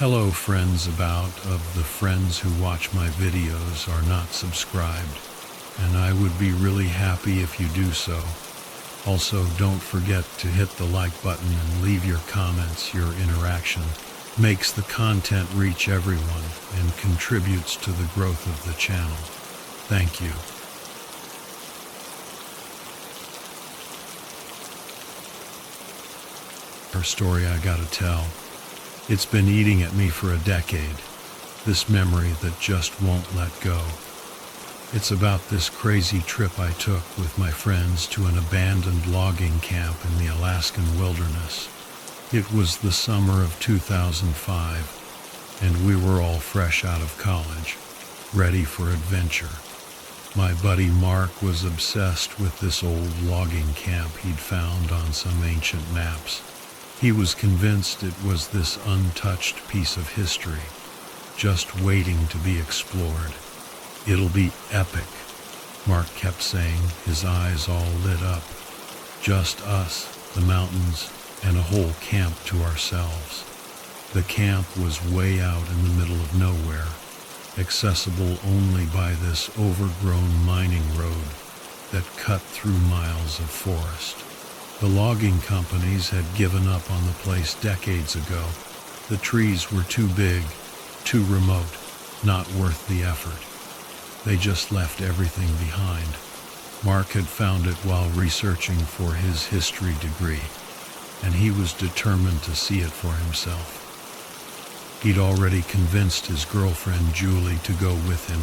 Hello friends, about of the friends who watch my videos are not subscribed, and I would be really happy if you do so. Also, don't forget to hit the like button and leave your comments. Your interaction makes the content reach everyone and contributes to the growth of the channel. Thank you. Our story I gotta tell. It's been eating at me for a decade, this memory that just won't let go. It's about this crazy trip I took with my friends to an abandoned logging camp in the Alaskan wilderness. It was the summer of 2005, and we were all fresh out of college, ready for adventure. My buddy Mark was obsessed with this old logging camp he'd found on some ancient maps. He was convinced it was this untouched piece of history, just waiting to be explored. It'll be epic, Mark kept saying, his eyes all lit up. Just us, the mountains, and a whole camp to ourselves. The camp was way out in the middle of nowhere, accessible only by this overgrown mining road that cut through miles of forest. The logging companies had given up on the place decades ago. The trees were too big, too remote, not worth the effort. They just left everything behind. Mark had found it while researching for his history degree, and he was determined to see it for himself. He'd already convinced his girlfriend Julie to go with him,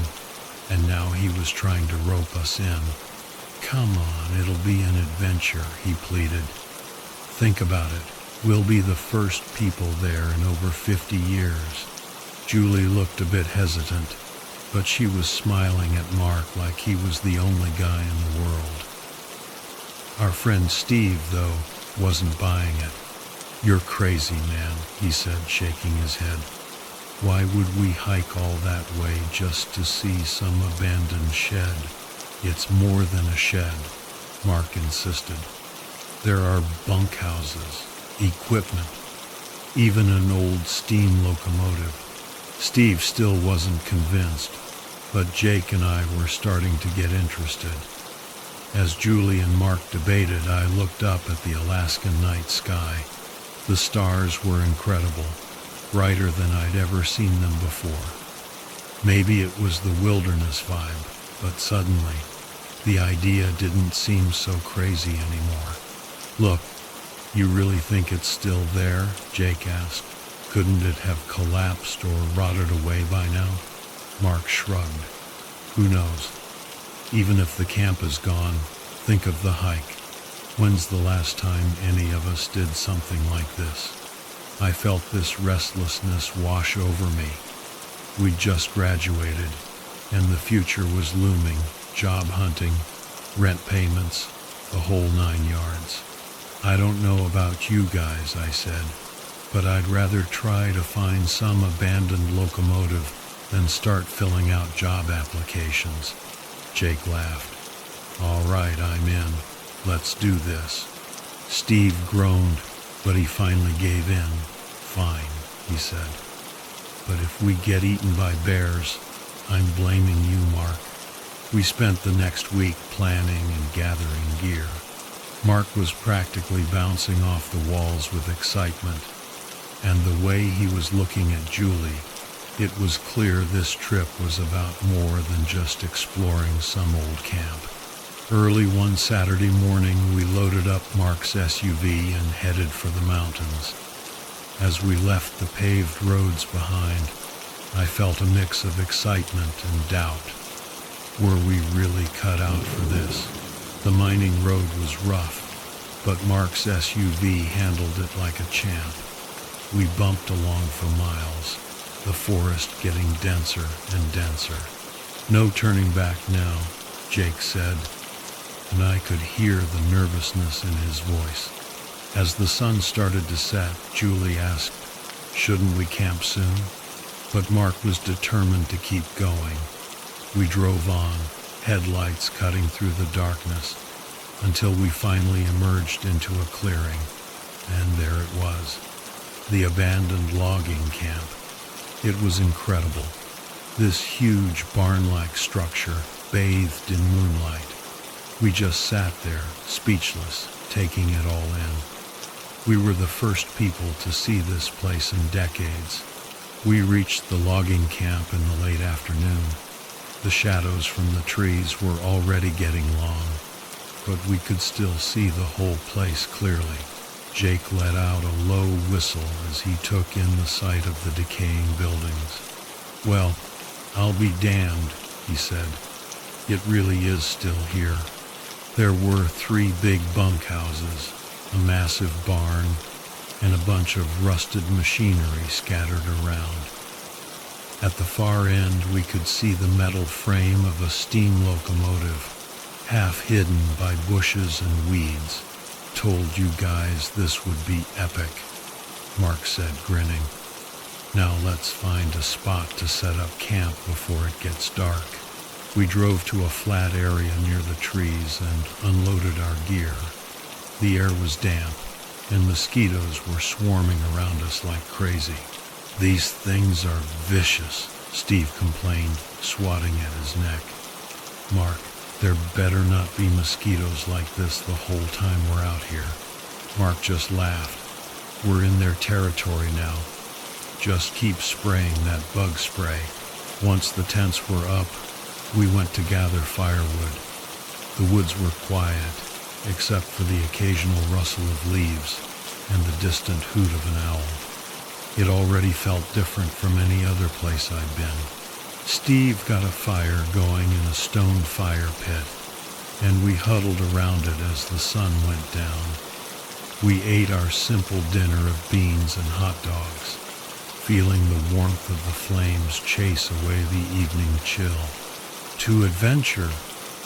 and now he was trying to rope us in. Come on, it'll be an adventure, he pleaded. Think about it. We'll be the first people there in over 50 years. Julie looked a bit hesitant, but she was smiling at Mark like he was the only guy in the world. Our friend Steve, though, wasn't buying it. You're crazy, man, he said, shaking his head. Why would we hike all that way just to see some abandoned shed? It's more than a shed, Mark insisted. There are bunkhouses, equipment, even an old steam locomotive. Steve still wasn't convinced, but Jake and I were starting to get interested. As Julie and Mark debated, I looked up at the Alaskan night sky. The stars were incredible, brighter than I'd ever seen them before. Maybe it was the wilderness vibe, but suddenly, the idea didn't seem so crazy anymore. Look, you really think it's still there? Jake asked. Couldn't it have collapsed or rotted away by now? Mark shrugged. Who knows? Even if the camp is gone, think of the hike. When's the last time any of us did something like this? I felt this restlessness wash over me. We'd just graduated, and the future was looming. Job hunting, rent payments, the whole 9 yards. I don't know about you guys, I said, but I'd rather try to find some abandoned locomotive than start filling out job applications. Jake laughed. All right, I'm in. Let's do this. Steve groaned, but he finally gave in. Fine, he said. But if we get eaten by bears, I'm blaming you, Mark. We spent the next week planning and gathering gear. Mark was practically bouncing off the walls with excitement, and the way he was looking at Julie, it was clear this trip was about more than just exploring some old camp. Early one Saturday morning, we loaded up Mark's SUV and headed for the mountains. As we left the paved roads behind, I felt a mix of excitement and doubt. Were we really cut out for this? The mining road was rough, but Mark's SUV handled it like a champ. We bumped along for miles, the forest getting denser and denser. No turning back now, Jake said, and I could hear the nervousness in his voice. As the sun started to set, Julie asked, shouldn't we camp soon? But Mark was determined to keep going. We drove on, headlights cutting through the darkness, until we finally emerged into a clearing, and there it was, the abandoned logging camp. It was incredible. This huge barn-like structure, bathed in moonlight. We just sat there, speechless, taking it all in. We were the first people to see this place in decades. We reached the logging camp in the late afternoon. The shadows from the trees were already getting long, but we could still see the whole place clearly. Jake let out a low whistle as he took in the sight of the decaying buildings. "Well, I'll be damned," he said. "It really is still here." There were 3 big bunkhouses, a massive barn, and a bunch of rusted machinery scattered around. At the far end, we could see the metal frame of a steam locomotive, half hidden by bushes and weeds. "Told you guys this would be epic," Mark said, grinning. "Now let's find a spot to set up camp before it gets dark." We drove to a flat area near the trees and unloaded our gear. The air was damp, and mosquitoes were swarming around us like crazy. "These things are vicious," Steve complained, swatting at his neck. "Mark, there better not be mosquitoes like this the whole time we're out here." Mark just laughed. "We're in their territory now. Just keep spraying that bug spray." Once the tents were up, we went to gather firewood. The woods were quiet, except for the occasional rustle of leaves and the distant hoot of an owl. It already felt different from any other place I'd been. Steve got a fire going in a stone fire pit, and we huddled around it as the sun went down. We ate our simple dinner of beans and hot dogs, feeling the warmth of the flames chase away the evening chill. "To adventure,"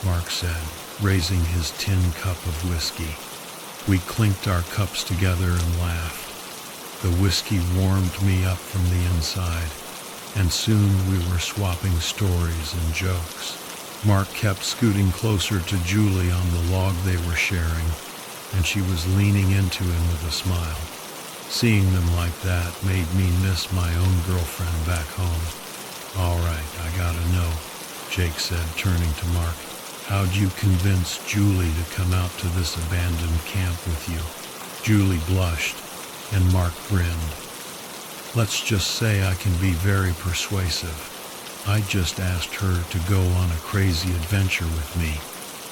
Mark said, raising his tin cup of whiskey. We clinked our cups together and laughed. The whiskey warmed me up from the inside, and soon we were swapping stories and jokes. Mark kept scooting closer to Julie on the log they were sharing, and she was leaning into him with a smile. Seeing them like that made me miss my own girlfriend back home. "All right, I gotta know," Jake said, turning to Mark. "How'd you convince Julie to come out to this abandoned camp with you?" Julie blushed, and Mark grinned. "Let's just say I can be very persuasive. I just asked her to go on a crazy adventure with me,"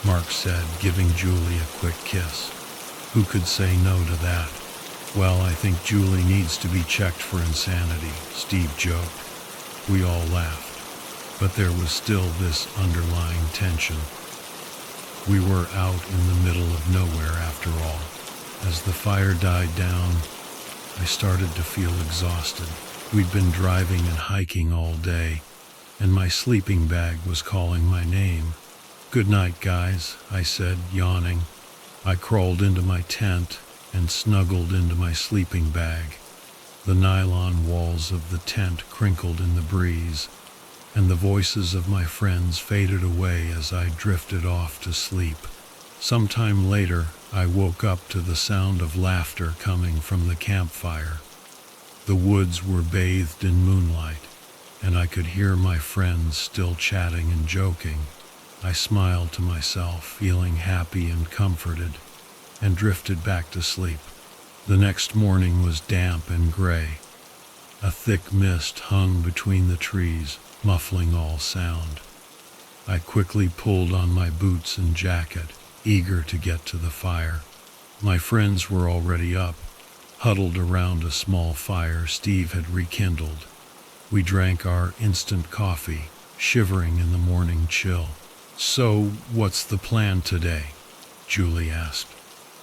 Mark said, giving Julie a quick kiss. "Who could say no to that?" "Well, I think Julie needs to be checked for insanity," Steve joked. We all laughed, but there was still this underlying tension. We were out in the middle of nowhere after all. As the fire died down, I started to feel exhausted. We'd been driving and hiking all day, and my sleeping bag was calling my name. "Good night, guys," I said, yawning. I crawled into my tent and snuggled into my sleeping bag. The nylon walls of the tent crinkled in the breeze, and the voices of my friends faded away as I drifted off to sleep. Sometime later, I woke up to the sound of laughter coming from the campfire. The woods were bathed in moonlight, and I could hear my friends still chatting and joking. I smiled to myself, feeling happy and comforted, and drifted back to sleep. The next morning was damp and gray. A thick mist hung between the trees, muffling all sound. I quickly pulled on my boots and jacket, eager to get to the fire. My friends were already up, huddled around a small fire Steve had rekindled. We drank our instant coffee, shivering in the morning chill. "So, what's the plan today?" Julie asked.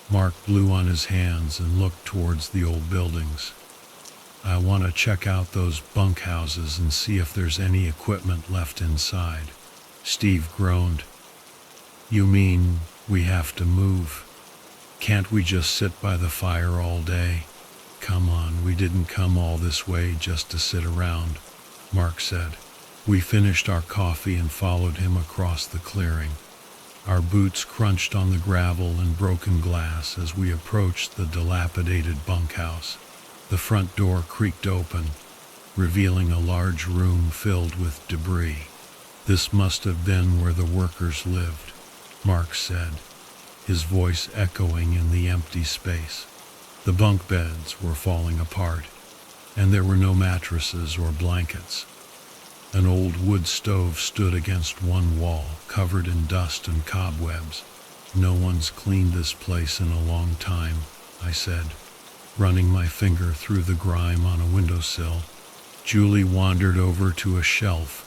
Mark blew on his hands and looked towards the old buildings. "I want to check out those bunkhouses and see if there's any equipment left inside." Steve groaned. "You mean we have to move? Can't we just sit by the fire all day?" "Come on, we didn't come all this way just to sit around," Mark said. We finished our coffee and followed him across the clearing. Our boots crunched on the gravel and broken glass as we approached the dilapidated bunkhouse. The front door creaked open, revealing a large room filled with debris. "This must have been where the workers lived," Mark said, his voice echoing in the empty space. The bunk beds were falling apart, and there were no mattresses or blankets. An old wood stove stood against one wall, covered in dust and cobwebs. "No one's cleaned this place in a long time," I said, running my finger through the grime on a windowsill. Julie wandered over to a shelf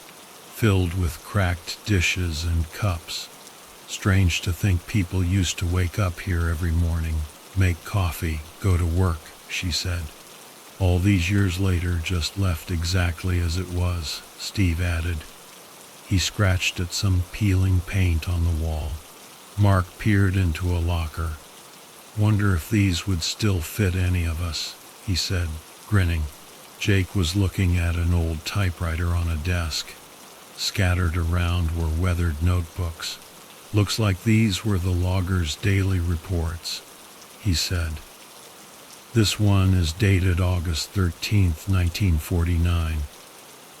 filled with cracked dishes and cups. "Strange to think people used to wake up here every morning, make coffee, go to work," she said. "All these years later, just left exactly as it was," Steve added. He scratched at some peeling paint on the wall. Mark peered into a locker. "Wonder if these would still fit any of us," he said, grinning. Jake was looking at an old typewriter on a desk. Scattered around were weathered notebooks. "Looks like these were the loggers' daily reports," he said. "This one is dated August 13th, 1949.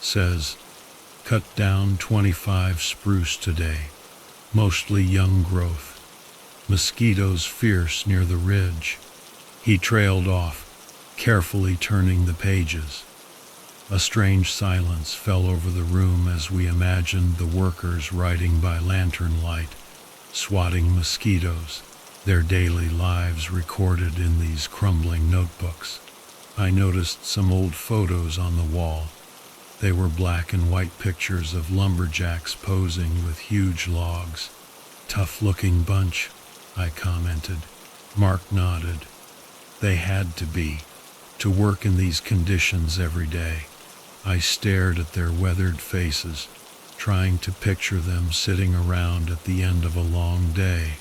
Says, cut down 25 spruce today, mostly young growth. Mosquitoes fierce near the ridge." He trailed off, carefully turning the pages. A strange silence fell over the room as we imagined the workers writing by lantern light, swatting mosquitoes, their daily lives recorded in these crumbling notebooks. I noticed some old photos on the wall. They were black and white pictures of lumberjacks posing with huge logs. "Tough-looking bunch," I commented. Mark nodded. "They had to be, to work in these conditions every day." I stared at their weathered faces, trying to picture them sitting around at the end of a long day,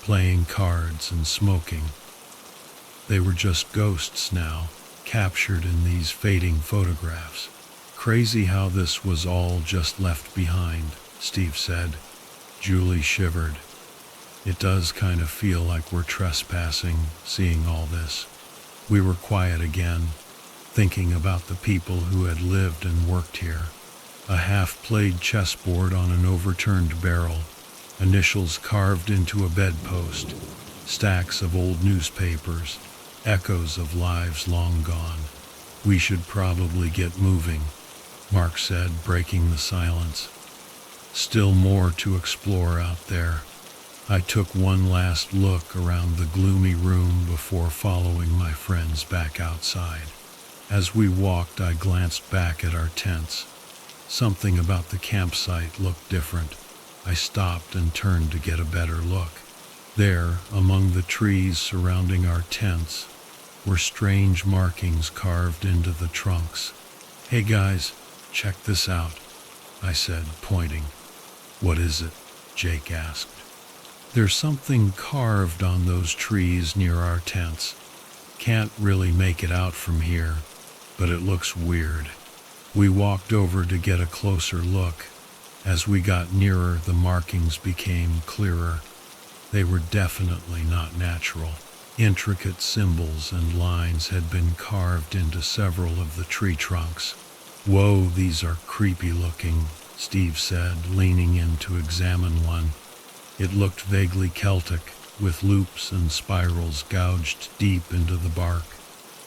playing cards and smoking. They were just ghosts now, captured in these fading photographs. "Crazy how this was all just left behind," Steve said. Julie shivered. "It does kind of feel like we're trespassing, seeing all this." We were quiet again, thinking about the people who had lived and worked here. A half-played chessboard on an overturned barrel, initials carved into a bedpost, stacks of old newspapers, echoes of lives long gone. "We should probably get moving," Mark said, breaking the silence. "Still more to explore out there." I took one last look around the gloomy room before following my friends back outside. As we walked, I glanced back at our tents. Something about the campsite looked different. I stopped and turned to get a better look. There, among the trees surrounding our tents, were strange markings carved into the trunks. "Hey guys, check this out," I said, pointing. "What is it?" Jake asked. "There's something carved on those trees near our tents. Can't really make it out from here, but it looks weird." We walked over to get a closer look. As we got nearer, the markings became clearer. They were definitely not natural. Intricate symbols and lines had been carved into several of the tree trunks. "Whoa, these are creepy looking," Steve said, leaning in to examine one. It looked vaguely Celtic, with loops and spirals gouged deep into the bark.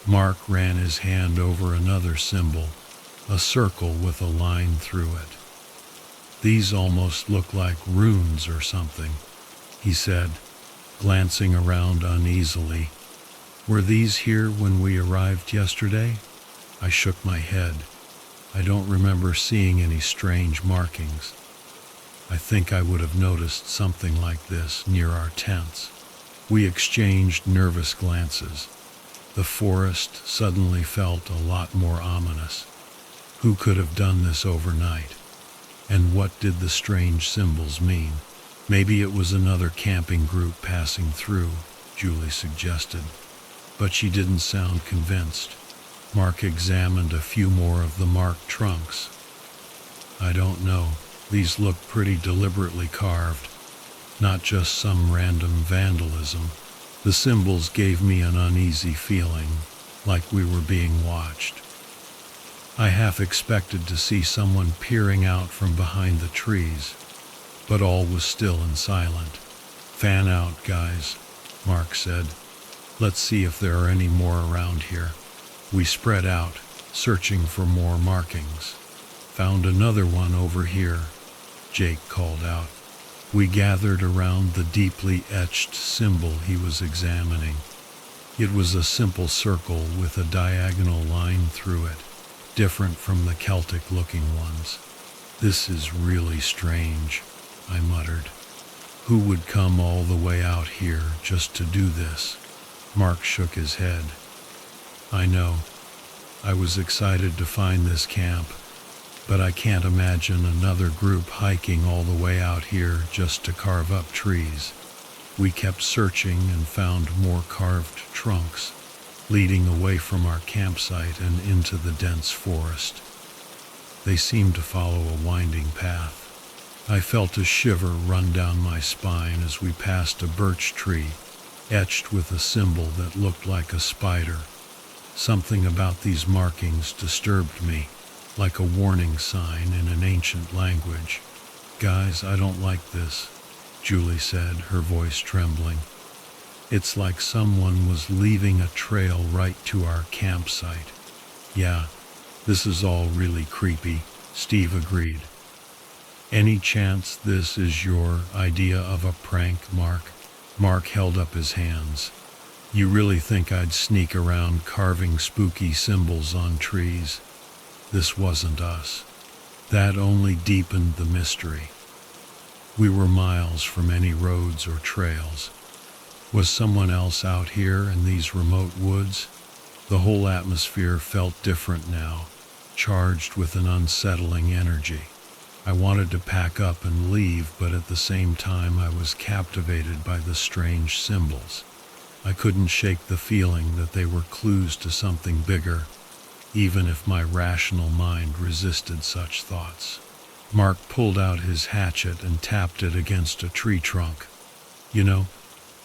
Mark ran his hand over another symbol, a circle with a line through it. "These almost look like runes or something," he said, glancing around uneasily. "Were these here when we arrived yesterday?" I shook my head. I don't remember seeing any strange markings. I think I would have noticed something like this near our tents. We exchanged nervous glances. The forest suddenly felt a lot more ominous. Who could have done this overnight? And what did the strange symbols mean? "Maybe it was another camping group passing through," Julie suggested. But she didn't sound convinced. Mark examined a few more of the marked trunks. "I don't know. These look pretty deliberately carved, not just some random vandalism." The symbols gave me an uneasy feeling, like we were being watched. I half expected to see someone peering out from behind the trees, but all was still and silent. "Fan out, guys," Mark said. "Let's see if there are any more around here." We spread out, searching for more markings. "Found another one over here," Jake called out. We gathered around the deeply etched symbol he was examining. It was a simple circle with a diagonal line through it, different from the Celtic-looking ones. "This is really strange," I muttered. "Who would come all the way out here just to do this?" Mark shook his head. "I know. I was excited to find this camp, but I can't imagine another group hiking all the way out here just to carve up trees." We kept searching and found more carved trunks, leading away from our campsite and into the dense forest. They seemed to follow a winding path. I felt a shiver run down my spine as we passed a birch tree, etched with a symbol that looked like a spider. Something about these markings disturbed me, like a warning sign in an ancient language. "Guys, I don't like this," Julie said, her voice trembling. "It's like someone was leaving a trail right to our campsite." "Yeah, this is all really creepy," Steve agreed. "Any chance this is your idea of a prank, Mark?" Mark held up his hands. "You really think I'd sneak around carving spooky symbols on trees? This wasn't us." That only deepened the mystery. We were miles from any roads or trails. Was someone else out here in these remote woods? The whole atmosphere felt different now, charged with an unsettling energy. I wanted to pack up and leave, but at the same time I was captivated by the strange symbols. I couldn't shake the feeling that they were clues to something bigger, even if my rational mind resisted such thoughts. Mark pulled out his hatchet and tapped it against a tree trunk. "You know,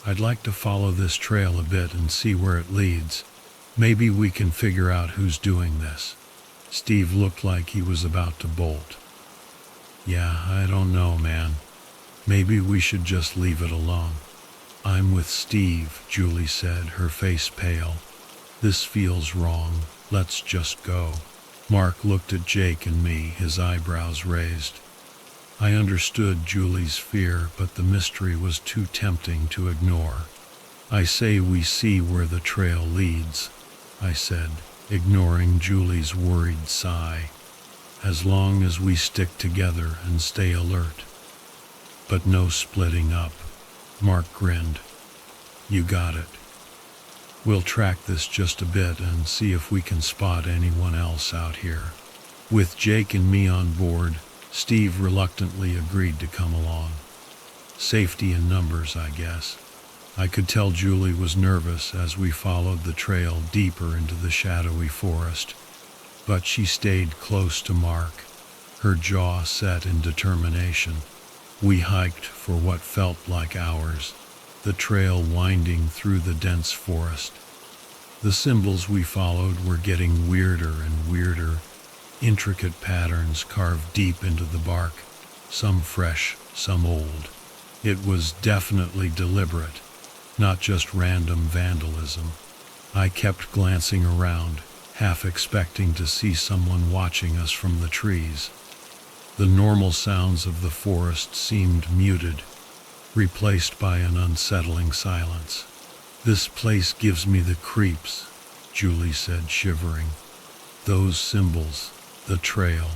I'd like to follow this trail a bit and see where it leads. Maybe we can figure out who's doing this." Steve looked like he was about to bolt. "Yeah, I don't know, man. Maybe we should just leave it alone." "I'm with Steve," Julie said, her face pale. "This feels wrong. Let's just go." Mark looked at Jake and me, his eyebrows raised. I understood Julie's fear, but the mystery was too tempting to ignore. "I say we see where the trail leads," I said, ignoring Julie's worried sigh. "As long as we stick together and stay alert. But no splitting up." Mark grinned. "You got it. We'll track this just a bit and see if we can spot anyone else out here." With Jake and me on board, Steve reluctantly agreed to come along. Safety in numbers, I guess. I could tell Julie was nervous as we followed the trail deeper into the shadowy forest, but she stayed close to Mark, her jaw set in determination. We hiked for what felt like hours, the trail winding through the dense forest. The symbols we followed were getting weirder and weirder, intricate patterns carved deep into the bark, some fresh, some old. It was definitely deliberate, not just random vandalism. I kept glancing around, half expecting to see someone watching us from the trees. The normal sounds of the forest seemed muted, replaced by an unsettling silence. "This place gives me the creeps," Julie said, shivering. "Those symbols, the trail.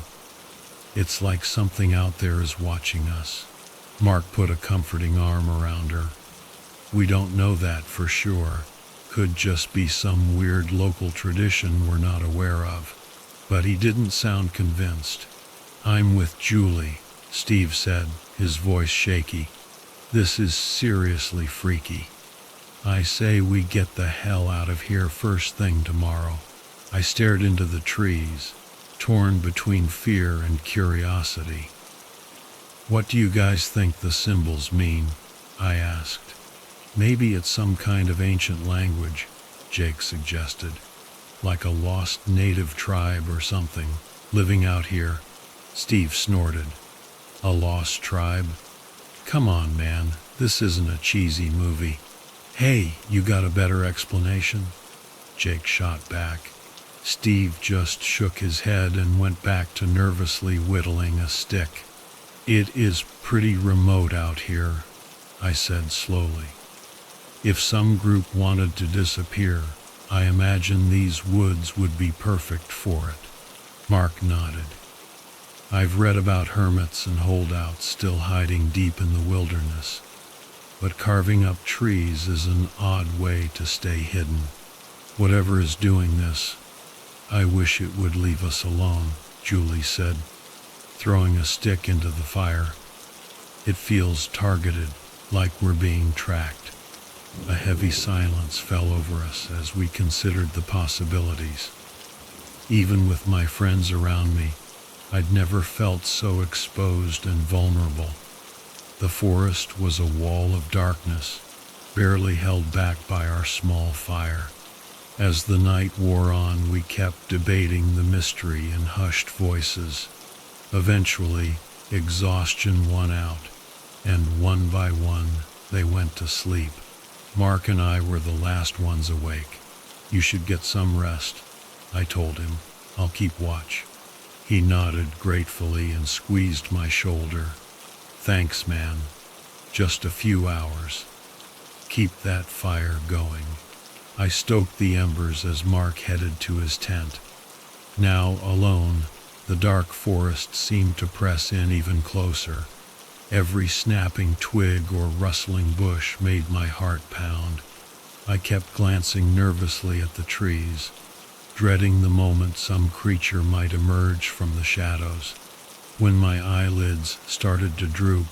It's like something out there is watching us." Mark put a comforting arm around her. "We don't know that for sure. Could just be some weird local tradition we're not aware of." But he didn't sound convinced. "I'm with Julie," Steve said, his voice shaky. "This is seriously freaky. I say we get the hell out of here first thing tomorrow." I stared into the trees, torn between fear and curiosity. "What do you guys think the symbols mean?" I asked. "Maybe it's some kind of ancient language," Jake suggested. like a lost native tribe or something, living out here. Steve snorted. A lost tribe? Come on, man, this isn't a cheesy movie. Hey, you got a better explanation? Jake shot back. Steve just shook his head and went back to nervously whittling a stick. It is pretty remote out here, I said slowly. If some group wanted to disappear, I imagine these woods would be perfect for it. Mark nodded. I've read about hermits and holdouts still hiding deep in the wilderness, but carving up trees is an odd way to stay hidden. Whatever is doing this, I wish it would leave us alone, Julie said, throwing a stick into the fire. It feels targeted, like we're being tracked. A heavy silence fell over us as we considered the possibilities. Even with my friends around me, I'd never felt so exposed and vulnerable. The forest was a wall of darkness, barely held back by our small fire. As the night wore on, we kept debating the mystery in hushed voices. Eventually, exhaustion won out, and one by one, they went to sleep. Mark and I were the last ones awake. You should get some rest, I told him. I'll keep watch. He nodded gratefully and squeezed my shoulder. Thanks, man. Just a few hours. Keep that fire going. I stoked the embers as Mark headed to his tent. Now alone, the dark forest seemed to press in even closer. Every snapping twig or rustling bush made my heart pound. I kept glancing nervously at the trees, dreading the moment some creature might emerge from the shadows. When my eyelids started to droop,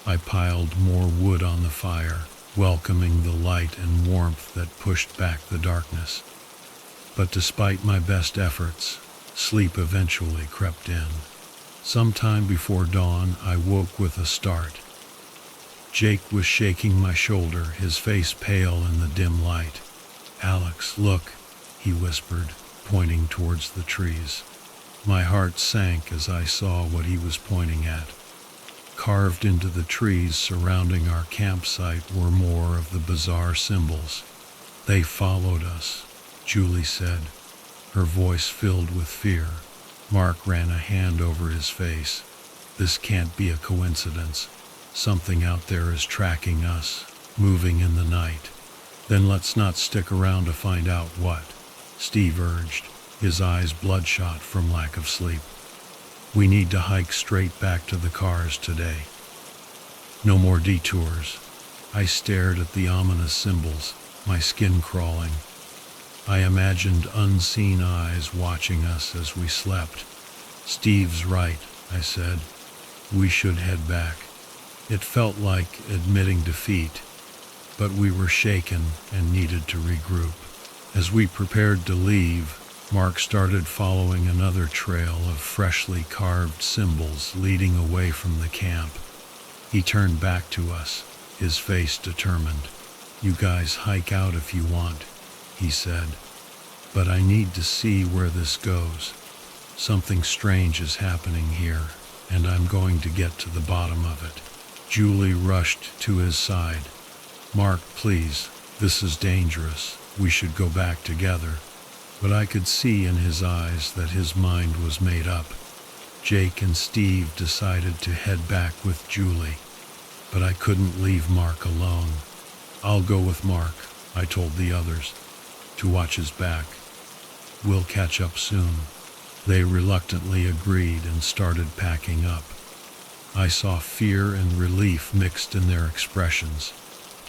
I piled more wood on the fire, welcoming the light and warmth that pushed back the darkness. But despite my best efforts, sleep eventually crept in. Sometime before dawn, I woke with a start. Jake was shaking my shoulder, his face pale in the dim light. "Alex, look," he whispered, pointing towards the trees. My heart sank as I saw what he was pointing at. Carved into the trees surrounding our campsite were more of the bizarre symbols. "They followed us," Julie said, her voice filled with fear. Mark ran a hand over his face. "This can't be a coincidence. Something out there is tracking us, moving in the night." "Then let's not stick around to find out what," Steve urged, his eyes bloodshot from lack of sleep. "We need to hike straight back to the cars today. No more detours." I stared at the ominous symbols, my skin crawling. I imagined unseen eyes watching us as we slept. "Steve's right," I said. "We should head back." It felt like admitting defeat, but we were shaken and needed to regroup. As we prepared to leave, Mark started following another trail of freshly carved symbols leading away from the camp. He turned back to us, his face determined. "You guys hike out if you want," he said, "but I need to see where this goes. Something strange is happening here, and I'm going to get to the bottom of it." Julie rushed to his side. "Mark, please, this is dangerous. We should go back together." But I could see in his eyes that his mind was made up. Jake and Steve decided to head back with Julie, but I couldn't leave Mark alone. "I'll go with Mark," I told the others, "to watch his back. We'll catch up soon." They reluctantly agreed and started packing up. I saw fear and relief mixed in their expressions.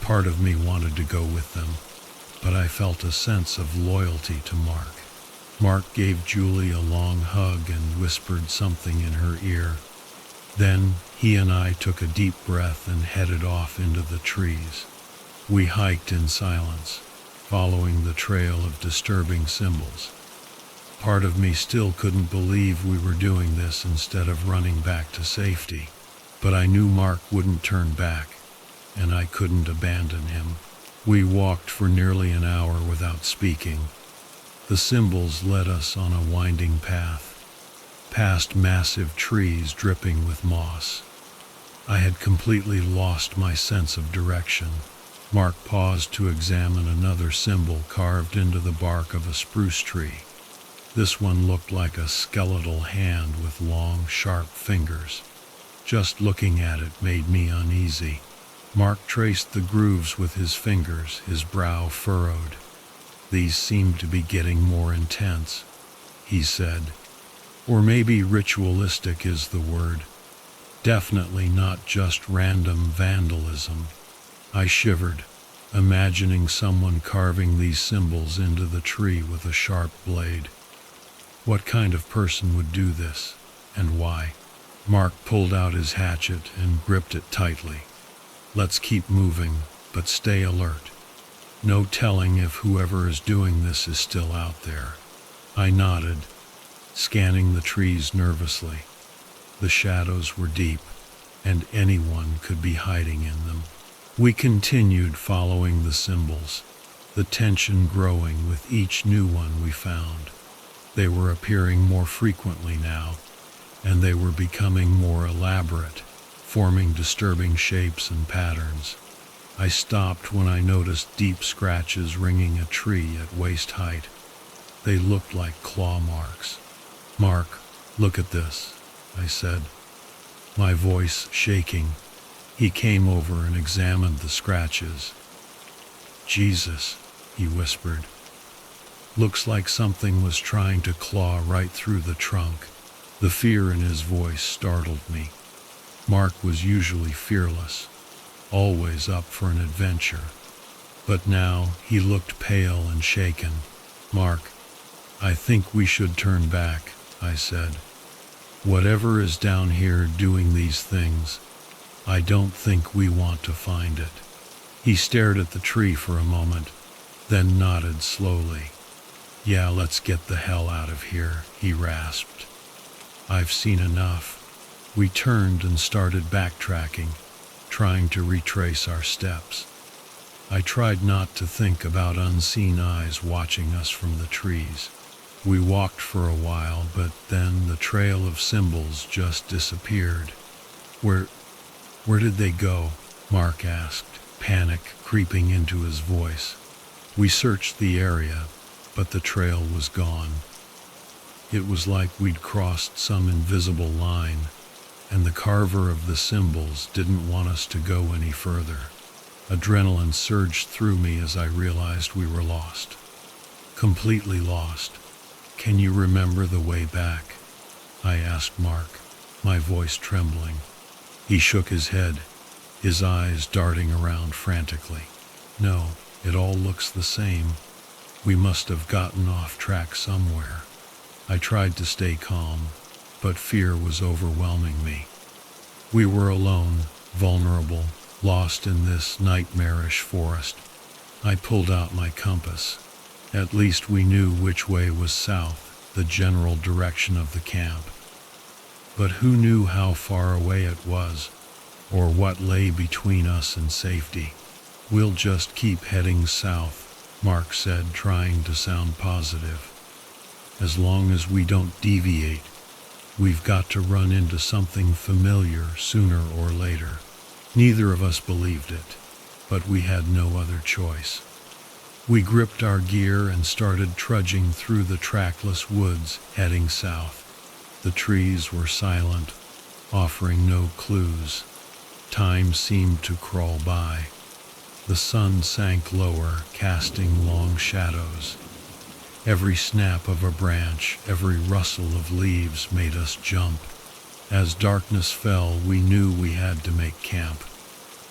Part of me wanted to go with them, but I felt a sense of loyalty to Mark. Mark gave Julie a long hug and whispered something in her ear. Then he and I took a deep breath and headed off into the trees. We hiked in silence, following the trail of disturbing symbols. Part of me still couldn't believe we were doing this instead of running back to safety, but I knew Mark wouldn't turn back, and I couldn't abandon him. We walked for nearly an hour without speaking. The symbols led us on a winding path, past massive trees dripping with moss. I had completely lost my sense of direction. Mark paused to examine another symbol carved into the bark of a spruce tree. This one looked like a skeletal hand with long, sharp fingers. Just looking at it made me uneasy. Mark traced the grooves with his fingers, his brow furrowed. "These seem to be getting more intense," he said. "Or maybe ritualistic is the word. Definitely not just random vandalism." I shivered, imagining someone carving these symbols into the tree with a sharp blade. What kind of person would do this, and why? Mark pulled out his hatchet and gripped it tightly. "Let's keep moving, but stay alert. No telling if whoever is doing this is still out there." I nodded, scanning the trees nervously. The shadows were deep, and anyone could be hiding in them. We continued following the symbols, the tension growing with each new one we found. They were appearing more frequently now, and they were becoming more elaborate, forming disturbing shapes and patterns. I stopped when I noticed deep scratches ringing a tree at waist height. They looked like claw marks. "Mark, look at this," I said, my voice shaking. He came over and examined the scratches. "Jesus," he whispered. "Looks like something was trying to claw right through the trunk." The fear in his voice startled me. Mark was usually fearless, always up for an adventure. But now he looked pale and shaken. "Mark, I think we should turn back," I said. "Whatever is down here doing these things, I don't think we want to find it." He stared at the tree for a moment, then nodded slowly. "Yeah, let's get the hell out of here," he rasped. "I've seen enough." We turned and started backtracking, trying to retrace our steps. I tried not to think about unseen eyes watching us from the trees. We walked for a while, but then the trail of symbols just disappeared. Where did they go?" Mark asked, panic creeping into his voice. We searched the area, but the trail was gone. It was like we'd crossed some invisible line, and the carver of the symbols didn't want us to go any further. Adrenaline surged through me as I realized we were lost. Completely lost. "Can you remember the way back?" I asked Mark, my voice trembling. He shook his head, his eyes darting around frantically. "No, it all looks the same. We must have gotten off track somewhere." I tried to stay calm, but fear was overwhelming me. We were alone, vulnerable, lost in this nightmarish forest. I pulled out my compass. At least we knew which way was south, the general direction of the camp. But who knew how far away it was, or what lay between us and safety? "We'll just keep heading south," Mark said, trying to sound positive. "As long as we don't deviate, we've got to run into something familiar sooner or later." Neither of us believed it, but we had no other choice. We gripped our gear and started trudging through the trackless woods, heading south. The trees were silent, offering no clues. Time seemed to crawl by. The sun sank lower, casting long shadows. Every snap of a branch, every rustle of leaves made us jump. As darkness fell, we knew we had to make camp.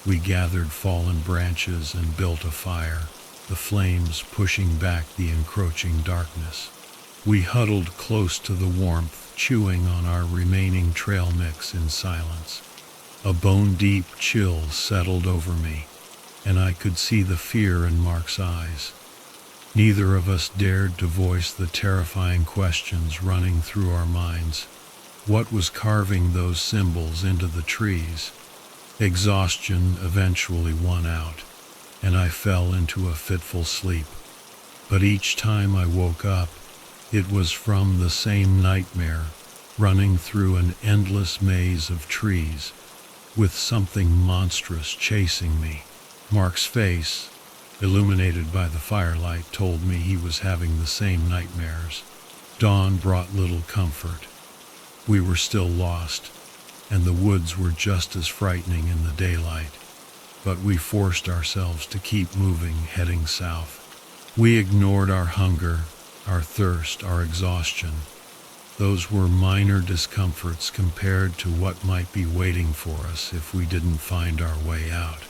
We gathered fallen branches and built a fire, the flames pushing back the encroaching darkness. We huddled close to the warmth, chewing on our remaining trail mix in silence. A bone-deep chill settled over me, and I could see the fear in Mark's eyes. Neither of us dared to voice the terrifying questions running through our minds. What was carving those symbols into the trees? Exhaustion eventually won out, and I fell into a fitful sleep. But each time I woke up, it was from the same nightmare, running through an endless maze of trees, with something monstrous chasing me. Mark's face, illuminated by the firelight, told me he was having the same nightmares. Dawn brought little comfort. We were still lost, and the woods were just as frightening in the daylight. But we forced ourselves to keep moving, heading south. We ignored our hunger, our thirst, our exhaustion. Those were minor discomforts compared to what might be waiting for us if we didn't find our way out.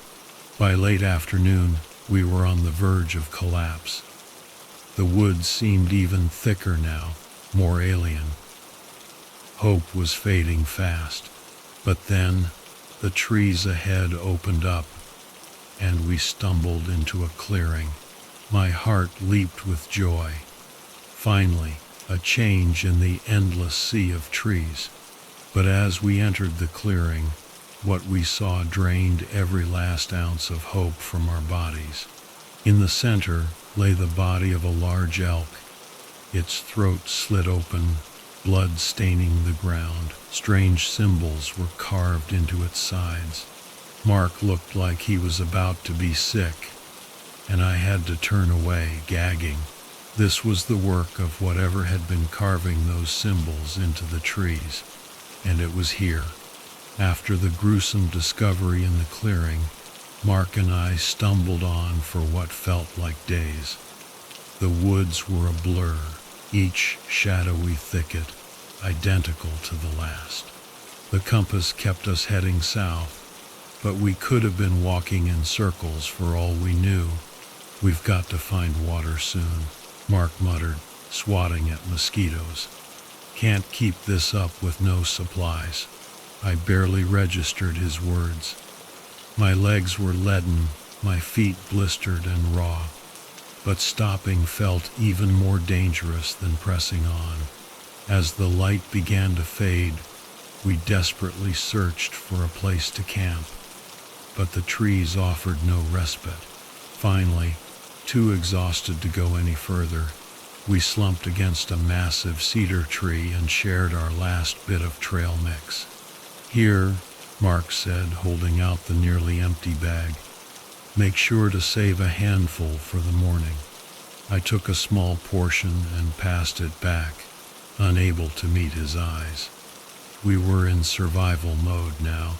By late afternoon, we were on the verge of collapse. The woods seemed even thicker now, more alien. Hope was fading fast, but then the trees ahead opened up, and we stumbled into a clearing. My heart leaped with joy. Finally, a change in the endless sea of trees. But as we entered the clearing, what we saw drained every last ounce of hope from our bodies. In the center lay the body of a large elk, its throat slit open, blood staining the ground. Strange symbols were carved into its sides. Mark looked like he was about to be sick, and I had to turn away, gagging. This was the work of whatever had been carving those symbols into the trees, and it was here. After the gruesome discovery in the clearing, Mark and I stumbled on for what felt like days. The woods were a blur, each shadowy thicket identical to the last. The compass kept us heading south, but we could have been walking in circles for all we knew. "We've got to find water soon," Mark muttered, swatting at mosquitoes. "Can't keep this up with no supplies." I barely registered his words. My legs were leaden, my feet blistered and raw, but stopping felt even more dangerous than pressing on. As the light began to fade, we desperately searched for a place to camp, but the trees offered no respite. Finally, too exhausted to go any further, we slumped against a massive cedar tree and shared our last bit of trail mix. "Here," Mark said, holding out the nearly empty bag. "Make sure to save a handful for the morning." I took a small portion and passed it back, unable to meet his eyes. We were in survival mode now.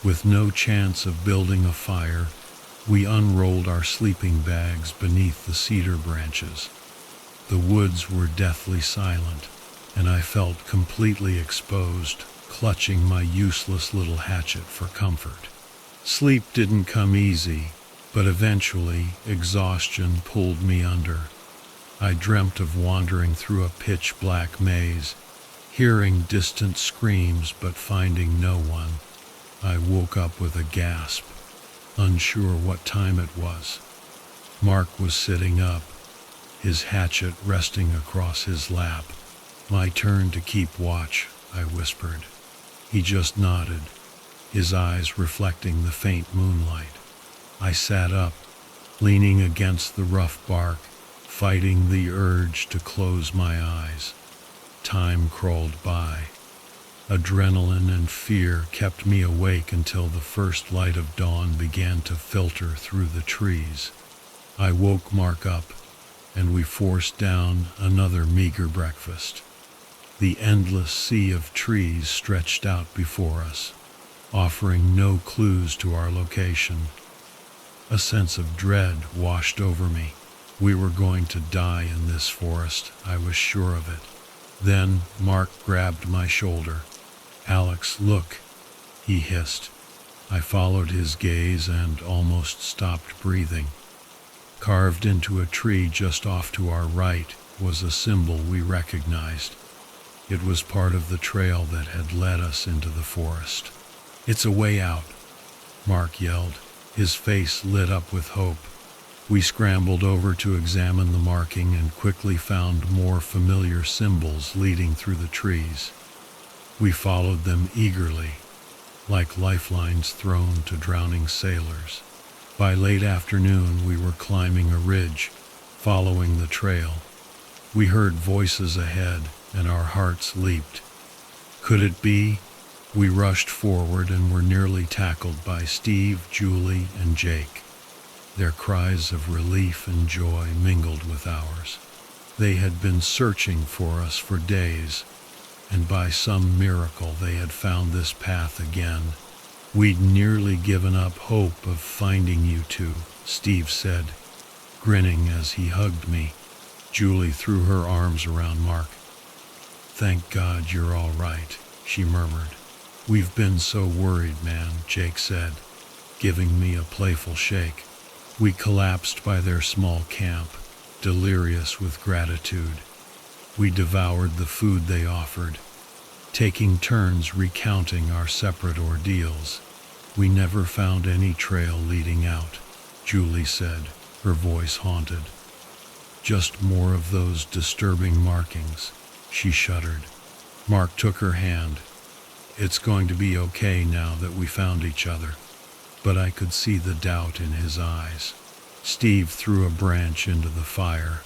With no chance of building a fire, we unrolled our sleeping bags beneath the cedar branches. The woods were deathly silent, and I felt completely exposed, clutching my useless little hatchet for comfort. Sleep didn't come easy, but eventually exhaustion pulled me under. I dreamt of wandering through a pitch-black maze, hearing distant screams but finding no one. I woke up with a gasp, unsure what time it was. Mark was sitting up, his hatchet resting across his lap. "My turn to keep watch," I whispered. He just nodded, his eyes reflecting the faint moonlight. I sat up, leaning against the rough bark, fighting the urge to close my eyes. Time crawled by. Adrenaline and fear kept me awake until the first light of dawn began to filter through the trees. I woke Mark up, and we forced down another meager breakfast. The endless sea of trees stretched out before us, offering no clues to our location. A sense of dread washed over me. We were going to die in this forest, I was sure of it. Then Mark grabbed my shoulder. "Alex, look," he hissed. I followed his gaze and almost stopped breathing. Carved into a tree just off to our right was a symbol we recognized. It was part of the trail that had led us into the forest. "It's a way out," Mark yelled, his face lit up with hope. We scrambled over to examine the marking and quickly found more familiar symbols leading through the trees. We followed them eagerly, like lifelines thrown to drowning sailors. By late afternoon, we were climbing a ridge, following the trail. We heard voices ahead, and our hearts leaped. Could it be? We rushed forward and were nearly tackled by Steve, Julie, and Jake. Their cries of relief and joy mingled with ours. They had been searching for us for days, and by some miracle they had found this path again. We'd nearly given up hope of finding you two, Steve said, grinning as he hugged me. Julie threw her arms around Mark. Thank God you're all right, she murmured. We've been so worried, man, Jake said, giving me a playful shake. We collapsed by their small camp, delirious with gratitude. We devoured the food they offered, taking turns recounting our separate ordeals. We never found any trail leading out, Julie said, her voice haunted. Just more of those disturbing markings, she shuddered. Mark took her hand. It's going to be okay now that we found each other. But I could see the doubt in his eyes. Steve threw a branch into the fire.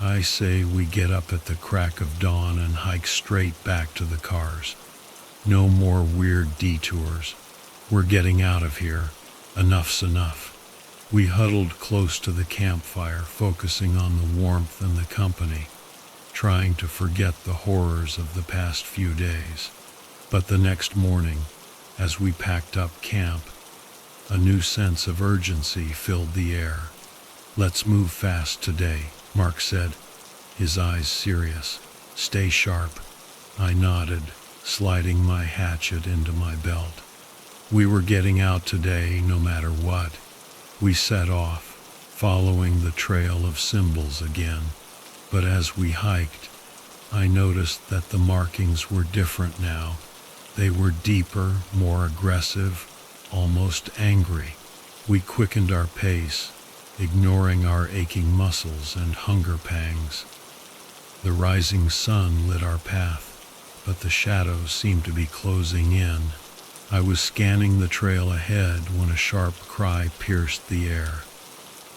I say we get up at the crack of dawn and hike straight back to the cars. No more weird detours. We're getting out of here. Enough's enough. We huddled close to the campfire, focusing on the warmth and the company, trying to forget the horrors of the past few days. But the next morning, as we packed up camp, a new sense of urgency filled the air. Let's move fast today, Mark said, his eyes serious. Stay sharp. I nodded, sliding my hatchet into my belt. We were getting out today no matter what. We set off, following the trail of symbols again. But as we hiked, I noticed that the markings were different now. They were deeper, more aggressive, almost angry. We quickened our pace, ignoring our aching muscles and hunger pangs. The rising sun lit our path, but the shadows seemed to be closing in. I was scanning the trail ahead when a sharp cry pierced the air.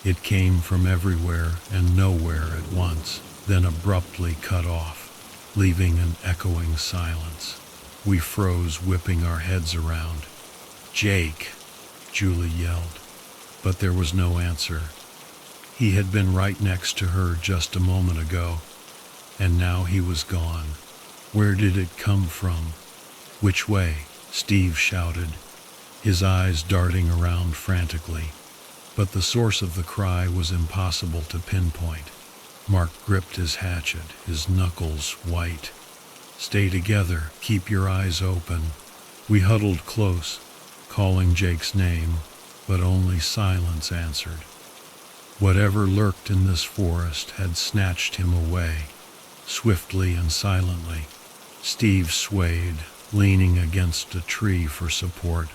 It came from everywhere and nowhere at once, then abruptly cut off, leaving an echoing silence. We froze, whipping our heads around. Jake, Julie yelled, but there was no answer. He had been right next to her just a moment ago, and now he was gone. Where did it come from? Which way? Steve shouted, his eyes darting around frantically. But the source of the cry was impossible to pinpoint. Mark gripped his hatchet, his knuckles white. Stay together, keep your eyes open. We huddled close, calling Jake's name, but only silence answered. Whatever lurked in this forest had snatched him away, swiftly and silently. Steve swayed, leaning against a tree for support.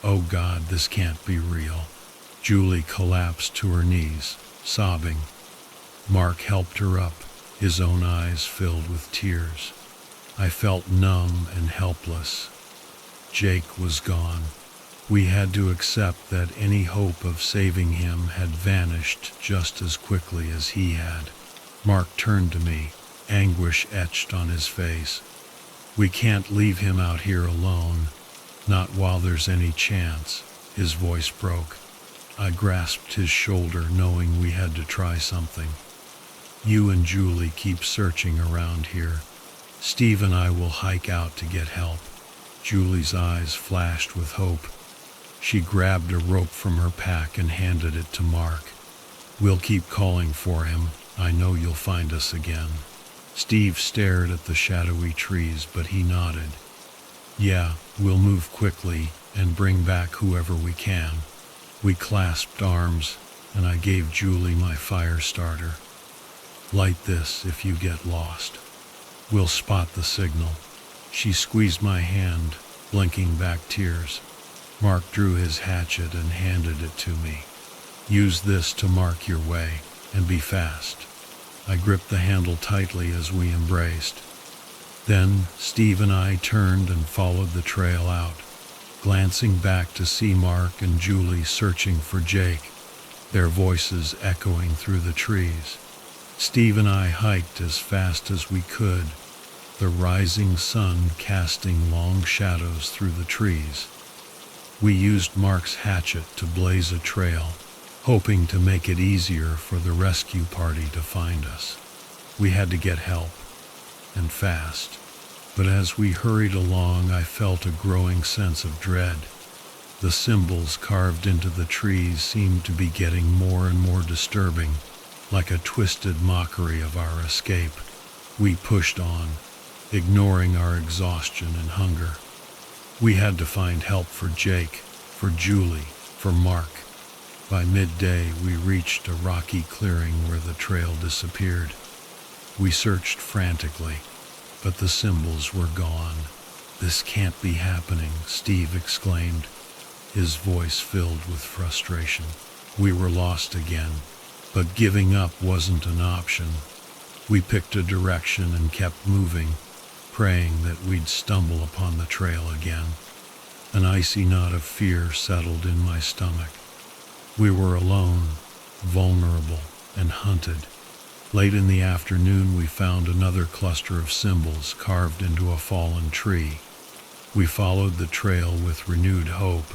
Oh God, this can't be real. Julie collapsed to her knees, sobbing. Mark helped her up, his own eyes filled with tears. I felt numb and helpless. Jake was gone. We had to accept that any hope of saving him had vanished just as quickly as he had. Mark turned to me, anguish etched on his face. We can't leave him out here alone, not while there's any chance. His voice broke. I grasped his shoulder, knowing we had to try something. You and Julie keep searching around here. Steve and I will hike out to get help. Julie's eyes flashed with hope. She grabbed a rope from her pack and handed it to Mark. We'll keep calling for him. I know you'll find us again. Steve stared at the shadowy trees, but he nodded. Yeah, we'll move quickly and bring back whoever we can. We clasped arms, and I gave Julie my fire starter. Light this if you get lost. We'll spot the signal. She squeezed my hand, blinking back tears. Mark drew his hatchet and handed it to me. Use this to mark your way, and be fast. I gripped the handle tightly as we embraced. Then Steve and I turned and followed the trail out, glancing back to see Mark and Julie searching for Jake. their voices echoing through the trees. Steve and I hiked as fast as we could, the rising sun casting long shadows through the trees. We used Mark's hatchet to blaze a trail, hoping to make it easier for the rescue party to find us. We had to get help, and fast. But as we hurried along, I felt a growing sense of dread. The symbols carved into the trees seemed to be getting more and more disturbing, like a twisted mockery of our escape. We pushed on, ignoring our exhaustion and hunger. We had to find help for Jake, for Julie, for Mark. By midday, we reached a rocky clearing where the trail disappeared. We searched frantically, but the symbols were gone. "This can't be happening," Steve exclaimed, his voice filled with frustration. We were lost again, but giving up wasn't an option. We picked a direction and kept moving, praying that we'd stumble upon the trail again. An icy knot of fear settled in my stomach. We were alone, vulnerable, and hunted. Late in the afternoon, we found another cluster of symbols carved into a fallen tree. We followed the trail with renewed hope,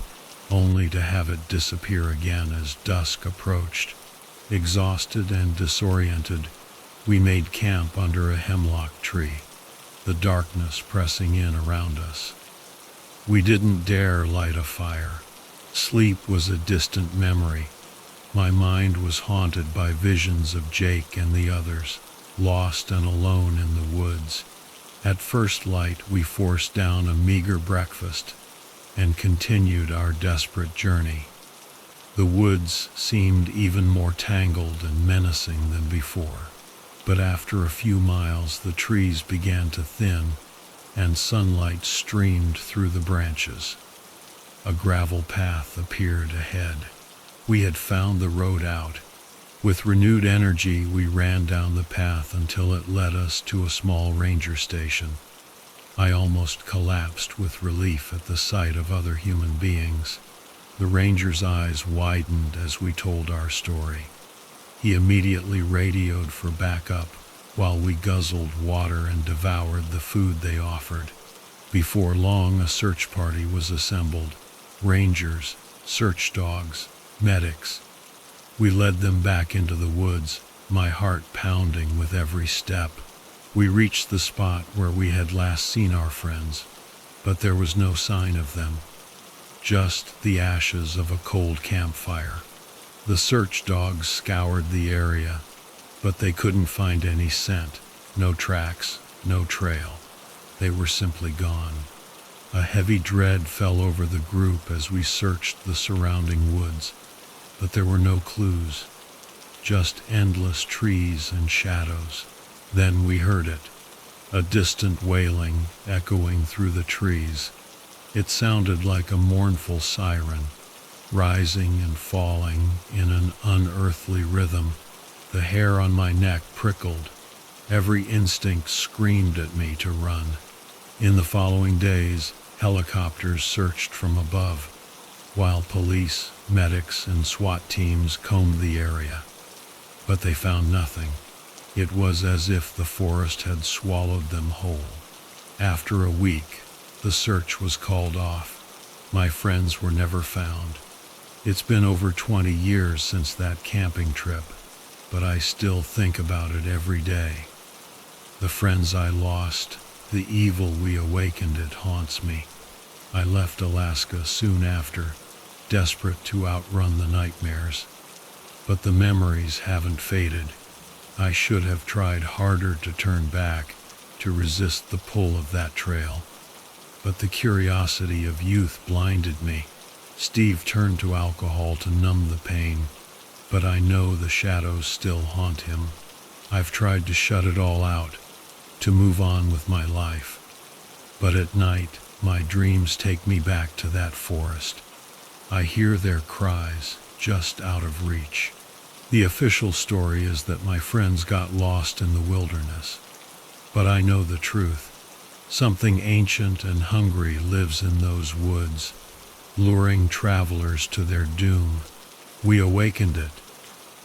only to have it disappear again as dusk approached. Exhausted and disoriented, we made camp under a hemlock tree, the darkness pressing in around us. We didn't dare light a fire. Sleep was a distant memory. My mind was haunted by visions of Jake and the others, lost and alone in the woods. At first light, we forced down a meager breakfast and continued our desperate journey. The woods seemed even more tangled and menacing than before, but after a few miles, the trees began to thin and sunlight streamed through the branches. A gravel path appeared ahead. We had found the road out. With renewed energy, we ran down the path until it led us to a small ranger station. I almost collapsed with relief at the sight of other human beings. The ranger's eyes widened as we told our story. He immediately radioed for backup while we guzzled water and devoured the food they offered. Before long, a search party was assembled. Rangers, search dogs, medics. We led them back into the woods, my heart pounding with every step. We reached the spot where we had last seen our friends, but there was no sign of them, just the ashes of a cold campfire. The search dogs scoured the area, but they couldn't find any scent, no tracks, no trail. They were simply gone. A heavy dread fell over the group as we searched the surrounding woods, but there were no clues, just endless trees and shadows. Then we heard it, a distant wailing echoing through the trees. It sounded like a mournful siren, rising and falling in an unearthly rhythm. The hair on my neck prickled. Every instinct screamed at me to run. In the following days, helicopters searched from above, while police, medics, and SWAT teams combed the area. But they found nothing. It was as if the forest had swallowed them whole. After a week, the search was called off. My friends were never found. It's been over 20 years since that camping trip, but I still think about it every day. The friends I lost, the evil we awakened, it haunts me. I left Alaska soon after, desperate to outrun the nightmares. But the memories haven't faded. I should have tried harder to turn back, to resist the pull of that trail. But the curiosity of youth blinded me. Steve turned to alcohol to numb the pain, but I know the shadows still haunt him. I've tried to shut it all out, to move on with my life. But at night, my dreams take me back to that forest. I hear their cries, just out of reach. The official story is that my friends got lost in the wilderness. But I know the truth. Something ancient and hungry lives in those woods, luring travelers to their doom. We awakened it,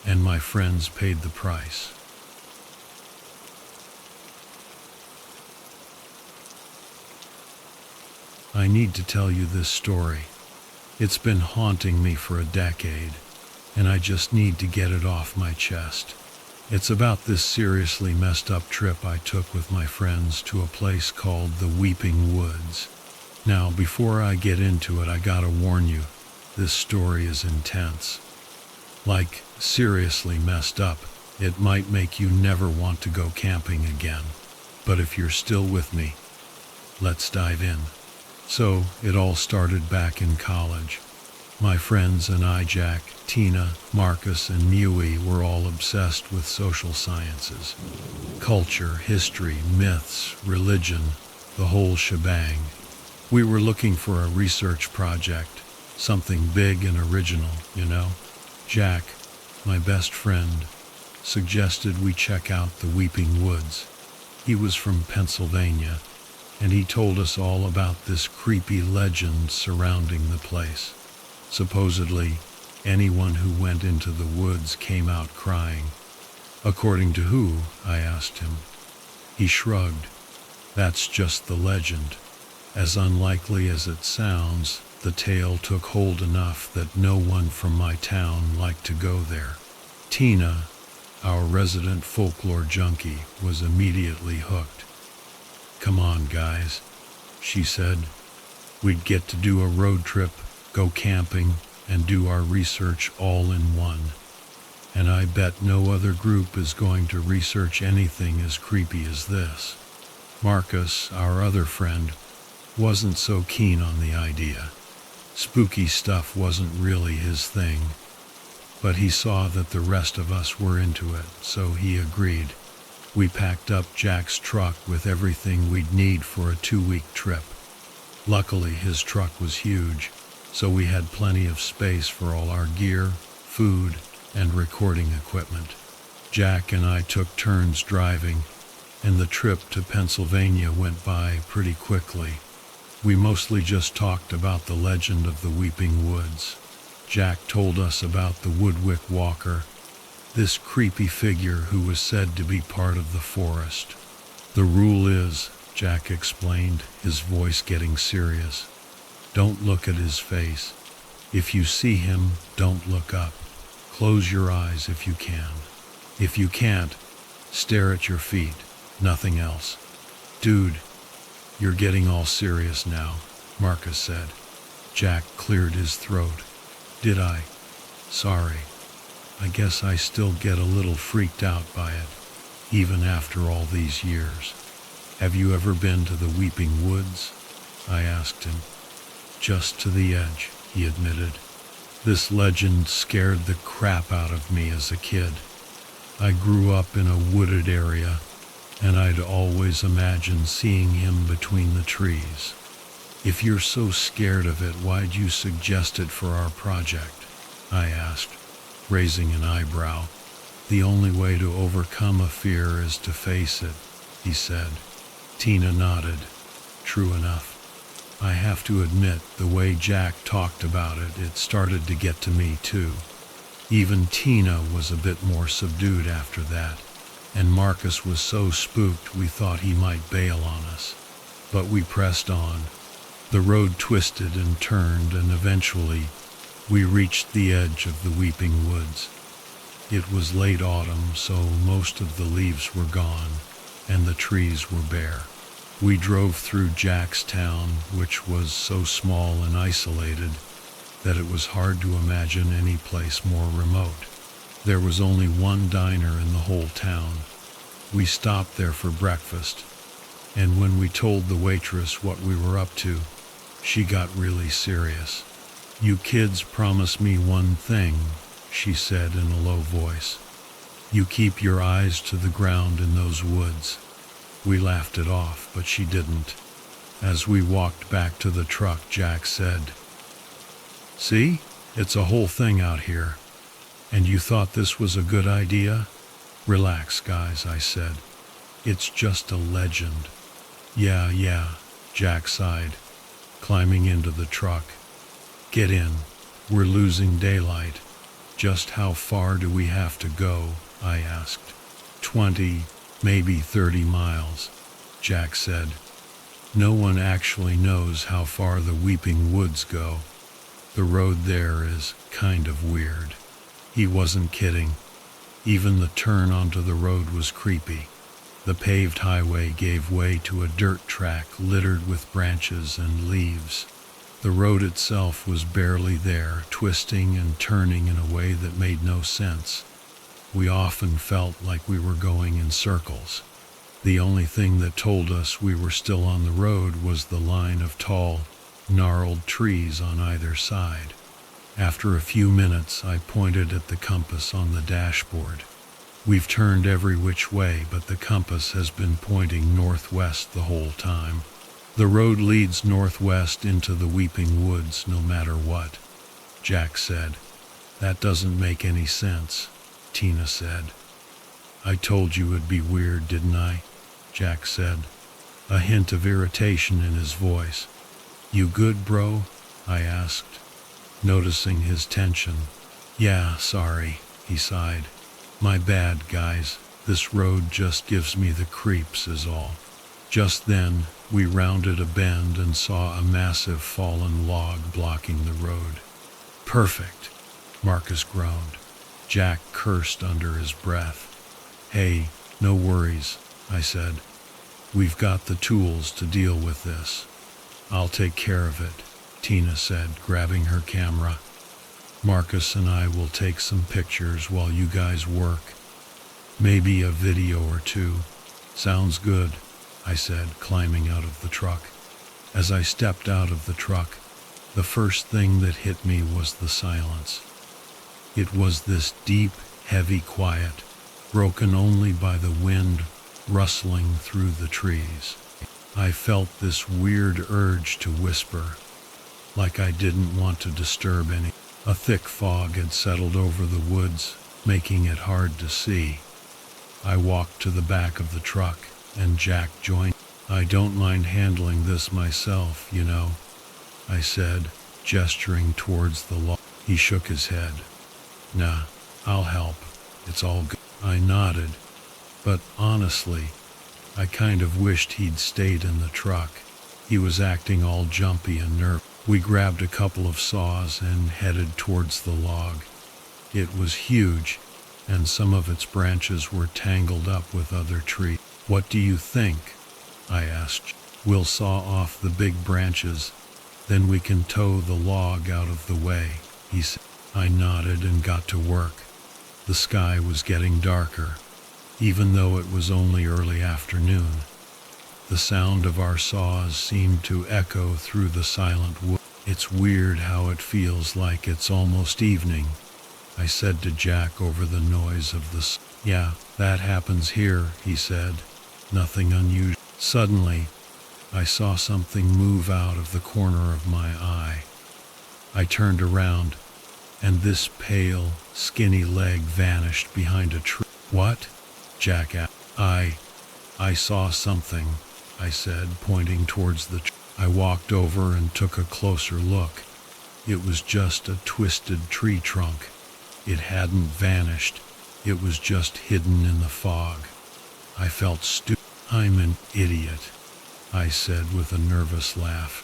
and my friends paid the price. I need to tell you this story. It's been haunting me for a decade, and I just need to get it off my chest. It's about this seriously messed up trip I took with my friends to a place called the Weeping Woods. Now, before I get into it, I gotta warn you, this story is intense. Like, seriously messed up. It might make you never want to go camping again. But if you're still with me, let's dive in. So, it all started back in college. My friends and I, Jack, Tina, Marcus, and Niui, were all obsessed with social sciences. Culture, history, myths, religion, the whole shebang. We were looking for a research project, something big and original, you know? Jack, my best friend, suggested we check out the Weeping Woods. He was from Pennsylvania, and he told us all about this creepy legend surrounding the place. Supposedly, anyone who went into the woods came out crying. According to who? I asked him. He shrugged. That's just the legend. As unlikely as it sounds, the tale took hold enough that no one from my town liked to go there. Tina, our resident folklore junkie, was immediately hooked. Come on, guys, she said. We'd get to do a road trip, go camping, and do our research all in one. And I bet no other group is going to research anything as creepy as this. Marcus, our other friend, wasn't so keen on the idea. Spooky stuff wasn't really his thing, but he saw that the rest of us were into it, so he agreed. We packed up Jack's truck with everything we'd need for a 2-week trip. Luckily, his truck was huge, so we had plenty of space for all our gear, food, and recording equipment. Jack and I took turns driving, and the trip to Pennsylvania went by pretty quickly. We mostly just talked about the legend of the Weeping Woods. Jack told us about the Woodwick Walker, this creepy figure who was said to be part of the forest. The rule is, Jack explained, his voice getting serious, don't look at his face. If you see him, don't look up. Close your eyes if you can. If you can't, stare at your feet, nothing else. Dude, you're getting all serious now, Marcus said. Jack cleared his throat. Did I? Sorry. I guess I still get a little freaked out by it, even after all these years. Have you ever been to the Weeping Woods? I asked him. Just to the edge, he admitted. This legend scared the crap out of me as a kid. I grew up in a wooded area, and I'd always imagined seeing him between the trees. If you're so scared of it, why'd you suggest it for our project? I asked, raising an eyebrow. The only way to overcome a fear is to face it, he said. Tina nodded. True enough. I have to admit, the way Jack talked about it, it started to get to me too. Even Tina was a bit more subdued after that, and Marcus was so spooked we thought he might bail on us. But we pressed on. The road twisted and turned, and eventually we reached the edge of the Weeping Woods. It was late autumn, so most of the leaves were gone, and the trees were bare. We drove through Jack's town, which was so small and isolated that it was hard to imagine any place more remote. There was only one diner in the whole town. We stopped there for breakfast, and when we told the waitress what we were up to, she got really serious. You kids promise me one thing, she said in a low voice. You keep your eyes to the ground in those woods. We laughed it off, but she didn't. As we walked back to the truck, Jack said, See, it's a whole thing out here. And you thought this was a good idea? Relax, guys, I said. It's just a legend. Yeah, Jack sighed, climbing into the truck. Get in. We're losing daylight. Just how far do we have to go? I asked. 20, maybe 30 miles, Jack said. No one actually knows how far the Weeping Woods go. The road there is kind of weird. He wasn't kidding. Even the turn onto the road was creepy. The paved highway gave way to a dirt track littered with branches and leaves. The road itself was barely there, twisting and turning in a way that made no sense. We often felt like we were going in circles. The only thing that told us we were still on the road was the line of tall, gnarled trees on either side. After a few minutes, I pointed at the compass on the dashboard. We've turned every which way, but the compass has been pointing northwest the whole time. The road leads northwest into the Weeping Woods no matter what, Jack said. That doesn't make any sense, Tina said. I told you it'd be weird, didn't I? Jack said, a hint of irritation in his voice. You good, bro? I asked, noticing his tension. Yeah, sorry, he sighed. My bad, guys. This road just gives me the creeps is all. Just then, we rounded a bend and saw a massive fallen log blocking the road. Perfect, Marcus groaned. Jack cursed under his breath. Hey, no worries, I said. We've got the tools to deal with this. I'll take care of it, Tina said, grabbing her camera. Marcus and I will take some pictures while you guys work. Maybe a video or two. Sounds good, I said, climbing out of the truck. As I stepped out of the truck, the first thing that hit me was the silence. It was this deep, heavy quiet, broken only by the wind rustling through the trees. I felt this weird urge to whisper, like I didn't want to disturb any. A thick fog had settled over the woods, making it hard to see. I walked to the back of the truck, and Jack joined. I don't mind handling this myself, you know, I said, gesturing towards the log. He shook his head. Nah, I'll help. It's all good. I nodded, but honestly, I kind of wished he'd stayed in the truck. He was acting all jumpy and nervous. We grabbed a couple of saws and headed towards the log. It was huge, and some of its branches were tangled up with other trees. What do you think? I asked. We'll saw off the big branches, then we can tow the log out of the way, he said. I nodded and got to work. The sky was getting darker, even though it was only early afternoon. The sound of our saws seemed to echo through the silent wood. It's weird how it feels like it's almost evening, I said to Jack over the noise of the Yeah, that happens here, he said. Nothing unusual. Suddenly, I saw something move out of the corner of my eye. I turned around, and this pale, skinny leg vanished behind a tree. What? Jack asked. I saw something, I said, pointing towards the tree. I walked over and took a closer look. It was just a twisted tree trunk. It hadn't vanished. It was just hidden in the fog. I felt stupid. I'm an idiot, I said with a nervous laugh.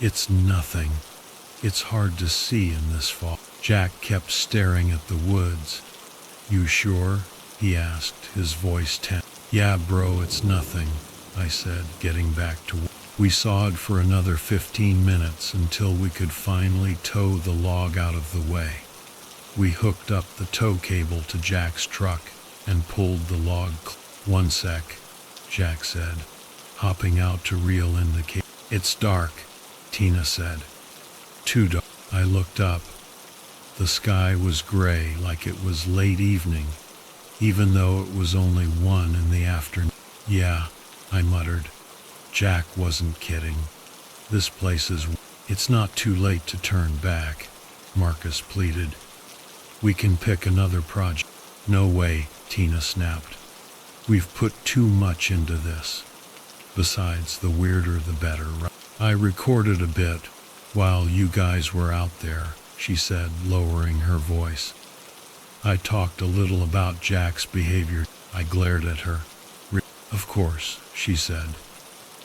It's nothing. It's hard to see in this fog. Jack kept staring at the woods. You sure? He asked, his voice tense. Yeah, bro, it's nothing, I said, getting back to work. We sawed for another 15 minutes until we could finally tow the log out of the way. We hooked up the tow cable to Jack's truck and pulled the log. 1 sec, Jack said, hopping out to reel in the cable. It's dark, Tina said. Too dark. I looked up. The sky was gray like it was late evening, even though it was only 1 in the afternoon. Yeah, I muttered. Jack wasn't kidding. This place is... It's not too late to turn back, Marcus pleaded. We can pick another project. No way, Tina snapped. We've put too much into this. Besides, the weirder the better, right? I recorded a bit while you guys were out there, she said, lowering her voice. I talked a little about Jack's behavior. I glared at her. Of course, she said.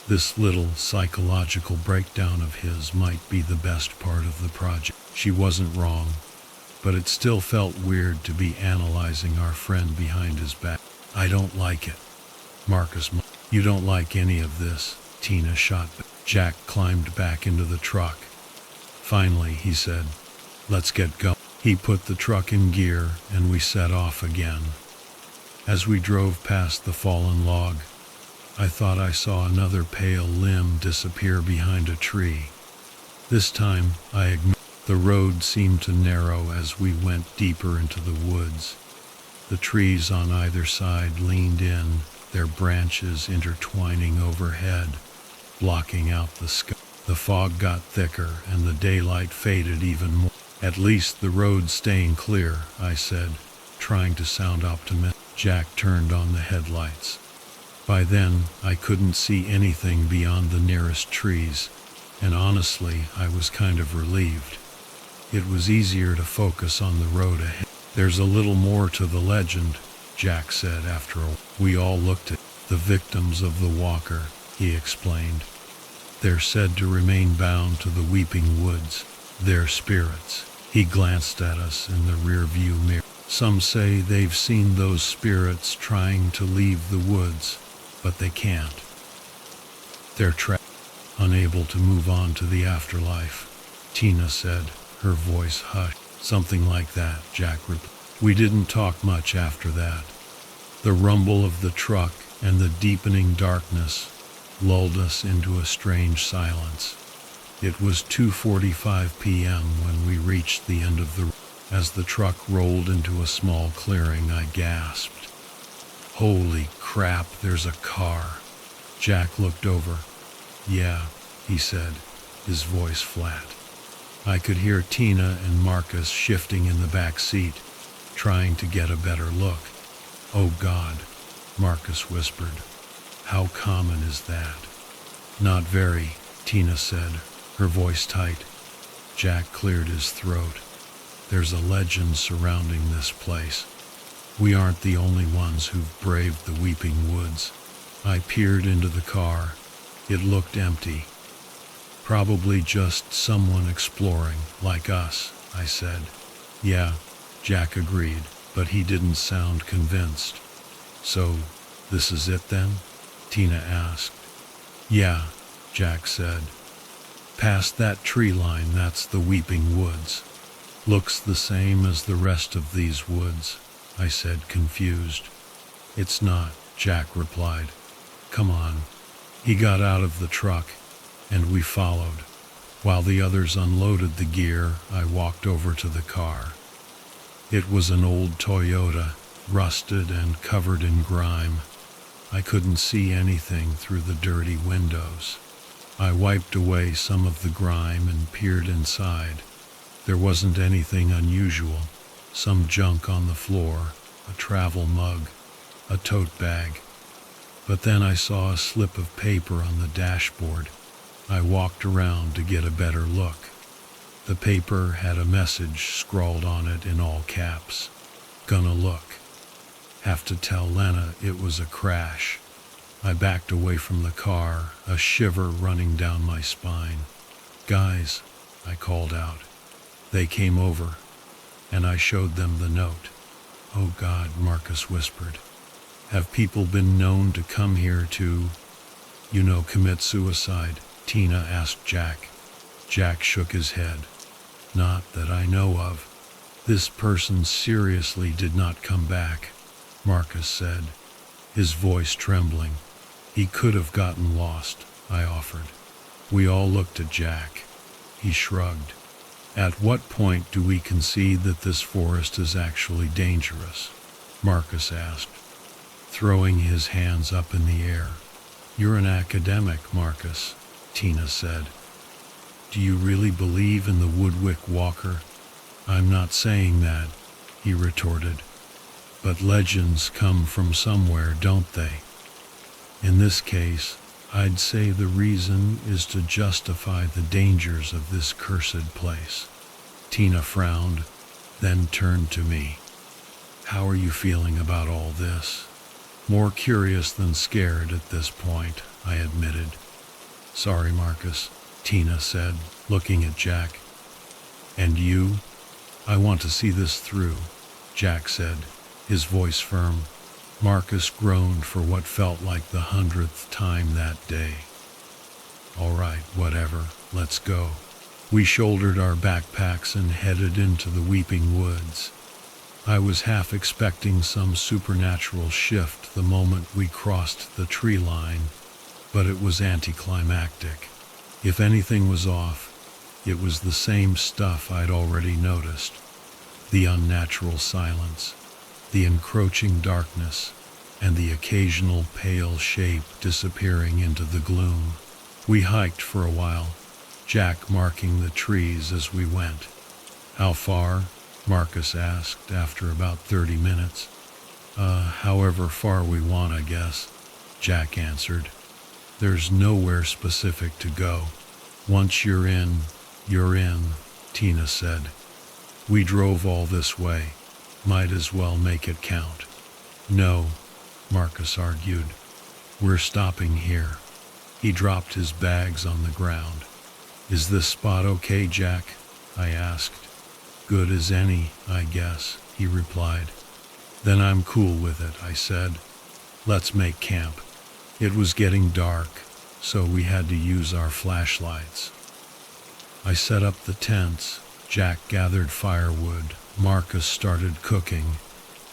This little psychological breakdown of his might be the best part of the project. She wasn't wrong, but it still felt weird to be analyzing our friend behind his back. I don't like it. Marcus, you don't like any of this, Tina shot back. Jack climbed back into the truck. Finally, he said, let's get going. He put the truck in gear and we set off again. As we drove past the fallen log, I thought I saw another pale limb disappear behind a tree. This time, I ignored. The road seemed to narrow as we went deeper into the woods. The trees on either side leaned in, their branches intertwining overhead, blocking out the sky. The fog got thicker and the daylight faded even more. At least the road's staying clear, I said, trying to sound optimistic. Jack turned on the headlights. By then, I couldn't see anything beyond the nearest trees, and honestly, I was kind of relieved. It was easier to focus on the road ahead. There's a little more to the legend, Jack said after a while. We all looked at the victims of the walker, he explained. They're said to remain bound to the weeping woods, their spirits. He glanced at us in the rearview mirror. Some say they've seen those spirits trying to leave the woods, but they can't. They're trapped, unable to move on to the afterlife, Tina said, her voice hushed. Something like that, Jack replied. We didn't talk much after that. The rumble of the truck and the deepening darkness lulled us into a strange silence. It was 2:45 p.m. when we reached the end of the road. As the truck rolled into a small clearing, I gasped. Holy crap, there's a car. Jack looked over. Yeah, he said, his voice flat. I could hear Tina and Marcus shifting in the back seat, trying to get a better look. Oh God, Marcus whispered. How common is that? Not very, Tina said, her voice tight. Jack cleared his throat. There's a legend surrounding this place. We aren't the only ones who've braved the weeping woods. I peered into the car. It looked empty. Probably just someone exploring, like us, I said. Yeah, Jack agreed, but he didn't sound convinced. So, this is it then? Tina asked. Yeah, Jack said. Past that tree line, that's the weeping woods. Looks the same as the rest of these woods, I said, confused. It's not, Jack replied. Come on. He got out of the truck, and we followed. While the others unloaded the gear, I walked over to the car. It was an old Toyota, rusted and covered in grime. I couldn't see anything through the dirty windows. I wiped away some of the grime and peered inside. There wasn't anything unusual. Some junk on the floor, a travel mug, a tote bag. But then I saw a slip of paper on the dashboard. I walked around to get a better look. The paper had a message scrawled on it in all caps. Gonna look. Have to tell Lena it was a crash. I backed away from the car, a shiver running down my spine. Guys, I called out. They came over, and I showed them the note. Oh God, Marcus whispered. Have people been known to come here to, commit suicide? Tina asked Jack. Jack shook his head. Not that I know of. This person seriously did not come back, Marcus said, his voice trembling. He could have gotten lost, I offered. We all looked at Jack. He shrugged. At what point do we concede that this forest is actually dangerous? Marcus asked, throwing his hands up in the air. You're an academic, Marcus, Tina said. Do you really believe in the Woodwick Walker? I'm not saying that, he retorted. But legends come from somewhere, don't they? In this case, I'd say the reason is to justify the dangers of this cursed place. Tina frowned, then turned to me. How are you feeling about all this? More curious than scared at this point, I admitted. Sorry, Marcus, Tina said, looking at Jack. And you? I want to see this through, Jack said, his voice firm. Marcus groaned for what felt like the 100th time that day. All right, whatever, let's go. We shouldered our backpacks and headed into the weeping woods. I was half expecting some supernatural shift the moment we crossed the tree line, but it was anticlimactic. If anything was off, it was the same stuff I'd already noticed. The unnatural silence, the encroaching darkness, and the occasional pale shape disappearing into the gloom. We hiked for a while, Jack marking the trees as we went. How far? Marcus asked after about 30 minutes. However far we want, I guess, Jack answered. There's nowhere specific to go. Once you're in, Tina said. We drove all this way. Might as well make it count. No, Marcus argued. We're stopping here. He dropped his bags on the ground. Is this spot okay, Jack? I asked. Good as any, I guess, he replied. Then I'm cool with it, I said. Let's make camp. It was getting dark, so we had to use our flashlights. I set up the tents, Jack gathered firewood, Marcus started cooking,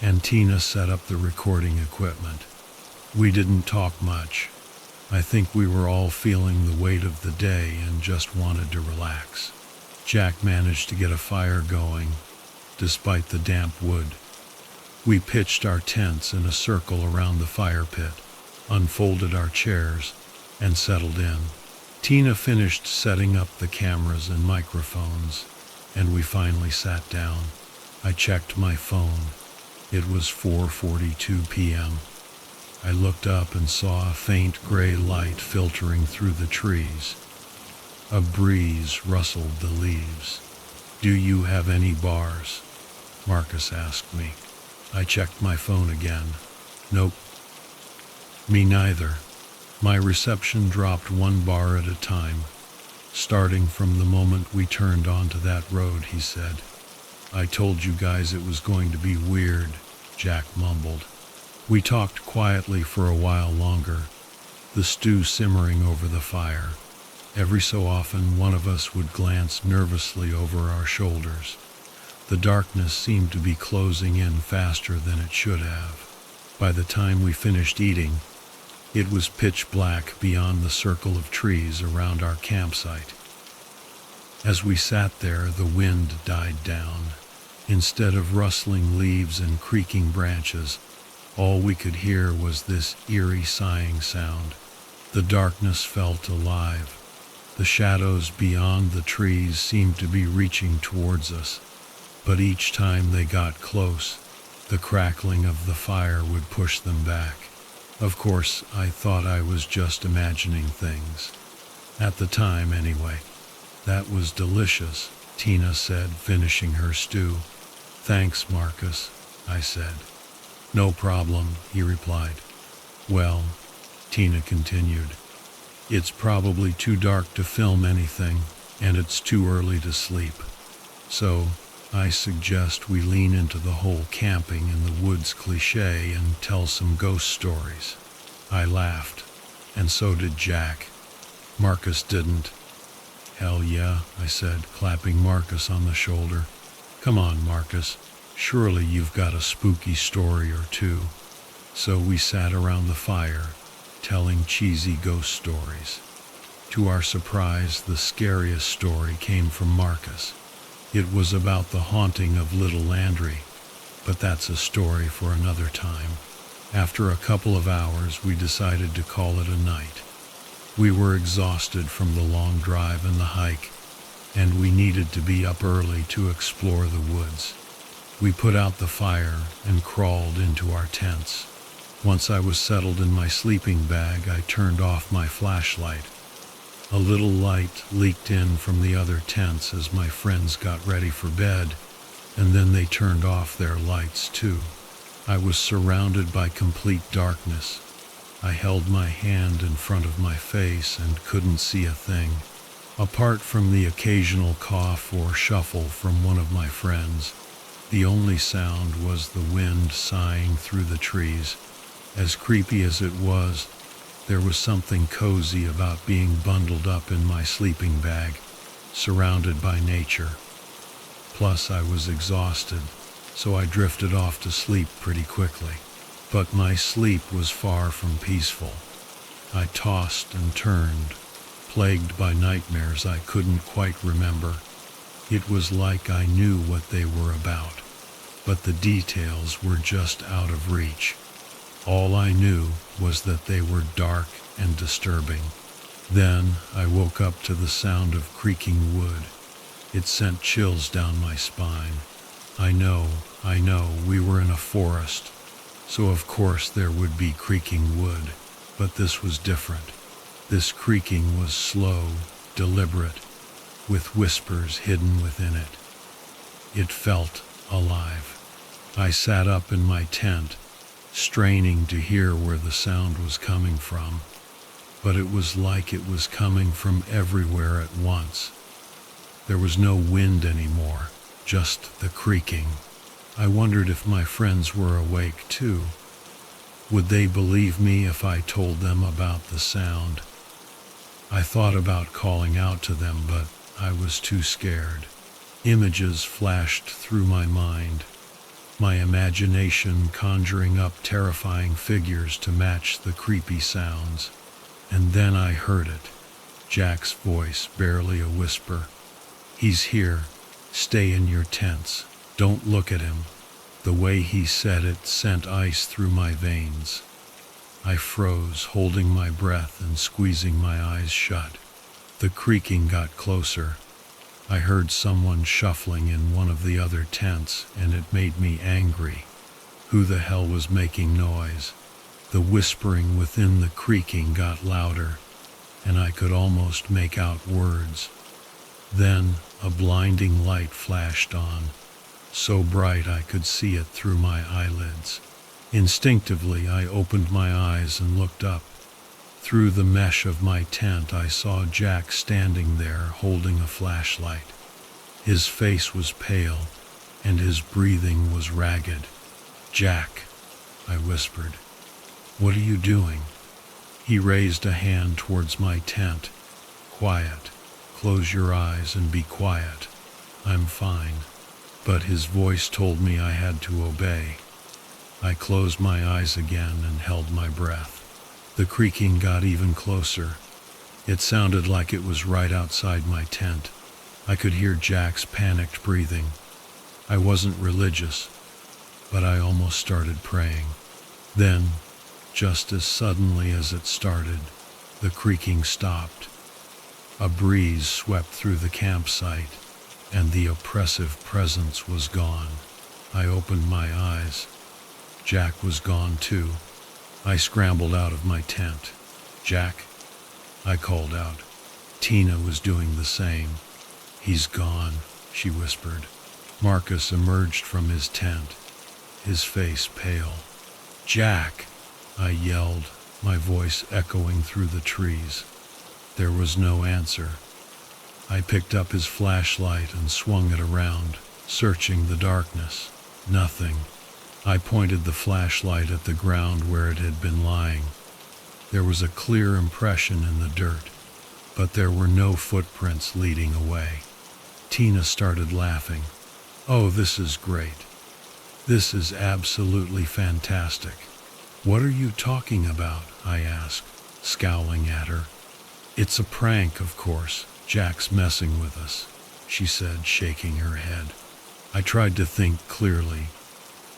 and Tina set up the recording equipment. We didn't talk much. I think we were all feeling the weight of the day and just wanted to relax. Jack managed to get a fire going, despite the damp wood. We pitched our tents in a circle around the fire pit, unfolded our chairs, and settled in. Tina finished setting up the cameras and microphones, and we finally sat down. I checked my phone. It was 4:42 p.m. I looked up and saw a faint gray light filtering through the trees. A breeze rustled the leaves. Do you have any bars? Marcus asked me. I checked my phone again. Nope. Me neither. My reception dropped one bar at a time, starting from the moment we turned onto that road, he said. I told you guys it was going to be weird, Jack mumbled. We talked quietly for a while longer, the stew simmering over the fire. Every so often, one of us would glance nervously over our shoulders. The darkness seemed to be closing in faster than it should have. By the time we finished eating, it was pitch black beyond the circle of trees around our campsite. As we sat there, the wind died down. Instead of rustling leaves and creaking branches, all we could hear was this eerie sighing sound. The darkness felt alive. The shadows beyond the trees seemed to be reaching towards us, but each time they got close, the crackling of the fire would push them back. Of course, I thought I was just imagining things. At the time, anyway. That was delicious, Tina said, finishing her stew. Thanks, Marcus, I said. No problem, he replied. Well, Tina continued, it's probably too dark to film anything, and it's too early to sleep. So, I suggest we lean into the whole camping in the woods cliché and tell some ghost stories. I laughed, and so did Jack. Marcus didn't. Hell yeah, I said, clapping Marcus on the shoulder. Come on, Marcus. Surely you've got a spooky story or two. So we sat around the fire, telling cheesy ghost stories. To our surprise, the scariest story came from Marcus. It was about the haunting of Little Landry, but that's a story for another time. After a couple of hours, we decided to call it a night. We were exhausted from the long drive and the hike, and we needed to be up early to explore the woods. We put out the fire and crawled into our tents. Once I was settled in my sleeping bag, I turned off my flashlight. A little light leaked in from the other tents as my friends got ready for bed, and then they turned off their lights too. I was surrounded by complete darkness. I held my hand in front of my face and couldn't see a thing. Apart from the occasional cough or shuffle from one of my friends, the only sound was the wind sighing through the trees. As creepy as it was, there was something cozy about being bundled up in my sleeping bag, surrounded by nature. Plus, I was exhausted, so I drifted off to sleep pretty quickly. But my sleep was far from peaceful. I tossed and turned, plagued by nightmares I couldn't quite remember. It was like I knew what they were about, but the details were just out of reach. All I knew was that they were dark and disturbing. Then I woke up to the sound of creaking wood. It sent chills down my spine. I know, we were in a forest, so of course there would be creaking wood, but this was different. This creaking was slow, deliberate, with whispers hidden within it. It felt alive. I sat up in my tent, straining to hear where the sound was coming from, but it was like it was coming from everywhere at once. There was no wind anymore, just the creaking. I wondered if my friends were awake too. Would they believe me if I told them about the sound? I thought about calling out to them, but I was too scared. Images flashed through my mind, my imagination conjuring up terrifying figures to match the creepy sounds. And then I heard it, Jack's voice, barely a whisper. "He's here. Stay in your tents. Don't look at him." The way he said it sent ice through my veins. I froze, holding my breath and squeezing my eyes shut. The creaking got closer. I heard someone shuffling in one of the other tents, and it made me angry. Who the hell was making noise? The whispering within the creaking got louder, and I could almost make out words. Then a blinding light flashed on, so bright I could see it through my eyelids. Instinctively, I opened my eyes and looked up. Through the mesh of my tent, I saw Jack standing there holding a flashlight. His face was pale, and his breathing was ragged. "Jack," I whispered, "what are you doing?" He raised a hand towards my tent. "Quiet. Close your eyes and be quiet. I'm fine." But his voice told me I had to obey. I closed my eyes again and held my breath. The creaking got even closer. It sounded like it was right outside my tent. I could hear Jack's panicked breathing. I wasn't religious, but I almost started praying. Then, just as suddenly as it started, the creaking stopped. A breeze swept through the campsite, and the oppressive presence was gone. I opened my eyes. Jack was gone too. I scrambled out of my tent. "Jack," I called out. Tina was doing the same. "He's gone," she whispered. Marcus emerged from his tent, his face pale. "Jack!" I yelled, my voice echoing through the trees. There was no answer. I picked up his flashlight and swung it around, searching the darkness. Nothing. I pointed the flashlight at the ground where it had been lying. There was a clear impression in the dirt, but there were no footprints leading away. Tina started laughing. "Oh, this is great. This is absolutely fantastic." "What are you talking about?" I asked, scowling at her. "It's a prank, of course. Jack's messing with us," she said, shaking her head. I tried to think clearly,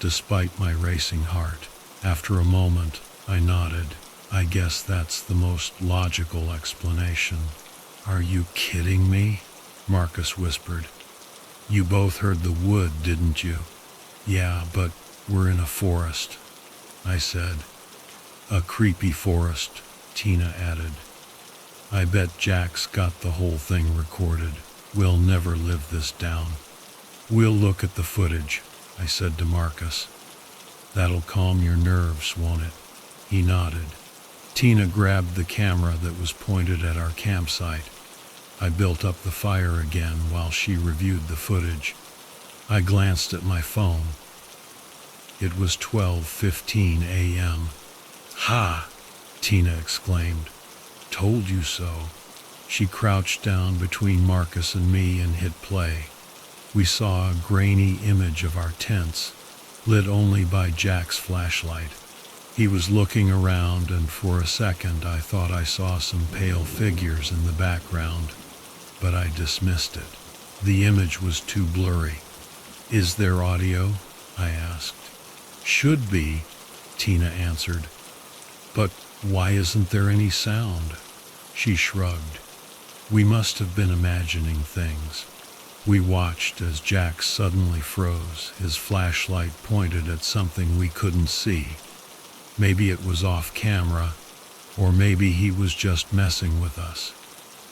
despite my racing heart. After a moment, I nodded. "I guess that's the most logical explanation." "Are you kidding me?" Marcus whispered. "You both heard the wood, didn't you?" "Yeah, but we're in a forest," I said. "A creepy forest," Tina added. "I bet Jack's got the whole thing recorded. We'll never live this down." "We'll look at the footage," I said to Marcus. That'll calm your nerves, won't it? He nodded. Tina grabbed the camera that was pointed at our campsite. I built up the fire again while she reviewed the footage. I glanced at my phone. It was 12:15 a.m. "Ha!" Tina exclaimed. "Told you so." She crouched down between Marcus and me and hit play. We saw a grainy image of our tents, lit only by Jack's flashlight. He was looking around, and for a second I thought I saw some pale figures in the background, but I dismissed it. The image was too blurry. "Is there audio?" I asked. "Should be," Tina answered. "But why isn't there any sound?" She shrugged. "We must have been imagining things." We watched as Jack suddenly froze, his flashlight pointed at something we couldn't see. Maybe it was off camera, or maybe he was just messing with us.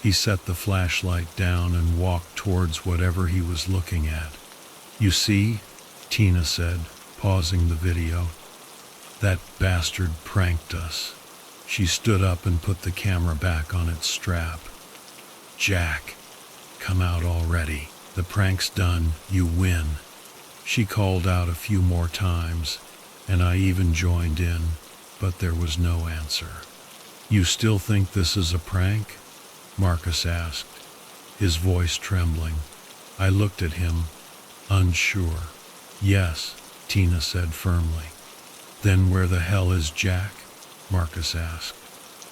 He set the flashlight down and walked towards whatever he was looking at. "You see," Tina said, pausing the video. "That bastard pranked us." She stood up and put the camera back on its strap. "Jack, come out already. The prank's done, you win." She called out a few more times, and I even joined in, but there was no answer. "You still think this is a prank?" Marcus asked, his voice trembling. I looked at him, unsure. "Yes," Tina said firmly. "Then where the hell is Jack?" Marcus asked.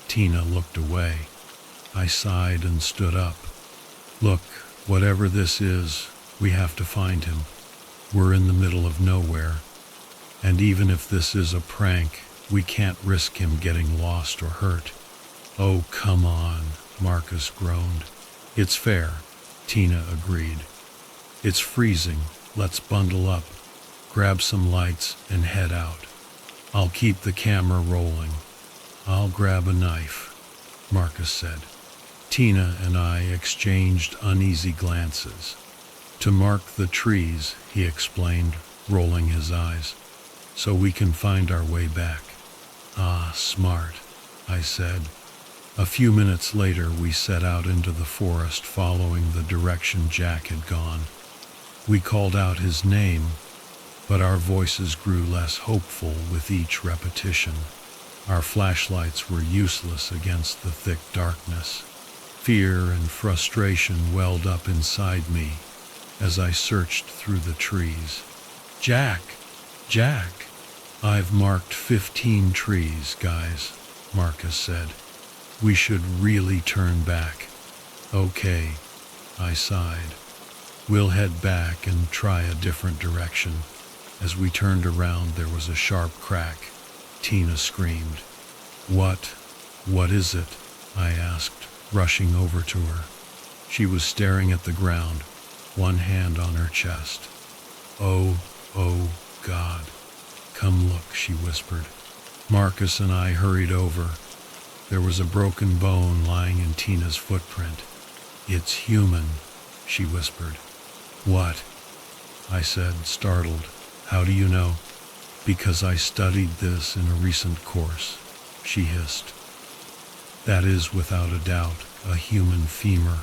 Tina looked away. I sighed and stood up. "Look, whatever this is, we have to find him. We're in the middle of nowhere. And even if this is a prank, we can't risk him getting lost or hurt." "Oh, come on," Marcus groaned. "It's fair," Tina agreed. "It's freezing. Let's bundle up, grab some lights, and head out. I'll keep the camera rolling." "I'll grab a knife," Marcus said. Tina and I exchanged uneasy glances. "To mark the trees," he explained, rolling his eyes, "so we can find our way back." "Ah, smart," I said. A few minutes later we set out into the forest following the direction Jack had gone. We called out his name, but our voices grew less hopeful with each repetition. Our flashlights were useless against the thick darkness. Fear and frustration welled up inside me as I searched through the trees. "Jack! Jack! I've marked 15 trees, guys," Marcus said. "We should really turn back." "Okay," I sighed. "We'll head back and try a different direction." As we turned around, there was a sharp crack. Tina screamed. What is it?" I asked, rushing over to her. She was staring at the ground, one hand on her chest. Oh, God. "Come look," she whispered. Marcus and I hurried over. There was a broken bone lying in Tina's footprint. "It's human," she whispered. "What?" I said, startled. "How do you know?" "Because I studied this in a recent course," she hissed. "That is without a doubt a human femur."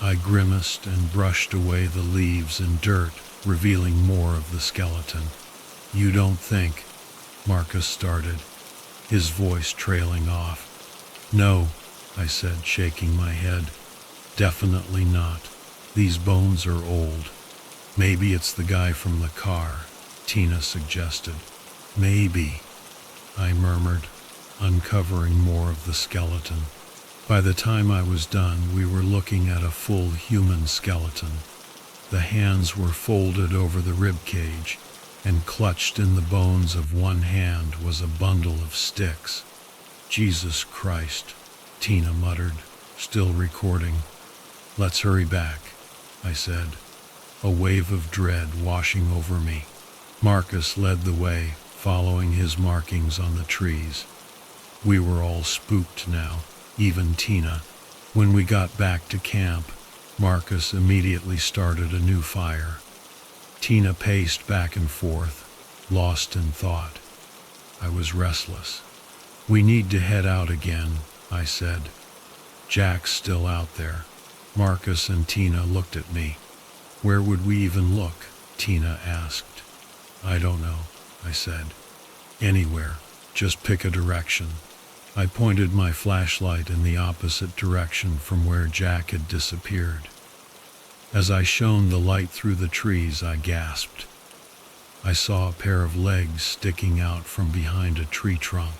I grimaced and brushed away the leaves and dirt, revealing more of the skeleton. "You don't think?" Marcus started, his voice trailing off. "No," I said, shaking my head. "Definitely not. These bones are old." "Maybe it's the guy from the car," Tina suggested. "Maybe," I murmured, uncovering more of the skeleton. By the time I was done, we were looking at a full human skeleton. The hands were folded over the rib cage, and clutched in the bones of one hand was a bundle of sticks. "Jesus Christ," Tina muttered, still recording. "Let's hurry back," I said, a wave of dread washing over me. Marcus led the way, following his markings on the trees. We were all spooked now, even Tina. When we got back to camp, Marcus immediately started a new fire. Tina paced back and forth, lost in thought. I was restless. "We need to head out again," I said. "Jack's still out there." Marcus and Tina looked at me. "Where would we even look?" Tina asked. "I don't know," I said. "Anywhere. Just pick a direction." I pointed my flashlight in the opposite direction from where Jack had disappeared. As I shone the light through the trees, I gasped. I saw a pair of legs sticking out from behind a tree trunk.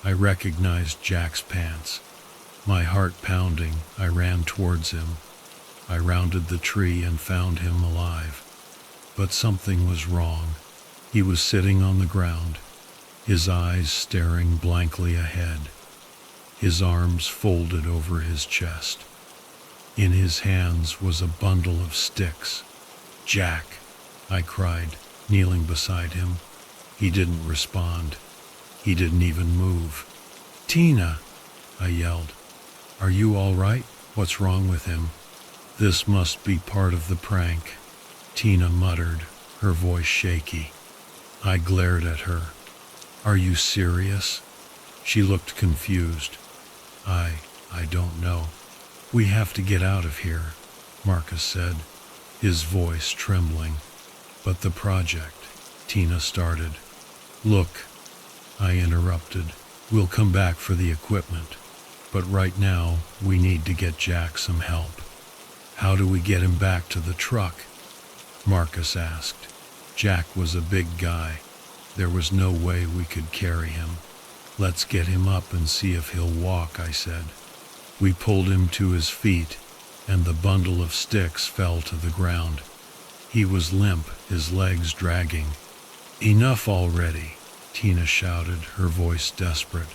I recognized Jack's pants. My heart pounding, I ran towards him. I rounded the tree and found him alive. But something was wrong. He was sitting on the ground, his eyes staring blankly ahead, his arms folded over his chest. In his hands was a bundle of sticks. "Jack!" I cried, kneeling beside him. He didn't respond. He didn't even move. "Tina!" I yelled. "Are you all right? What's wrong with him?" "This must be part of the prank," Tina muttered, her voice shaky. I glared at her. "Are you serious?" She looked confused. I don't know. "We have to get out of here," Marcus said, his voice trembling. "But the project," Tina started. "Look," I interrupted, "we'll come back for the equipment. But right now, we need to get Jack some help." "How do we get him back to the truck?" Marcus asked. Jack was a big guy. There was no way we could carry him. "Let's get him up and see if he'll walk," I said. We pulled him to his feet, and the bundle of sticks fell to the ground. He was limp, his legs dragging. "Enough already," Tina shouted, her voice desperate.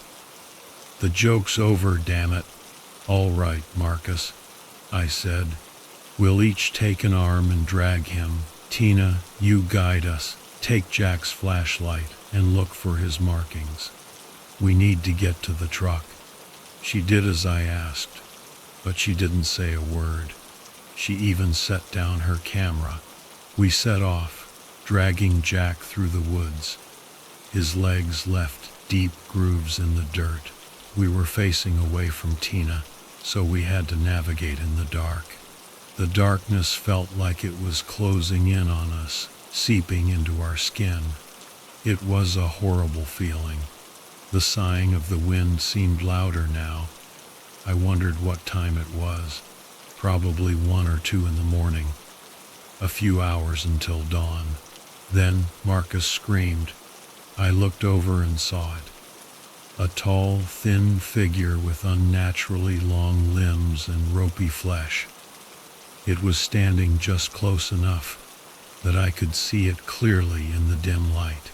"The joke's over, damn it." "All right, Marcus," I said. "We'll each take an arm and drag him. Tina, you guide us. Take Jack's flashlight and look for his markings. We need to get to the truck." She did as I asked, but she didn't say a word. She even set down her camera. We set off, dragging Jack through the woods. His legs left deep grooves in the dirt. We were facing away from Tina, so we had to navigate in the dark. The darkness felt like it was closing in on us, seeping into our skin. It was a horrible feeling. The sighing of the wind seemed louder now. I wondered what time it was. Probably 1 or 2 in the morning. A few hours until dawn. Then Marcus screamed. I looked over and saw it. A tall, thin figure with unnaturally long limbs and ropey flesh. It was standing just close enough that I could see it clearly in the dim light.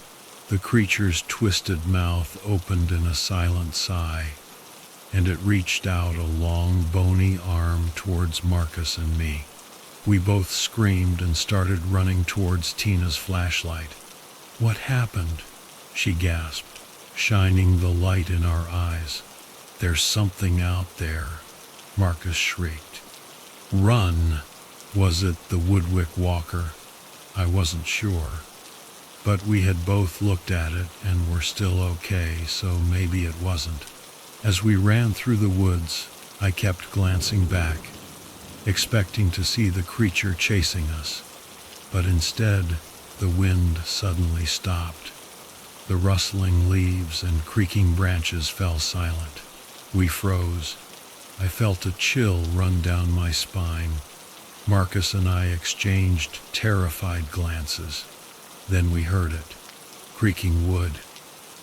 The creature's twisted mouth opened in a silent sigh, and it reached out a long, bony arm towards Marcus and me. We both screamed and started running towards Tina's flashlight. "What happened?" she gasped, shining the light in our eyes. "There's something out there," Marcus shrieked. "Run!" Was it the Woodwick Walker? I wasn't sure. But we had both looked at it and were still okay, so maybe it wasn't. As we ran through the woods, I kept glancing back, expecting to see the creature chasing us. But instead, the wind suddenly stopped. The rustling leaves and creaking branches fell silent. We froze. I felt a chill run down my spine. Marcus and I exchanged terrified glances. Then we heard it. Creaking wood.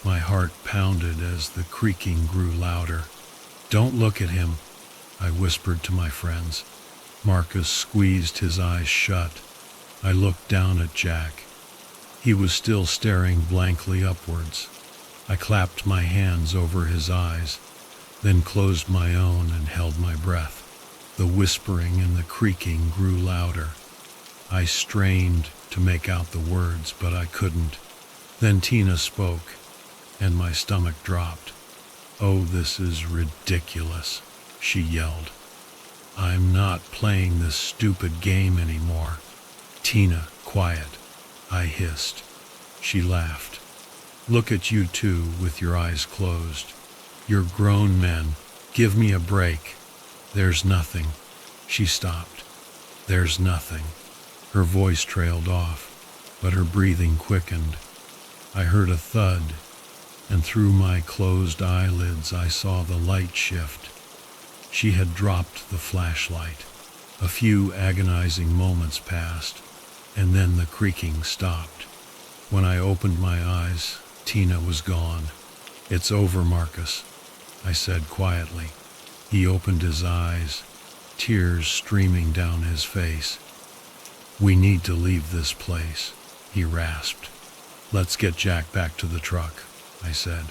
My heart pounded as the creaking grew louder. "Don't look at him," I whispered to my friends. Marcus squeezed his eyes shut. I looked down at Jack. He was still staring blankly upwards. I clapped my hands over his eyes, then closed my own and held my breath. The whispering and the creaking grew louder. I strained to make out the words, but I couldn't. Then Tina spoke, and my stomach dropped. "Oh, this is ridiculous," she yelled. "I'm not playing this stupid game anymore." "Tina, quiet," I hissed. She laughed. Look at you two with your eyes closed. You're grown men. Give me a break. There's nothing. She stopped. There's nothing. Her voice trailed off, but her breathing quickened. I heard a thud, and through my closed eyelids I saw the light shift. She had dropped the flashlight. A few agonizing moments passed, and then the creaking stopped. When I opened my eyes, Tina was gone. It's over, Marcus, I said quietly. He opened his eyes, tears streaming down his face. We need to leave this place, he rasped. Let's get Jack back to the truck, I said.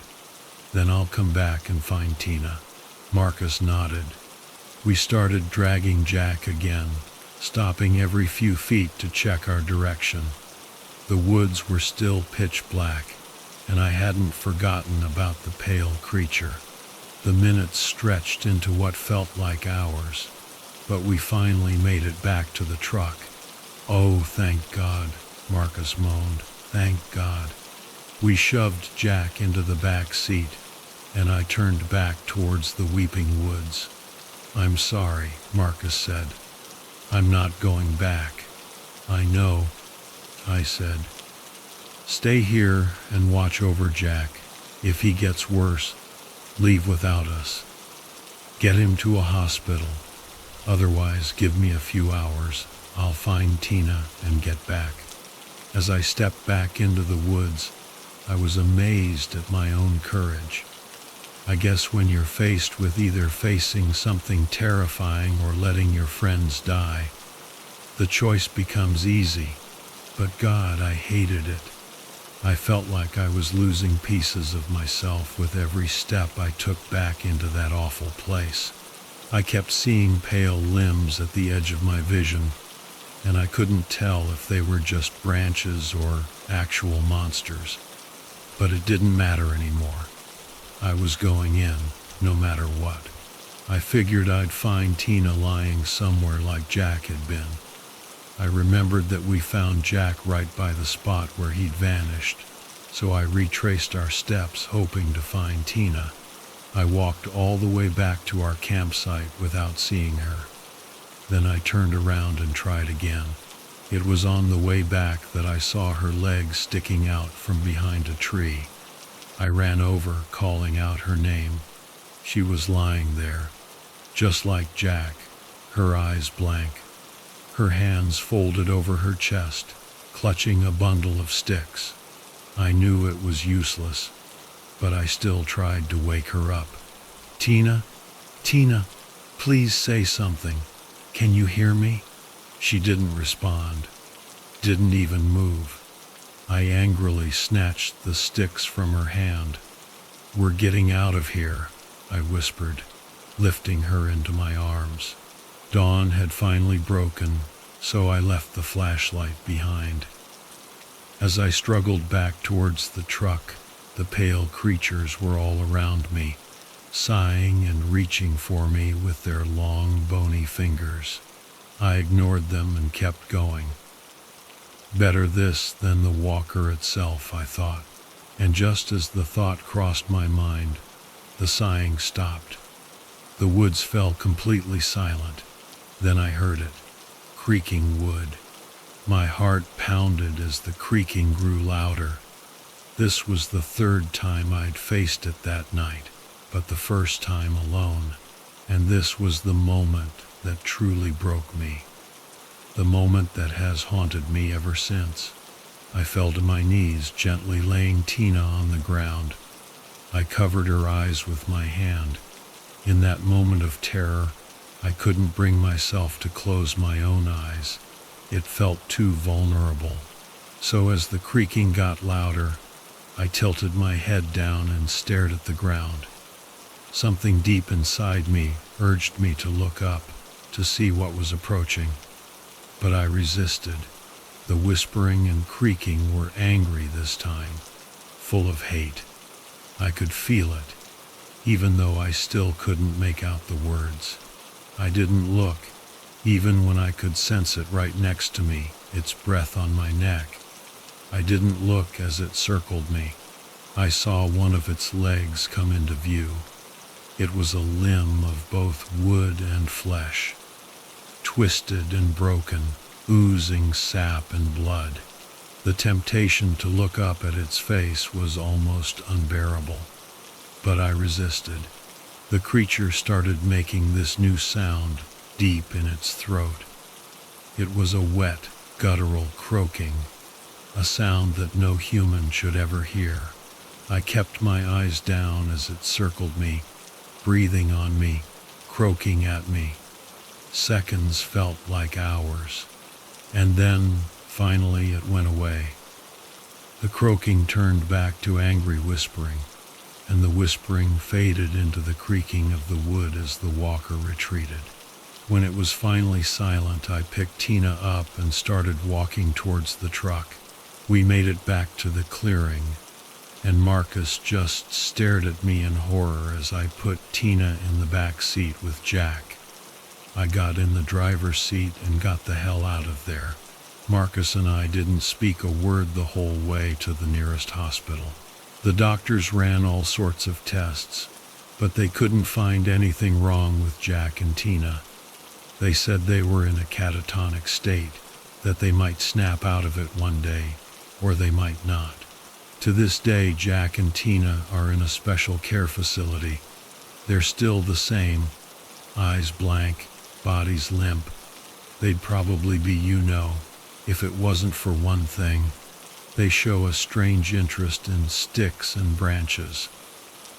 Then I'll come back and find Tina. Marcus nodded. We started dragging Jack again, stopping every few feet to check our direction. The woods were still pitch black, and I hadn't forgotten about the pale creature. The minutes stretched into what felt like hours, but we finally made it back to the truck. Oh, thank God, Marcus moaned. Thank God. We shoved Jack into the back seat, and I turned back towards the weeping woods. I'm sorry, Marcus said. I'm not going back. I know, I said. Stay here and watch over Jack. If he gets worse, leave without us. Get him to a hospital. Otherwise, give me a few hours. I'll find Tina and get back. As I stepped back into the woods, I was amazed at my own courage. I guess when you're faced with either facing something terrifying or letting your friends die, the choice becomes easy. But God, I hated it. I felt like I was losing pieces of myself with every step I took back into that awful place. I kept seeing pale limbs at the edge of my vision, and I couldn't tell if they were just branches or actual monsters. But it didn't matter anymore. I was going in, no matter what. I figured I'd find Tina lying somewhere like Jack had been. I remembered that we found Jack right by the spot where he'd vanished, so I retraced our steps, hoping to find Tina. I walked all the way back to our campsite without seeing her. Then I turned around and tried again. It was on the way back that I saw her legs sticking out from behind a tree. I ran over, calling out her name. She was lying there, just like Jack, her eyes blank, her hands folded over her chest, clutching a bundle of sticks. I knew it was useless, but I still tried to wake her up. Tina, Tina, please say something. Can you hear me? She didn't respond, didn't even move. I angrily snatched the sticks from her hand. We're getting out of here, I whispered, lifting her into my arms. Dawn had finally broken, so I left the flashlight behind. As I struggled back towards the truck, the pale creatures were all around me, sighing and reaching for me with their long, bony fingers. I ignored them and kept going. Better this than the walker itself, I thought. And just as the thought crossed my mind, the sighing stopped. The woods fell completely silent. Then I heard it, creaking wood. My heart pounded as the creaking grew louder. This was the third time I'd faced it that night, but the first time alone. And this was the moment that truly broke me. The moment that has haunted me ever since. I fell to my knees, gently laying Tina on the ground. I covered her eyes with my hand. In that moment of terror, I couldn't bring myself to close my own eyes. It felt too vulnerable. So as the creaking got louder, I tilted my head down and stared at the ground. Something deep inside me urged me to look up, to see what was approaching. But I resisted. The whispering and creaking were angry this time, full of hate. I could feel it, even though I still couldn't make out the words. I didn't look, even when I could sense it right next to me, its breath on my neck. I didn't look as it circled me. I saw one of its legs come into view. It was a limb of both wood and flesh, twisted and broken, oozing sap and blood. The temptation to look up at its face was almost unbearable, but I resisted. The creature started making this new sound deep in its throat. It was a wet, guttural croaking, a sound that no human should ever hear. I kept my eyes down as it circled me, breathing on me, croaking at me. Seconds felt like hours, and then, finally, it went away. The croaking turned back to angry whispering, and the whispering faded into the creaking of the wood as the walker retreated. When it was finally silent, I picked Tina up and started walking towards the truck. We made it back to the clearing, and Marcus just stared at me in horror as I put Tina in the back seat with Jack. I got in the driver's seat and got the hell out of there. Marcus and I didn't speak a word the whole way to the nearest hospital. The doctors ran all sorts of tests, but they couldn't find anything wrong with Jack and Tina. They said they were in a catatonic state, that they might snap out of it one day, or they might not. To this day, Jack and Tina are in a special care facility. They're still the same, eyes blank, bodies limp. They'd probably be if it wasn't for one thing. They show a strange interest in sticks and branches.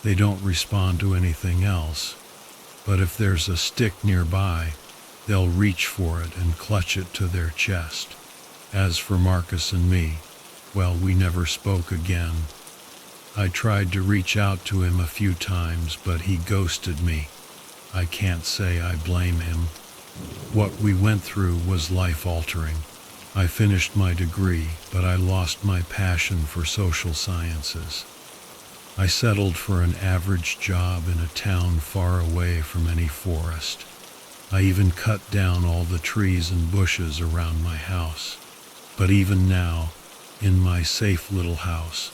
They don't respond to anything else, but if there's a stick nearby, they'll reach for it and clutch it to their chest. As for Marcus and me, well, we never spoke again. I tried to reach out to him a few times, but he ghosted me. I can't say I blame him. What we went through was life-altering. I finished my degree, but I lost my passion for social sciences. I settled for an average job in a town far away from any forest. I even cut down all the trees and bushes around my house. But even now, in my safe little house,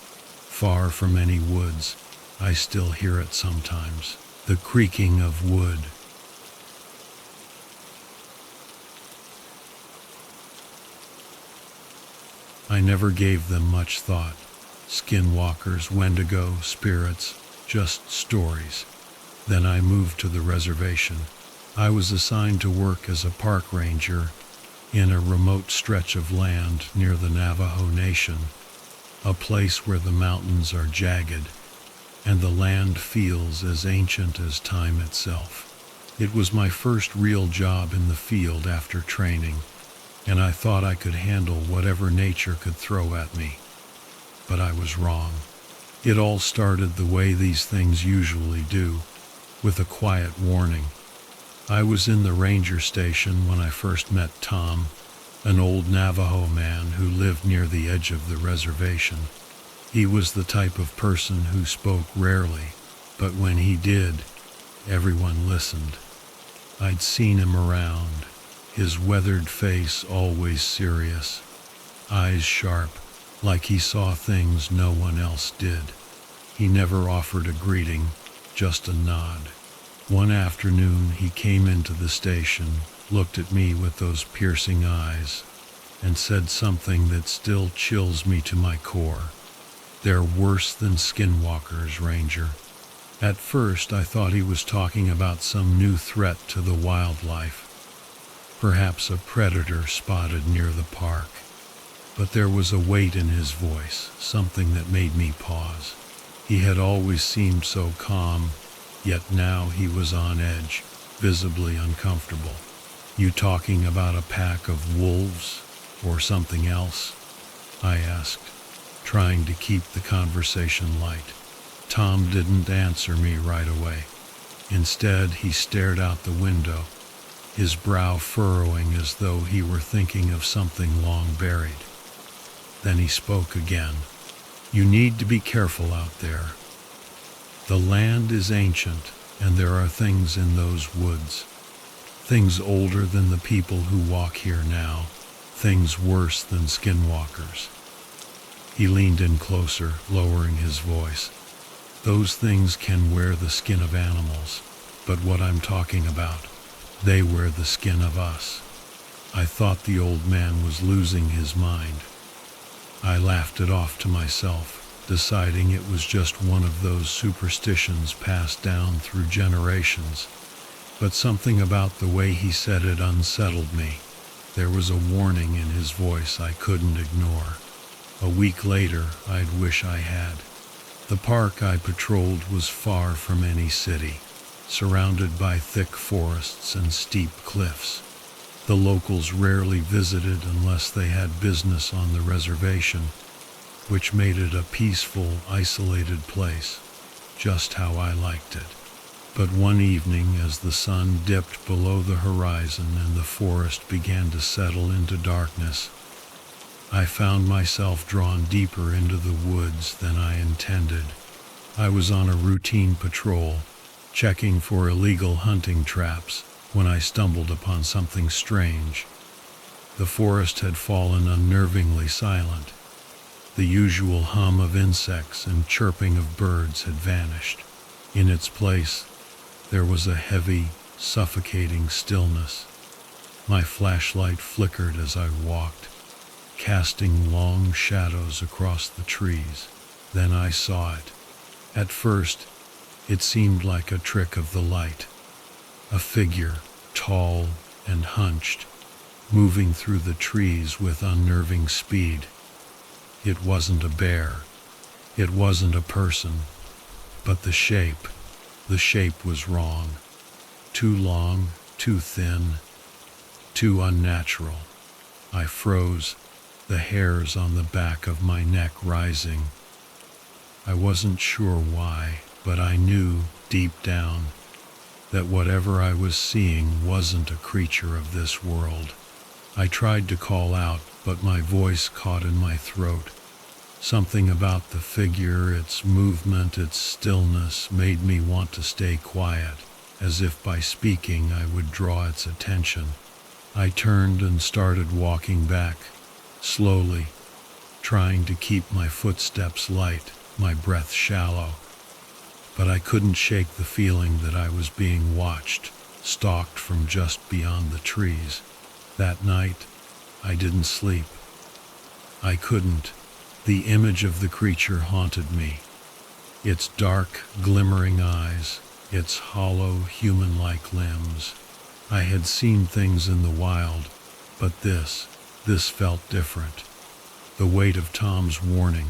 far from any woods, I still hear it sometimes. The creaking of wood. I never gave them much thought. Skinwalkers, Wendigo, spirits, just stories. Then I moved to the reservation. I was assigned to work as a park ranger in a remote stretch of land near the Navajo Nation, a place where the mountains are jagged and the land feels as ancient as time itself. It was my first real job in the field after training, and I thought I could handle whatever nature could throw at me. But I was wrong. It all started the way these things usually do, with a quiet warning. I was in the ranger station when I first met Tom, an old Navajo man who lived near the edge of the reservation. He was the type of person who spoke rarely, but when he did, everyone listened. I'd seen him around, his weathered face always serious, eyes sharp, like he saw things no one else did. He never offered a greeting, just a nod. One afternoon he came into the station, looked at me with those piercing eyes, and said something that still chills me to my core. "They're worse than skinwalkers, Ranger." At first I thought he was talking about some new threat to the wildlife, perhaps a predator spotted near the park. But there was a weight in his voice, something that made me pause. He had always seemed so calm, yet now he was on edge, visibly uncomfortable. "You talking about a pack of wolves, or something else?" I asked, trying to keep the conversation light. Tom didn't answer me right away. Instead, he stared out the window, his brow furrowing as though he were thinking of something long buried. Then he spoke again. "You need to be careful out there. The land is ancient, and there are things in those woods. Things older than the people who walk here now. Things worse than skinwalkers. He leaned in closer, lowering his voice. Those things can wear the skin of animals, but what I'm talking about, they wear the skin of us. I thought the old man was losing his mind. I laughed it off to myself, deciding it was just one of those superstitions passed down through generations. But something about the way he said it unsettled me. There was a warning in his voice I couldn't ignore. A week later, I'd wish I had. The park I patrolled was far from any city, surrounded by thick forests and steep cliffs. The locals rarely visited unless they had business on the reservation, which made it a peaceful, isolated place, just how I liked it. But one evening, as the sun dipped below the horizon and the forest began to settle into darkness, I found myself drawn deeper into the woods than I intended. I was on a routine patrol, checking for illegal hunting traps, when I stumbled upon something strange. The forest had fallen unnervingly silent. The usual hum of insects and chirping of birds had vanished. In its place, there was a heavy, suffocating stillness. My flashlight flickered as I walked, casting long shadows across the trees. Then I saw it. At first, it seemed like a trick of the light. A figure, tall and hunched, moving through the trees with unnerving speed. It wasn't a bear. It wasn't a person. But the shape was wrong. Too long, too thin, too unnatural. I froze, the hairs on the back of my neck rising. I wasn't sure why, but I knew, deep down, that whatever I was seeing wasn't a creature of this world. I tried to call out, but my voice caught in my throat. Something about the figure, its movement, its stillness, made me want to stay quiet, as if by speaking I would draw its attention. I turned and started walking back, slowly, trying to keep my footsteps light, my breath shallow. But I couldn't shake the feeling that I was being watched, stalked from just beyond the trees. That night, I didn't sleep. I couldn't. The image of the creature haunted me. Its dark, glimmering eyes, its hollow, human-like limbs. I had seen things in the wild, but this felt different. The weight of Tom's warning,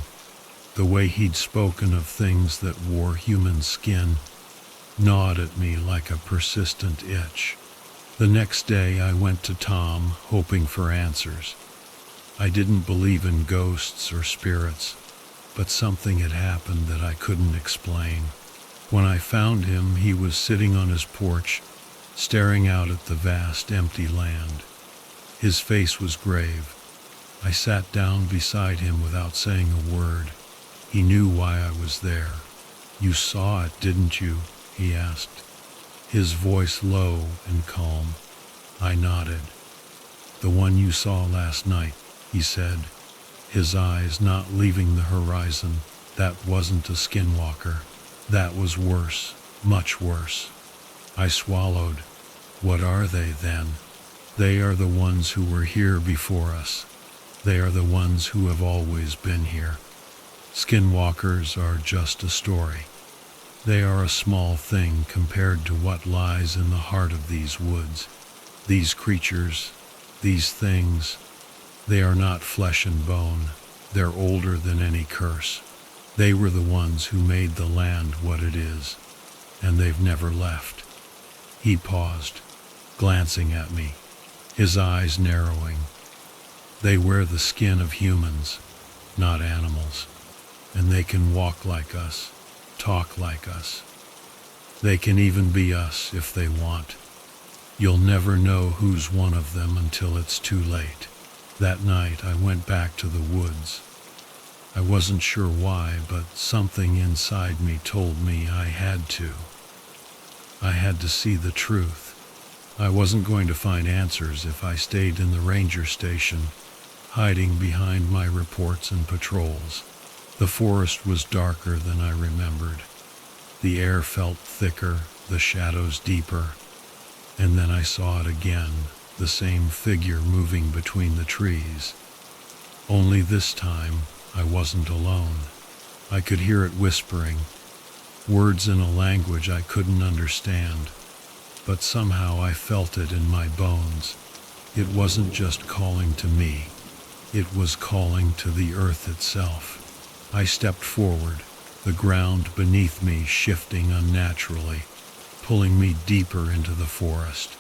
the way he'd spoken of things that wore human skin, gnawed at me like a persistent itch. The next day I went to Tom, hoping for answers. I didn't believe in ghosts or spirits, but something had happened that I couldn't explain. When I found him, he was sitting on his porch, staring out at the vast, empty land. His face was grave. I sat down beside him without saying a word. He knew why I was there. "You saw it, didn't you?" he asked, his voice low and calm. I nodded. "The one you saw last night," he said, his eyes not leaving the horizon. "That wasn't a skinwalker. That was worse, much worse." I swallowed. "What are they, then?" "They are the ones who were here before us. They are the ones who have always been here. Skinwalkers are just a story. They are a small thing compared to what lies in the heart of these woods. These creatures, these things, they are not flesh and bone. They're older than any curse. They were the ones who made the land what it is, and they've never left." He paused, glancing at me, his eyes narrowing. "They wear the skin of humans, not animals, and they can walk like us, talk like us. They can even be us if they want. You'll never know who's one of them until it's too late." That night I went back to the woods. I wasn't sure why, but something inside me told me I had to. I had to see the truth. I wasn't going to find answers if I stayed in the ranger station. hiding behind my reports and patrols. The forest was darker than I remembered. The air felt thicker, the shadows deeper. And then I saw it again, the same figure moving between the trees. Only this time, I wasn't alone. I could hear it whispering, words in a language I couldn't understand, but somehow I felt it in my bones. It wasn't just calling to me, it was calling to the earth itself. I stepped forward, the ground beneath me shifting unnaturally, pulling me deeper into the forest.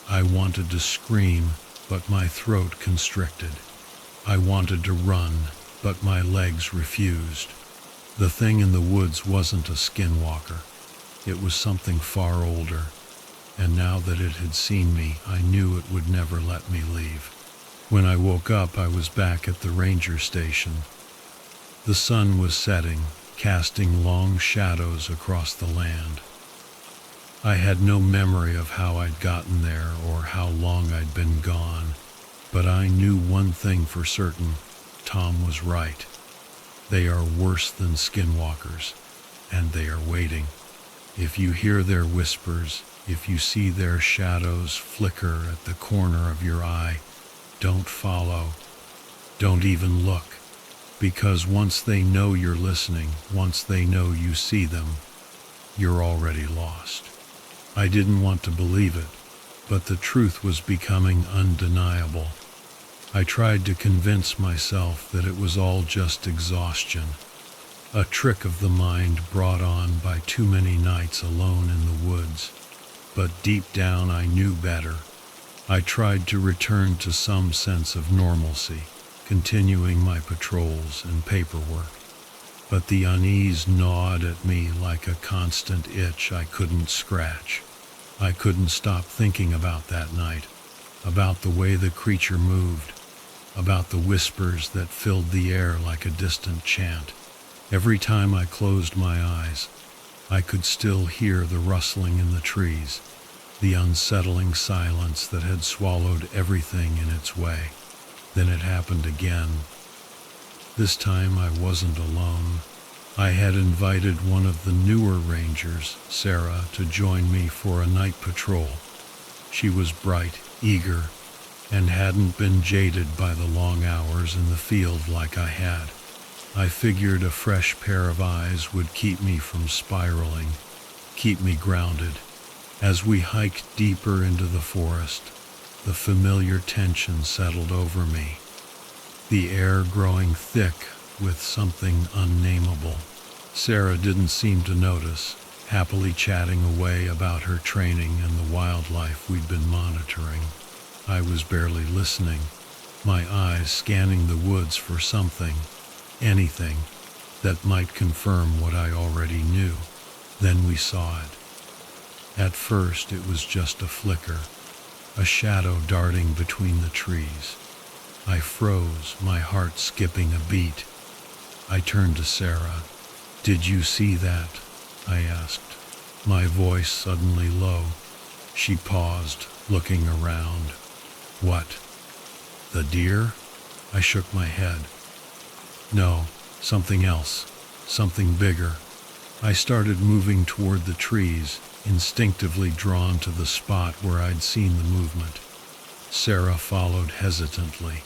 I wanted to scream, but my throat constricted. I wanted to run, but my legs refused. The thing in the woods wasn't a skinwalker. It was something far older, and now that it had seen me, I knew it would never let me leave. When I woke up, I was back at the ranger station. The sun was setting, casting long shadows across the land. I had no memory of how I'd gotten there or how long I'd been gone, but I knew one thing for certain: Tom was right. They are worse than skinwalkers, and they are waiting. If you hear their whispers, if you see their shadows flicker at the corner of your eye, don't follow. Don't even look. Because once they know you're listening, once they know you see them, you're already lost. I didn't want to believe it, but the truth was becoming undeniable. I tried to convince myself that it was all just exhaustion, a trick of the mind brought on by too many nights alone in the woods. But deep down I knew better. I tried to return to some sense of normalcy, continuing my patrols and paperwork. But the unease gnawed at me like a constant itch I couldn't scratch. I couldn't stop thinking about that night, about the way the creature moved, about the whispers that filled the air like a distant chant. Every time I closed my eyes, I could still hear the rustling in the trees, the unsettling silence that had swallowed everything in its way. Then it happened again. This time I wasn't alone. I had invited one of the newer rangers, Sarah, to join me for a night patrol. She was bright, eager, and hadn't been jaded by the long hours in the field like I had. I figured a fresh pair of eyes would keep me from spiraling, keep me grounded. As we hiked deeper into the forest, the familiar tension settled over me, the air growing thick with something unnameable. Sarah didn't seem to notice, happily chatting away about her training and the wildlife we'd been monitoring. I was barely listening, my eyes scanning the woods for something, anything, that might confirm what I already knew. Then we saw it. At first it was just a flicker, a shadow darting between the trees. I froze, my heart skipping a beat. I turned to Sarah. "Did you see that?" I asked, my voice suddenly low. She paused, looking around. "What? The deer?" I shook my head. "No, something else, something bigger." I started moving toward the trees, instinctively drawn to the spot where I'd seen the movement. Sarah followed hesitantly,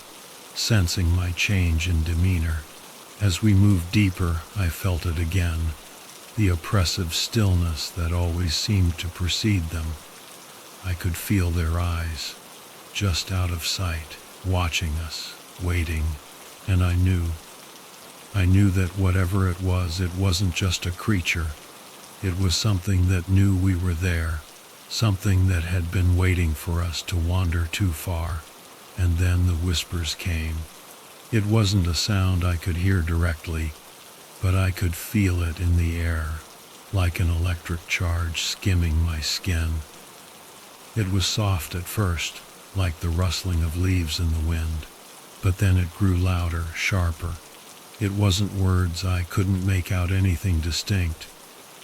sensing my change in demeanor. As we moved deeper, I felt it again, the oppressive stillness that always seemed to precede them. I could feel their eyes, just out of sight, watching us, waiting, and I knew that whatever it wasn't just a creature. It was something that knew we were there, something that had been waiting for us to wander too far. And then the whispers came. It wasn't a sound I could hear directly, but I could feel it in the air, like an electric charge skimming my skin. It was soft at first, like the rustling of leaves in the wind, but then it grew louder, sharper. It wasn't words, I couldn't make out anything distinct,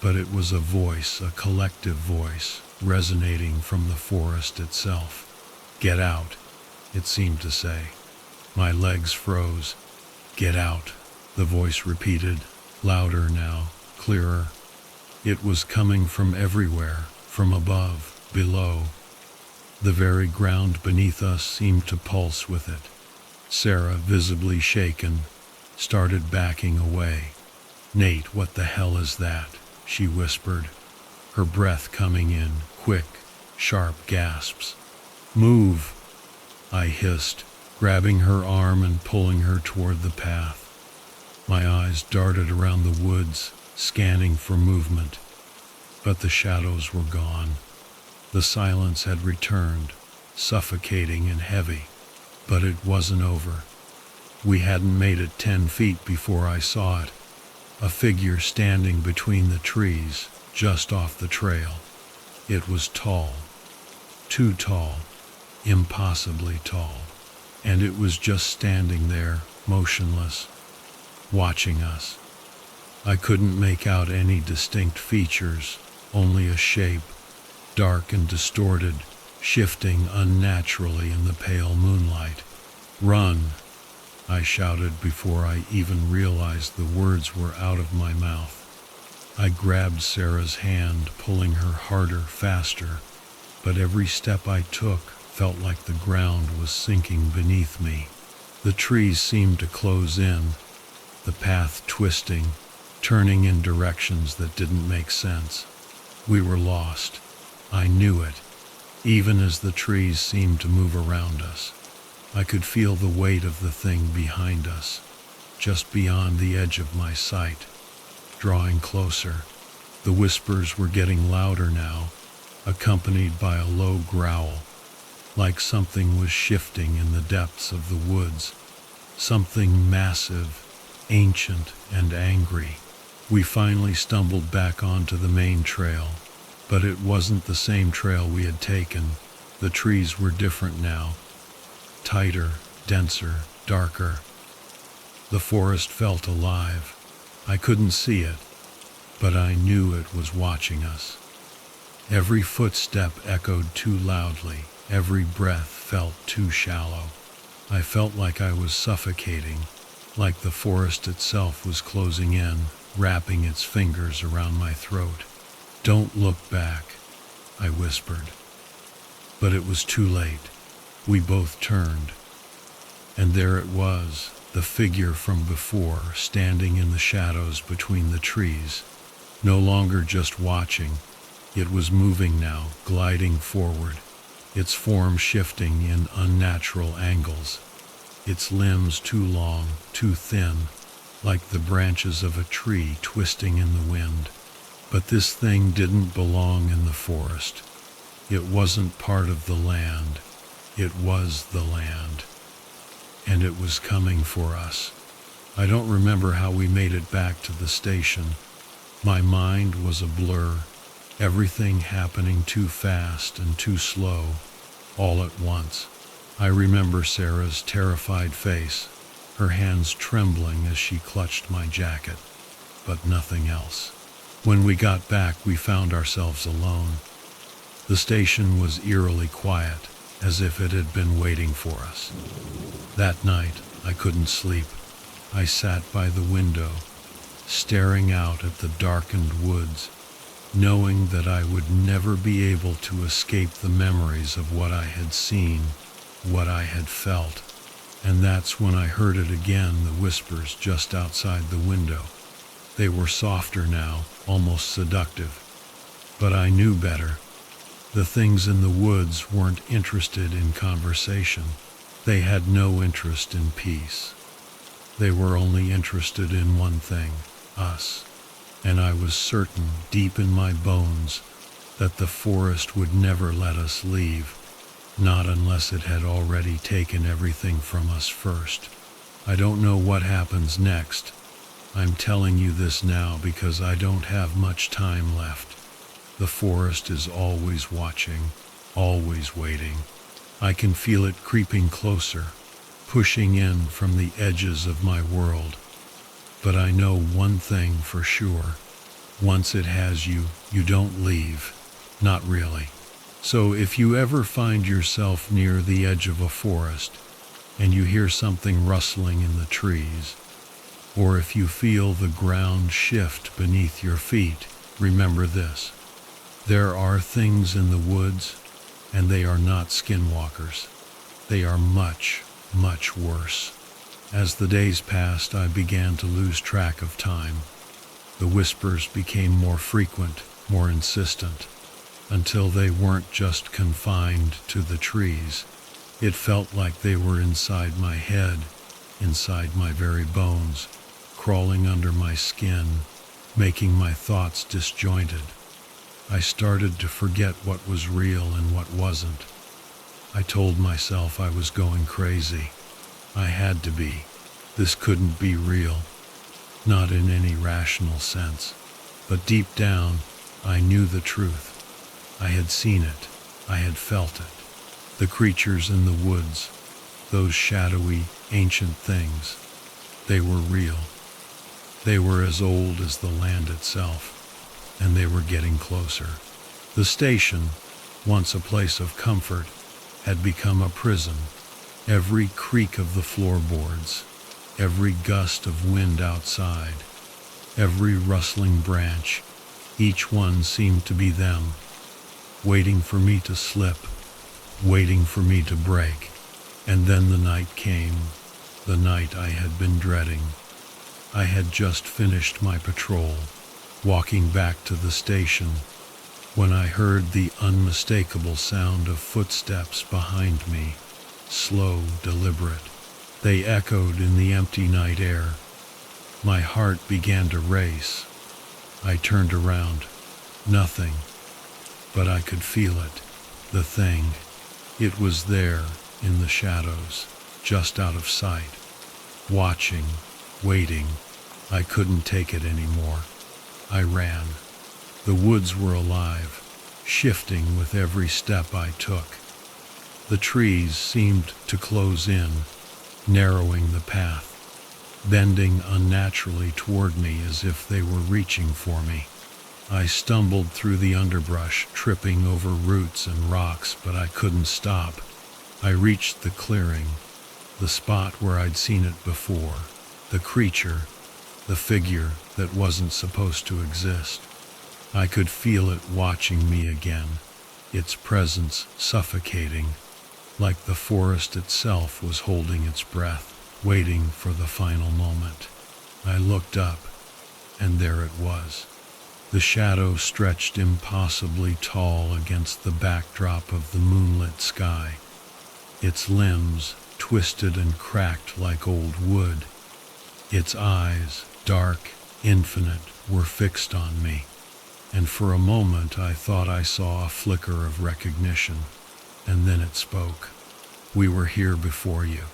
but it was a voice, a collective voice, resonating from the forest itself. "Get out," it seemed to say. My legs froze. "Get out," the voice repeated, louder now, clearer. It was coming from everywhere, from above, below. The very ground beneath us seemed to pulse with it. Sarah, visibly shaken, started backing away. "Nate, what the hell is that?" she whispered, her breath coming in, quick, sharp gasps. "Move," I hissed, grabbing her arm and pulling her toward the path. My eyes darted around the woods, scanning for movement. But the shadows were gone. The silence had returned, suffocating and heavy. But it wasn't over. We hadn't made it 10 feet before I saw it. A figure standing between the trees, just off the trail. It was tall. Too tall. Impossibly tall. And it was just standing there, motionless, watching us. I couldn't make out any distinct features, only a shape, dark and distorted, shifting unnaturally in the pale moonlight. "Run!" I shouted before I even realized the words were out of my mouth. I grabbed Sarah's hand, pulling her harder, faster, but every step I took felt like the ground was sinking beneath me. The trees seemed to close in, the path twisting, turning in directions that didn't make sense. We were lost. I knew it, even as the trees seemed to move around us. I could feel the weight of the thing behind us, just beyond the edge of my sight, drawing closer. The whispers were getting louder now, accompanied by a low growl, like something was shifting in the depths of the woods, something massive, ancient, and angry. We finally stumbled back onto the main trail, but it wasn't the same trail we had taken. The trees were different now, tighter, denser, darker. The forest felt alive. I couldn't see it, but I knew it was watching us. Every footstep echoed too loudly. Every breath felt too shallow. I felt like I was suffocating, like the forest itself was closing in, wrapping its fingers around my throat. "Don't look back," I whispered. But it was too late. We both turned, and there it was, the figure from before, standing in the shadows between the trees. No longer just watching, it was moving now, gliding forward, its form shifting in unnatural angles, its limbs too long, too thin, like the branches of a tree twisting in the wind. But this thing didn't belong in the forest. It wasn't part of the land. It was the land. And it was coming for us. I don't remember how we made it back to the station. My mind was a blur, everything happening too fast and too slow, all at once. I remember Sarah's terrified face, her hands trembling as she clutched my jacket, but nothing else. When we got back, we found ourselves alone. The station was eerily quiet, as if it had been waiting for us. That night, I couldn't sleep. I sat by the window, staring out at the darkened woods, knowing that I would never be able to escape the memories of what I had seen, what I had felt. And that's when I heard it again, the whispers just outside the window. They were softer now, almost seductive. But I knew better. The things in the woods weren't interested in conversation. They had no interest in peace. They were only interested in one thing, us. And I was certain, deep in my bones, that the forest would never let us leave, not unless it had already taken everything from us first. I don't know what happens next. I'm telling you this now because I don't have much time left. The forest is always watching, always waiting. I can feel it creeping closer, pushing in from the edges of my world. But I know one thing for sure. Once it has you, you don't leave. Not really. So if you ever find yourself near the edge of a forest, and you hear something rustling in the trees, or if you feel the ground shift beneath your feet, remember this. There are things in the woods, and they are not skinwalkers. They are much, much worse. As the days passed, I began to lose track of time. The whispers became more frequent, more insistent, until they weren't just confined to the trees. It felt like they were inside my head, inside my very bones, crawling under my skin, making my thoughts disjointed. I started to forget what was real and what wasn't. I told myself I was going crazy. I had to be. This couldn't be real. Not in any rational sense. But deep down, I knew the truth. I had seen it. I had felt it. The creatures in the woods, those shadowy, ancient things, they were real. They were as old as the land itself, and they were getting closer. The station, once a place of comfort, had become a prison. Every creak of the floorboards, every gust of wind outside, every rustling branch, each one seemed to be them, waiting for me to slip, waiting for me to break. And then the night came, the night I had been dreading. I had just finished my patrol, walking back to the station, when I heard the unmistakable sound of footsteps behind me, slow, deliberate. They echoed in the empty night air. My heart began to race. I turned around. Nothing. But I could feel it. The thing. It was there, in the shadows, just out of sight. Watching, waiting. I couldn't take it anymore. I ran. The woods were alive, shifting with every step I took. The trees seemed to close in, narrowing the path, bending unnaturally toward me as if they were reaching for me. I stumbled through the underbrush, tripping over roots and rocks, but I couldn't stop. I reached the clearing, the spot where I'd seen it before, the creature, the figure that wasn't supposed to exist. I could feel it watching me again, its presence suffocating, like the forest itself was holding its breath, waiting for the final moment. I looked up, and there it was. The shadow stretched impossibly tall against the backdrop of the moonlit sky. Its limbs, twisted and cracked like old wood. Its eyes, dark, infinite, were fixed on me. And for a moment I thought I saw a flicker of recognition, and then it spoke. "We were here before you."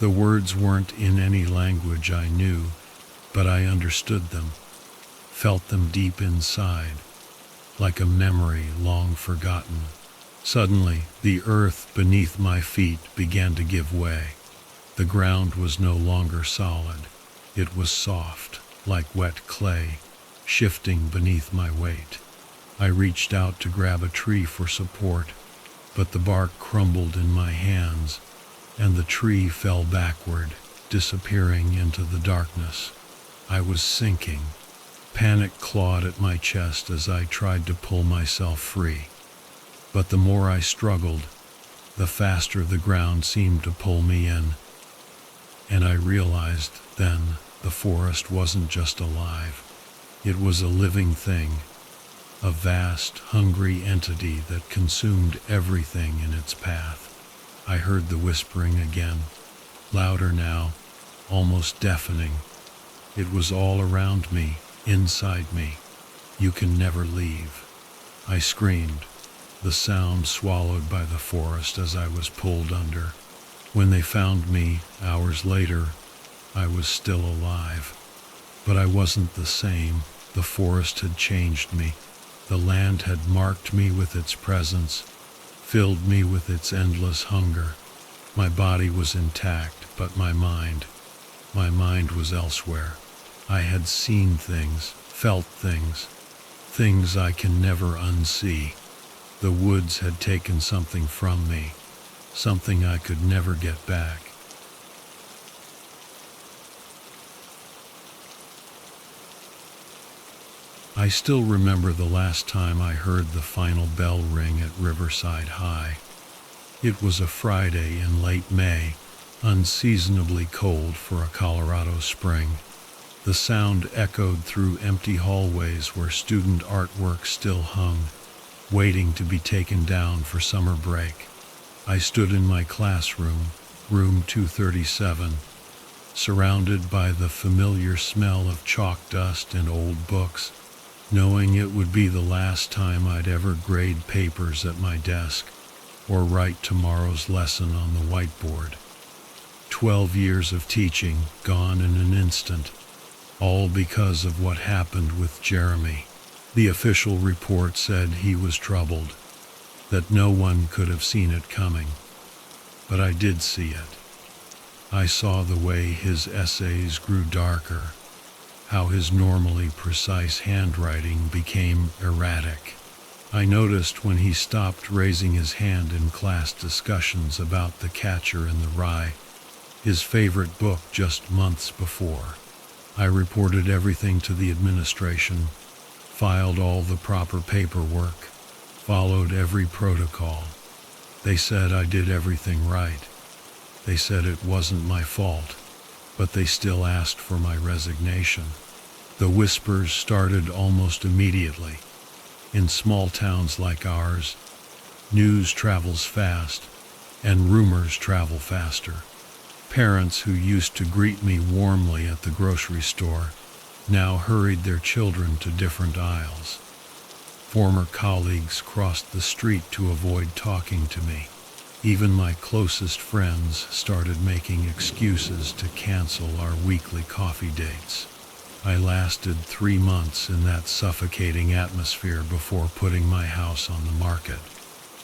The words weren't in any language I knew, but I understood them, felt them deep inside, like a memory long forgotten. Suddenly, the earth beneath my feet began to give way. The ground was no longer solid. It was soft, like wet clay, shifting beneath my weight. I reached out to grab a tree for support, but the bark crumbled in my hands, and the tree fell backward, disappearing into the darkness. I was sinking. Panic clawed at my chest as I tried to pull myself free. But the more I struggled, the faster the ground seemed to pull me in. And I realized then the forest wasn't just alive. It was a living thing, a vast, hungry entity that consumed everything in its path. I heard the whispering again, louder now, almost deafening. It was all around me, inside me. "You can never leave." I screamed, the sound swallowed by the forest as I was pulled under. When they found me, hours later, I was still alive. But I wasn't the same. The forest had changed me. The land had marked me with its presence, filled me with its endless hunger. My body was intact, but my mind was elsewhere. I had seen things, felt things, things I can never unsee. The woods had taken something from me, something I could never get back. I still remember the last time I heard the final bell ring at Riverside High. It was a Friday in late May, unseasonably cold for a Colorado spring. The sound echoed through empty hallways where student artwork still hung, waiting to be taken down for summer break. I stood in my classroom, room 237, surrounded by the familiar smell of chalk dust and old books, knowing it would be the last time I'd ever grade papers at my desk or write tomorrow's lesson on the whiteboard. 12 years of teaching gone in an instant, all because of what happened with Jeremy. The official report said he was troubled, that no one could have seen it coming. But I did see it. I saw the way his essays grew darker, how his normally precise handwriting became erratic. I noticed when he stopped raising his hand in class discussions about The Catcher in the Rye, his favorite book just months before. I reported everything to the administration, filed all the proper paperwork, followed every protocol. They said I did everything right. They said it wasn't my fault, but they still asked for my resignation. The whispers started almost immediately. In small towns like ours, news travels fast, and rumors travel faster. Parents who used to greet me warmly at the grocery store now hurried their children to different aisles. Former colleagues crossed the street to avoid talking to me. Even my closest friends started making excuses to cancel our weekly coffee dates. I lasted 3 months in that suffocating atmosphere before putting my house on the market.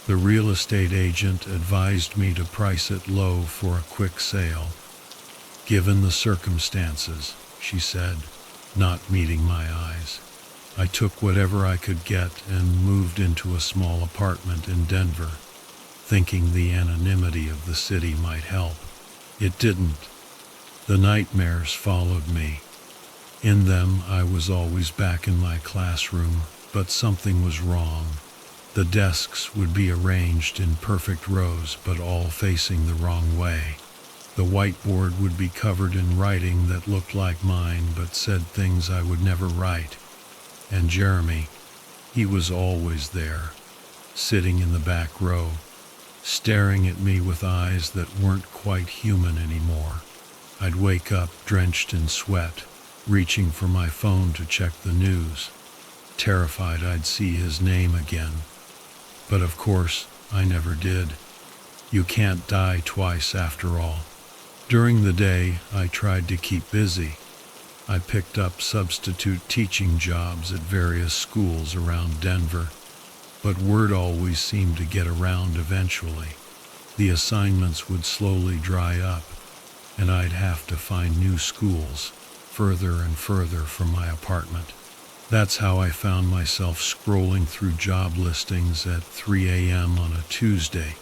The real estate agent advised me to price it low for a quick sale. Given the circumstances, she said, not meeting my eyes. I took whatever I could get and moved into a small apartment in Denver, thinking the anonymity of the city might help. It didn't. The nightmares followed me. In them, I was always back in my classroom, but something was wrong. The desks would be arranged in perfect rows, but all facing the wrong way. The whiteboard would be covered in writing that looked like mine, but said things I would never write. And Jeremy, he was always there, sitting in the back row, staring at me with eyes that weren't quite human anymore. I'd wake up drenched in sweat, reaching for my phone to check the news, terrified I'd see his name again. But of course, I never did. You can't die twice after all. During the day, I tried to keep busy. I picked up substitute teaching jobs at various schools around Denver, but word always seemed to get around eventually. The assignments would slowly dry up, and I'd have to find new schools, further and further from my apartment. That's how I found myself scrolling through job listings at 3 a.m. on a Tuesday,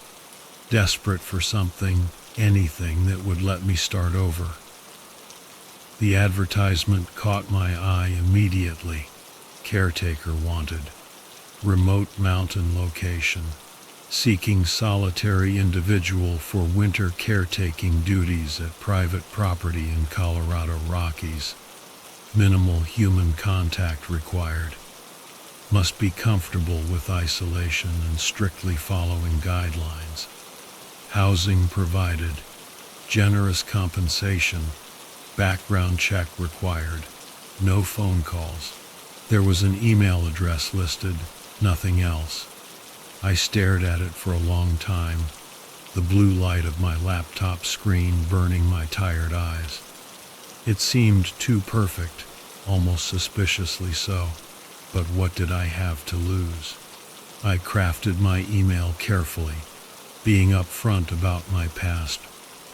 desperate for something, anything that would let me start over. The advertisement caught my eye immediately. Caretaker wanted. Remote mountain location. Seeking solitary individual for winter caretaking duties at private property in Colorado Rockies. Minimal human contact required. Must be comfortable with isolation and strictly following guidelines. Housing provided. Generous compensation. Background check required. No phone calls. There was an email address listed, nothing else. I stared at it for a long time, the blue light of my laptop screen burning my tired eyes. It seemed too perfect, almost suspiciously so, but what did I have to lose? I crafted my email carefully, being upfront about my past,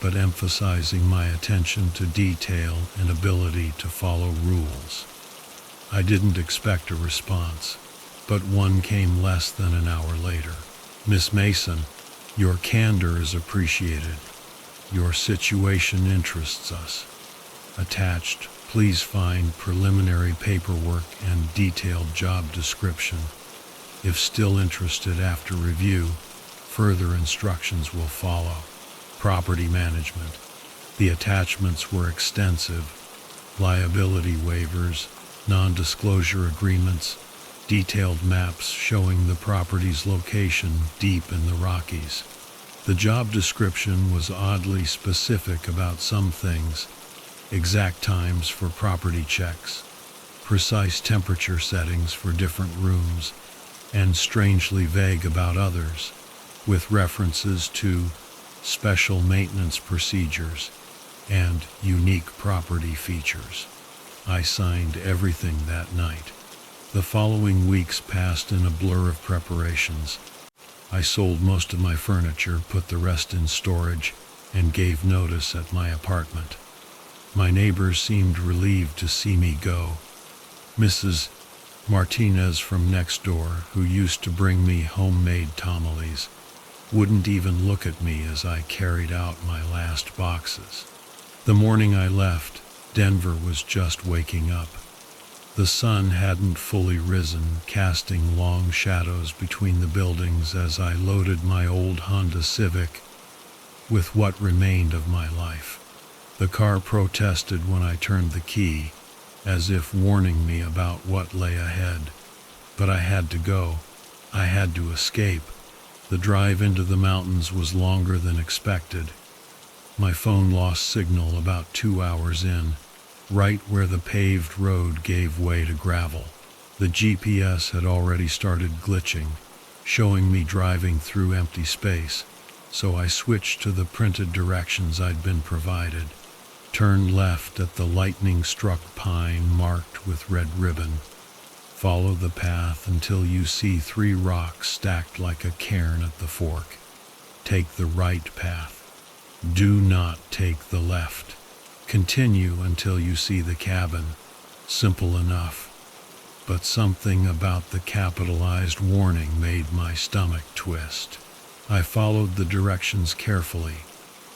but emphasizing my attention to detail and ability to follow rules. I didn't expect a response, but one came less than an hour later. Miss Mason, your candor is appreciated. Your situation interests us. Attached, Please find preliminary paperwork and detailed job description. If still interested after review, further instructions will follow. Property management. The attachments were extensive. Liability waivers, non-disclosure agreements, detailed maps showing the property's location deep in the Rockies. The job description was oddly specific about some things: exact times for property checks, precise temperature settings for different rooms, and strangely vague about others, with references to special maintenance procedures and unique property features. I signed everything that night. The following weeks passed in a blur of preparations. I sold most of my furniture, put the rest in storage, and gave notice at my apartment. My neighbors seemed relieved to see me go. Mrs. Martinez from next door, who used to bring me homemade tamales, wouldn't even look at me as I carried out my last boxes. The morning I left, Denver was just waking up. The sun hadn't fully risen, casting long shadows between the buildings as I loaded my old Honda Civic with what remained of my life. The car protested when I turned the key, as if warning me about what lay ahead. But I had to go. I had to escape. The drive into the mountains was longer than expected. My phone lost signal about 2 hours in, right where the paved road gave way to gravel. The GPS had already started glitching, showing me driving through empty space, so I switched to the printed directions I'd been provided. Turn left at the lightning-struck pine marked with red ribbon. Follow the path until you see 3 rocks stacked like a cairn at the fork. Take the right path. Do not take the left. Continue until you see the cabin. Simple enough. But something about the capitalized warning made my stomach twist. I followed the directions carefully,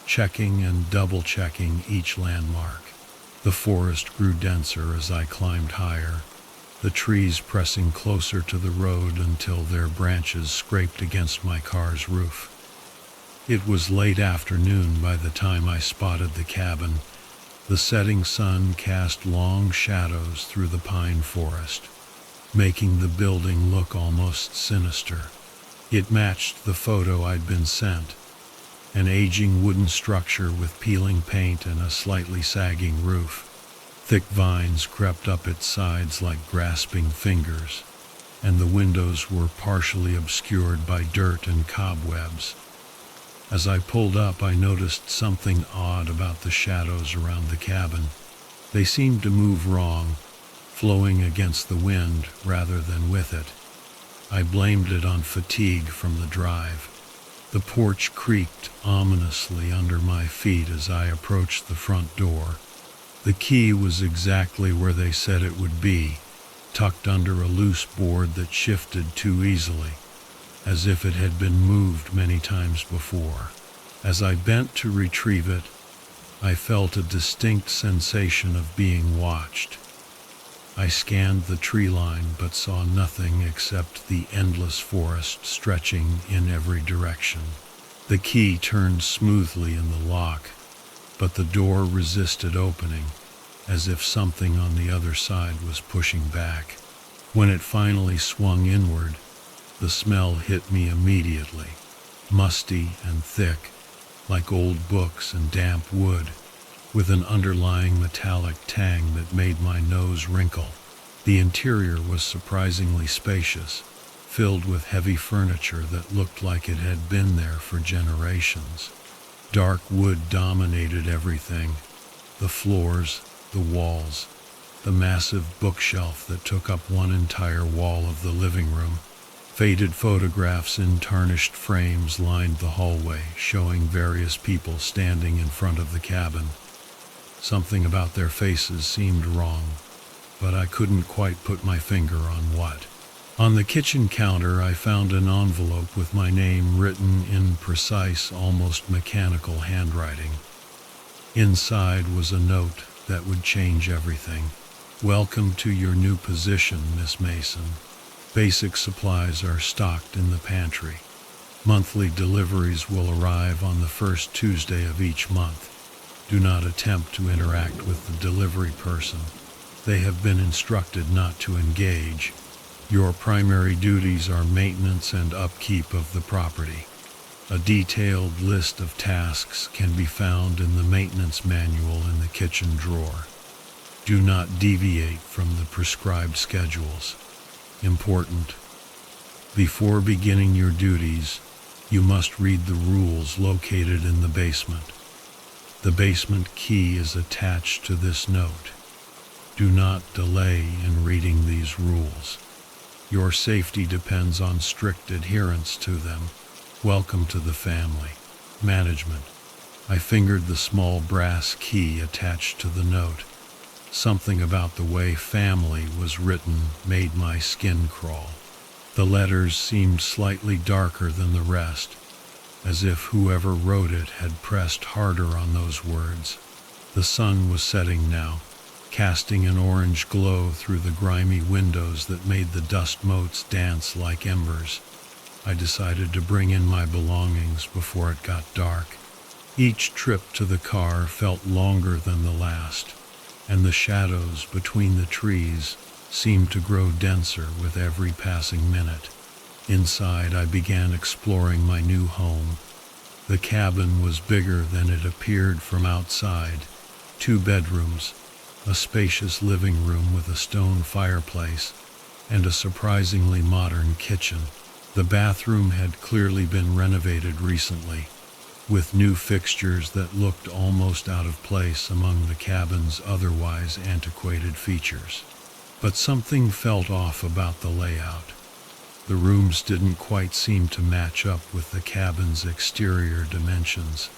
checking and double-checking each landmark. The forest grew denser as I climbed higher, the trees pressing closer to the road until their branches scraped against my car's roof. It was late afternoon by the time I spotted the cabin. The setting sun cast long shadows through the pine forest, making the building look almost sinister. It matched the photo I'd been sent: an aging wooden structure with peeling paint and a slightly sagging roof. Thick vines crept up its sides like grasping fingers, and the windows were partially obscured by dirt and cobwebs. As I pulled up, I noticed something odd about the shadows around the cabin. They seemed to move wrong, flowing against the wind rather than with it. I blamed it on fatigue from the drive. The porch creaked ominously under my feet as I approached the front door. The key was exactly where they said it would be, tucked under a loose board that shifted too easily, as if it had been moved many times before. As I bent to retrieve it, I felt a distinct sensation of being watched. I scanned the tree line but saw nothing except the endless forest stretching in every direction. The key turned smoothly in the lock, but the door resisted opening, as if something on the other side was pushing back. When it finally swung inward, the smell hit me immediately, musty and thick, like old books and damp wood, with an underlying metallic tang that made my nose wrinkle. The interior was surprisingly spacious, filled with heavy furniture that looked like it had been there for generations. Dark wood dominated everything: the floors, the walls, the massive bookshelf that took up one entire wall of the living room. Faded photographs in tarnished frames lined the hallway, showing various people standing in front of the cabin. Something about their faces seemed wrong, but I couldn't quite put my finger on what. On the kitchen counter, I found an envelope with my name written in precise, almost mechanical handwriting. Inside was a note that would change everything. Welcome to your new position, Miss Mason. Basic supplies are stocked in the pantry. Monthly deliveries will arrive on the first Tuesday of each month. Do not attempt to interact with the delivery person. They have been instructed not to engage. Your primary duties are maintenance and upkeep of the property. A detailed list of tasks can be found in the maintenance manual in the kitchen drawer. Do not deviate from the prescribed schedules. Important. Before beginning your duties, you must read the rules located in the basement. The basement key is attached to this note. Do not delay in reading these rules. Your safety depends on strict adherence to them. Welcome to the family. Management. I fingered the small brass key attached to the note. Something about the way family was written made my skin crawl. The letters seemed slightly darker than the rest, as if whoever wrote it had pressed harder on those words. The sun was setting now, casting an orange glow through the grimy windows that made the dust motes dance like embers. I decided to bring in my belongings before it got dark. Each trip to the car felt longer than the last, and the shadows between the trees seemed to grow denser with every passing minute. Inside, I began exploring my new home. The cabin was bigger than it appeared from outside. 2 bedrooms, a spacious living room with a stone fireplace, and a surprisingly modern kitchen. The bathroom had clearly been renovated recently, with new fixtures that looked almost out of place among the cabin's otherwise antiquated features. But something felt off about the layout. The rooms didn't quite seem to match up with the cabin's exterior dimensions.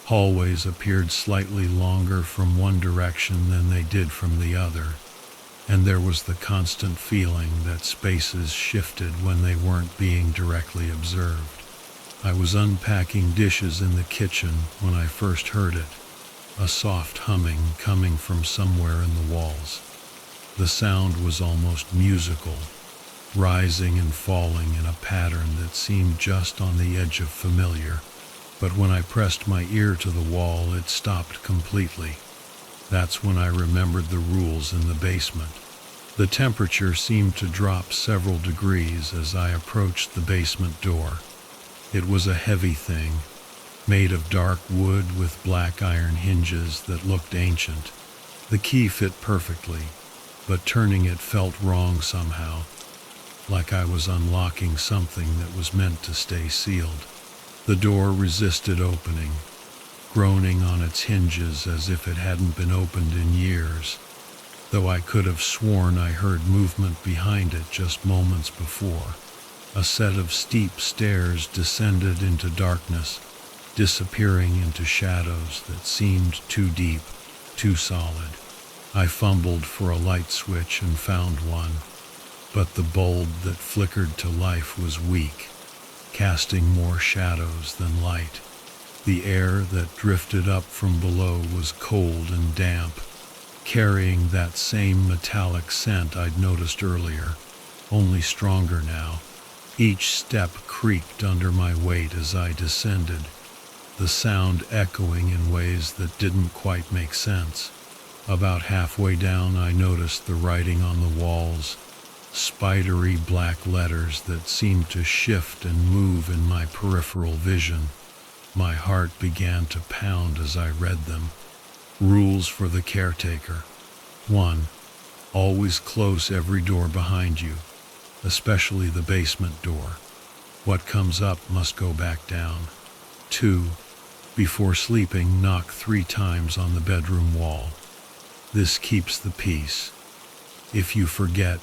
Hallways appeared slightly longer from one direction than they did from the other, and there was the constant feeling that spaces shifted when they weren't being directly observed. I was unpacking dishes in the kitchen when I first heard it, a soft humming coming from somewhere in the walls. The sound was almost musical, rising and falling in a pattern that seemed just on the edge of familiar. But when I pressed my ear to the wall, it stopped completely. That's when I remembered the rules in the basement. The temperature seemed to drop several degrees as I approached the basement door. It was a heavy thing, made of dark wood with black iron hinges that looked ancient. The key fit perfectly, but turning it felt wrong somehow, like I was unlocking something that was meant to stay sealed. The door resisted opening, groaning on its hinges as if it hadn't been opened in years, though I could have sworn I heard movement behind it just moments before. A set of steep stairs descended into darkness, disappearing into shadows that seemed too deep, too solid. I fumbled for a light switch and found one, but the bulb that flickered to life was weak, casting more shadows than light. The air that drifted up from below was cold and damp, carrying that same metallic scent I'd noticed earlier, only stronger now. Each step creaked under my weight as I descended, the sound echoing in ways that didn't quite make sense. About halfway down, I noticed the writing on the walls, spidery black letters that seemed to shift and move in my peripheral vision. My heart began to pound as I read them. Rules for the caretaker. 1. Always close every door behind you, especially the basement door. What comes up must go back down. 2. Before sleeping, knock 3 times on the bedroom wall. This keeps the peace. If you forget,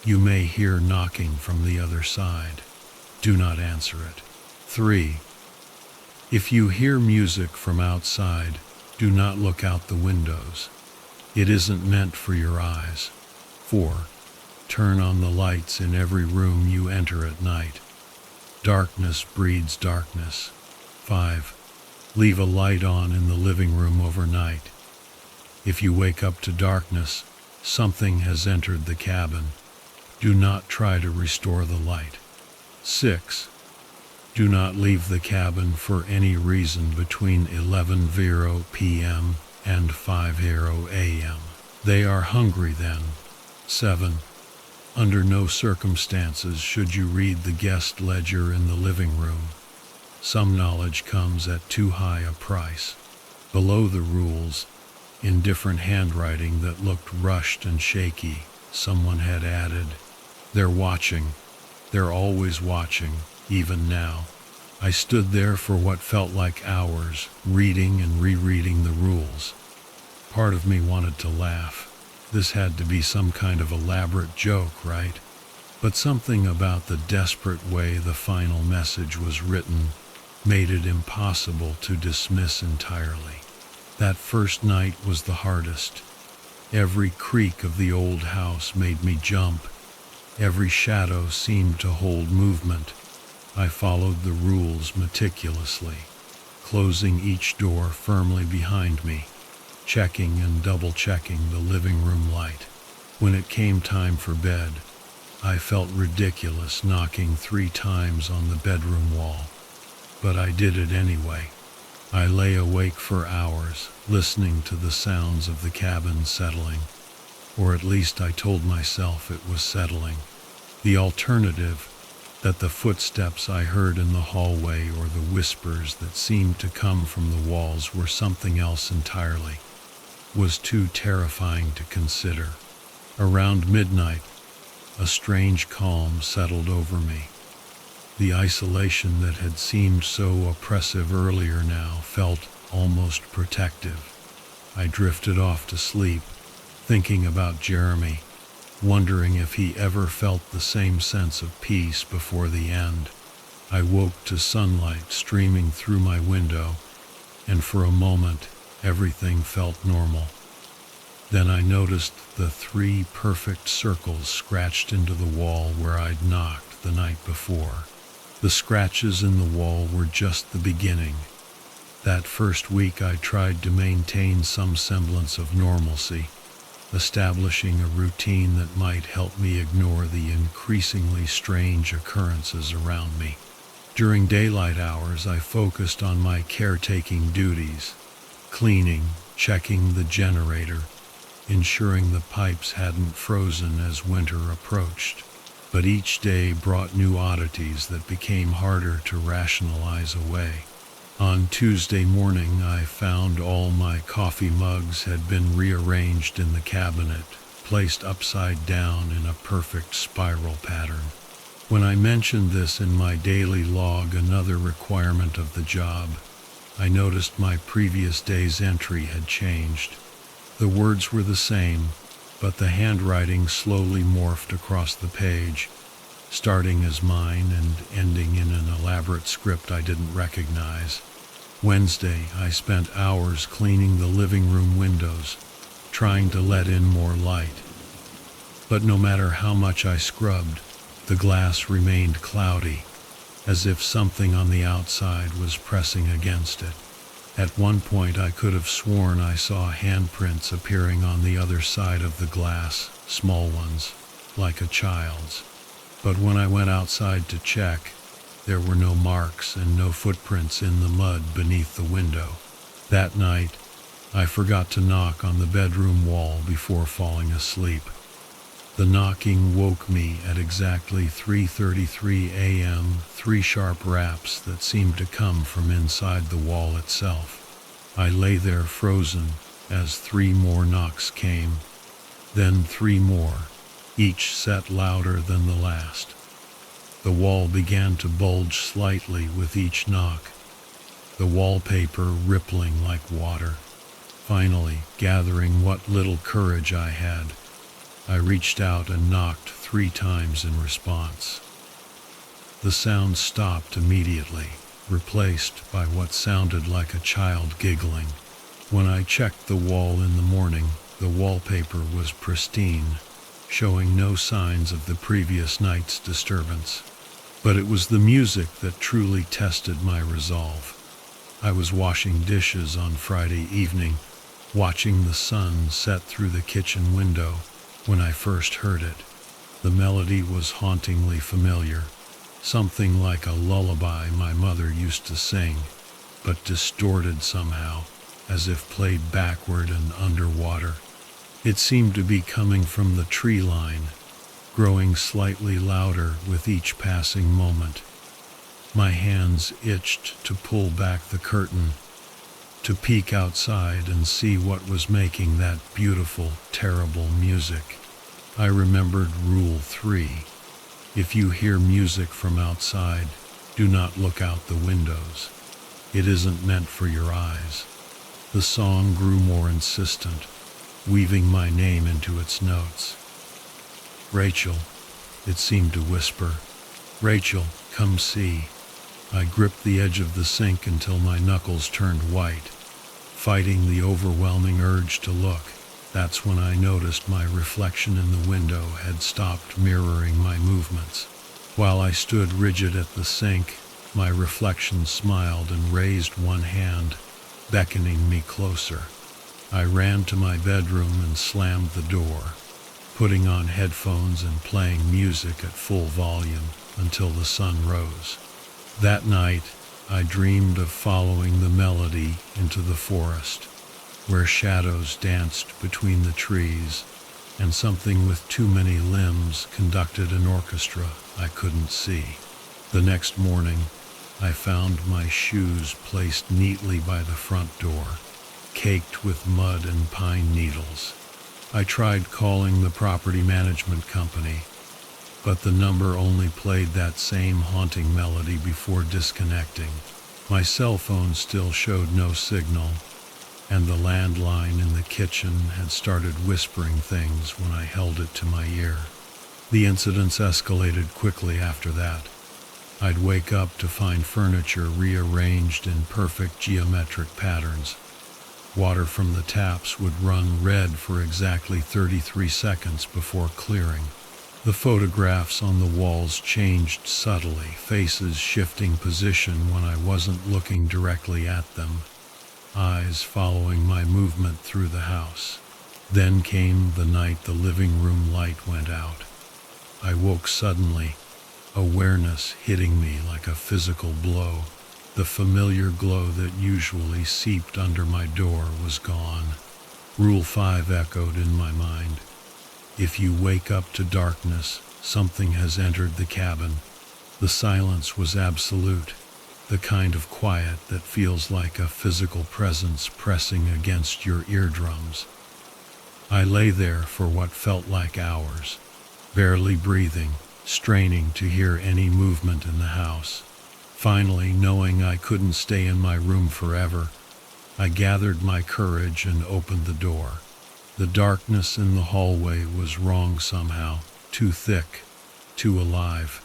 you may hear knocking from the other side. Do not answer it. 3. If you hear music from outside, do not look out the windows. It isn't meant for your eyes. 4. Turn on the lights in every room you enter at night. Darkness breeds darkness. 5. Leave a light on in the living room overnight. If you wake up to darkness, something has entered the cabin. Do not try to restore the light. 6. Do not leave the cabin for any reason between 11:00 p.m. and 5:00 a.m. They are hungry then. 7. Under no circumstances should you read the guest ledger in the living room. Some knowledge comes at too high a price. Below the rules, in different handwriting that looked rushed and shaky, someone had added, "They're watching. They're always watching, even now." I stood there for what felt like hours, reading and rereading the rules. Part of me wanted to laugh. This had to be some kind of elaborate joke, right? But something about the desperate way the final message was written made it impossible to dismiss entirely. That first night was the hardest. Every creak of the old house made me jump. Every shadow seemed to hold movement. I followed the rules meticulously, closing each door firmly behind me, checking and double-checking the living room light. When it came time for bed, I felt ridiculous knocking 3 times on the bedroom wall. But I did it anyway. I lay awake for hours, listening to the sounds of the cabin settling. Or at least I told myself it was settling. The alternative, that the footsteps I heard in the hallway or the whispers that seemed to come from the walls were something else entirely, was too terrifying to consider. Around midnight, a strange calm settled over me. The isolation that had seemed so oppressive earlier now felt almost protective. I drifted off to sleep, thinking about Jeremy, wondering if he ever felt the same sense of peace before the end. I woke to sunlight streaming through my window, and for a moment, everything felt normal. Then I noticed the 3 perfect circles scratched into the wall where I'd knocked the night before. The scratches in the wall were just the beginning. That first week I tried to maintain some semblance of normalcy, establishing a routine that might help me ignore the increasingly strange occurrences around me. During daylight hours, I focused on my caretaking duties, cleaning, checking the generator, ensuring the pipes hadn't frozen as winter approached. But each day brought new oddities that became harder to rationalize away. On Tuesday morning, I found all my coffee mugs had been rearranged in the cabinet, placed upside down in a perfect spiral pattern. When I mentioned this in my daily log, another requirement of the job, I noticed my previous day's entry had changed. The words were the same, but the handwriting slowly morphed across the page, starting as mine and ending in an elaborate script I didn't recognize. Wednesday, I spent hours cleaning the living room windows, trying to let in more light. But no matter how much I scrubbed, the glass remained cloudy, as if something on the outside was pressing against it. At one point I could have sworn I saw handprints appearing on the other side of the glass, small ones, like a child's. But when I went outside to check, there were no marks and no footprints in the mud beneath the window. That night, I forgot to knock on the bedroom wall before falling asleep. The knocking woke me at exactly 3:33 a.m., 3 sharp raps that seemed to come from inside the wall itself. I lay there frozen as 3 more knocks came, then 3 more, each set louder than the last. The wall began to bulge slightly with each knock, the wallpaper rippling like water. Finally, gathering what little courage I had, I reached out and knocked 3 times in response. The sound stopped immediately, replaced by what sounded like a child giggling. When I checked the wall in the morning, the wallpaper was pristine, showing no signs of the previous night's disturbance. But it was the music that truly tested my resolve. I was washing dishes on Friday evening, watching the sun set through the kitchen window when I first heard it. The melody was hauntingly familiar, something like a lullaby my mother used to sing, but distorted somehow, as if played backward and underwater. It seemed to be coming from the tree line, growing slightly louder with each passing moment. My hands itched to pull back the curtain, to peek outside and see what was making that beautiful, terrible music. I remembered Rule 3. If you hear music from outside, do not look out the windows. It isn't meant for your eyes. The song grew more insistent, weaving my name into its notes. Rachel, it seemed to whisper. Rachel, come see. I gripped the edge of the sink until my knuckles turned white, fighting the overwhelming urge to look. That's when I noticed my reflection in the window had stopped mirroring my movements. While I stood rigid at the sink, my reflection smiled and raised one hand, beckoning me closer. I ran to my bedroom and slammed the door, putting on headphones and playing music at full volume until the sun rose. That night, I dreamed of following the melody into the forest, where shadows danced between the trees, and something with too many limbs conducted an orchestra I couldn't see. The next morning, I found my shoes placed neatly by the front door, caked with mud and pine needles. I tried calling the property management company, but the number only played that same haunting melody before disconnecting. My cell phone still showed no signal, and the landline in the kitchen had started whispering things when I held it to my ear. The incidents escalated quickly after that. I'd wake up to find furniture rearranged in perfect geometric patterns. Water from the taps would run red for exactly 33 seconds before clearing. The photographs on the walls changed subtly, faces shifting position when I wasn't looking directly at them, eyes following my movement through the house. Then came the night the living room light went out. I woke suddenly, awareness hitting me like a physical blow. The familiar glow that usually seeped under my door was gone. Rule 5 echoed in my mind. If you wake up to darkness, something has entered the cabin. The silence was absolute, the kind of quiet that feels like a physical presence pressing against your eardrums. I lay there for what felt like hours, barely breathing, straining to hear any movement in the house. Finally, knowing I couldn't stay in my room forever, I gathered my courage and opened the door. The darkness in the hallway was wrong somehow, too thick, too alive.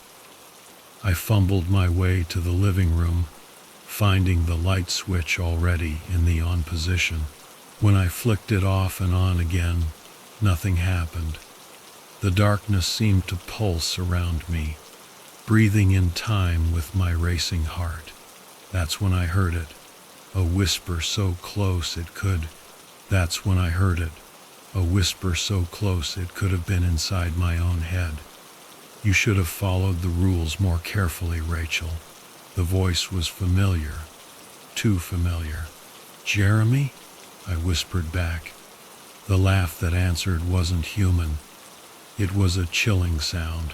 I fumbled my way to the living room, finding the light switch already in the on position. When I flicked it off and on again, nothing happened. The darkness seemed to pulse around me, breathing in time with my racing heart. That's when I heard it, a whisper so close it could. That's when I heard it, a whisper so close it could have been inside my own head. You should have followed the rules more carefully, Rachel. The voice was familiar, too familiar. Jeremy? I whispered back. The laugh that answered wasn't human. It was a chilling sound,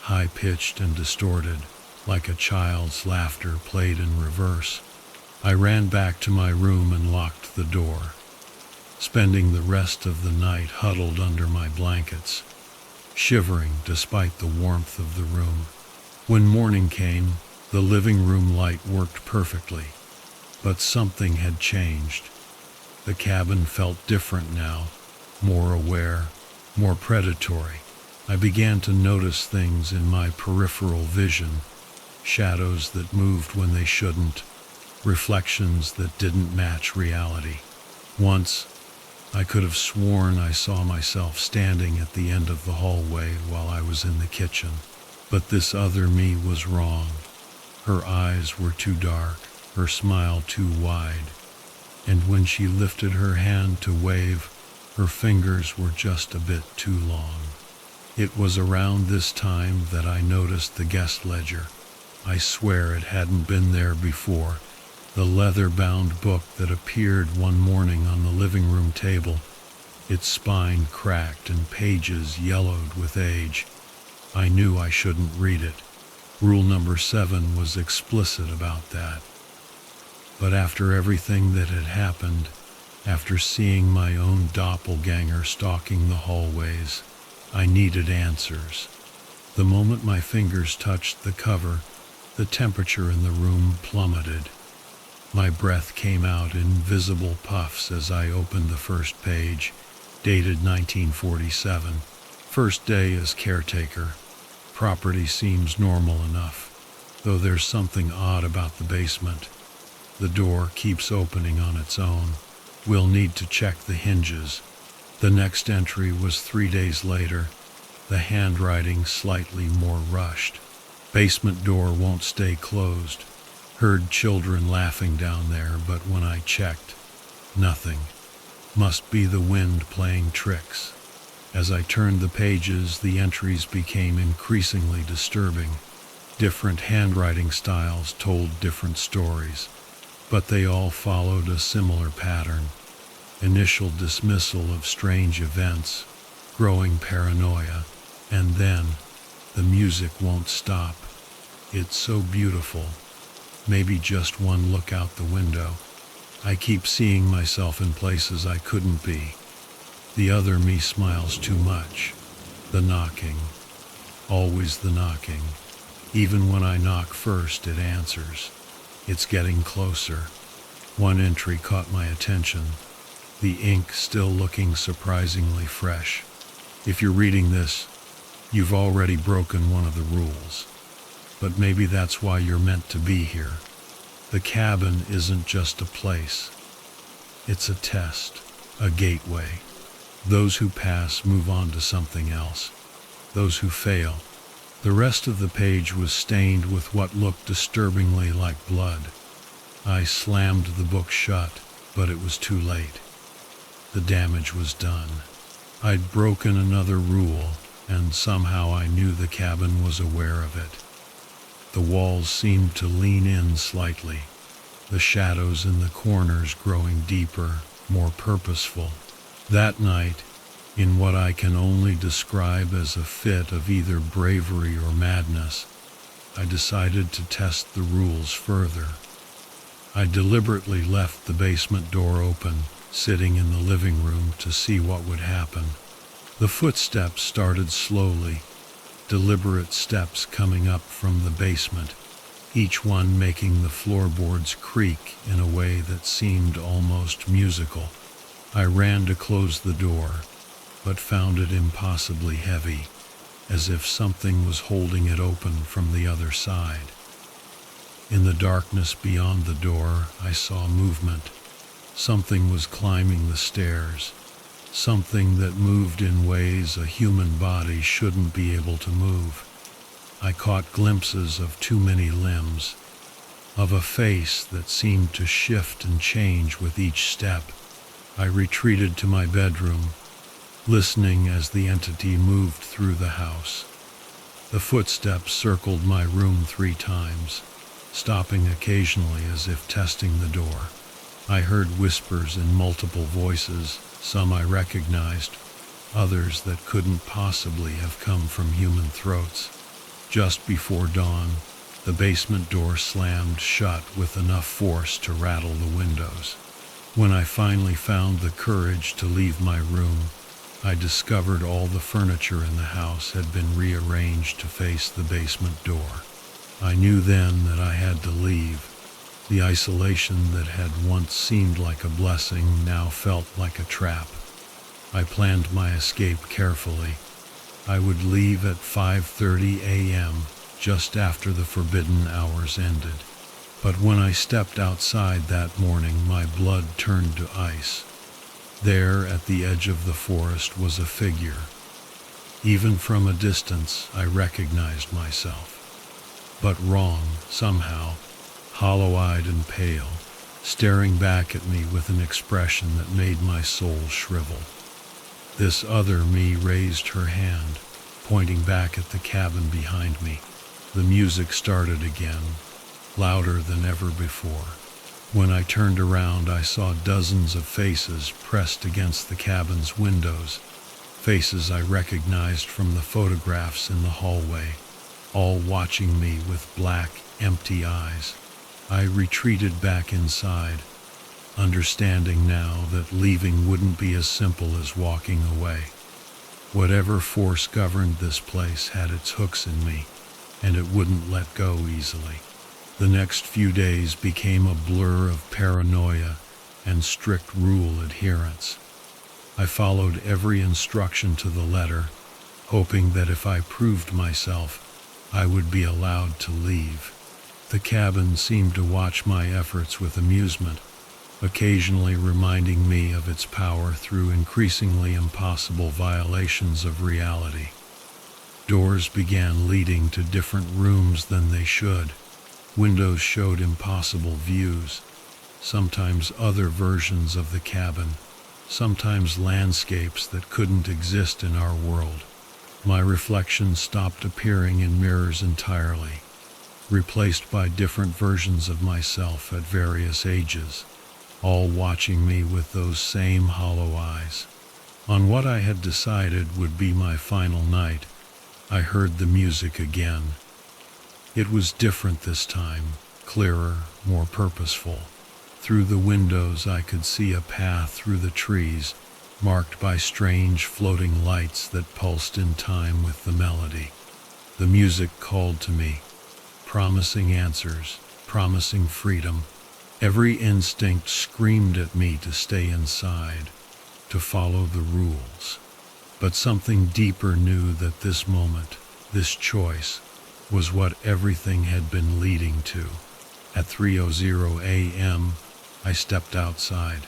high-pitched and distorted, like a child's laughter played in reverse. I ran back to my room and locked the door, spending the rest of the night huddled under my blankets, shivering despite the warmth of the room. When morning came, the living room light worked perfectly, but something had changed. The cabin felt different now, more aware, more predatory. I began to notice things in my peripheral vision, shadows that moved when they shouldn't, reflections that didn't match reality. Once, I could have sworn I saw myself standing at the end of the hallway while I was in the kitchen. But this other me was wrong. Her eyes were too dark, her smile too wide. and when she lifted her hand to wave, her fingers were just a bit too long. It was around this time that I noticed the guest ledger. I swear it hadn't been there before. The leather-bound book that appeared one morning on the living room table, its spine cracked and pages yellowed with age. I knew I shouldn't read it. Rule number 7 was explicit about that. But after everything that had happened, after seeing my own doppelganger stalking the hallways, I needed answers. The moment my fingers touched the cover, the temperature in the room plummeted. My breath came out in visible puffs as I opened the first page, dated 1947. First day as caretaker. Property seems normal enough, though there's something odd about the basement. The door keeps opening on its own. We'll need to check the hinges. The next entry was 3 days later, the handwriting slightly more rushed. Basement door won't stay closed. Heard children laughing down there, but when I checked, nothing. Must be the wind playing tricks. As I turned the pages, the entries became increasingly disturbing. Different handwriting styles told different stories, but they all followed a similar pattern. Initial dismissal of strange events, growing paranoia, and then the music won't stop. It's so beautiful. Maybe just one look out the window. I keep seeing myself in places I couldn't be. The other me smiles too much. The knocking. Always the knocking. Even when I knock first, it answers. It's getting closer. One entry caught my attention. The ink still looking surprisingly fresh. If you're reading this, you've already broken one of the rules. But maybe that's why you're meant to be here. The cabin isn't just a place. It's a test, a gateway. Those who pass move on to something else. Those who fail. The rest of the page was stained with what looked disturbingly like blood. I slammed the book shut, but it was too late. The damage was done. I'd broken another rule, and somehow I knew the cabin was aware of it. The walls seemed to lean in slightly, the shadows in the corners growing deeper, more purposeful. That night, in what I can only describe as a fit of either bravery or madness, I decided to test the rules further. I deliberately left the basement door open, sitting in the living room to see what would happen. The footsteps started slowly, deliberate steps coming up from the basement, each one making the floorboards creak in a way that seemed almost musical. I ran to close the door, but found it impossibly heavy, as if something was holding it open from the other side. In the darkness beyond the door, I saw movement. Something was climbing the stairs, something that moved in ways a human body shouldn't be able to move. I caught glimpses of too many limbs, of a face that seemed to shift and change with each step. I retreated to my bedroom, listening as the entity moved through the house. The footsteps circled my room 3 times, stopping occasionally as if testing the door. I heard whispers in multiple voices, some I recognized, others that couldn't possibly have come from human throats. Just before dawn, the basement door slammed shut with enough force to rattle the windows. When I finally found the courage to leave my room, I discovered all the furniture in the house had been rearranged to face the basement door. I knew then that I had to leave. The isolation that had once seemed like a blessing now felt like a trap. I planned my escape carefully. I would leave at 5:30 a.m., just after the forbidden hours ended. But when I stepped outside that morning, my blood turned to ice. There, at the edge of the forest, was a figure. Even from a distance, I recognized myself. But wrong, somehow, hollow-eyed and pale, staring back at me with an expression that made my soul shrivel. This other me raised her hand, pointing back at the cabin behind me. The music started again, louder than ever before. When I turned around, I saw dozens of faces pressed against the cabin's windows, faces I recognized from the photographs in the hallway, all watching me with black, empty eyes. I retreated back inside, understanding now that leaving wouldn't be as simple as walking away. Whatever force governed this place had its hooks in me, and it wouldn't let go easily. The next few days became a blur of paranoia and strict rule adherence. I followed every instruction to the letter, hoping that if I proved myself, I would be allowed to leave. The cabin seemed to watch my efforts with amusement, occasionally reminding me of its power through increasingly impossible violations of reality. Doors began leading to different rooms than they should. Windows showed impossible views, sometimes other versions of the cabin, sometimes landscapes that couldn't exist in our world. My reflection stopped appearing in mirrors entirely, replaced by different versions of myself at various ages, all watching me with those same hollow eyes. On what I had decided would be my final night, I heard the music again. It was different this time, clearer, more purposeful. Through the windows I could see a path through the trees, marked by strange floating lights that pulsed in time with the melody. The music called to me, promising answers, promising freedom. Every instinct screamed at me to stay inside, to follow the rules. But something deeper knew that this moment, this choice, was what everything had been leading to. At 3:00 a.m., I stepped outside.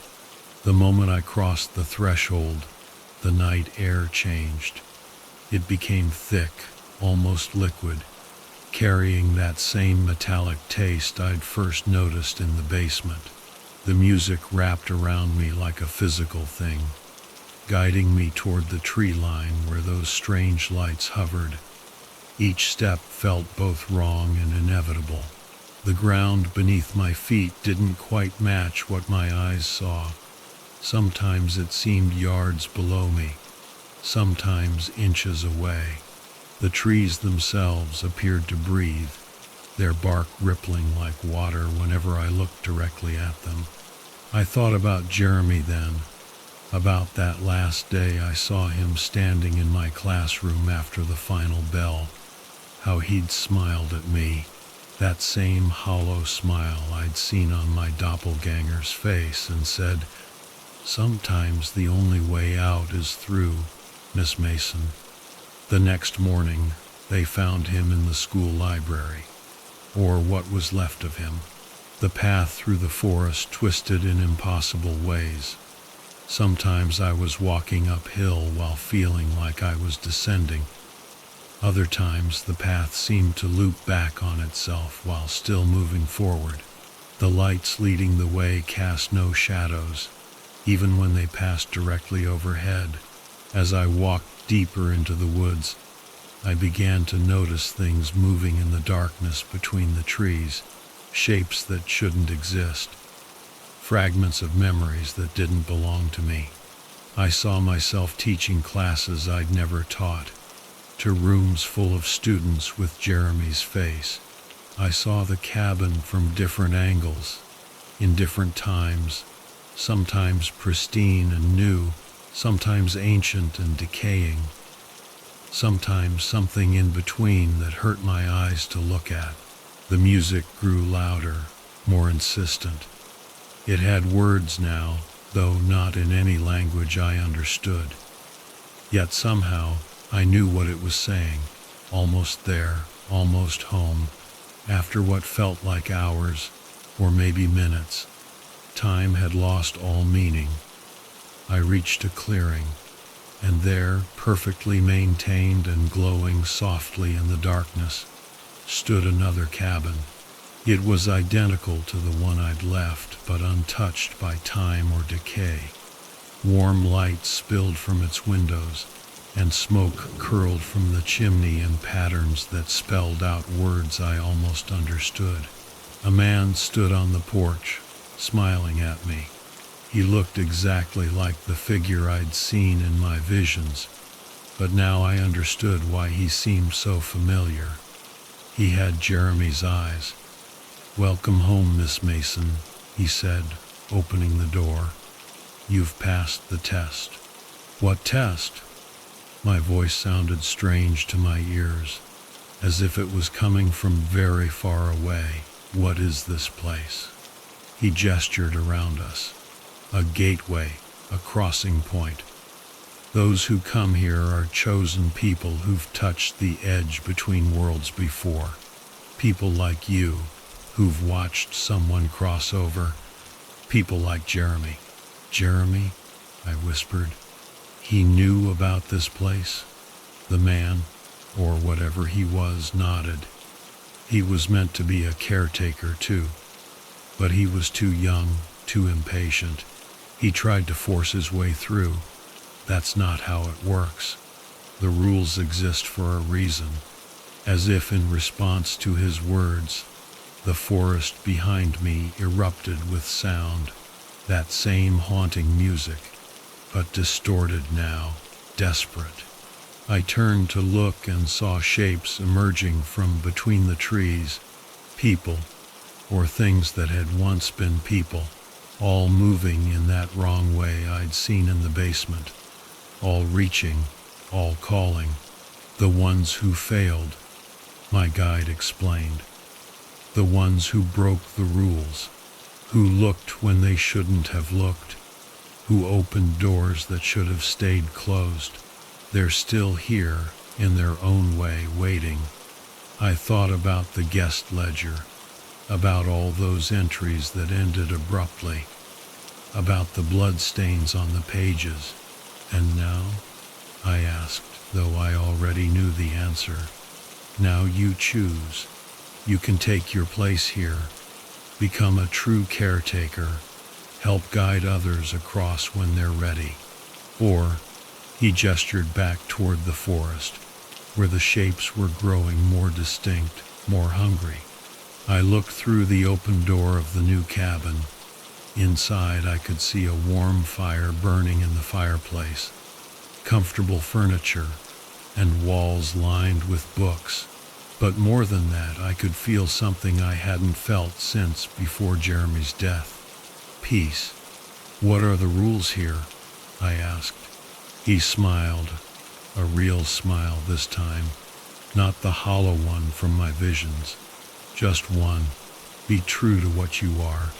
The moment I crossed the threshold, the night air changed. It became thick, almost liquid, carrying that same metallic taste I'd first noticed in the basement. The music wrapped around me like a physical thing, guiding me toward the tree line where those strange lights hovered. Each step felt both wrong and inevitable. The ground beneath my feet didn't quite match what my eyes saw. Sometimes it seemed yards below me, sometimes inches away. The trees themselves appeared to breathe, their bark rippling like water whenever I looked directly at them. I thought about Jeremy then, about that last day I saw him standing in my classroom after the final bell. How he'd smiled at me, that same hollow smile I'd seen on my doppelganger's face, and said, "Sometimes the only way out is through, Miss Mason." The next morning, they found him in the school library, or what was left of him. The path through the forest twisted in impossible ways. Sometimes I was walking uphill while feeling like I was descending. Other times the path seemed to loop back on itself while still moving forward. The lights leading the way cast no shadows, even when they passed directly overhead. As I walked deeper into the woods, I began to notice things moving in the darkness between the trees, shapes that shouldn't exist, fragments of memories that didn't belong to me. I saw myself teaching classes I'd never taught, to rooms full of students with Jeremy's face. I saw the cabin from different angles, in different times, sometimes pristine and new, sometimes ancient and decaying, sometimes something in between that hurt my eyes to look at. The music grew louder, more insistent. It had words now, though not in any language I understood. Yet somehow, I knew what it was saying, almost there, almost home. After what felt like hours, or maybe minutes, time had lost all meaning. I reached a clearing, and there, perfectly maintained and glowing softly in the darkness, stood another cabin. It was identical to the one I'd left, but untouched by time or decay. Warm light spilled from its windows, and smoke curled from the chimney in patterns that spelled out words I almost understood. A man stood on the porch, smiling at me. He looked exactly like the figure I'd seen in my visions, but now I understood why he seemed so familiar. He had Jeremy's eyes. "Welcome home, Miss Mason," he said, opening the door. "You've passed the test." "What test?" My voice sounded strange to my ears, as if it was coming from very far away. "What is this place?" He gestured around us. "A gateway, a crossing point. Those who come here are chosen people who've touched the edge between worlds before. People like you, who've watched someone cross over. People like Jeremy." "Jeremy?" I whispered. He knew about this place? The man, or whatever he was, nodded. He was meant to be a caretaker too, but he was too young, too impatient. He tried to force his way through. That's not how it works. The rules exist for a reason. As if in response to his words, the forest behind me erupted with sound, that same haunting music, but distorted now, desperate. I turned to look and saw shapes emerging from between the trees, people, or things that had once been people, all moving in that wrong way I'd seen in the basement, all reaching, all calling. "The ones who failed," my guide explained. "The ones who broke the rules, who looked when they shouldn't have looked, who opened doors that should have stayed closed. They're still here, in their own way, waiting." I thought about the guest ledger, about all those entries that ended abruptly, about the bloodstains on the pages. "And now?" I asked, though I already knew the answer. "Now you choose. You can take your place here, become a true caretaker, help guide others across when they're ready. Or," he gestured back toward the forest, where the shapes were growing more distinct, more hungry. I looked through the open door of the new cabin. Inside I could see a warm fire burning in the fireplace, comfortable furniture, and walls lined with books. But more than that, I could feel something I hadn't felt since before Jeremy's death. Peace. "What are the rules here?" I asked. He smiled, a real smile this time, not the hollow one from my visions. Just one. "Be true to what you are.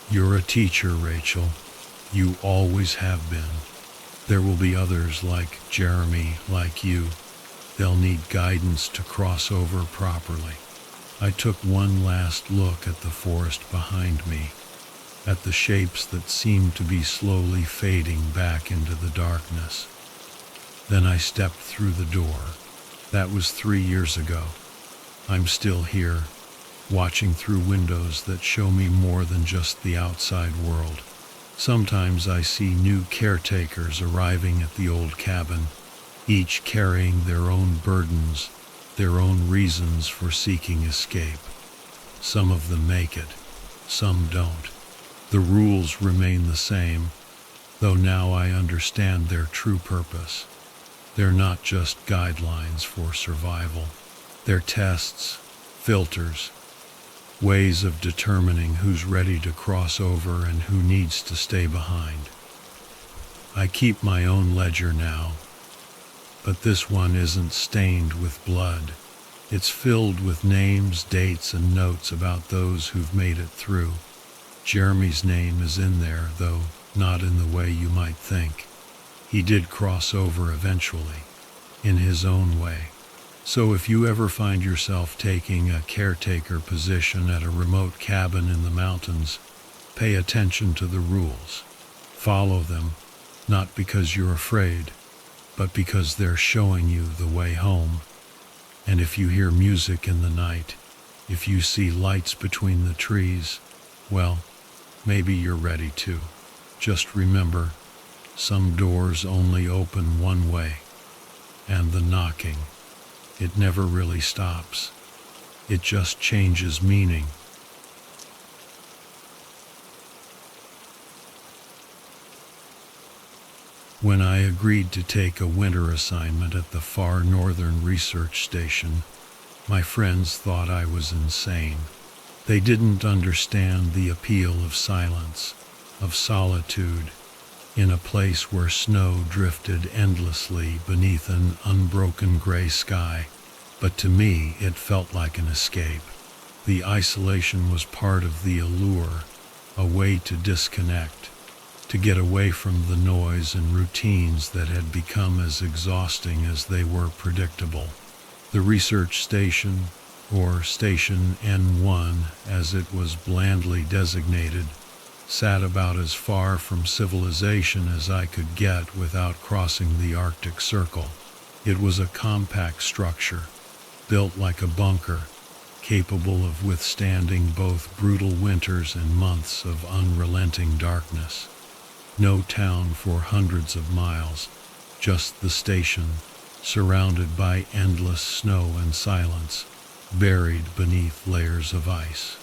You're a teacher, Rachel. You always have been. There will be others like Jeremy, like you. They'll need guidance to cross over properly." I took one last look at the forest behind me, at the shapes that seemed to be slowly fading back into the darkness. Then I stepped through the door. That was 3 years ago. I'm still here, watching through windows that show me more than just the outside world. Sometimes I see new caretakers arriving at the old cabin, each carrying their own burdens, their own reasons for seeking escape. Some of them make it, some don't. The rules remain the same, though now I understand their true purpose. They're not just guidelines for survival. They're tests, filters, ways of determining who's ready to cross over and who needs to stay behind. I keep my own ledger now, but this one isn't stained with blood. It's filled with names, dates, and notes about those who've made it through. Jeremy's name is in there, though not in the way you might think. He did cross over eventually, in his own way. So if you ever find yourself taking a caretaker position at a remote cabin in the mountains, pay attention to the rules. Follow them, not because you're afraid, but because they're showing you the way home. And if you hear music in the night, If you see lights between the trees, well, maybe you're ready to. Just remember, some doors only open one way, and the knocking, it never really stops. It just changes meaning. When I agreed to take a winter assignment at the far northern research station, my friends thought I was insane. They didn't understand the appeal of silence, of solitude, in a place where snow drifted endlessly beneath an unbroken gray sky. But to me, it felt like an escape. The isolation was part of the allure, a way to disconnect, to get away from the noise and routines that had become as exhausting as they were predictable. The research station, or Station N1 as it was blandly designated, sat about as far from civilization as I could get without crossing the Arctic Circle. It was a compact structure, built like a bunker, capable of withstanding both brutal winters and months of unrelenting darkness. No town for hundreds of miles, just the station, surrounded by endless snow and silence, buried beneath layers of ice.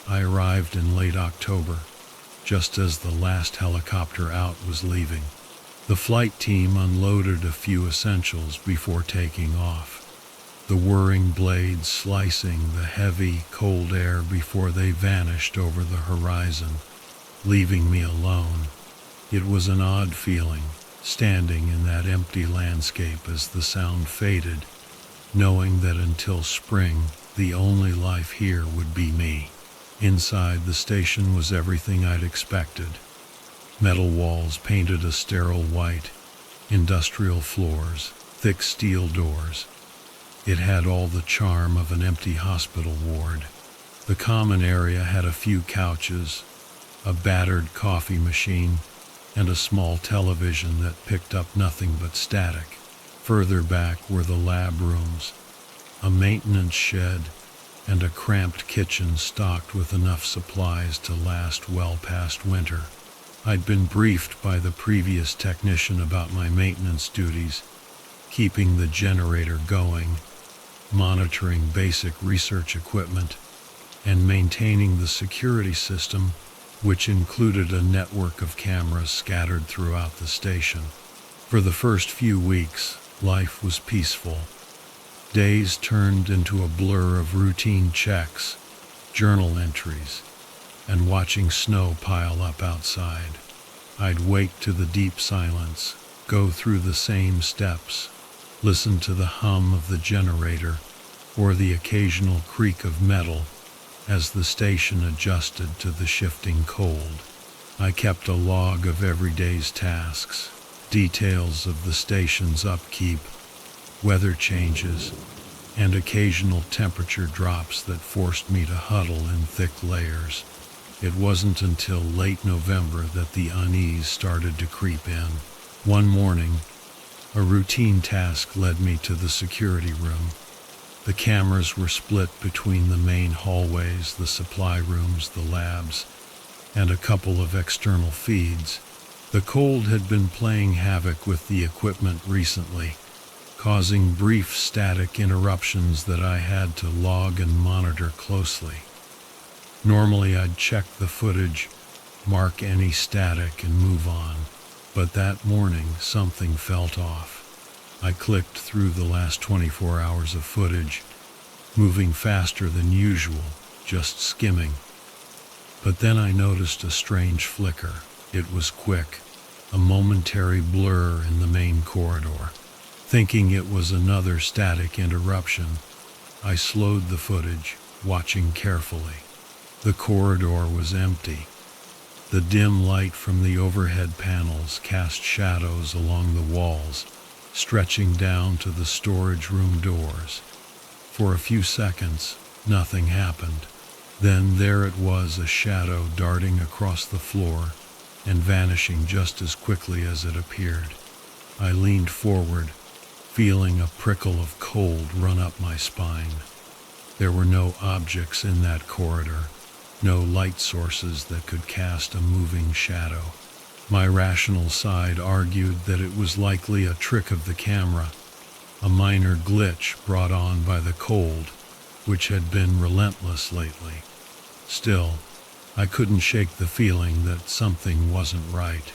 I arrived in late October, just as the last helicopter out was leaving. The flight team unloaded a few essentials before taking off, the whirring blades slicing the heavy, cold air before they vanished over the horizon, leaving me alone. It was an odd feeling, standing in that empty landscape as the sound faded, knowing that until spring, the only life here would be me. Inside the station was everything I'd expected. Metal walls painted a sterile white, industrial floors, thick steel doors. It had all the charm of an empty hospital ward. The common area had a few couches, a battered coffee machine, and a small television that picked up nothing but static. Further back were the lab rooms, a maintenance shed, and a cramped kitchen stocked with enough supplies to last well past winter. I'd been briefed by the previous technician about my maintenance duties, keeping the generator going, monitoring basic research equipment, and maintaining the security system, which included a network of cameras scattered throughout the station. For the first few weeks, life was peaceful. Days turned into a blur of routine checks, journal entries, and watching snow pile up outside. I'd wake to the deep silence, go through the same steps, listen to the hum of the generator or the occasional creak of metal as the station adjusted to the shifting cold. I kept a log of every day's tasks, details of the station's upkeep, weather changes, and occasional temperature drops that forced me to huddle in thick layers. It wasn't until late November that the unease started to creep in. One morning, a routine task led me to the security room. The cameras were split between the main hallways, the supply rooms, the labs, and a couple of external feeds. The cold had been playing havoc with the equipment recently, causing brief static interruptions that I had to log and monitor closely. Normally I'd check the footage, mark any static, and move on. But that morning, something felt off. I clicked through the last 24 hours of footage, moving faster than usual, just skimming. But then I noticed a strange flicker. It was quick, a momentary blur in the main corridor. Thinking it was another static interruption, I slowed the footage, watching carefully. The corridor was empty. The dim light from the overhead panels cast shadows along the walls, stretching down to the storage room doors. For a few seconds, nothing happened. Then there it was, a shadow darting across the floor and vanishing just as quickly as it appeared. I leaned forward, feeling a prickle of cold run up my spine. There were no objects in that corridor, no light sources that could cast a moving shadow. My rational side argued that it was likely a trick of the camera, a minor glitch brought on by the cold, which had been relentless lately. Still, I couldn't shake the feeling that something wasn't right.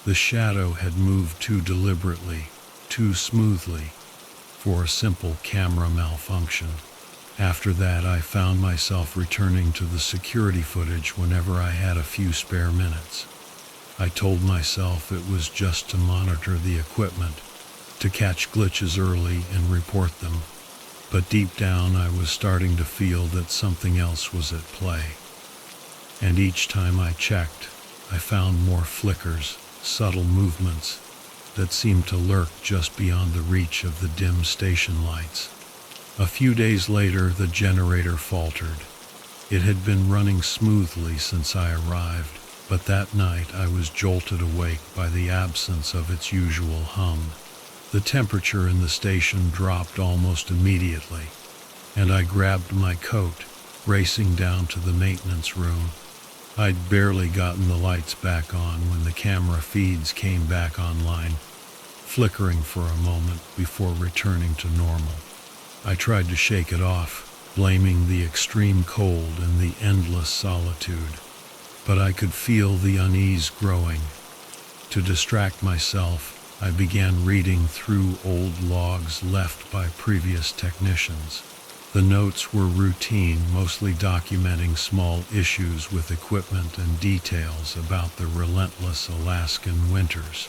The shadow had moved too deliberately, too smoothly, for a simple camera malfunction. After that, I found myself returning to the security footage whenever I had a few spare minutes. I told myself it was just to monitor the equipment, to catch glitches early and report them. But deep down, I was starting to feel that something else was at play. And each time I checked, I found more flickers, subtle movements that seemed to lurk just beyond the reach of the dim station lights. A few days later, the generator faltered. It had been running smoothly since I arrived, but that night I was jolted awake by the absence of its usual hum. The temperature in the station dropped almost immediately, and I grabbed my coat, racing down to the maintenance room. I'd barely gotten the lights back on when the camera feeds came back online, flickering for a moment before returning to normal. I tried to shake it off, blaming the extreme cold and the endless solitude, but I could feel the unease growing. To distract myself, I began reading through old logs left by previous technicians. The notes were routine, mostly documenting small issues with equipment and details about the relentless Alaskan winters.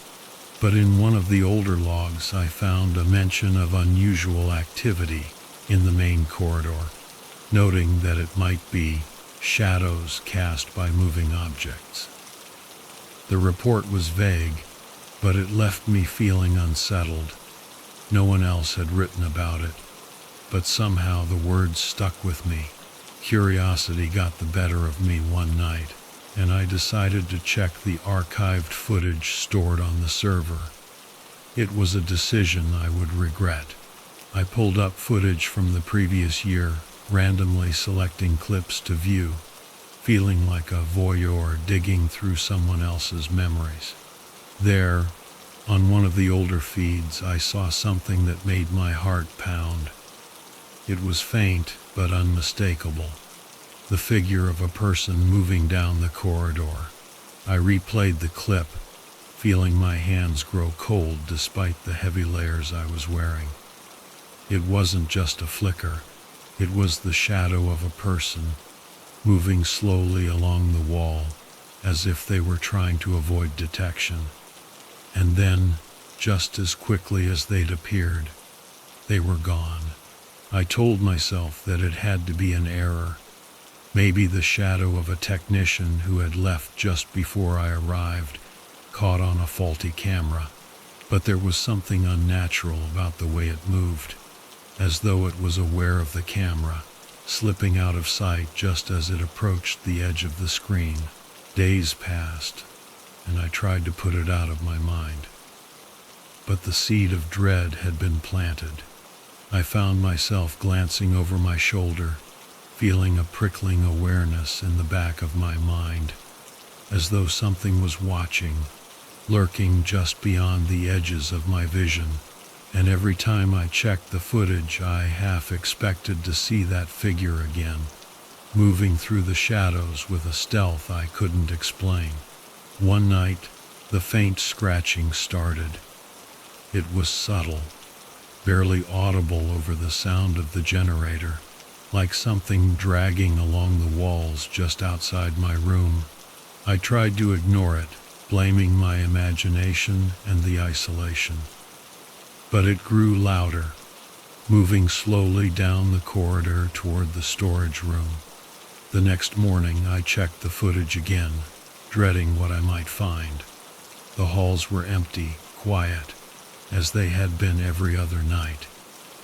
But in one of the older logs, I found a mention of unusual activity in the main corridor, noting that it might be shadows cast by moving objects. The report was vague, but it left me feeling unsettled. No one else had written about it, but somehow the words stuck with me. Curiosity got the better of me one night, and I decided to check the archived footage stored on the server. It was a decision I would regret. I pulled up footage from the previous year, randomly selecting clips to view, feeling like a voyeur digging through someone else's memories. There, on one of the older feeds, I saw something that made my heart pound. It was faint but unmistakable, the figure of a person moving down the corridor. I replayed the clip, feeling my hands grow cold despite the heavy layers I was wearing. It wasn't just a flicker, it was the shadow of a person, moving slowly along the wall, as if they were trying to avoid detection. And then, just as quickly as they'd appeared, they were gone. I told myself that it had to be an error, maybe the shadow of a technician who had left just before I arrived, caught on a faulty camera. But there was something unnatural about the way it moved, as though it was aware of the camera, slipping out of sight just as it approached the edge of the screen. Days passed, and I tried to put it out of my mind. But the seed of dread had been planted. I found myself glancing over my shoulder, feeling a prickling awareness in the back of my mind, as though something was watching, lurking just beyond the edges of my vision. And every time I checked the footage, I half expected to see that figure again, moving through the shadows with a stealth I couldn't explain. One night, the faint scratching started. It was subtle, barely audible over the sound of the generator, like something dragging along the walls just outside my room. I tried to ignore it, blaming my imagination and the isolation. But it grew louder, moving slowly down the corridor toward the storage room. The next morning, I checked the footage again, dreading what I might find. The halls were empty, quiet, as they had been every other night.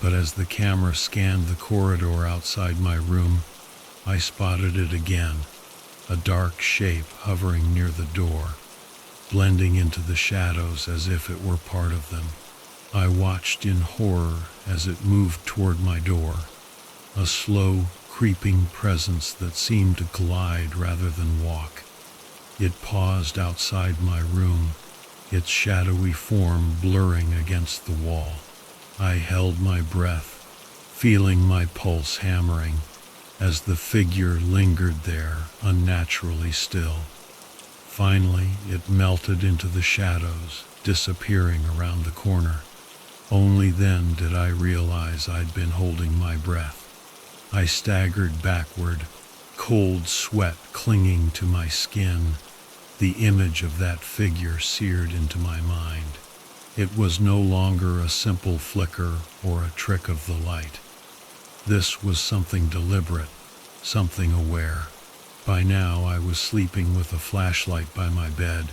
But as the camera scanned the corridor outside my room, I spotted it again, a dark shape hovering near the door, blending into the shadows as if it were part of them. I watched in horror as it moved toward my door, a slow, creeping presence that seemed to glide rather than walk. It paused outside my room, its shadowy form blurring against the wall. I held my breath, feeling my pulse hammering, as the figure lingered there, unnaturally still. Finally, it melted into the shadows, disappearing around the corner. Only then did I realize I'd been holding my breath. I staggered backward, cold sweat clinging to my skin. The image of that figure seared into my mind. It was no longer a simple flicker or a trick of the light. This was something deliberate, something aware. By now I was sleeping with a flashlight by my bed,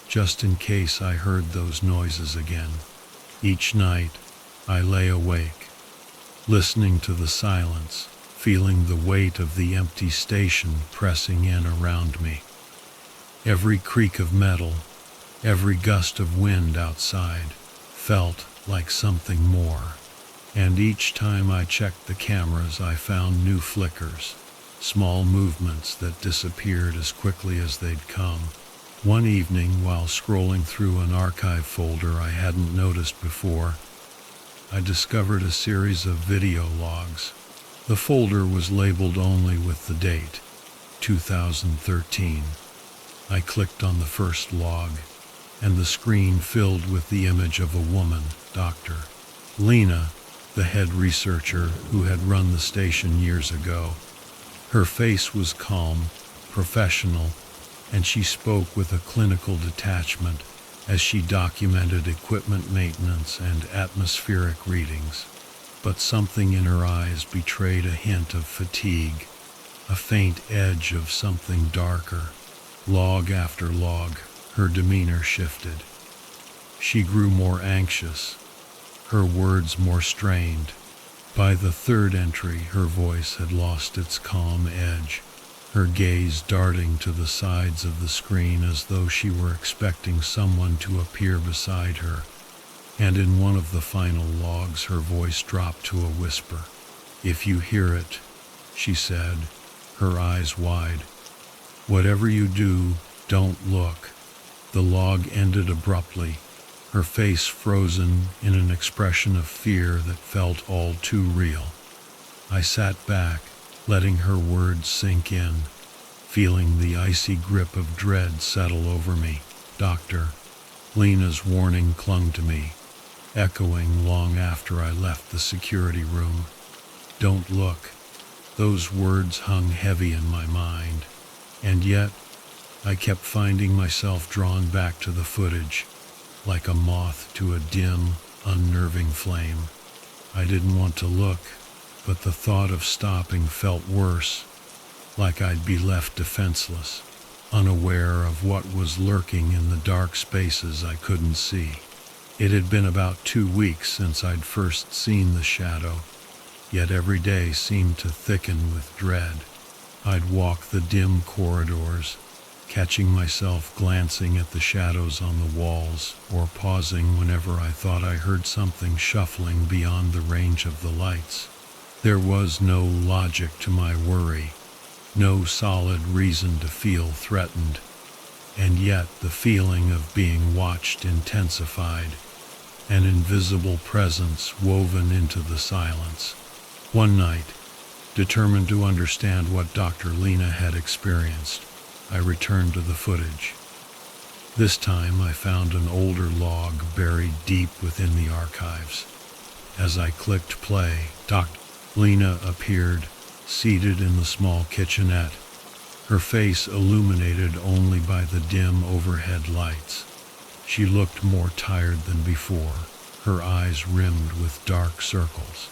just in case I heard those noises again. Each night I lay awake, listening to the silence, feeling the weight of the empty station pressing in around me. Every creak of metal, every gust of wind outside felt like something more. And each time I checked the cameras, I found new flickers, small movements that disappeared as quickly as they'd come. One evening, while scrolling through an archive folder I hadn't noticed before, I discovered a series of video logs. The folder was labeled only with the date, 2013. I clicked on the first log, and the screen filled with the image of a woman, Dr. Lena, the head researcher who had run the station years ago. Her face was calm, professional, and she spoke with a clinical detachment as she documented equipment maintenance and atmospheric readings. But something in her eyes betrayed a hint of fatigue, a faint edge of something darker. Log after log, her demeanor shifted. She grew more anxious, her words more strained. By the third entry, her voice had lost its calm edge, her gaze darting to the sides of the screen as though she were expecting someone to appear beside her. And in one of the final logs, her voice dropped to a whisper. "If you hear it," she said, her eyes wide, "whatever you do, don't look." The log ended abruptly, her face frozen in an expression of fear that felt all too real. I sat back, letting her words sink in, feeling the icy grip of dread settle over me. Dr. Lena's warning clung to me, echoing long after I left the security room. Don't look. Those words hung heavy in my mind, and yet I kept finding myself drawn back to the footage, like a moth to a dim, unnerving flame. I didn't want to look, but the thought of stopping felt worse, like I'd be left defenseless, unaware of what was lurking in the dark spaces I couldn't see. It had been about 2 weeks since I'd first seen the shadow, yet every day seemed to thicken with dread. I'd walk the dim corridors, catching myself glancing at the shadows on the walls or pausing whenever I thought I heard something shuffling beyond the range of the lights. There was no logic to my worry, no solid reason to feel threatened, and yet the feeling of being watched intensified, an invisible presence woven into the silence. One night, determined to understand what Dr. Lena had experienced, I returned to the footage. This time I found an older log buried deep within the archives. As I clicked play, Dr. Lena appeared, seated in the small kitchenette, her face illuminated only by the dim overhead lights. She looked more tired than before, her eyes rimmed with dark circles.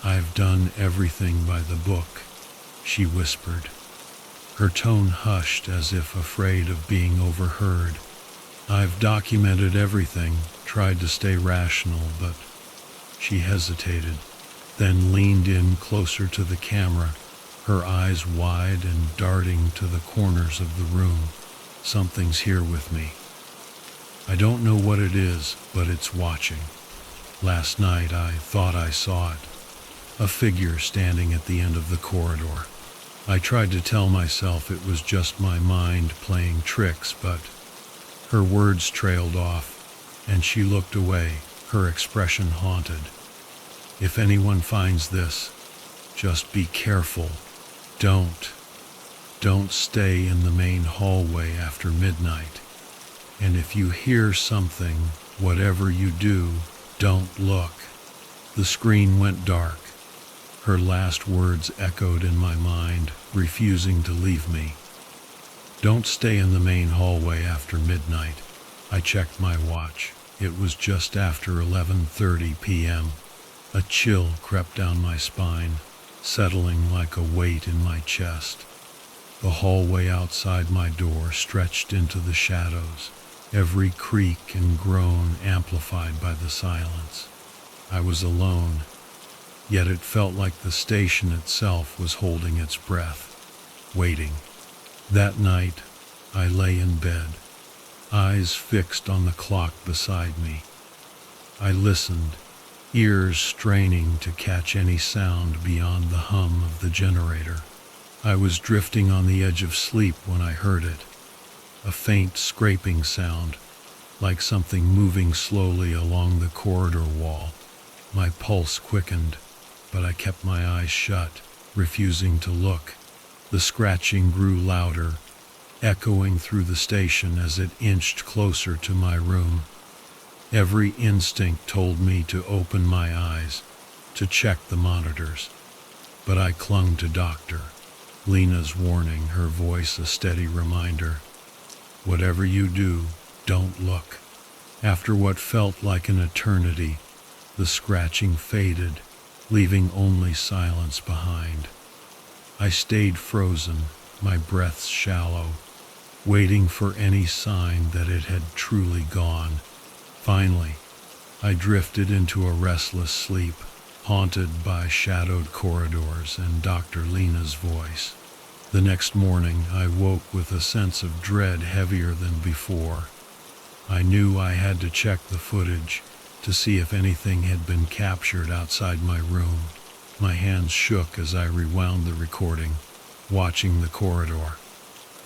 "I've done everything by the book," she whispered. Her tone hushed as if afraid of being overheard. "I've documented everything, tried to stay rational, but..." She hesitated, then leaned in closer to the camera, her eyes wide and darting to the corners of the room. "Something's here with me. I don't know what it is, but it's watching. Last night I thought I saw it. a figure standing at the end of the corridor. I tried to tell myself it was just my mind playing tricks, but her words trailed off, and she looked away, her expression haunted. If anyone finds this, just be careful. Don't stay in the main hallway after midnight. And if you hear something, whatever you do, don't look. The screen went dark. Her last words echoed in my mind, refusing to leave me. Don't stay in the main hallway after midnight. I checked my watch. It was just after 11:30 p.m. A chill crept down my spine, settling like a weight in my chest. The hallway outside my door stretched into the shadows, every creak and groan amplified by the silence. I was alone, yet it felt like the station itself was holding its breath, waiting. That night, I lay in bed, eyes fixed on the clock beside me. I listened, ears straining to catch any sound beyond the hum of the generator. I was drifting on the edge of sleep when I heard it, a faint scraping sound, like something moving slowly along the corridor wall. My pulse quickened, but I kept my eyes shut, refusing to look. The scratching grew louder, echoing through the station as it inched closer to my room. Every instinct told me to open my eyes, to check the monitors. But I clung to Dr. Lena's warning, her voice a steady reminder. Whatever you do, don't look. After what felt like an eternity, the scratching faded, leaving only silence behind. I stayed frozen, my breaths shallow, waiting for any sign that it had truly gone. Finally, I drifted into a restless sleep, haunted by shadowed corridors and Dr. Lena's voice. The next morning, I woke with a sense of dread heavier than before. I knew I had to check the footage to see if anything had been captured outside my room. My hands shook as I rewound the recording, watching the corridor.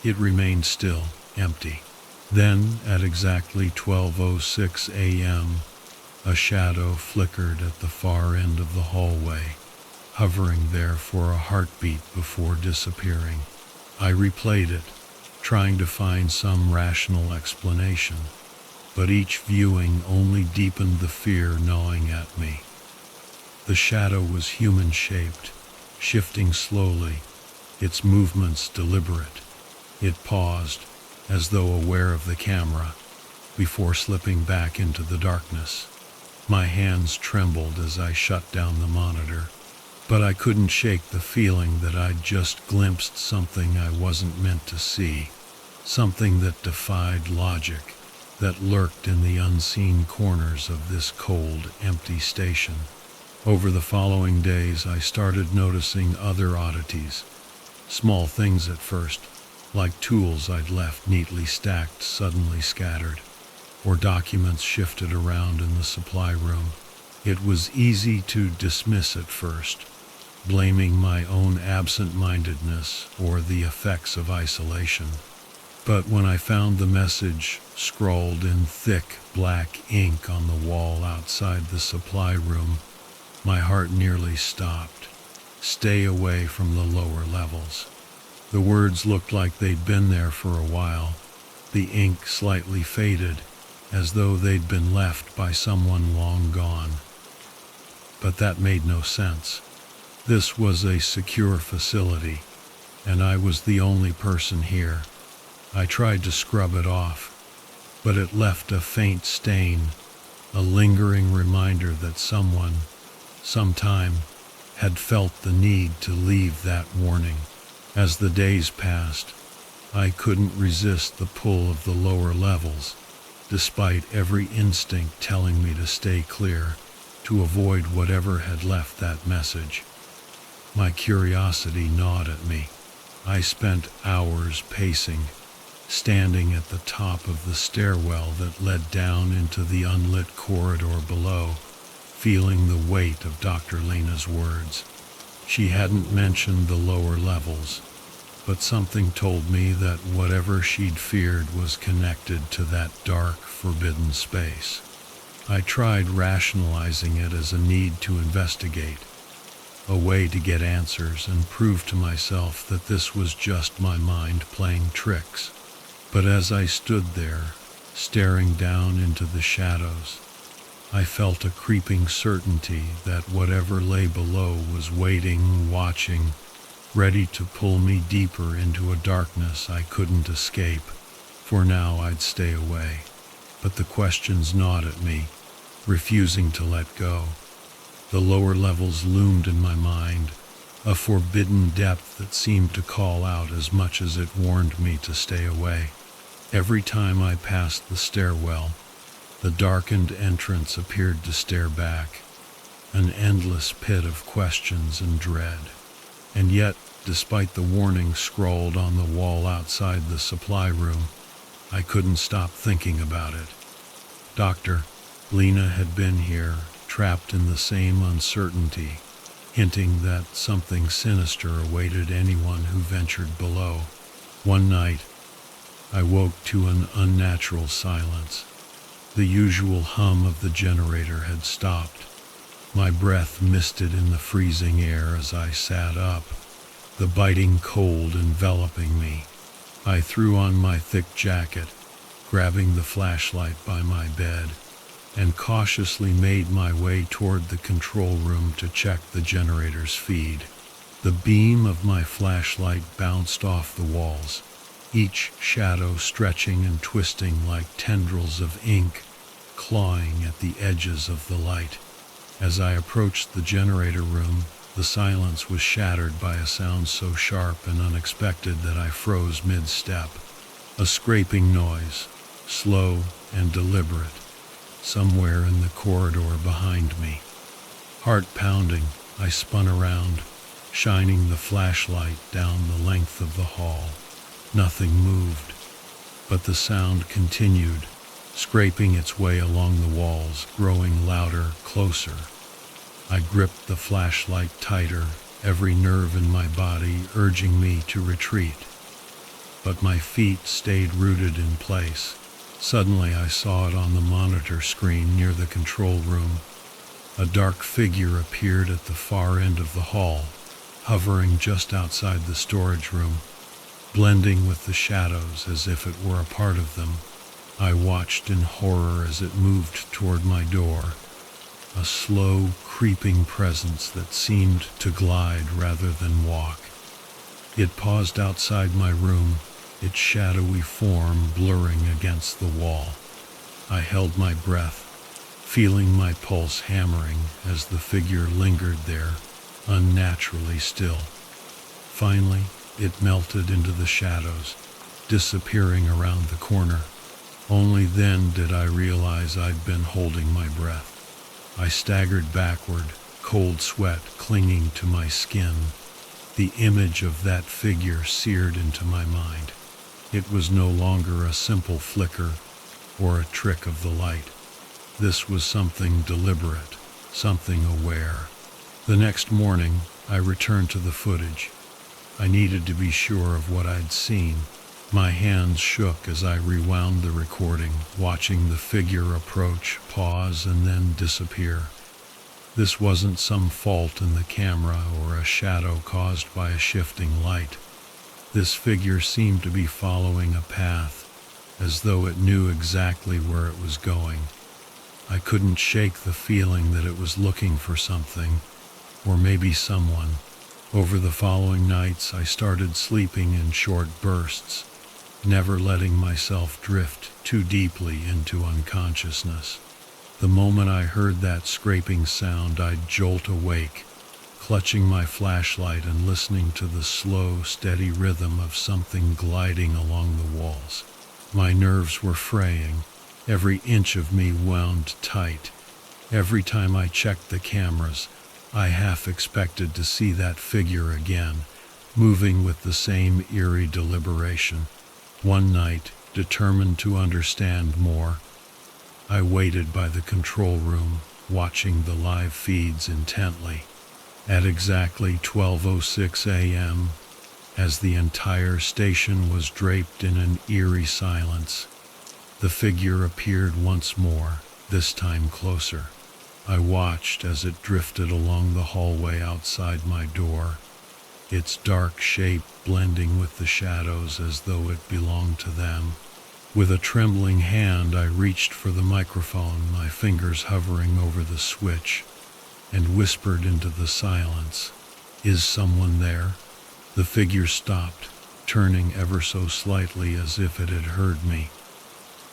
It remained still, empty. Then, at exactly 12:06 a.m., a shadow flickered at the far end of the hallway, hovering there for a heartbeat before disappearing. I replayed it, trying to find some rational explanation, but each viewing only deepened the fear gnawing at me. The shadow was human-shaped, shifting slowly, its movements deliberate. It paused, as though aware of the camera, before slipping back into the darkness. My hands trembled as I shut down the monitor, but I couldn't shake the feeling that I'd just glimpsed something I wasn't meant to see, something that defied logic, that lurked in the unseen corners of this cold, empty station. Over the following days, I started noticing other oddities, small things at first, like tools I'd left neatly stacked suddenly scattered, or documents shifted around in the supply room. It was easy to dismiss at first, blaming my own absent-mindedness or the effects of isolation. But when I found the message scrawled in thick black ink on the wall outside the supply room, my heart nearly stopped. Stay away from the lower levels. The words looked like they'd been there for a while, the ink slightly faded, as though they'd been left by someone long gone. But that made no sense. This was a secure facility, and I was the only person here. I tried to scrub it off, but it left a faint stain, a lingering reminder that someone, sometime, had felt the need to leave that warning. As the days passed, I couldn't resist the pull of the lower levels, despite every instinct telling me to stay clear, to avoid whatever had left that message. My curiosity gnawed at me. I spent hours pacing, standing at the top of the stairwell that led down into the unlit corridor below, feeling the weight of Dr. Lena's words. She hadn't mentioned the lower levels, but something told me that whatever she'd feared was connected to that dark, forbidden space. I tried rationalizing it as a need to investigate, a way to get answers and prove to myself that this was just my mind playing tricks. But as I stood there, staring down into the shadows, I felt a creeping certainty that whatever lay below was waiting, watching, ready to pull me deeper into a darkness I couldn't escape. For now I'd stay away. But the questions gnawed at me, refusing to let go. The lower levels loomed in my mind, a forbidden depth that seemed to call out as much as it warned me to stay away. Every time I passed the stairwell, the darkened entrance appeared to stare back, an endless pit of questions and dread. And yet, despite the warning scrawled on the wall outside the supply room, I couldn't stop thinking about it. Dr. Lena had been here, trapped in the same uncertainty, hinting that something sinister awaited anyone who ventured below. One night, I woke to an unnatural silence. The usual hum of the generator had stopped. My breath misted in the freezing air as I sat up, the biting cold enveloping me. I threw on my thick jacket, grabbing the flashlight by my bed, and cautiously made my way toward the control room to check the generator's feed. The beam of my flashlight bounced off the walls, each shadow stretching and twisting like tendrils of ink, clawing at the edges of the light. As I approached the generator room, the silence was shattered by a sound so sharp and unexpected that I froze mid-step. A scraping noise, slow and deliberate, somewhere in the corridor behind me. Heart pounding, I spun around, shining the flashlight down the length of the hall. Nothing moved, but the sound continued, scraping its way along the walls, growing louder, closer. I gripped the flashlight tighter, every nerve in my body urging me to retreat. But my feet stayed rooted in place. Suddenly I saw it on the monitor screen near the control room. A dark figure appeared at the far end of the hall, hovering just outside the storage room, blending with the shadows as if it were a part of them. I watched in horror as it moved toward my door, a slow, creeping presence that seemed to glide rather than walk. It paused outside my room, its shadowy form blurring against the wall. I held my breath, feeling my pulse hammering as the figure lingered there, unnaturally still. Finally, it melted into the shadows, disappearing around the corner. Only then did I realize I'd been holding my breath. I staggered backward, cold sweat clinging to my skin. The image of that figure seared into my mind. It was no longer a simple flicker or a trick of the light. This was something deliberate, something aware. The next morning, I returned to the footage. I needed to be sure of what I'd seen. My hands shook as I rewound the recording, watching the figure approach, pause, and then disappear. This wasn't some fault in the camera or a shadow caused by a shifting light. This figure seemed to be following a path, as though it knew exactly where it was going. I couldn't shake the feeling that it was looking for something, or maybe someone. Over the following nights, I started sleeping in short bursts, never letting myself drift too deeply into unconsciousness. The moment I heard that scraping sound, I'd jolt awake, clutching my flashlight and listening to the slow, steady rhythm of something gliding along the walls. My nerves were fraying, every inch of me wound tight. Every time I checked the cameras, I half expected to see that figure again, moving with the same eerie deliberation. One night, determined to understand more, I waited by the control room, watching the live feeds intently. At exactly 12:06 a.m., as the entire station was draped in an eerie silence, the figure appeared once more, this time closer. I watched as it drifted along the hallway outside my door, its dark shape blending with the shadows as though it belonged to them. With a trembling hand, I reached for the microphone, my fingers hovering over the switch, and whispered into the silence, "Is someone there?" The figure stopped, turning ever so slightly as if it had heard me.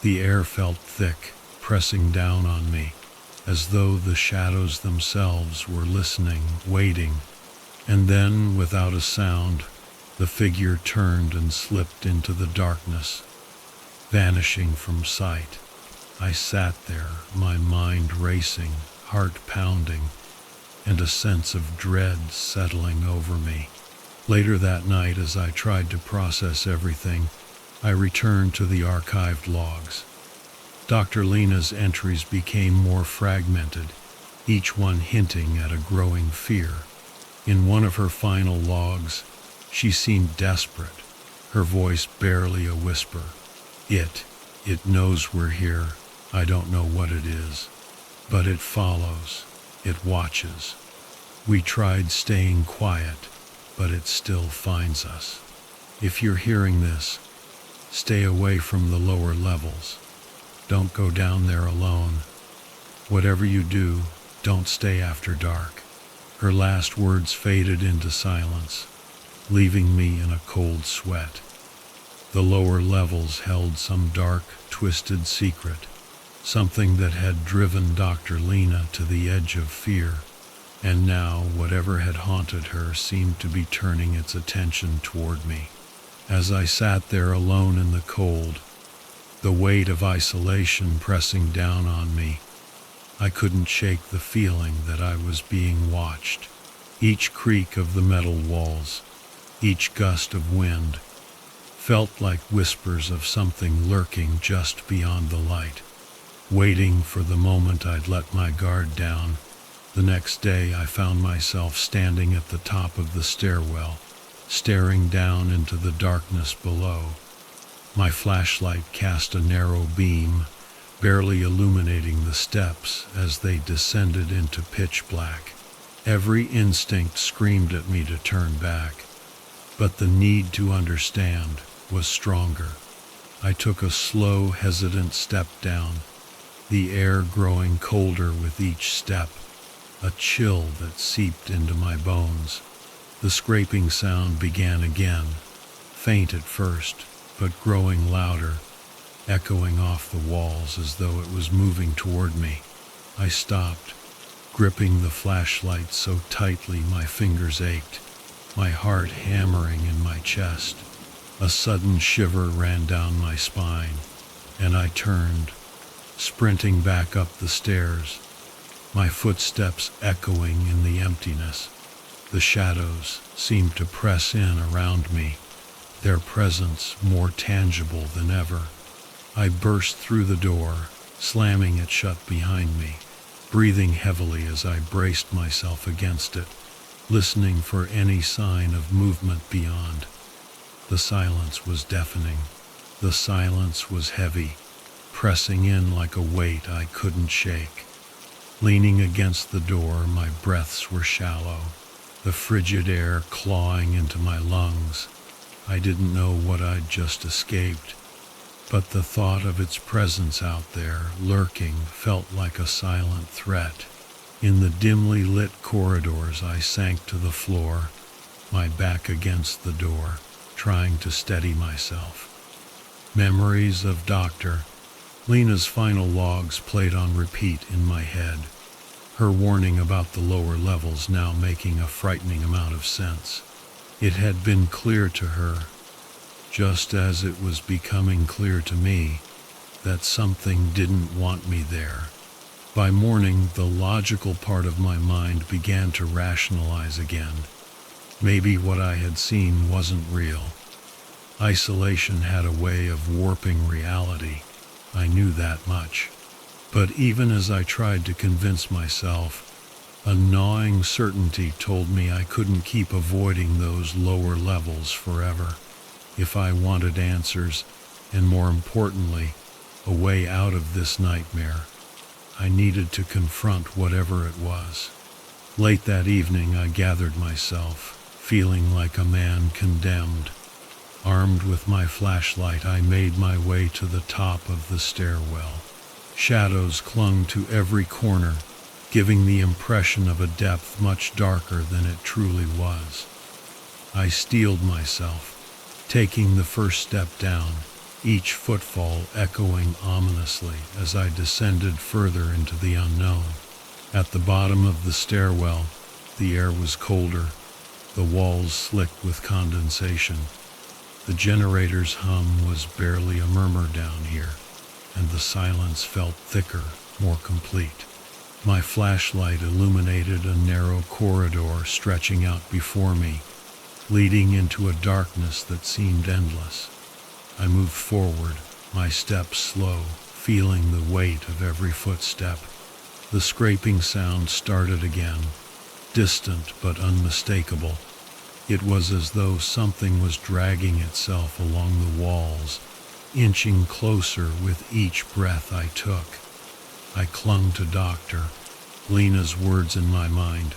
The air felt thick, pressing down on me, as though the shadows themselves were listening, waiting. And then, without a sound, the figure turned and slipped into the darkness, vanishing from sight. I sat there, my mind racing, heart pounding, and a sense of dread settling over me. Later that night, as I tried to process everything, I returned to the archived logs. Dr. Lena's entries became more fragmented, each one hinting at a growing fear. In one of her final logs, she seemed desperate, her voice barely a whisper. It knows we're here. I don't know what it is, but it follows, it watches. We tried staying quiet, but it still finds us. If you're hearing this, stay away from the lower levels. Don't go down there alone. Whatever you do, don't stay after dark. Her last words faded into silence, leaving me in a cold sweat. The lower levels held some dark, twisted secret, something that had driven Dr. Lena to the edge of fear. And now, whatever had haunted her seemed to be turning its attention toward me. As I sat there alone in the cold, the weight of isolation pressing down on me, I couldn't shake the feeling that I was being watched. Each creak of the metal walls, each gust of wind, felt like whispers of something lurking just beyond the light, waiting for the moment I'd let my guard down. The next day, I found myself standing at the top of the stairwell, staring down into the darkness below. My flashlight cast a narrow beam, barely illuminating the steps as they descended into pitch black. Every instinct screamed at me to turn back, but the need to understand was stronger. I took a slow, hesitant step down, the air growing colder with each step, a chill that seeped into my bones. The scraping sound began again, faint at first, but growing louder, echoing off the walls as though it was moving toward me. I stopped, gripping the flashlight so tightly my fingers ached, my heart hammering in my chest. A sudden shiver ran down my spine, and I turned, sprinting back up the stairs, my footsteps echoing in the emptiness. The shadows seemed to press in around me, their presence more tangible than ever. I burst through the door, slamming it shut behind me, breathing heavily as I braced myself against it, listening for any sign of movement beyond. The silence was deafening. The silence was heavy, pressing in like a weight I couldn't shake. Leaning against the door, my breaths were shallow, the frigid air clawing into my lungs. I didn't know what I'd just escaped, but the thought of its presence out there, lurking, felt like a silent threat. In the dimly lit corridors, I sank to the floor, my back against the door, trying to steady myself. Memories of Dr. Lena's final logs played on repeat in my head, her warning about the lower levels now making a frightening amount of sense. It had been clear to her, just as it was becoming clear to me, that something didn't want me there. By morning, the logical part of my mind began to rationalize again. Maybe what I had seen wasn't real. Isolation had a way of warping reality. I knew that much. But even as I tried to convince myself, a gnawing certainty told me I couldn't keep avoiding those lower levels forever. If I wanted answers, and more importantly, a way out of this nightmare, I needed to confront whatever it was. Late that evening, I gathered myself, feeling like a man condemned. Armed with my flashlight, I made my way to the top of the stairwell. Shadows clung to every corner, giving the impression of a depth much darker than it truly was. I steeled myself, taking the first step down, each footfall echoing ominously as I descended further into the unknown. At the bottom of the stairwell, the air was colder, the walls slick with condensation. The generator's hum was barely a murmur down here, and the silence felt thicker, more complete. My flashlight illuminated a narrow corridor stretching out before me, leading into a darkness that seemed endless. I moved forward, my steps slow, feeling the weight of every footstep. The scraping sound started again, distant but unmistakable. It was as though something was dragging itself along the walls, inching closer with each breath I took. I clung to Dr. Lena's words in my mind.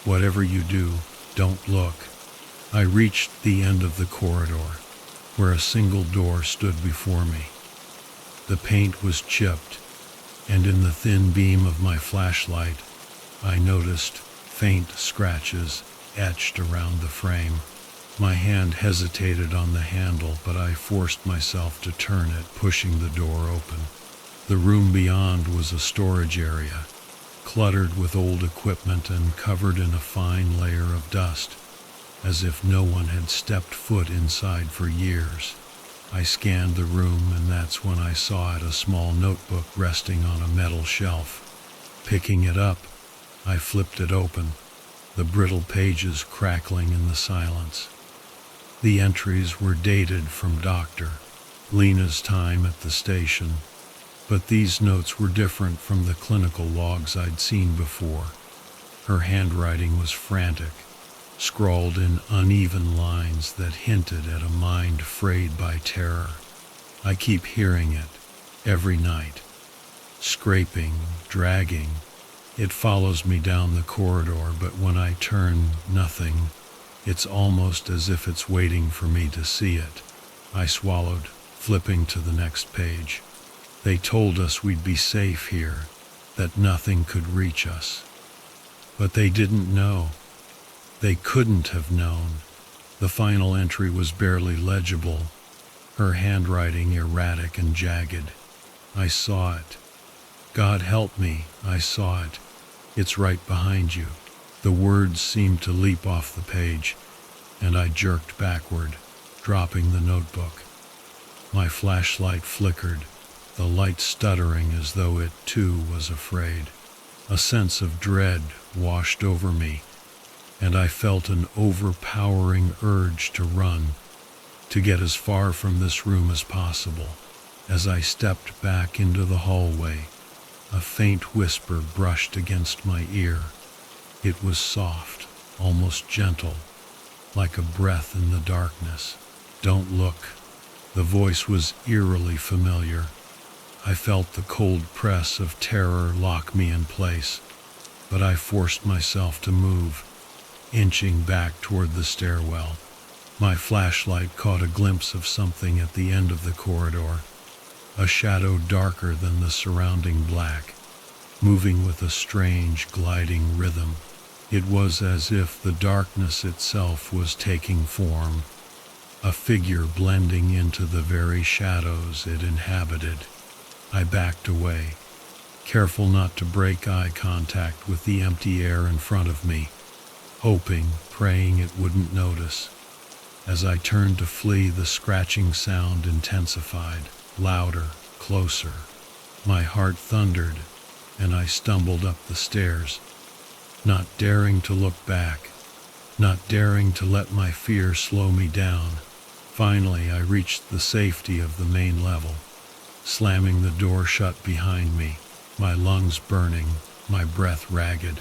Whatever you do, don't look. I reached the end of the corridor, where a single door stood before me. The paint was chipped, and in the thin beam of my flashlight, I noticed faint scratches etched around the frame. My hand hesitated on the handle, but I forced myself to turn it, pushing the door open. The room beyond was a storage area, cluttered with old equipment and covered in a fine layer of dust, as if no one had stepped foot inside for years. I scanned the room, and that's when I saw it, a small notebook resting on a metal shelf. Picking it up, I flipped it open, the brittle pages crackling in the silence. The entries were dated from Dr. Lena's time at the station, but these notes were different from the clinical logs I'd seen before. Her handwriting was frantic, scrawled in uneven lines that hinted at a mind frayed by terror. I keep hearing it, every night. Scraping, dragging. It follows me down the corridor, but when I turn, nothing. It's almost as if it's waiting for me to see it. I swallowed, flipping to the next page. They told us we'd be safe here, that nothing could reach us. But they didn't know. They couldn't have known. The final entry was barely legible, her handwriting erratic and jagged. I saw it. God help me, I saw it. It's right behind you. The words seemed to leap off the page, and I jerked backward, dropping the notebook. My flashlight flickered, the light stuttering as though it too was afraid. A sense of dread washed over me, and I felt an overpowering urge to run, to get as far from this room as possible. As I stepped back into the hallway, a faint whisper brushed against my ear. It was soft, almost gentle, like a breath in the darkness. Don't look. The voice was eerily familiar. I felt the cold press of terror lock me in place, but I forced myself to move, inching back toward the stairwell. My flashlight caught a glimpse of something at the end of the corridor, a shadow darker than the surrounding black, moving with a strange, gliding rhythm. It was as if the darkness itself was taking form, a figure blending into the very shadows it inhabited. I backed away, careful not to break eye contact with the empty air in front of me, hoping, praying it wouldn't notice. As I turned to flee, the scratching sound intensified, louder, closer. My heart thundered, and I stumbled up the stairs, not daring to look back, not daring to let my fear slow me down. Finally, I reached the safety of the main level, slamming the door shut behind me. my lungs burning, my breath ragged.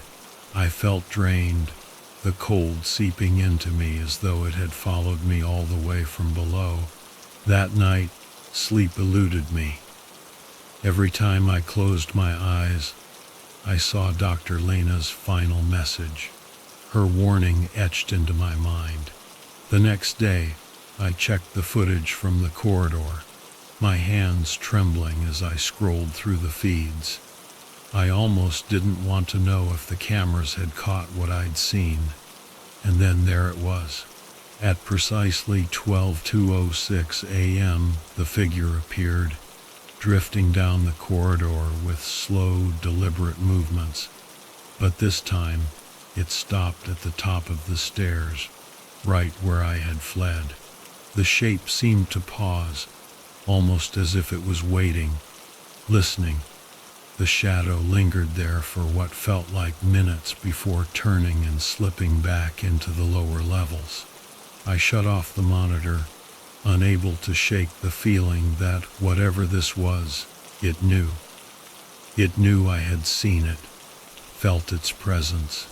I felt drained, the cold seeping into me as though it had followed me all the way from below. That night, sleep eluded me. Every time I closed my eyes, I saw Dr. Lena's final message, her warning etched into my mind. The next day, I checked the footage from the corridor, my hands trembling as I scrolled through the feeds. I almost didn't want to know if the cameras had caught what I'd seen. And then there it was. At precisely 12:06 a.m., the figure appeared, drifting down the corridor with slow, deliberate movements. But this time, it stopped at the top of the stairs, right where I had fled. The shape seemed to pause, almost as if it was waiting, listening. The shadow lingered there for what felt like minutes before turning and slipping back into the lower levels. I shut off the monitor, unable to shake the feeling that whatever this was, it knew. It knew I had seen it, felt its presence,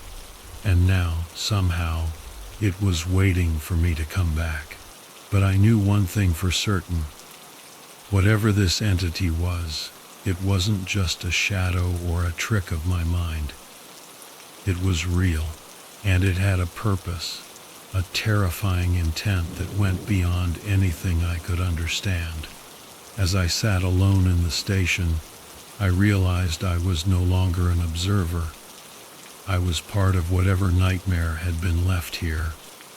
and now, somehow, it was waiting for me to come back. But I knew one thing for certain. Whatever this entity was, it wasn't just a shadow or a trick of my mind. It was real, and it had a purpose, a terrifying intent that went beyond anything I could understand. As I sat alone in the station, I realized I was no longer an observer. I was part of whatever nightmare had been left here,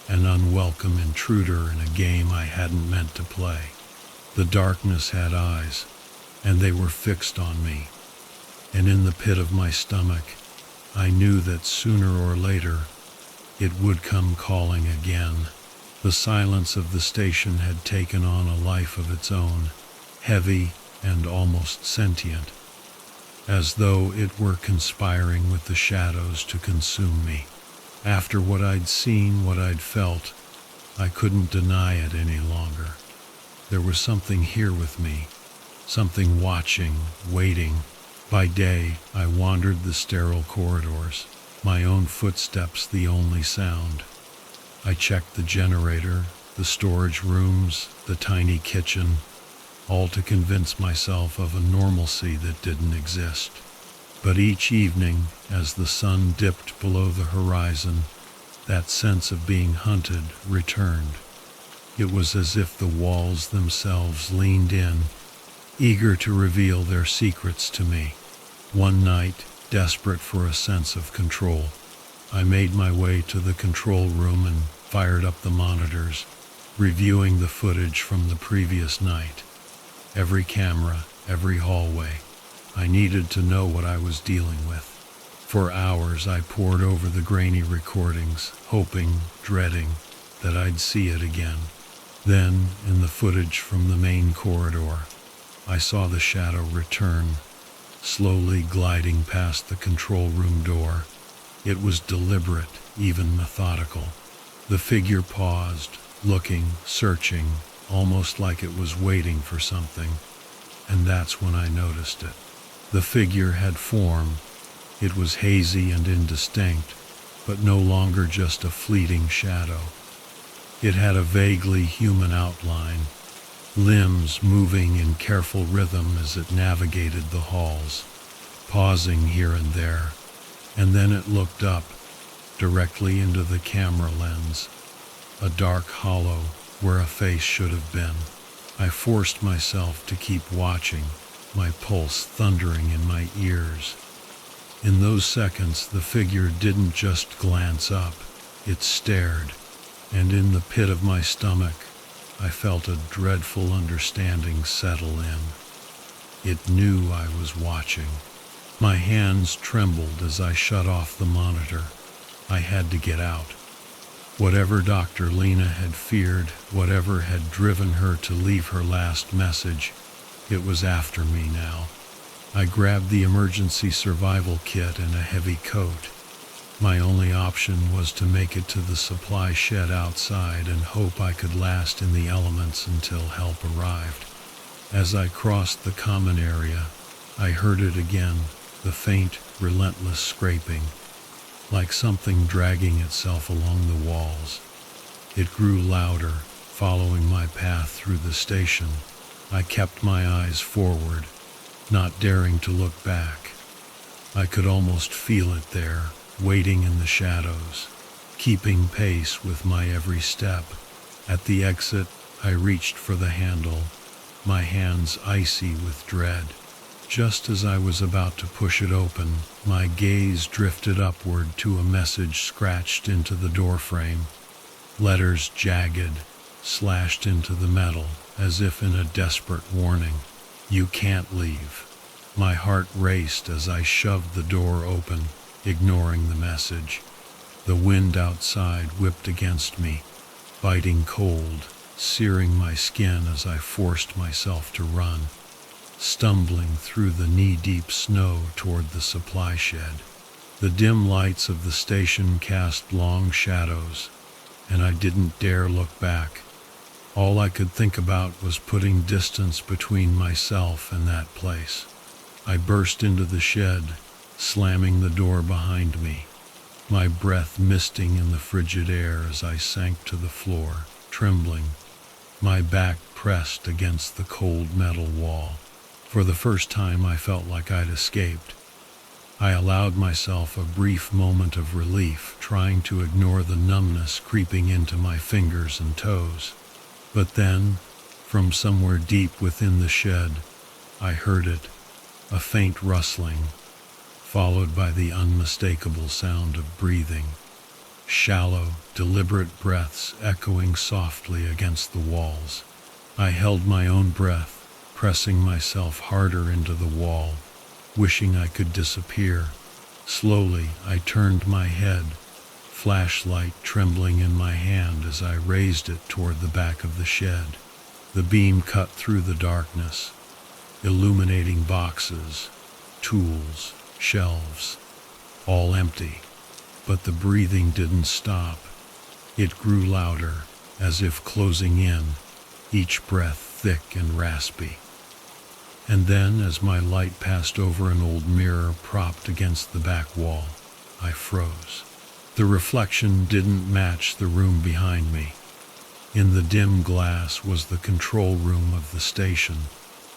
an unwelcome intruder in a game I hadn't meant to play. The darkness had eyes, and they were fixed on me. And in the pit of my stomach, I knew that sooner or later, it would come calling again. The silence of the station had taken on a life of its own, heavy and almost sentient, as though it were conspiring with the shadows to consume me. After what I'd seen, what I'd felt, I couldn't deny it any longer. There was something here with me, something watching, waiting. By day, I wandered the sterile corridors, my own footsteps the only sound. I checked the generator, the storage rooms, the tiny kitchen, all to convince myself of a normalcy that didn't exist. But each evening, as the sun dipped below the horizon, that sense of being hunted returned. It was as if the walls themselves leaned in, eager to reveal their secrets to me. One night, desperate for a sense of control, I made my way to the control room and fired up the monitors, reviewing the footage from the previous night. Every camera, every hallway. I needed to know what I was dealing with. For hours I pored over the grainy recordings, hoping, dreading, that I'd see it again. Then, in the footage from the main corridor, I saw the shadow return, slowly gliding past the control room door. It was deliberate, even methodical. The figure paused, looking, searching, almost like it was waiting for something. And that's when I noticed it. The figure had form. It was hazy and indistinct, but no longer just a fleeting shadow. It had a vaguely human outline, limbs moving in careful rhythm as it navigated the halls, pausing here and there, and then it looked up, directly into the camera lens, a dark hollow where a face should have been. I forced myself to keep watching, my pulse thundering in my ears. In those seconds, the figure didn't just glance up, it stared, and in the pit of my stomach, I felt a dreadful understanding settle in. It knew I was watching. My hands trembled as I shut off the monitor. I had to get out. Whatever Dr. Lena had feared, whatever had driven her to leave her last message, it was after me now. I grabbed the emergency survival kit and a heavy coat. My only option was to make it to the supply shed outside and hope I could last in the elements until help arrived. As I crossed the common area, I heard it again, the faint, relentless scraping, like something dragging itself along the walls. It grew louder, following my path through the station. I kept my eyes forward, not daring to look back. I could almost feel it there, waiting in the shadows, keeping pace with my every step. At the exit, I reached for the handle, my hands icy with dread. Just as I was about to push it open, my gaze drifted upward to a message scratched into the doorframe, letters jagged, slashed into the metal, as if in a desperate warning. "You can't leave." My heart raced as I shoved the door open, ignoring the message. The wind outside whipped against me, biting cold, searing my skin as I forced myself to run, stumbling through the knee-deep snow toward the supply shed. The dim lights of the station cast long shadows, and I didn't dare look back. All I could think about was putting distance between myself and that place. I burst into the shed, slamming the door behind me, my breath misting in the frigid air as I sank to the floor, trembling, my back pressed against the cold metal wall. For the first time, I felt like I'd escaped. I allowed myself a brief moment of relief, trying to ignore the numbness creeping into my fingers and toes. But then, from somewhere deep within the shed, I heard it, a faint rustling, followed by the unmistakable sound of breathing, shallow, deliberate breaths echoing softly against the walls. I held my own breath, pressing myself harder into the wall, wishing I could disappear. Slowly, I turned my head, flashlight trembling in my hand as I raised it toward the back of the shed. The beam cut through the darkness, illuminating boxes, tools, shelves, all empty. But the breathing didn't stop. It grew louder, as if closing in, each breath thick and raspy. And then, as my light passed over an old mirror propped against the back wall, I froze. The reflection didn't match the room behind me. In the dim glass was the control room of the station,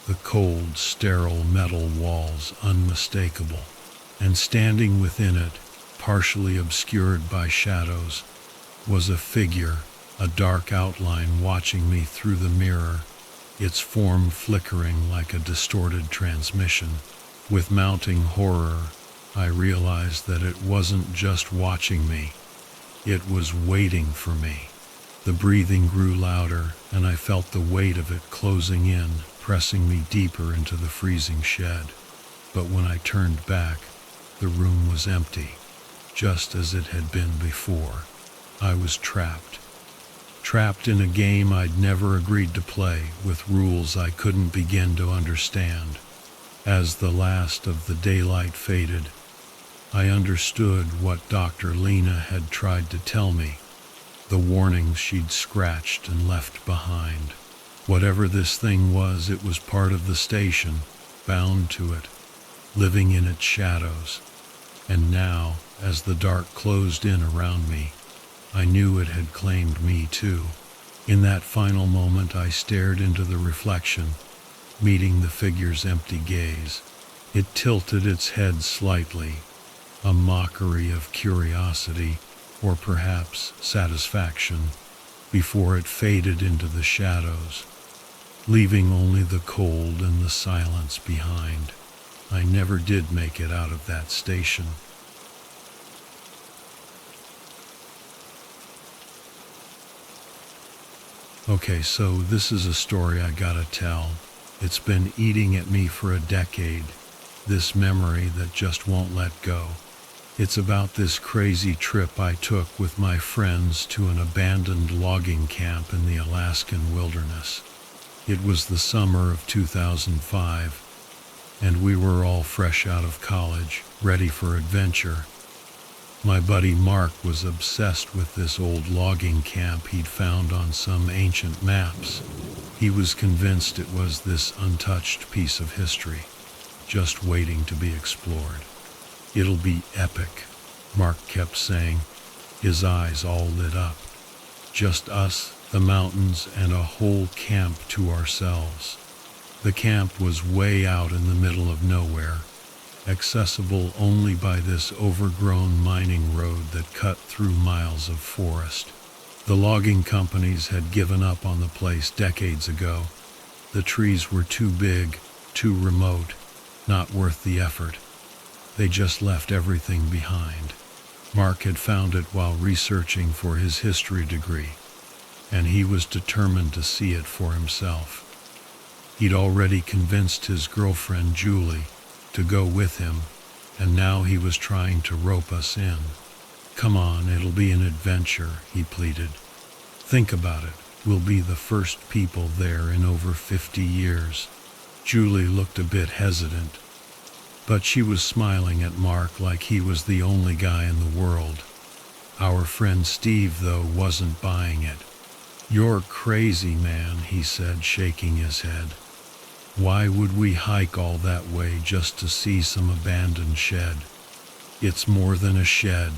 the cold, sterile metal walls unmistakable. And standing within it, partially obscured by shadows, was a figure, a dark outline watching me through the mirror, its form flickering like a distorted transmission. With mounting horror, I realized that it wasn't just watching me, it was waiting for me. The breathing grew louder, and I felt the weight of it closing in, pressing me deeper into the freezing shed. But when I turned back, the room was empty, just as it had been before. I was trapped. Trapped in a game I'd never agreed to play, with rules I couldn't begin to understand. As the last of the daylight faded, I understood what Dr. Lena had tried to tell me, the warnings she'd scratched and left behind. Whatever this thing was, it was part of the station, bound to it, living in its shadows. And now, as the dark closed in around me, I knew it had claimed me too. In that final moment, I stared into the reflection, meeting the figure's empty gaze. It tilted its head slightly, a mockery of curiosity, or perhaps satisfaction, before it faded into the shadows, leaving only the cold and the silence behind. I never did make it out of that station. Okay, so this is a story I gotta tell. It's been eating at me for a decade, this memory that just won't let go. It's about this crazy trip I took with my friends to an abandoned logging camp in the Alaskan wilderness. It was the summer of 2005, and we were all fresh out of college, ready for adventure. My buddy Mark was obsessed with this old logging camp he'd found on some ancient maps. He was convinced it was this untouched piece of history. just waiting to be explored. It'll be epic, Mark kept saying, his eyes all lit up. Just us, the mountains, and a whole camp to ourselves. The camp was way out in the middle of nowhere, accessible only by this overgrown mining road that cut through miles of forest. The logging companies had given up on the place decades ago. The trees were too big, too remote, not worth the effort. They just left everything behind. Mark had found it while researching for his history degree, and he was determined to see it for himself. He'd already convinced his girlfriend Julie to go with him, and now he was trying to rope us in. "Come on, it'll be an adventure," he pleaded. "Think about it, we'll be the first people there in over 50 years. Julie looked a bit hesitant, but she was smiling at Mark like he was the only guy in the world. Our friend Steve, though, wasn't buying it. "You're crazy, man," he said, shaking his head. "Why would we hike all that way just to see some abandoned shed?" "It's more than a shed,"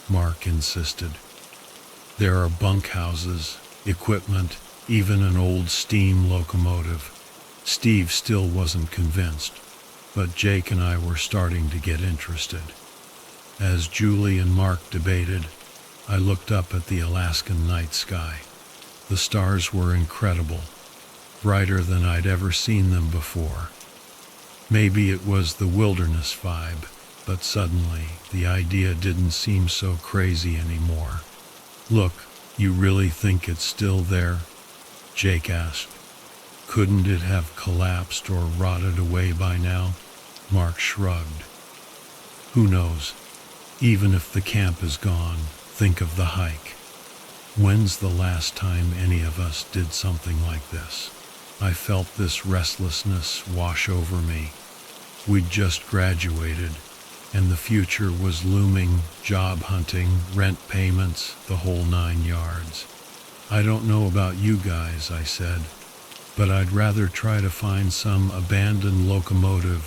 Mark insisted. "There are bunkhouses, equipment, even an old steam locomotive." Steve still wasn't convinced, but Jake and I were starting to get interested. As Julie and Mark debated, I looked up at the Alaskan night sky. The stars were incredible, brighter than I'd ever seen them before. Maybe it was the wilderness vibe, but suddenly the idea didn't seem so crazy anymore. "Look, you really think it's still there?" Jake asked. "Couldn't it have collapsed or rotted away by now?" Mark shrugged. "Who knows? Even if the camp is gone, think of the hike. When's the last time any of us did something like this?" I felt this restlessness wash over me. We'd just graduated, and the future was looming: job hunting, rent payments, the whole 9 yards. "I don't know about you guys," I said, "but I'd rather try to find some abandoned locomotive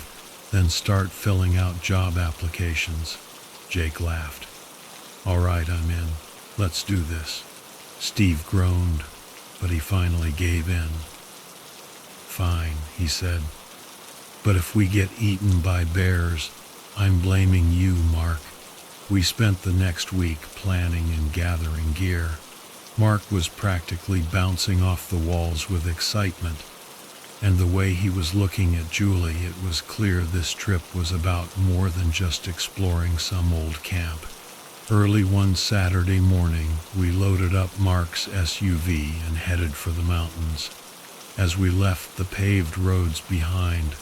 than start filling out job applications." Jake laughed. "All right, I'm in. Let's do this." Steve groaned, but he finally gave in. "Fine," he said. "But if we get eaten by bears, I'm blaming you, Mark." We spent the next week planning and gathering gear. Mark was practically bouncing off the walls with excitement, and the way he was looking at Julie, it was clear this trip was about more than just exploring some old camp. Early one Saturday morning, we loaded up Mark's SUV and headed for the mountains. As we left the paved roads behind,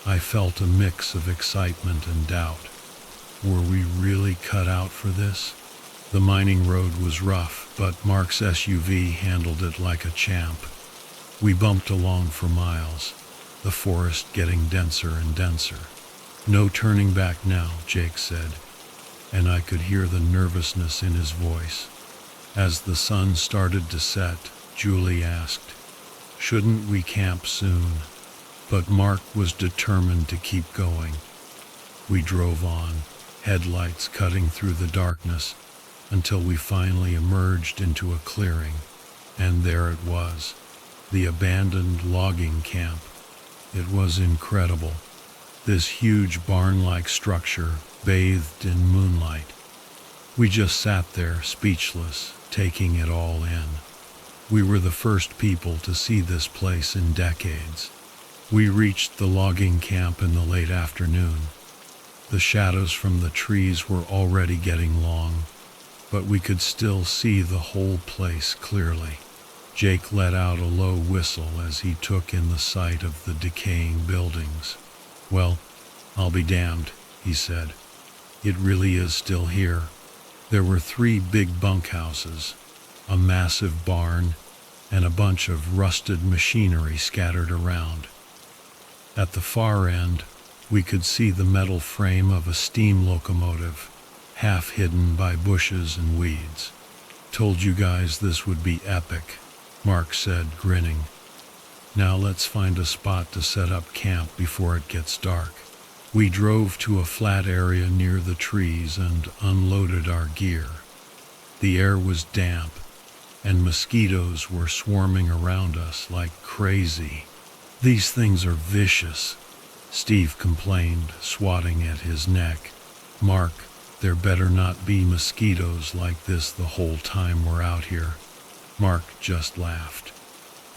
I felt a mix of excitement and doubt. Were we really cut out for this? The mining road was rough, but Mark's SUV handled it like a champ. We bumped along for miles, the forest getting denser and denser. "No turning back now," Jake said, and I could hear the nervousness in his voice. As the sun started to set, Julie asked, "Shouldn't we camp soon?" But Mark was determined to keep going. We drove on, headlights cutting through the darkness, until we finally emerged into a clearing, and there it was, the abandoned logging camp. It was incredible. This huge barn-like structure, bathed in moonlight. We just sat there, speechless, taking it all in. We were the first people to see this place in decades. We reached the logging camp in the late afternoon. The shadows from the trees were already getting long, but we could still see the whole place clearly. Jake let out a low whistle as he took in the sight of the decaying buildings. "Well, I'll be damned," he said. "It really is still here." There were 3 big bunkhouses, a massive barn, and a bunch of rusted machinery scattered around. At the far end, we could see the metal frame of a steam locomotive, half hidden by bushes and weeds. "Told you guys this would be epic," Mark said, grinning. Now let's find a spot to set up camp before it gets dark. We drove to a flat area near the trees and unloaded our gear. The air was damp, and mosquitoes were swarming around us like crazy. "These things are vicious," Steve complained, swatting at his neck. "Mark, there better not be mosquitoes like this the whole time we're out here." Mark just laughed.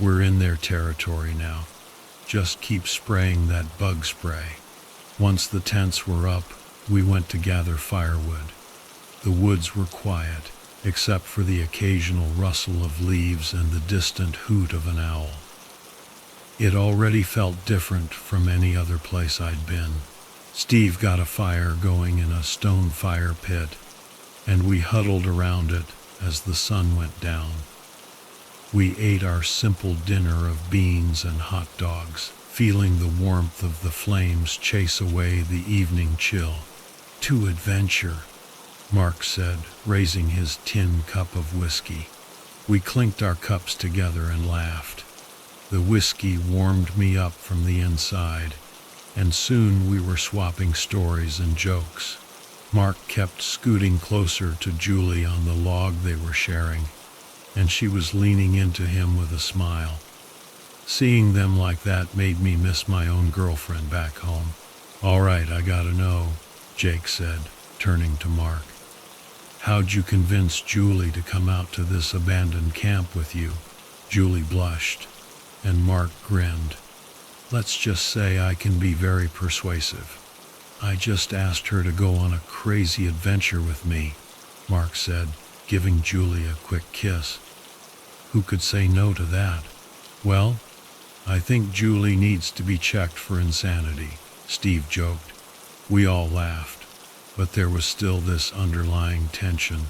"We're in their territory now. Just keep spraying that bug spray." Once the tents were up, we went to gather firewood. The woods were quiet, except for the occasional rustle of leaves and the distant hoot of an owl. It already felt different from any other place I'd been. Steve got a fire going in a stone fire pit, and we huddled around it as the sun went down. We ate our simple dinner of beans and hot dogs, feeling the warmth of the flames chase away the evening chill. "To adventure," Mark said, raising his tin cup of whiskey. We clinked our cups together and laughed. The whiskey warmed me up from the inside, and soon we were swapping stories and jokes. Mark kept scooting closer to Julie on the log they were sharing, and she was leaning into him with a smile. Seeing them like that made me miss my own girlfriend back home. "All right, I gotta know," Jake said, turning to Mark. "How'd you convince Julie to come out to this abandoned camp with you?" Julie blushed, and Mark grinned. "Let's just say I can be very persuasive. I just asked her to go on a crazy adventure with me," Mark said, giving Julie a quick kiss. "Who could say no to that?" "Well, I think Julie needs to be checked for insanity," Steve joked. We all laughed, but there was still this underlying tension.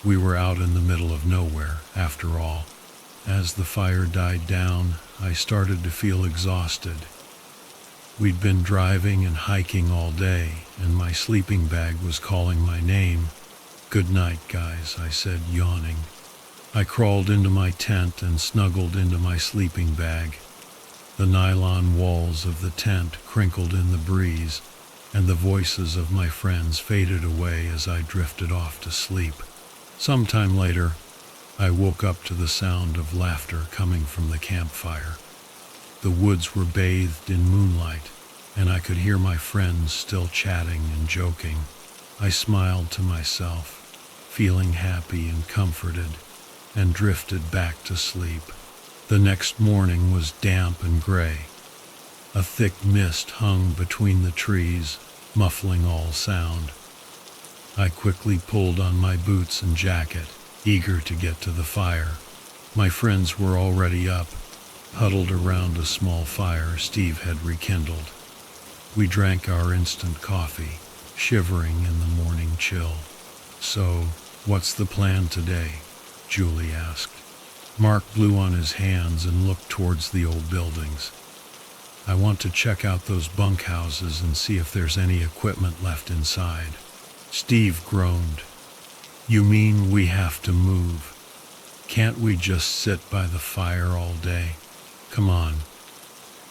We were out in the middle of nowhere, after all. As the fire died down, I started to feel exhausted. We'd been driving and hiking all day, and my sleeping bag was calling my name. "Good night, guys," I said, yawning. I crawled into my tent and snuggled into my sleeping bag. The nylon walls of the tent crinkled in the breeze, and the voices of my friends faded away as I drifted off to sleep. Sometime later, I woke up to the sound of laughter coming from the campfire. The woods were bathed in moonlight, and I could hear my friends still chatting and joking. I smiled to myself, feeling happy and comforted, and drifted back to sleep. The next morning was damp and gray. A thick mist hung between the trees, muffling all sound. I quickly pulled on my boots and jacket, eager to get to the fire. My friends were already up, huddled around a small fire Steve had rekindled. We drank our instant coffee, shivering in the morning chill. "So, what's the plan today?" Julie asked. Mark blew on his hands and looked towards the old buildings. "I want to check out those bunkhouses and see if there's any equipment left inside." Steve groaned. "You mean we have to move? Can't we just sit by the fire all day? Come on."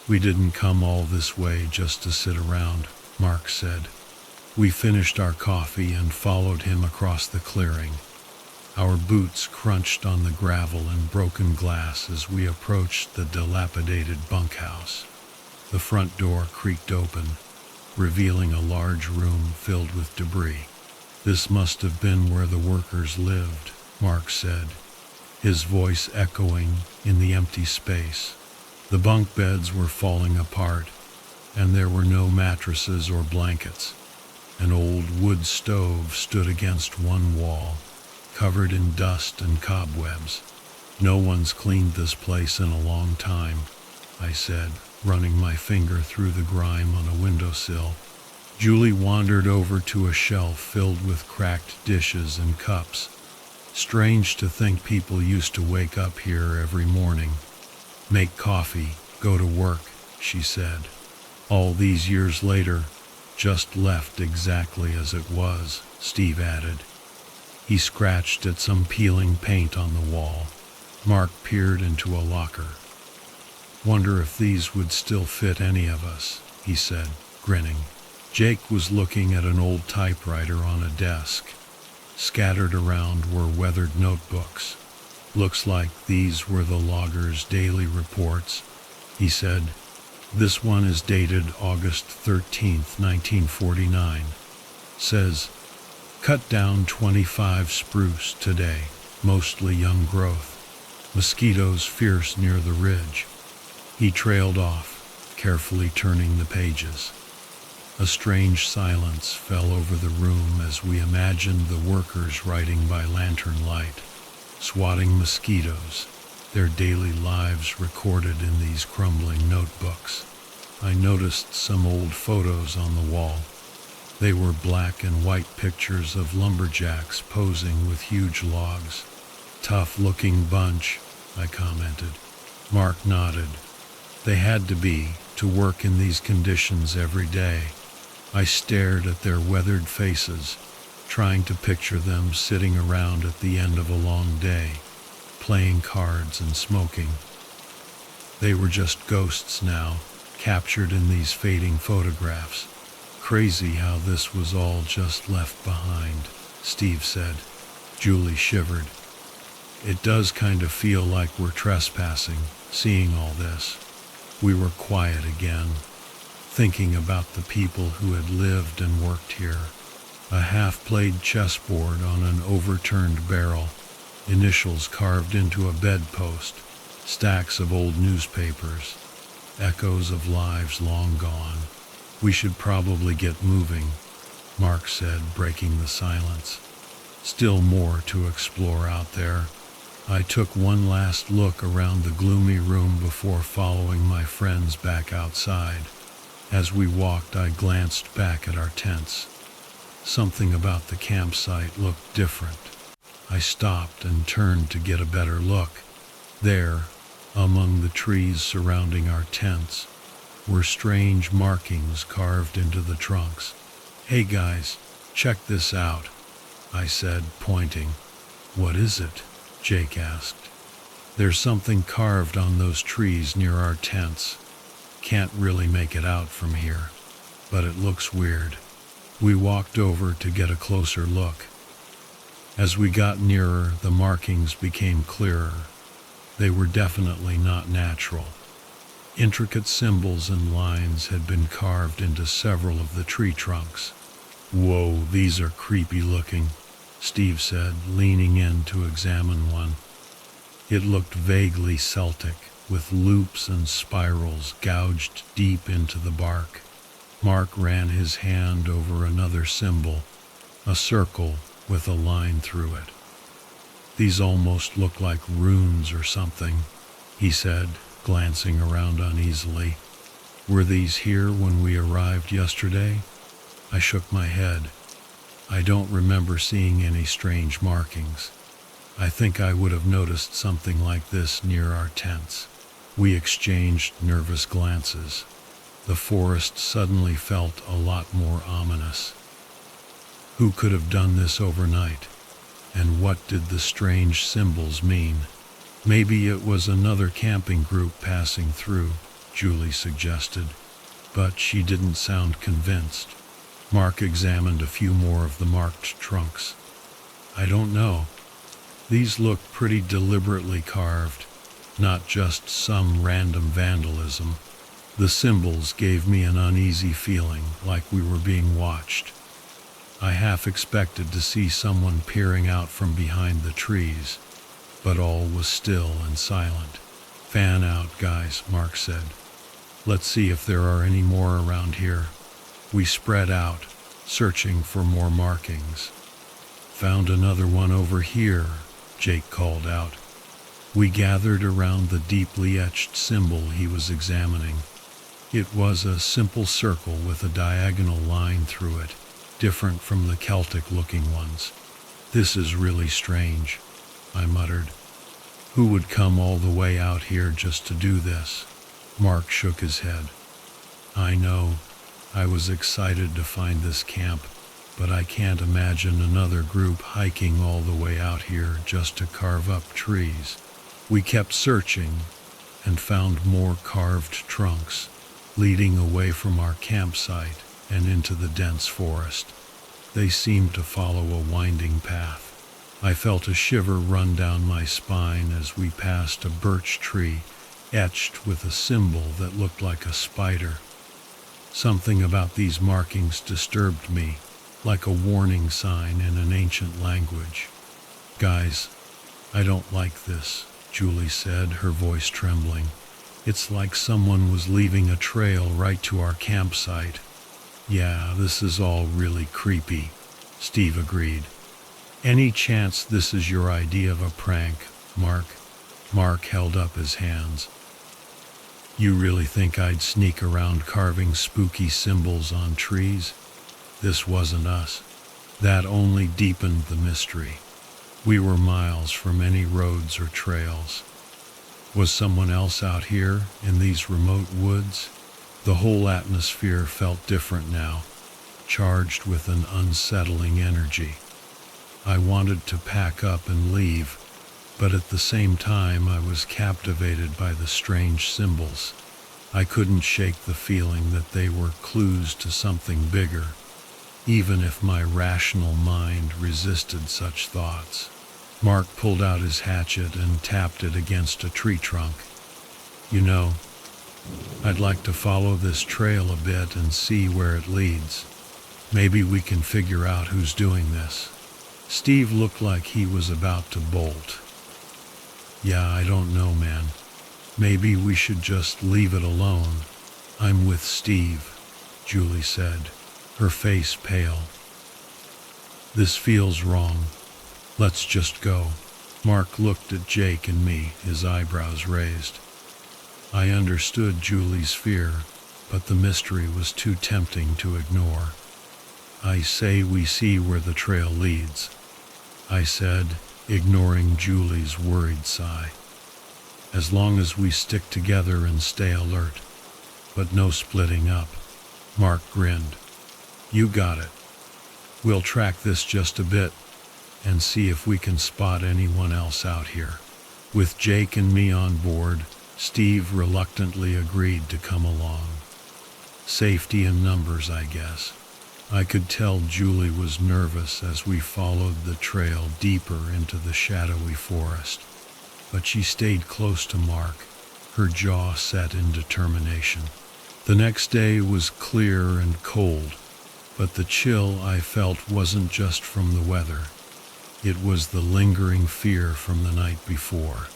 "We didn't come all this way just to sit around," Mark said. We finished our coffee and followed him across the clearing. Our boots crunched on the gravel and broken glass as we approached the dilapidated bunkhouse. The front door creaked open, revealing a large room filled with debris. "This must have been where the workers lived," Mark said, his voice echoing in the empty space. The bunk beds were falling apart, and there were no mattresses or blankets. An old wood stove stood against one wall, covered in dust and cobwebs. "No one's cleaned this place in a long time," I said, running my finger through the grime on a windowsill. Julie wandered over to a shelf filled with cracked dishes and cups. "Strange to think people used to wake up here every morning, make coffee, go to work," she said. "All these years later, just left exactly as it was," Steve added. He scratched at some peeling paint on the wall. Mark peered into a locker. Wonder if these would still fit any of us, he said, grinning. Jake was looking at an old typewriter on a desk. Scattered around were weathered notebooks. Looks like these were the logger's daily reports, he said. This one is dated August 13th, 1949. Says, cut down 25 spruce today, mostly young growth. Mosquitoes fierce near the ridge. He trailed off, carefully turning the pages. A strange silence fell over the room as we imagined the workers writing by lantern light, swatting mosquitoes, their daily lives recorded in these crumbling notebooks. I noticed some old photos on the wall. They were black and white pictures of lumberjacks posing with huge logs. Tough-looking bunch, I commented. Mark nodded. They had to be, to work in these conditions every day. I stared at their weathered faces, trying to picture them sitting around at the end of a long day, playing cards and smoking. They were just ghosts now, captured in these fading photographs. Crazy how this was all just left behind, Steve said. Julie shivered. It does kind of feel like we're trespassing, seeing all this. We were quiet again, thinking about the people who had lived and worked here. A half-played chessboard on an overturned barrel, initials carved into a bedpost, stacks of old newspapers, echoes of lives long gone. We should probably get moving, Mark said, breaking the silence. Still more to explore out there. I took one last look around the gloomy room before following my friends back outside. As we walked, I glanced back at our tents. Something about the campsite looked different. I stopped and turned to get a better look. There, among the trees surrounding our tents, were strange markings carved into the trunks. Hey guys, check this out, I said, pointing. What is it? Jake asked. There's something carved on those trees near our tents. Can't really make it out from here, but it looks weird. We walked over to get a closer look. As we got nearer, the markings became clearer. They were definitely not natural. Intricate symbols and lines had been carved into several of the tree trunks. Whoa, these are creepy looking, Steve said, leaning in to examine one. It looked vaguely Celtic, with loops and spirals gouged deep into the bark. Mark ran his hand over another symbol, a circle with a line through it. These almost look like runes or something, he said, glancing around uneasily. Were these here when we arrived yesterday? I shook my head. I don't remember seeing any strange markings. I think I would have noticed something like this near our tents. We exchanged nervous glances. The forest suddenly felt a lot more ominous. Who could have done this overnight? And what did the strange symbols mean? Maybe it was another camping group passing through, Julie suggested, but she didn't sound convinced. Mark examined a few more of the marked trunks. I don't know. These look pretty deliberately carved, not just some random vandalism. The symbols gave me an uneasy feeling, like we were being watched. I half expected to see someone peering out from behind the trees, but all was still and silent. Fan out, guys, Mark said. Let's see if there are any more around here. We spread out, searching for more markings. Found another one over here, Jake called out. We gathered around the deeply etched symbol he was examining. It was a simple circle with a diagonal line through it, different from the Celtic-looking ones. This is really strange, I muttered. Who would come all the way out here just to do this? Mark shook his head. I know. I was excited to find this camp, but I can't imagine another group hiking all the way out here just to carve up trees. We kept searching, and found more carved trunks leading away from our campsite and into the dense forest. They seemed to follow a winding path. I felt a shiver run down my spine as we passed a birch tree etched with a symbol that looked like a spider. Something about these markings disturbed me, like a warning sign in an ancient language. "Guys, I don't like this," Julie said, her voice trembling. "It's like someone was leaving a trail right to our campsite." "Yeah, this is all really creepy," Steve agreed. "Any chance this is your idea of a prank, Mark?" Mark held up his hands. "You really think I'd sneak around carving spooky symbols on trees? This wasn't us." That only deepened the mystery. We were miles from any roads or trails. Was someone else out here in these remote woods? The whole atmosphere felt different now, charged with an unsettling energy. I wanted to pack up and leave, but at the same time I was captivated by the strange symbols. I couldn't shake the feeling that they were clues to something bigger, even if my rational mind resisted such thoughts. Mark pulled out his hatchet and tapped it against a tree trunk. "You know, I'd like to follow this trail a bit and see where it leads. Maybe we can figure out who's doing this." Steve looked like he was about to bolt. "Yeah, I don't know, man. Maybe we should just leave it alone." "I'm with Steve," Julie said, her face pale. "This feels wrong. Let's just go." Mark looked at Jake and me, his eyebrows raised. I understood Julie's fear, but the mystery was too tempting to ignore. "I say we see where the trail leads," I said, ignoring Julie's worried sigh. "As long as we stick together and stay alert, but no splitting up." Mark grinned. "You got it. We'll track this just a bit and see if we can spot anyone else out here." With Jake and me on board, Steve reluctantly agreed to come along. Safety in numbers, I guess. I could tell Julie was nervous as we followed the trail deeper into the shadowy forest, but she stayed close to Mark, her jaw set in determination. The next day was clear and cold, but the chill I felt wasn't just from the weather. It was the lingering fear from the night before.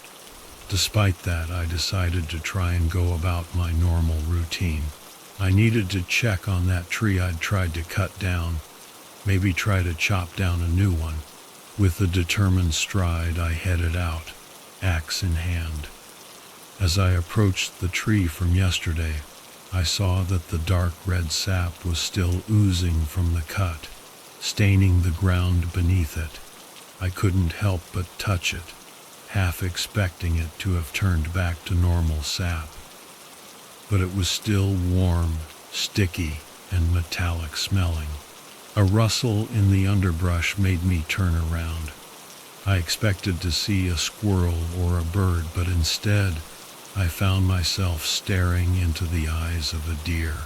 Despite that, I decided to try and go about my normal routine. I needed to check on that tree I'd tried to cut down, maybe try to chop down a new one. With a determined stride, I headed out, axe in hand. As I approached the tree from yesterday, I saw that the dark red sap was still oozing from the cut, staining the ground beneath it. I couldn't help but touch it, half expecting it to have turned back to normal sap. But it was still warm, sticky, and metallic smelling. A rustle in the underbrush made me turn around. I expected to see a squirrel or a bird, but instead, I found myself staring into the eyes of a deer.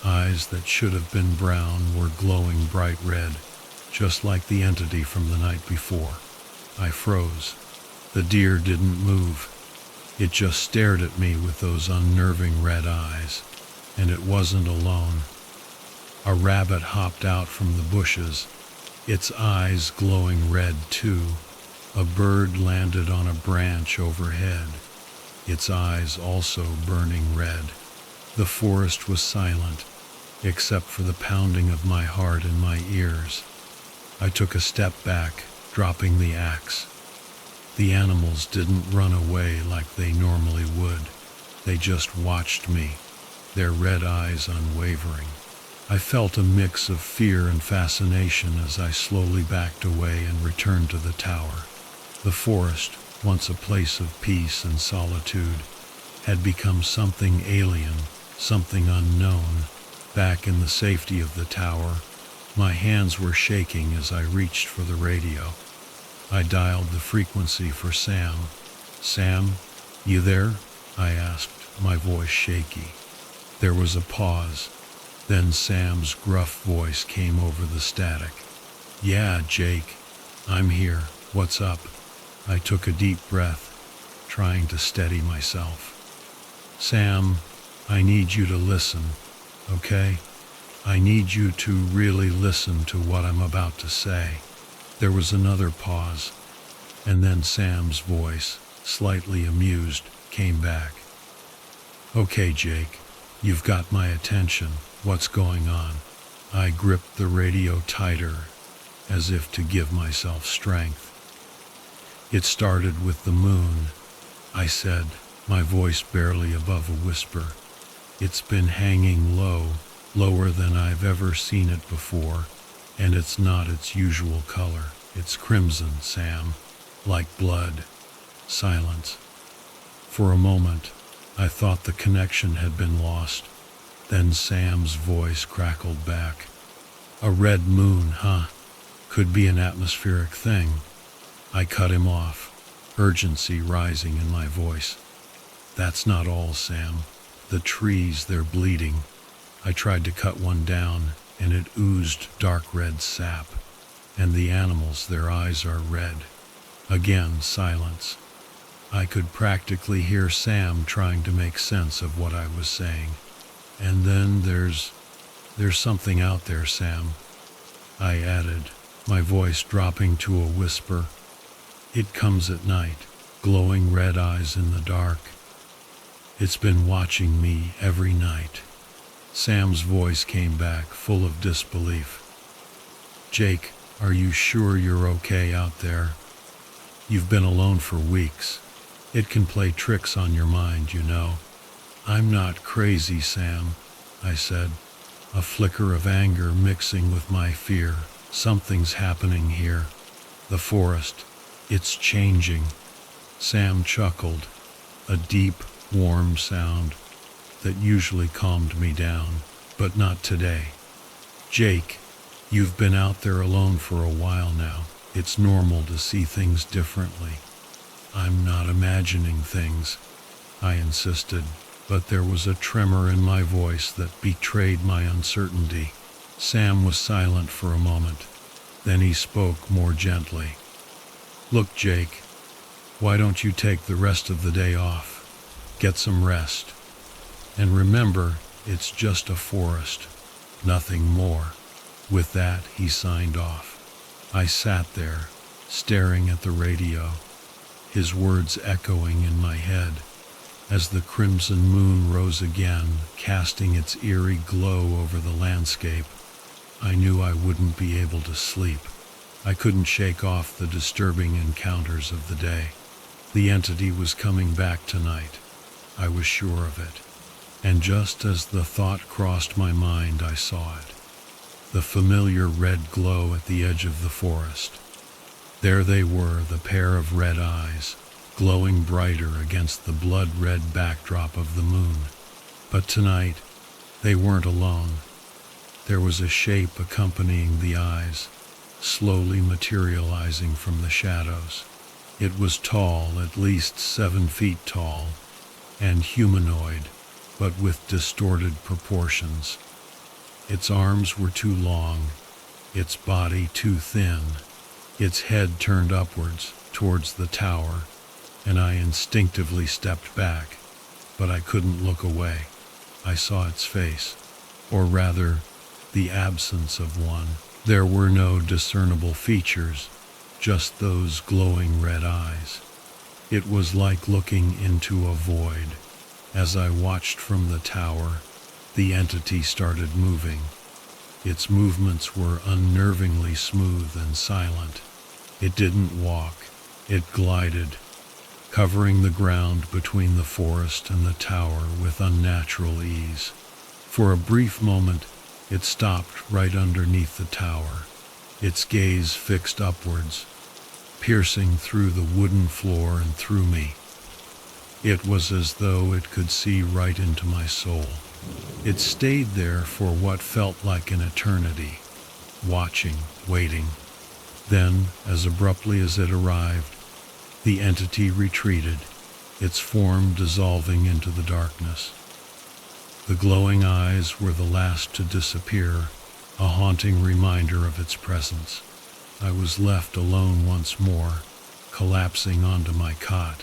Eyes that should have been brown were glowing bright red, just like the entity from the night before. I froze. The deer didn't move. It just stared at me with those unnerving red eyes, and it wasn't alone. A rabbit hopped out from the bushes, its eyes glowing red too. A bird landed on a branch overhead, its eyes also burning red. The forest was silent, except for the pounding of my heart in my ears. I took a step back, dropping the axe. The animals didn't run away like they normally would. They just watched me, their red eyes unwavering. I felt a mix of fear and fascination as I slowly backed away and returned to the tower. The forest, once a place of peace and solitude, had become something alien, something unknown. Back in the safety of the tower, my hands were shaking as I reached for the radio. I dialed the frequency for Sam. "Sam, you there?" I asked, my voice shaky. There was a pause. Then Sam's gruff voice came over the static. Yeah, Jake, I'm here. What's up? I took a deep breath, trying to steady myself. Sam, I need you to listen, okay? I need you to really listen to what I'm about to say. There was another pause, and then Sam's voice, slightly amused, came back. Okay, Jake, you've got my attention. What's going on? I gripped the radio tighter, as if to give myself strength. It started with the moon, I said, my voice barely above a whisper. It's been hanging low, lower than I've ever seen it before, and it's not its usual color. It's crimson, Sam, like blood. Silence. For a moment, I thought the connection had been lost. Then Sam's voice crackled back. A red moon, huh? Could be an atmospheric thing. I cut him off, urgency rising in my voice. That's not all, Sam. The trees, they're bleeding. I tried to cut one down, and it oozed dark red sap. And the animals, their eyes are red. Again, silence. I could practically hear Sam trying to make sense of what I was saying. And then there's something out there, Sam, I added, my voice dropping to a whisper. It comes at night, glowing red eyes in the dark. It's been watching me every night. Sam's voice came back, full of disbelief. Jake, are you sure you're okay out there? You've been alone for weeks. It can play tricks on your mind, you know. I'm not crazy, Sam, I said, a flicker of anger mixing with my fear. Something's happening here. The forest, it's changing. Sam chuckled, a deep, warm sound that usually calmed me down, but not today. Jake, you've been out there alone for a while now. It's normal to see things differently. I'm not imagining things, I insisted, but there was a tremor in my voice that betrayed my uncertainty. Sam was silent for a moment. Then he spoke more gently. Look, Jake, why don't you take the rest of the day off? Get some rest. And remember, it's just a forest, nothing more. With that, he signed off. I sat there, staring at the radio, his words echoing in my head. As the crimson moon rose again, casting its eerie glow over the landscape, I knew I wouldn't be able to sleep. I couldn't shake off the disturbing encounters of the day. The entity was coming back tonight. I was sure of it. And just as the thought crossed my mind, I saw it. The familiar red glow at the edge of the forest. There they were, the pair of red eyes, glowing brighter against the blood-red backdrop of the moon. But tonight, they weren't alone. There was a shape accompanying the eyes, slowly materializing from the shadows. It was tall, at least 7 feet tall, and humanoid, but with distorted proportions. Its arms were too long, its body too thin, its head turned upwards towards the tower, and I instinctively stepped back, but I couldn't look away. I saw its face, or rather, the absence of one. There were no discernible features, just those glowing red eyes. It was like looking into a void. As I watched from the tower, the entity started moving. Its movements were unnervingly smooth and silent. It didn't walk, it glided, covering the ground between the forest and the tower with unnatural ease. For a brief moment, it stopped right underneath the tower, its gaze fixed upwards, piercing through the wooden floor and through me. It was as though it could see right into my soul. It stayed there for what felt like an eternity, watching, waiting. Then, as abruptly as it arrived, the entity retreated, its form dissolving into the darkness. The glowing eyes were the last to disappear, a haunting reminder of its presence. I was left alone once more, collapsing onto my cot,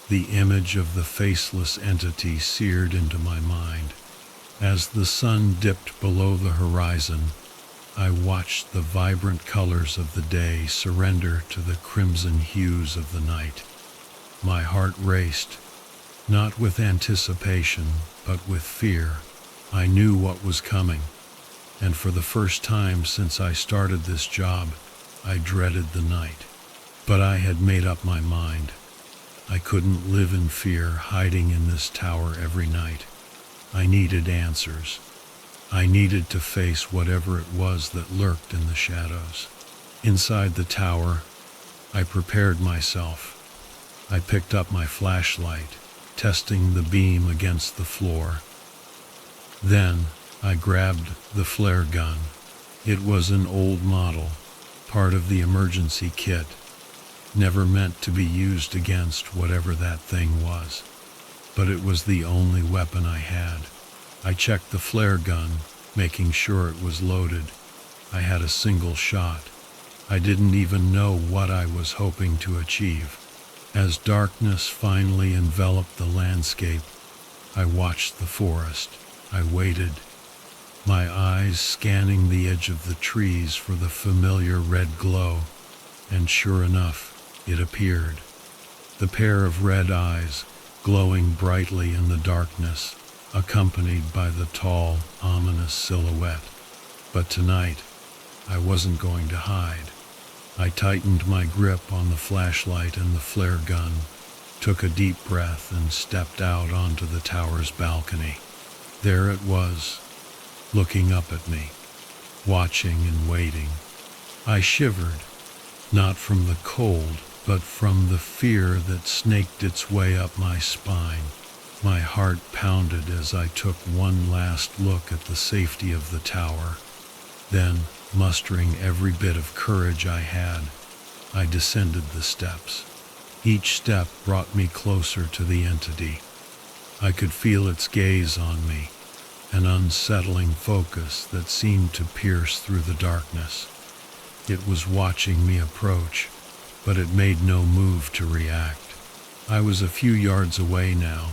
the image of the faceless entity seared into my mind. As the sun dipped below the horizon, I watched the vibrant colors of the day surrender to the crimson hues of the night. My heart raced, not with anticipation, but with fear. I knew what was coming, and for the first time since I started this job, I dreaded the night. But I had made up my mind. I couldn't live in fear, hiding in this tower every night. I needed answers. I needed to face whatever it was that lurked in the shadows. Inside the tower, I prepared myself. I picked up my flashlight, testing the beam against the floor. Then, I grabbed the flare gun. It was an old model, part of the emergency kit, never meant to be used against whatever that thing was. But it was the only weapon I had. I checked the flare gun, making sure it was loaded. I had a single shot. I didn't even know what I was hoping to achieve. As darkness finally enveloped the landscape, I watched the forest. I waited, my eyes scanning the edge of the trees for the familiar red glow, and sure enough, it appeared. The pair of red eyes, glowing brightly in the darkness, accompanied by the tall, ominous silhouette. But tonight, I wasn't going to hide. I tightened my grip on the flashlight and the flare gun, took a deep breath, and stepped out onto the tower's balcony. There it was, looking up at me, watching and waiting. I shivered, not from the cold, but from the fear that snaked its way up my spine. My heart pounded as I took one last look at the safety of the tower. Then, mustering every bit of courage I had, I descended the steps. Each step brought me closer to the entity. I could feel its gaze on me, an unsettling focus that seemed to pierce through the darkness. It was watching me approach, but it made no move to react. I was a few yards away now,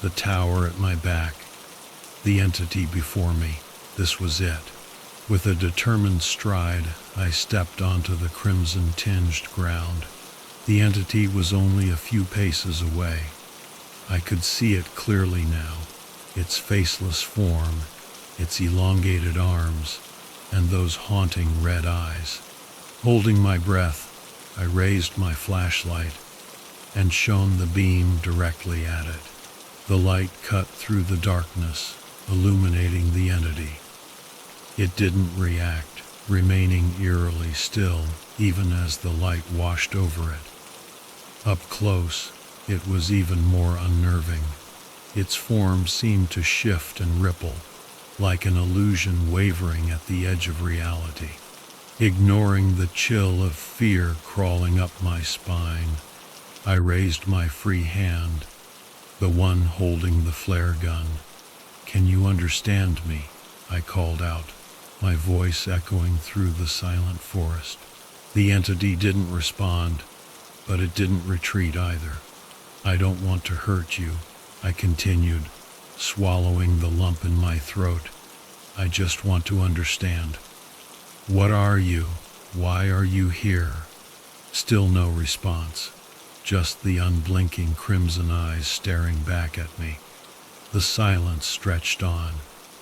the tower at my back, the entity before me. This was it. With a determined stride, I stepped onto the crimson-tinged ground. The entity was only a few paces away. I could see it clearly now, its faceless form, its elongated arms, and those haunting red eyes. Holding my breath, I raised my flashlight and shone the beam directly at it. The light cut through the darkness, illuminating the entity. It didn't react, remaining eerily still even as the light washed over it. Up close, it was even more unnerving. Its form seemed to shift and ripple, like an illusion wavering at the edge of reality. Ignoring the chill of fear crawling up my spine, I raised my free hand, the one holding the flare gun. "Can you understand me?" I called out, my voice echoing through the silent forest. The entity didn't respond, but it didn't retreat either. "I don't want to hurt you," I continued, swallowing the lump in my throat. "I just want to understand. What are you? Why are you here?" Still no response, just the unblinking crimson eyes staring back at me. The silence stretched on,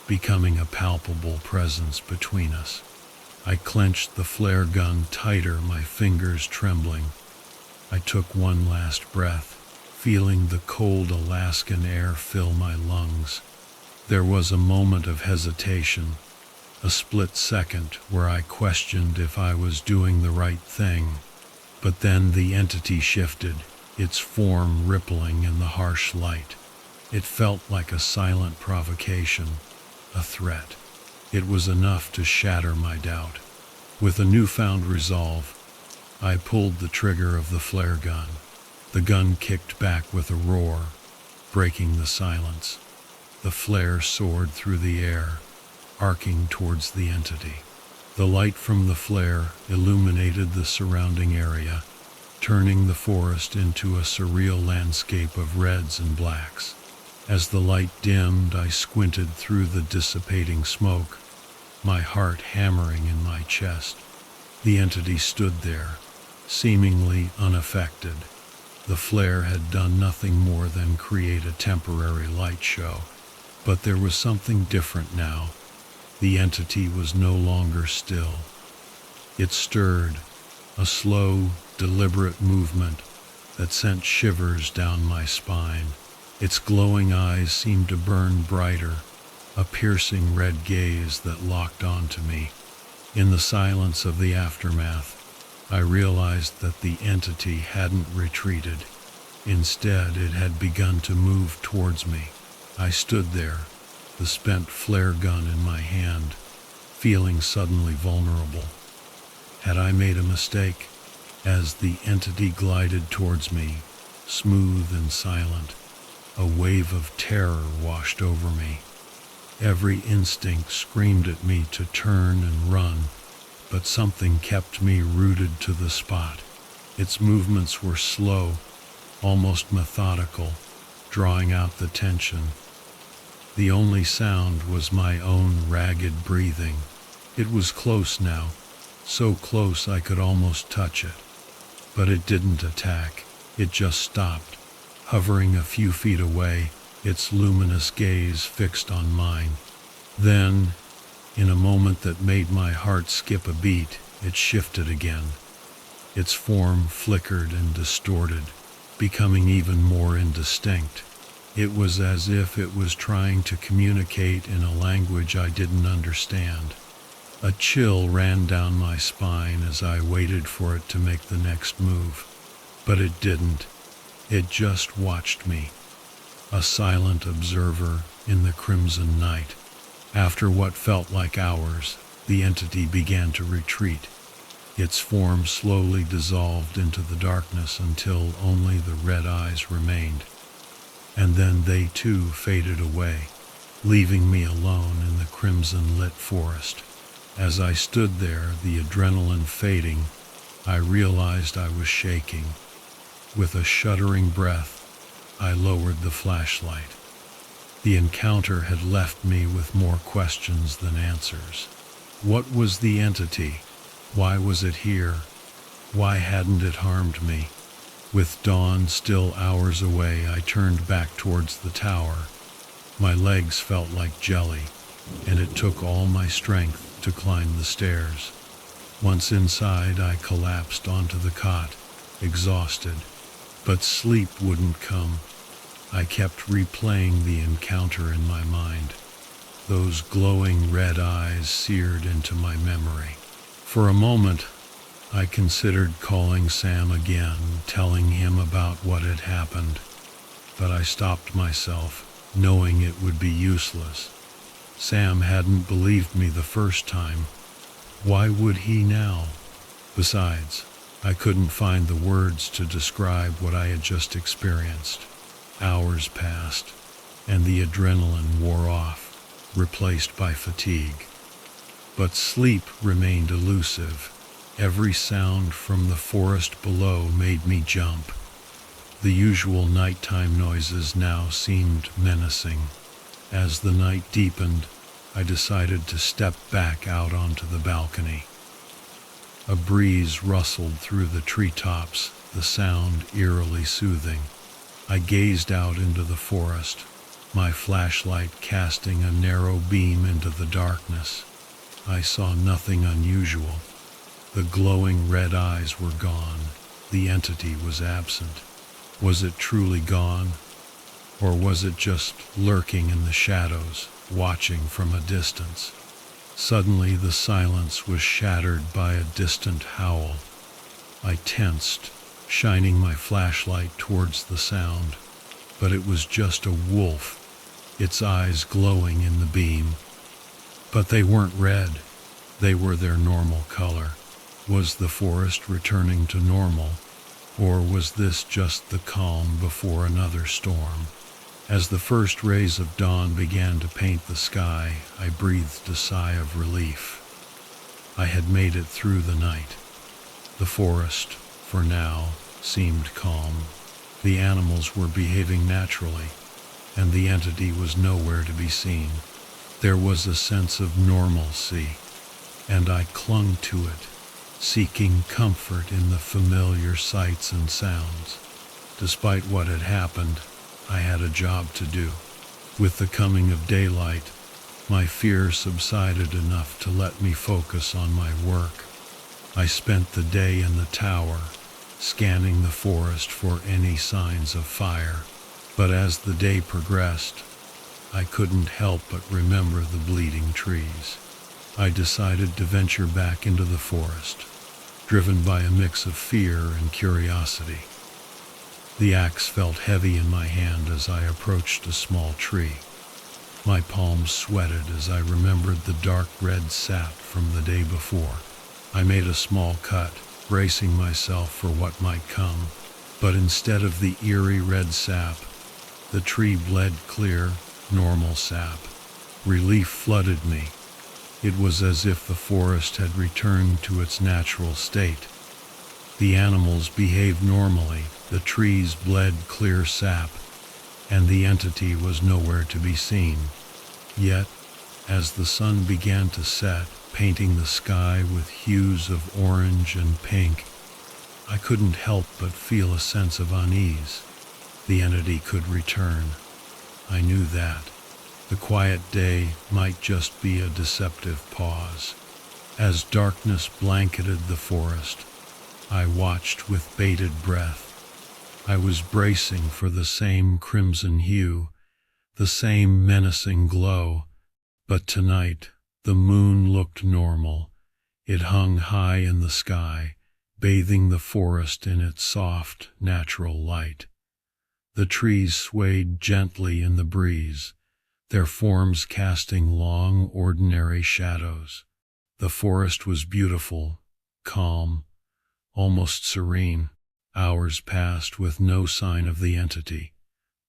becoming a palpable presence between us. I clenched the flare gun tighter, my fingers trembling. I took one last breath, feeling the cold Alaskan air fill my lungs. There was a moment of hesitation, a split second where I questioned if I was doing the right thing. But then the entity shifted, its form rippling in the harsh light. It felt like a silent provocation, a threat. It was enough to shatter my doubt. With a newfound resolve, I pulled the trigger of the flare gun. The gun kicked back with a roar, breaking the silence. The flare soared through the air, arcing towards the entity. The light from the flare illuminated the surrounding area, turning the forest into a surreal landscape of reds and blacks. As the light dimmed, I squinted through the dissipating smoke, my heart hammering in my chest. The entity stood there, seemingly unaffected. The flare had done nothing more than create a temporary light show. But there was something different now. The entity was no longer still. It stirred, a slow, deliberate movement that sent shivers down my spine. Its glowing eyes seemed to burn brighter, a piercing red gaze that locked onto me. In the silence of the aftermath, I realized that the entity hadn't retreated. Instead, it had begun to move towards me. I stood there, the spent flare gun in my hand, feeling suddenly vulnerable. Had I made a mistake? As the entity glided towards me, smooth and silent, a wave of terror washed over me. Every instinct screamed at me to turn and run, but something kept me rooted to the spot. Its movements were slow, almost methodical, drawing out the tension. The only sound was my own ragged breathing. It was close now, so close I could almost touch it. But it didn't attack, it just stopped, hovering a few feet away, its luminous gaze fixed on mine. Then, in a moment that made my heart skip a beat, it shifted again. Its form flickered and distorted, becoming even more indistinct. It was as if it was trying to communicate in a language I didn't understand. A chill ran down my spine as I waited for it to make the next move. But it didn't. It just watched me, a silent observer in the crimson night. After what felt like hours, the entity began to retreat. Its form slowly dissolved into the darkness until only the red eyes remained. And then they too faded away, leaving me alone in the crimson-lit forest. As I stood there, the adrenaline fading, I realized I was shaking. With a shuddering breath, I lowered the flashlight. The encounter had left me with more questions than answers. What was the entity? Why was it here? Why hadn't it harmed me? With dawn still hours away, I turned back towards the tower. My legs felt like jelly, and it took all my strength to climb the stairs. Once inside, I collapsed onto the cot, exhausted. But sleep wouldn't come. I kept replaying the encounter in my mind. Those glowing red eyes seared into my memory. For a moment, I considered calling Sam again, telling him about what had happened. But I stopped myself, knowing it would be useless. Sam hadn't believed me the first time. Why would he now? Besides, I couldn't find the words to describe what I had just experienced. Hours passed, and the adrenaline wore off, replaced by fatigue. But sleep remained elusive. Every sound from the forest below made me jump. The usual nighttime noises now seemed menacing. As the night deepened, I decided to step back out onto the balcony. A breeze rustled through the treetops, the sound eerily soothing. I gazed out into the forest, my flashlight casting a narrow beam into the darkness. I saw nothing unusual. The glowing red eyes were gone. The entity was absent. Was it truly gone? Or was it just lurking in the shadows, watching from a distance? Suddenly the silence was shattered by a distant howl. I tensed, shining my flashlight towards the sound. But it was just a wolf, its eyes glowing in the beam. But they weren't red. They were their normal color. Was the forest returning to normal? Or was this just the calm before another storm? As the first rays of dawn began to paint the sky, I breathed a sigh of relief. I had made it through the night. The forest, for now, seemed calm. The animals were behaving naturally, and the entity was nowhere to be seen. There was a sense of normalcy, and I clung to it, seeking comfort in the familiar sights and sounds. Despite what had happened, I had a job to do. With the coming of daylight, my fear subsided enough to let me focus on my work. I spent the day in the tower, scanning the forest for any signs of fire. But as the day progressed, I couldn't help but remember the bleeding trees. I decided to venture back into the forest, driven by a mix of fear and curiosity. The axe felt heavy in my hand as I approached a small tree. My palms sweated as I remembered the dark red sap from the day before. I made a small cut, bracing myself for what might come, but instead of the eerie red sap, the tree bled clear, normal sap. Relief flooded me. It was as if the forest had returned to its natural state. The animals behaved normally, the trees bled clear sap, and the entity was nowhere to be seen. Yet, as the sun began to set, painting the sky with hues of orange and pink, I couldn't help but feel a sense of unease. The entity could return. I knew that. The quiet day might just be a deceptive pause. As darkness blanketed the forest, I watched with bated breath. I was bracing for the same crimson hue, the same menacing glow, but tonight the moon looked normal. It hung high in the sky, bathing the forest in its soft, natural light. The trees swayed gently in the breeze, their forms casting long, ordinary shadows. The forest was beautiful, calm, almost serene. Hours passed with no sign of the entity.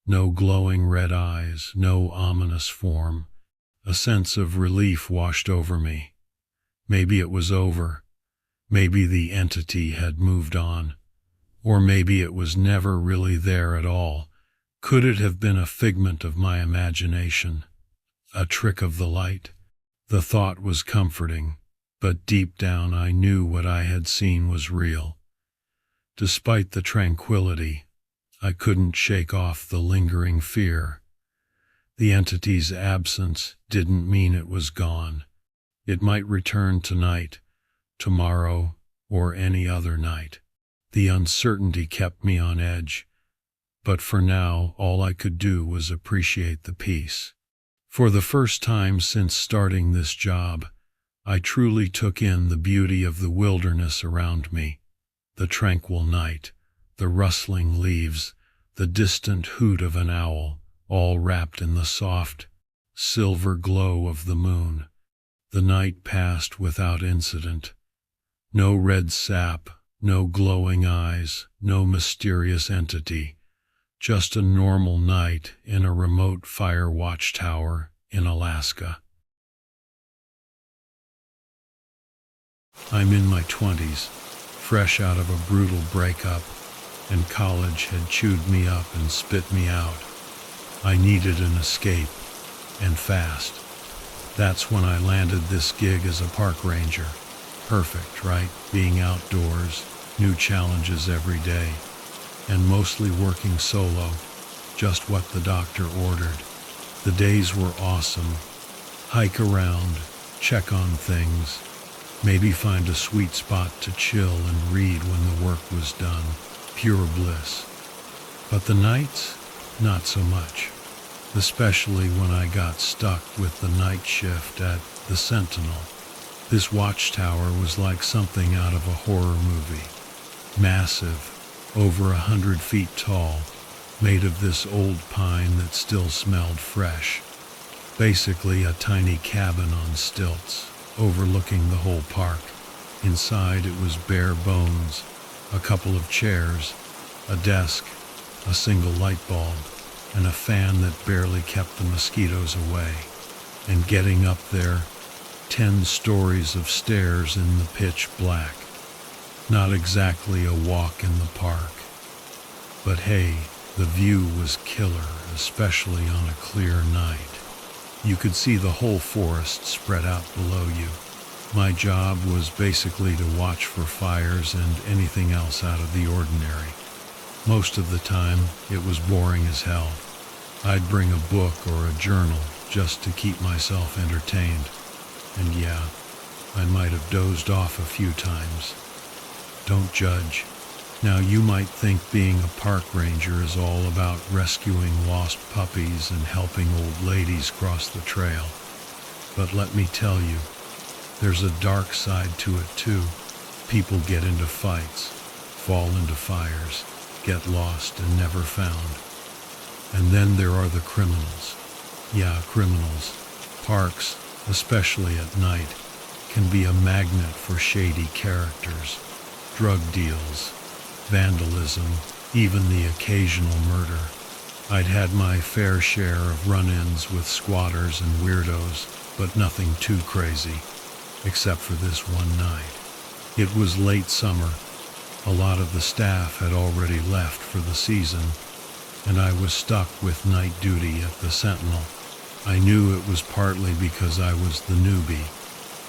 No glowing red eyes, no ominous form. A sense of relief washed over me. Maybe it was over. Maybe the entity had moved on. Or maybe it was never really there at all. Could it have been a figment of my imagination? A trick of the light? The thought was comforting, but deep down I knew what I had seen was real. Despite the tranquility, I couldn't shake off the lingering fear. The entity's absence didn't mean it was gone. It might return tonight, tomorrow, or any other night. The uncertainty kept me on edge, but for now all I could do was appreciate the peace. For the first time since starting this job, I truly took in the beauty of the wilderness around me. The tranquil night, the rustling leaves, the distant hoot of an owl, all wrapped in the soft, silver glow of the moon. The night passed without incident. No red sap, no glowing eyes, no mysterious entity. Just a normal night in a remote fire watchtower in Alaska. I'm in my 20s. Fresh out of a brutal breakup, and college had chewed me up and spit me out. I needed an escape, and fast. That's when I landed this gig as a park ranger. Perfect, right? Being outdoors, new challenges every day, and mostly working solo, just what the doctor ordered. The days were awesome. Hike around, check on things, maybe find a sweet spot to chill and read when the work was done. Pure bliss. But the nights, not so much. Especially when I got stuck with the night shift at the Sentinel. This watchtower was like something out of a horror movie. Massive, over 100 feet tall, made of this old pine that still smelled fresh. Basically a tiny cabin on stilts, overlooking the whole park. Inside it was bare bones, a couple of chairs, a desk, a single light bulb, and a fan that barely kept the mosquitoes away. And getting up there, 10 stories of stairs in the pitch black. Not exactly a walk in the park. But hey, the view was killer, especially on a clear night. You could see the whole forest spread out below you. My job was basically to watch for fires and anything else out of the ordinary. Most of the time, it was boring as hell. I'd bring a book or a journal just to keep myself entertained. And yeah, I might have dozed off a few times. Don't judge. Now you might think being a park ranger is all about rescuing lost puppies and helping old ladies cross the trail. But let me tell you, there's a dark side to it too. People get into fights, fall into fires, get lost and never found. And then there are the criminals. Yeah, criminals. Parks, especially at night, can be a magnet for shady characters. Drug deals, vandalism, even the occasional murder. I'd had my fair share of run-ins with squatters and weirdos, but nothing too crazy, except for this one night. It was late summer. A lot of the staff had already left for the season, and I was stuck with night duty at the Sentinel. I knew it was partly because I was the newbie,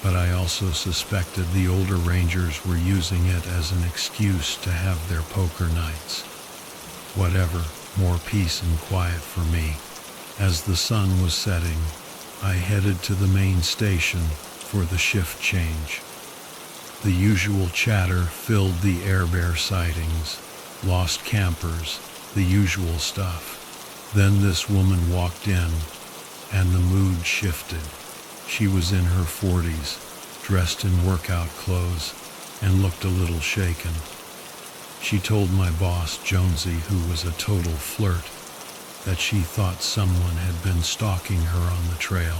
but I also suspected the older rangers were using it as an excuse to have their poker nights. Whatever, more peace and quiet for me. As the sun was setting, I headed to the main station for the shift change. The usual chatter filled the airbear sightings, lost campers, the usual stuff. Then this woman walked in, and the mood shifted. She was in her 40s, dressed in workout clothes, and looked a little shaken. She told my boss, Jonesy, who was a total flirt, that she thought someone had been stalking her on the trail.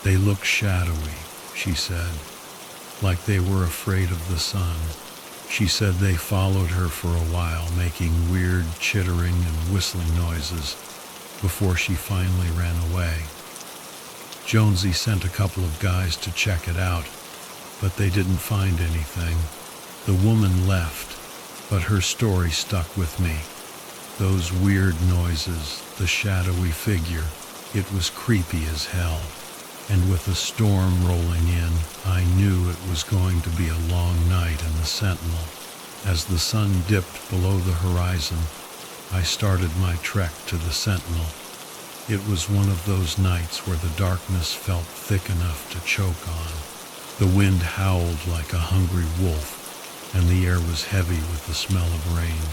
They looked shadowy, she said, like they were afraid of the sun. She said they followed her for a while, making weird chittering and whistling noises, before she finally ran away. Jonesy sent a couple of guys to check it out, but they didn't find anything. The woman left, but her story stuck with me. Those weird noises, the shadowy figure, it was creepy as hell. And with a storm rolling in, I knew it was going to be a long night in the Sentinel. As the sun dipped below the horizon, I started my trek to the Sentinel. It was one of those nights where the darkness felt thick enough to choke on. The wind howled like a hungry wolf, and the air was heavy with the smell of rain.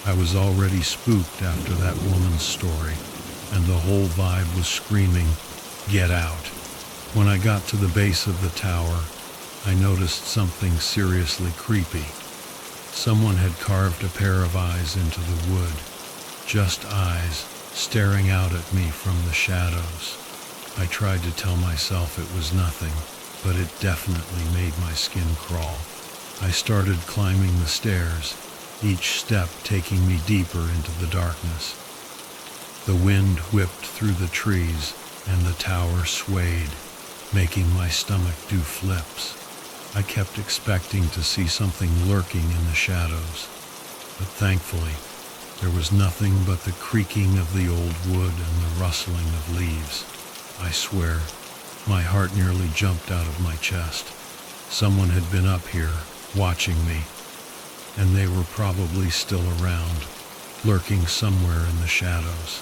I was already spooked after that woman's story, and the whole vibe was screaming, "Get out." When I got to the base of the tower, I noticed something seriously creepy. Someone had carved a pair of eyes into the wood, just eyes, staring out at me from the shadows. I tried to tell myself it was nothing, but it definitely made my skin crawl. I started climbing the stairs, each step taking me deeper into the darkness. The wind whipped through the trees, and the tower swayed, making my stomach do flips. I kept expecting to see something lurking in the shadows, but thankfully, there was nothing but the creaking of the old wood and the rustling of leaves. I swear, my heart nearly jumped out of my chest. Someone had been up here, watching me, and they were probably still around, lurking somewhere in the shadows.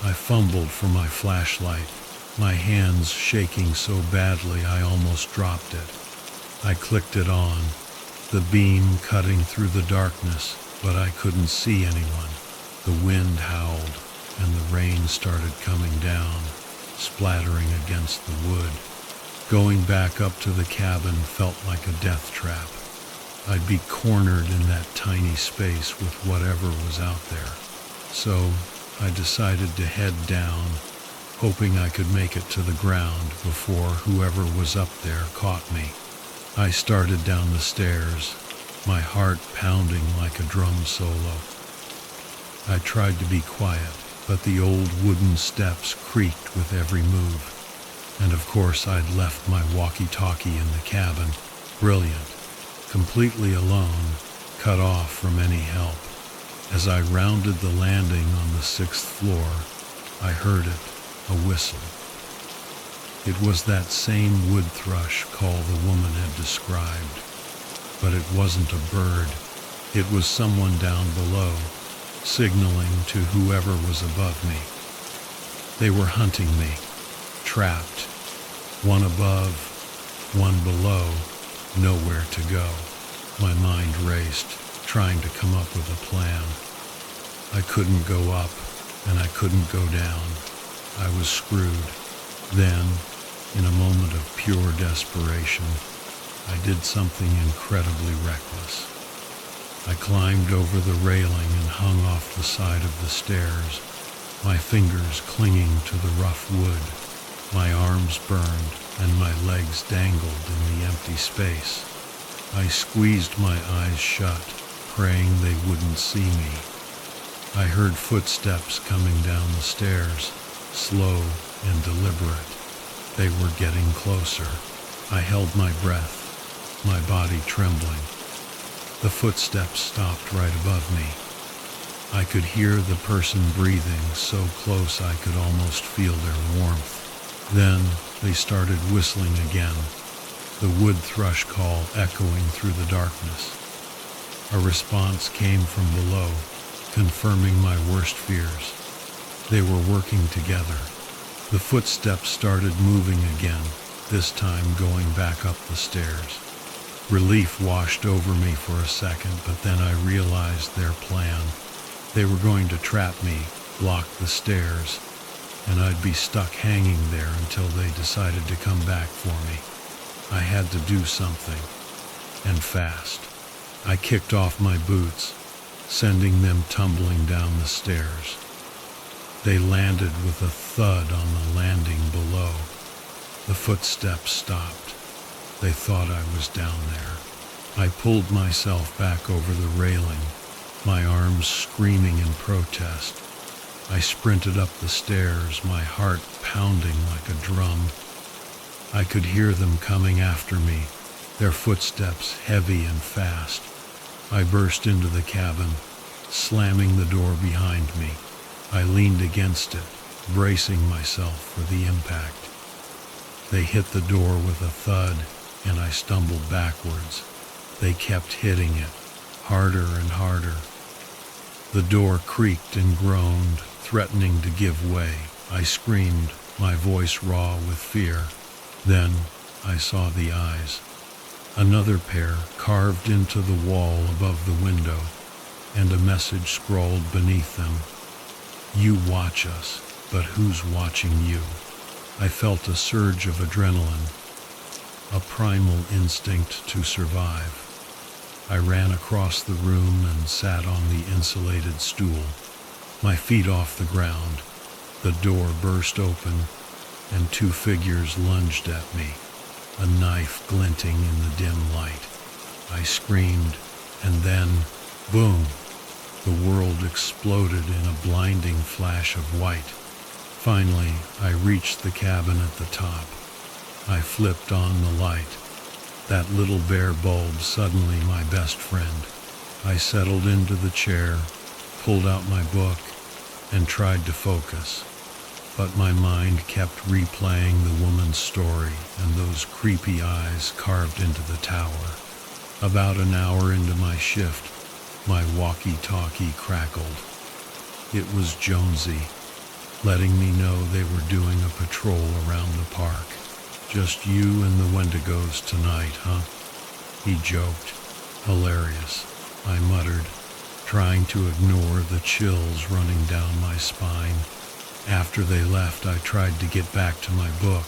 I fumbled for my flashlight, my hands shaking so badly I almost dropped it. I clicked it on, the beam cutting through the darkness, but I couldn't see anyone. The wind howled, and the rain started coming down, splattering against the wood. Going back up to the cabin felt like a death trap. I'd be cornered in that tiny space with whatever was out there. So I decided to head down, hoping I could make it to the ground before whoever was up there caught me. I started down the stairs, my heart pounding like a drum solo. I tried to be quiet, but the old wooden steps creaked with every move. And of course I'd left my walkie-talkie in the cabin. Brilliant. Completely alone, cut off from any help. As I rounded the landing on the 6th floor, I heard it, a whistle. It was that same wood thrush call the woman had described. But it wasn't a bird. It was someone down below, signaling to whoever was above me. They were hunting me, trapped. One above, one below, nowhere to go. My mind raced, trying to come up with a plan. I couldn't go up, and I couldn't go down. I was screwed. Then, in a moment of pure desperation, I did something incredibly reckless. I climbed over the railing and hung off the side of the stairs, my fingers clinging to the rough wood. My arms burned and my legs dangled in the empty space. I squeezed my eyes shut, praying they wouldn't see me. I heard footsteps coming down the stairs, slow and deliberate. They were getting closer. I held my breath, my body trembling. The footsteps stopped right above me. I could hear the person breathing so close I could almost feel their warmth. Then they started whistling again, the wood thrush call echoing through the darkness. A response came from below, confirming my worst fears. They were working together. The footsteps started moving again, this time going back up the stairs. Relief washed over me for a second, but then I realized their plan. They were going to trap me, block the stairs, and I'd be stuck hanging there until they decided to come back for me. I had to do something, and fast. I kicked off my boots, sending them tumbling down the stairs. They landed with a thud on the landing below. The footsteps stopped. They thought I was down there. I pulled myself back over the railing, my arms screaming in protest. I sprinted up the stairs, my heart pounding like a drum. I could hear them coming after me, their footsteps heavy and fast. I burst into the cabin, slamming the door behind me. I leaned against it, bracing myself for the impact. They hit the door with a thud, and I stumbled backwards. They kept hitting it, harder and harder. The door creaked and groaned, threatening to give way. I screamed, my voice raw with fear. Then I saw the eyes. Another pair carved into the wall above the window, and a message scrawled beneath them. You watch us, but who's watching you? I felt a surge of adrenaline, a primal instinct to survive. I ran across the room and sat on the insulated stool, my feet off the ground. The door burst open, and two figures lunged at me, a knife glinting in the dim light. I screamed, and then, boom! The world exploded in a blinding flash of white. Finally, I reached the cabin at the top. I flipped on the light. That little bare bulb, suddenly my best friend. I settled into the chair, pulled out my book, and tried to focus. But my mind kept replaying the woman's story and those creepy eyes carved into the tower. About an hour into my shift, my walkie-talkie crackled. It was Jonesy, letting me know they were doing a patrol around the park. Just you and the Wendigos tonight, huh? He joked. Hilarious, I muttered, trying to ignore the chills running down my spine. After they left, I tried to get back to my book,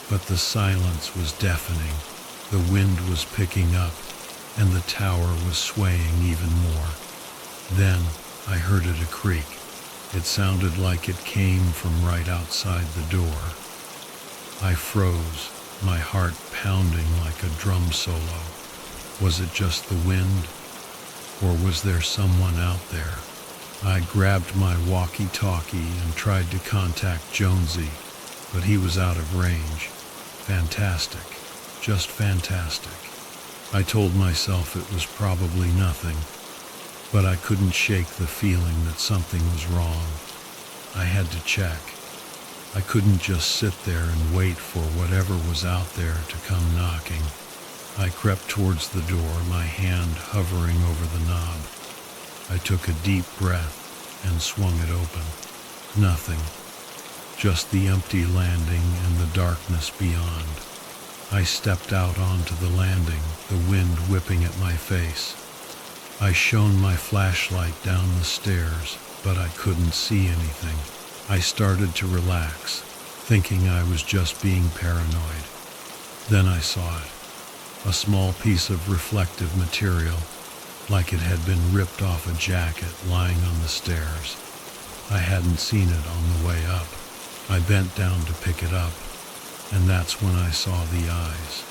but the silence was deafening. The wind was picking up, and the tower was swaying even more. Then I heard it a creak. It sounded like it came from right outside the door. I froze, my heart pounding like a drum solo. Was it just the wind, or was there someone out there? I grabbed my walkie-talkie and tried to contact Jonesy, but he was out of range. Fantastic. Just fantastic. I told myself it was probably nothing, but I couldn't shake the feeling that something was wrong. I had to check. I couldn't just sit there and wait for whatever was out there to come knocking. I crept towards the door, my hand hovering over the knob. I took a deep breath and swung it open. Nothing. Just the empty landing and the darkness beyond. I stepped out onto the landing, the wind whipping at my face. I shone my flashlight down the stairs, but I couldn't see anything. I started to relax, thinking I was just being paranoid. Then I saw it. A small piece of reflective material, like it had been ripped off a jacket lying on the stairs. I hadn't seen it on the way up. I bent down to pick it up, and that's when I saw the eyes.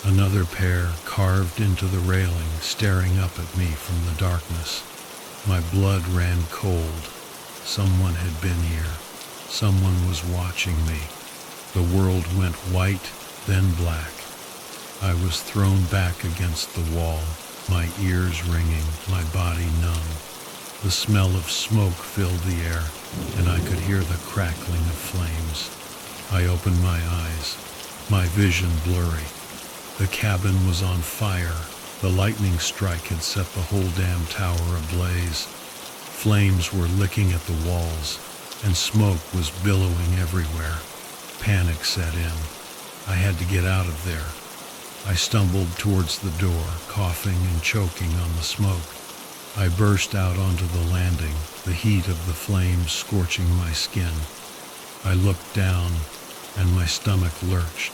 Another pair carved into the railing, staring up at me from the darkness. My blood ran cold. Someone had been here. Someone was watching me. The world went white, then black. I was thrown back against the wall, my ears ringing, my body numb. The smell of smoke filled the air, and I could hear the crackling of flames. I opened my eyes, my vision blurry. The cabin was on fire. The lightning strike had set the whole damn tower ablaze. Flames were licking at the walls, and smoke was billowing everywhere. Panic set in. I had to get out of there. I stumbled towards the door, coughing and choking on the smoke. I burst out onto the landing, the heat of the flames scorching my skin. I looked down, and my stomach lurched.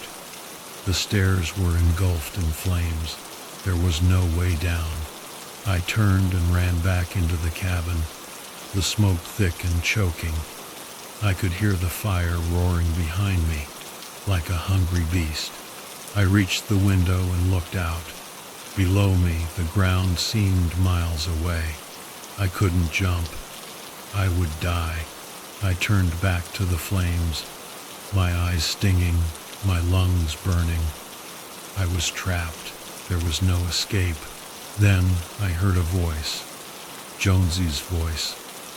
The stairs were engulfed in flames. There was no way down. I turned and ran back into the cabin, the smoke thick and choking. I could hear the fire roaring behind me, like a hungry beast. I reached the window and looked out. Below me, the ground seemed miles away. I couldn't jump. I would die. I turned back to the flames, my eyes stinging, my lungs burning. I was trapped. There was no escape. Then I heard a voice, Jonesy's voice,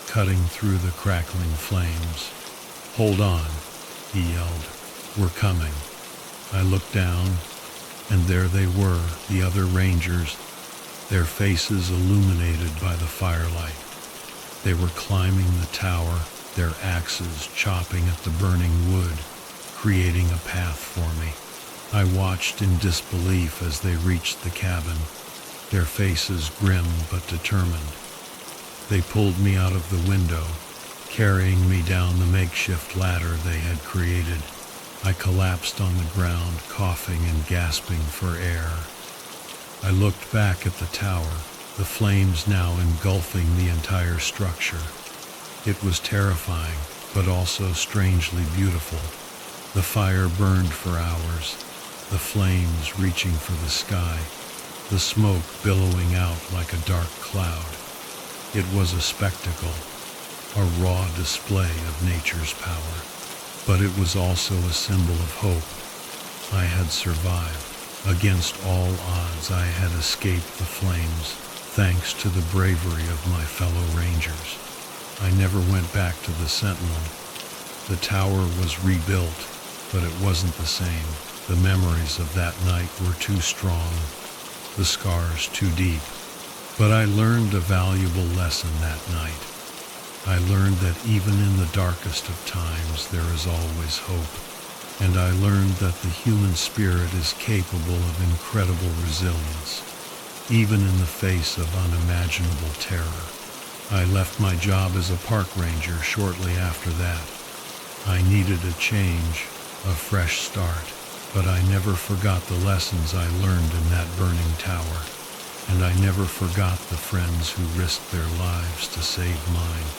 cutting through the crackling flames. "Hold on," he yelled. "We're coming." I looked down, and there they were, the other rangers, their faces illuminated by the firelight. They were climbing the tower, their axes chopping at the burning wood, creating a path for me. I watched in disbelief as they reached the cabin, their faces grim but determined. They pulled me out of the window, carrying me down the makeshift ladder they had created. I collapsed on the ground, coughing and gasping for air. I looked back at the tower, the flames now engulfing the entire structure. It was terrifying, but also strangely beautiful. The fire burned for hours, the flames reaching for the sky, the smoke billowing out like a dark cloud. It was a spectacle, a raw display of nature's power. But it was also a symbol of hope. I had survived. Against all odds, I had escaped the flames, thanks to the bravery of my fellow rangers. I never went back to the Sentinel. The tower was rebuilt, but it wasn't the same. The memories of that night were too strong, the scars too deep. But I learned a valuable lesson that night. I learned that even in the darkest of times, there is always hope. And I learned that the human spirit is capable of incredible resilience, even in the face of unimaginable terror. I left my job as a park ranger shortly after that. I needed a change, a fresh start, but I never forgot the lessons I learned in that burning tower. And I never forgot the friends who risked their lives to save mine.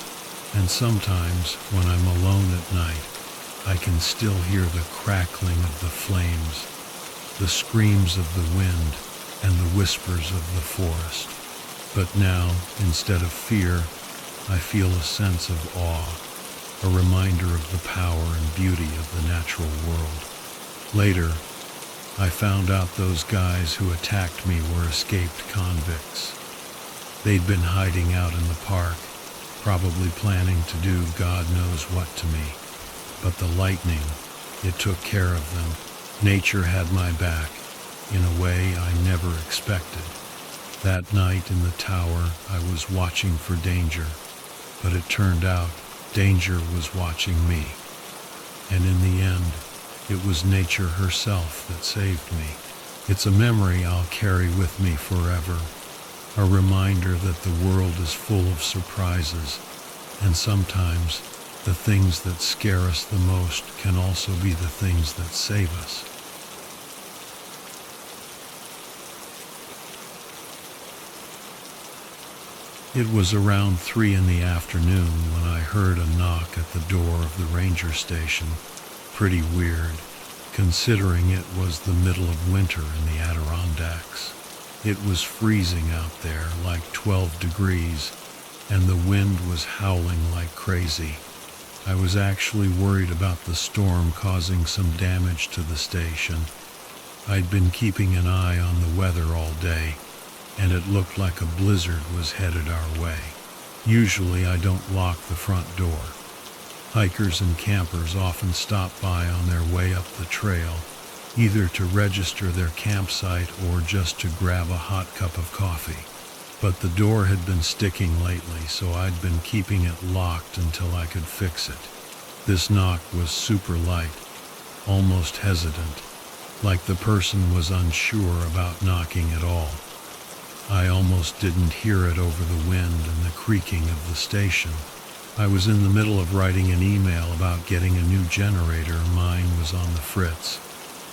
And sometimes, when I'm alone at night, I can still hear the crackling of the flames, the screams of the wind, and the whispers of the forest. But now, instead of fear, I feel a sense of awe, a reminder of the power and beauty of the natural world. Later, I found out those guys who attacked me were escaped convicts. They'd been hiding out in the park, probably planning to do God knows what to me. But the lightning, it took care of them. Nature had my back, in a way I never expected. That night in the tower, I was watching for danger, but it turned out danger was watching me. And in the end, it was nature herself that saved me. It's a memory I'll carry with me forever, a reminder that the world is full of surprises, and sometimes the things that scare us the most can also be the things that save us. It was around 3 in the afternoon when I heard a knock at the door of the ranger station. Pretty weird, considering it was the middle of winter in the Adirondacks. It was freezing out there, like 12 degrees, and the wind was howling like crazy. I was actually worried about the storm causing some damage to the station. I'd been keeping an eye on the weather all day, and it looked like a blizzard was headed our way. Usually I don't lock the front door. Hikers and campers often stop by on their way up the trail, either to register their campsite or just to grab a hot cup of coffee. But the door had been sticking lately, so I'd been keeping it locked until I could fix it. This knock was super light, almost hesitant, like the person was unsure about knocking at all. I almost didn't hear it over the wind and the creaking of the station. I was in the middle of writing an email about getting a new generator. Mine was on the fritz,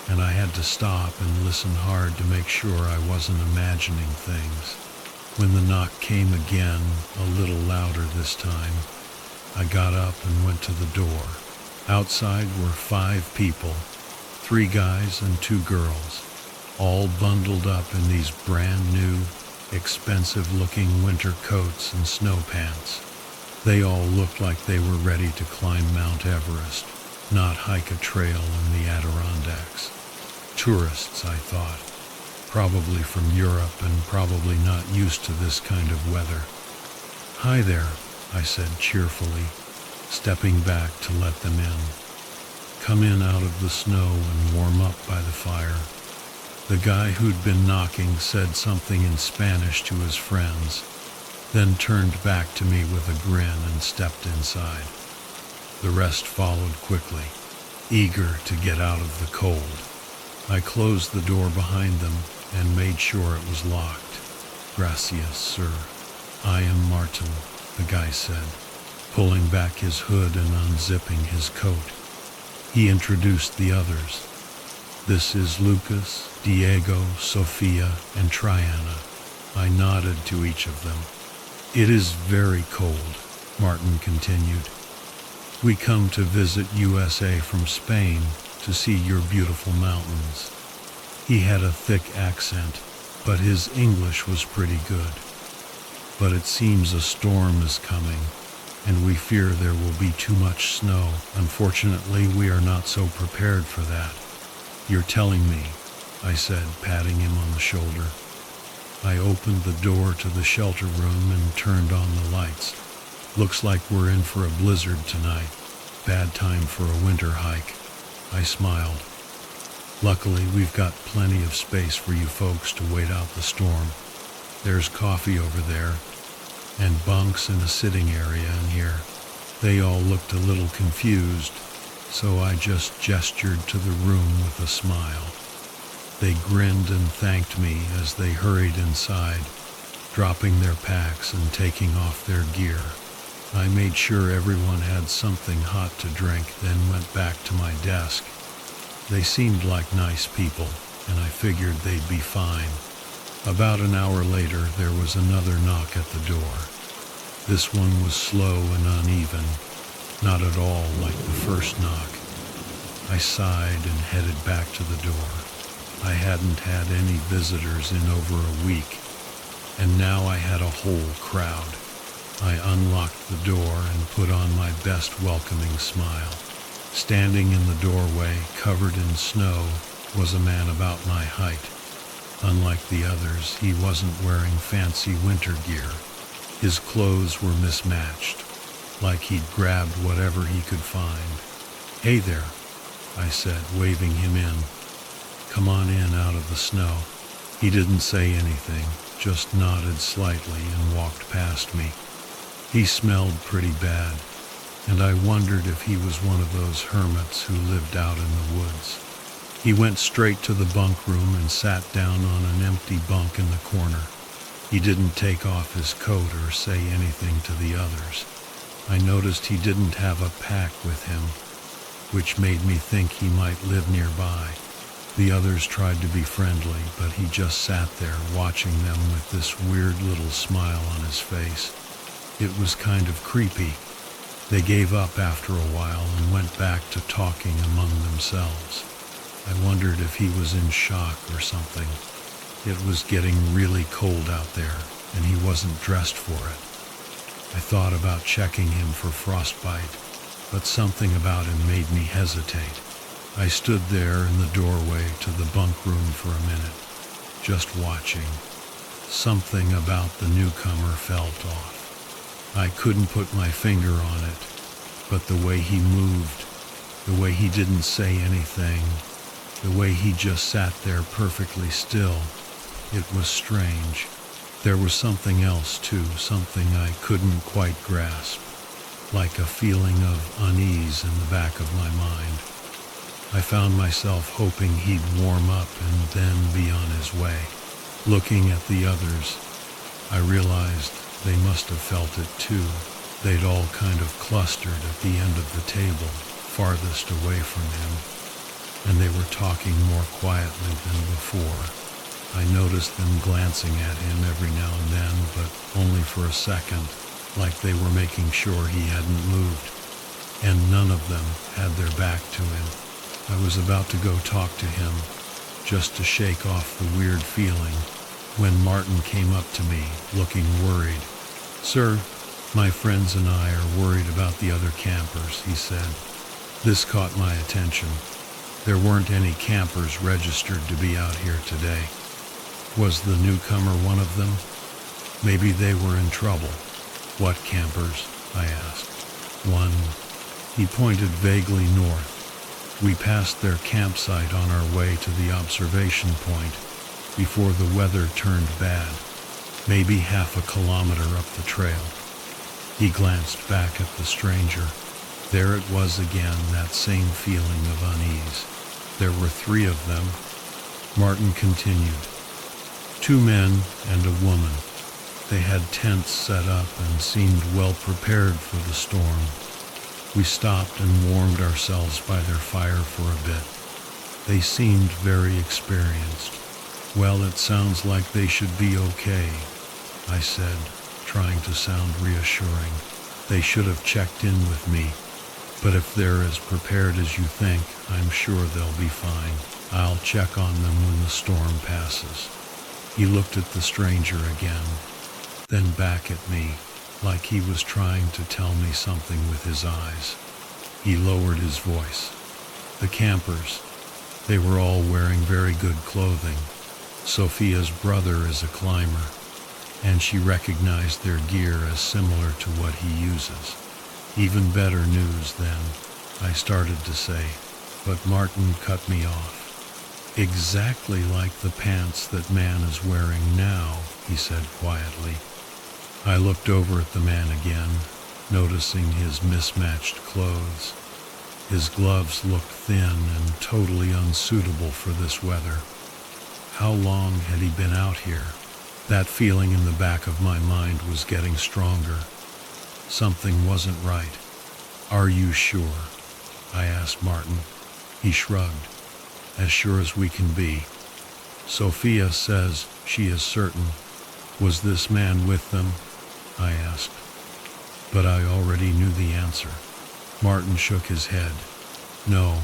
and I had to stop and listen hard to make sure I wasn't imagining things. When the knock came again, a little louder this time, I got up and went to the door. Outside were 5 people, 3 guys and 2 girls, all bundled up in these brand new, expensive-looking winter coats and snow pants. They all looked like they were ready to climb Mount Everest, not hike a trail in the Adirondacks. Tourists, I thought. Probably from Europe and probably not used to this kind of weather. "Hi there," I said cheerfully, stepping back to let them in. "Come in out of the snow and warm up by the fire." The guy who'd been knocking said something in Spanish to his friends, then turned back to me with a grin and stepped inside. The rest followed quickly, eager to get out of the cold. I closed the door behind them and made sure it was locked. "Gracias, sir. I am Martin," the guy said, pulling back his hood and unzipping his coat. He introduced the others. "This is Lucas, Diego, Sofia, and Triana." I nodded to each of them. "It is very cold," Martin continued. "We come to visit USA from Spain to see your beautiful mountains." He had a thick accent, but his English was pretty good. "But it seems a storm is coming, and we fear there will be too much snow. Unfortunately, we are not so prepared for that." "You're telling me," I said, patting him on the shoulder. I opened the door to the shelter room and turned on the lights. "Looks like we're in for a blizzard tonight. Bad time for a winter hike." I smiled. "Luckily, we've got plenty of space for you folks to wait out the storm. There's coffee over there, and bunks in a sitting area in here." They all looked a little confused, so I just gestured to the room with a smile. They grinned and thanked me as they hurried inside, dropping their packs and taking off their gear. I made sure everyone had something hot to drink, then went back to my desk. They seemed like nice people, and I figured they'd be fine. About an hour later, there was another knock at the door. This one was slow and uneven, not at all like the first knock. I sighed and headed back to the door. I hadn't had any visitors in over a week, and now I had a whole crowd. I unlocked the door and put on my best welcoming smile. Standing in the doorway, covered in snow, was a man about my height. Unlike the others, he wasn't wearing fancy winter gear. His clothes were mismatched, like he'd grabbed whatever he could find. "Hey there," I said, waving him in. "Come on in out of the snow." He didn't say anything, just nodded slightly and walked past me. He smelled pretty bad, and I wondered if he was one of those hermits who lived out in the woods. He went straight to the bunk room and sat down on an empty bunk in the corner. He didn't take off his coat or say anything to the others. I noticed he didn't have a pack with him, which made me think he might live nearby. The others tried to be friendly, but he just sat there watching them with this weird little smile on his face. It was kind of creepy. They gave up after a while and went back to talking among themselves. I wondered if he was in shock or something. It was getting really cold out there, and he wasn't dressed for it. I thought about checking him for frostbite, but something about him made me hesitate. I stood there in the doorway to the bunk room for a minute, just watching. Something about the newcomer felt off. I couldn't put my finger on it, but the way he moved, the way he didn't say anything, the way he just sat there perfectly still, it was strange. There was something else too, something I couldn't quite grasp, like a feeling of unease in the back of my mind. I found myself hoping he'd warm up and then be on his way. Looking at the others, I realized they must have felt it too. They'd all kind of clustered at the end of the table, farthest away from him, and they were talking more quietly than before. I noticed them glancing at him every now and then, but only for a second, like they were making sure he hadn't moved, and none of them had their back to him. I was about to go talk to him, just to shake off the weird feeling, when Martin came up to me, looking worried. "Sir, my friends and I are worried about the other campers," he said. This caught my attention. There weren't any campers registered to be out here today. Was the newcomer one of them? Maybe they were in trouble. "What campers?" I asked. "One." He pointed vaguely north. We passed their campsite on our way to the observation point before the weather turned bad, maybe half a kilometer up the trail. He glanced back at the stranger. There it was again, that same feeling of unease. There were 3 of them. Martin continued. 2 men and a woman. They had tents set up and seemed well prepared for the storm. We stopped and warmed ourselves by their fire for a bit. They seemed very experienced. "Well, it sounds like they should be okay," I said, trying to sound reassuring. "They should have checked in with me. But if they're as prepared as you think, I'm sure they'll be fine. I'll check on them when the storm passes." He looked at the stranger again, then back at me, like he was trying to tell me something with his eyes. He lowered his voice. "The campers, they were all wearing very good clothing. Sophia's brother is a climber, and she recognized their gear as similar to what he uses. Even better news then," I started to say, but Martin cut me off. "Exactly like the pants that man is wearing now," he said quietly. I looked over at the man again, noticing his mismatched clothes. His gloves looked thin and totally unsuitable for this weather. How long had he been out here? That feeling in the back of my mind was getting stronger. Something wasn't right. "Are you sure?" I asked Martin. He shrugged. "As sure as we can be. Sophia says she is certain." "Was this man with them?" I asked. But I already knew the answer. Martin shook his head. "No,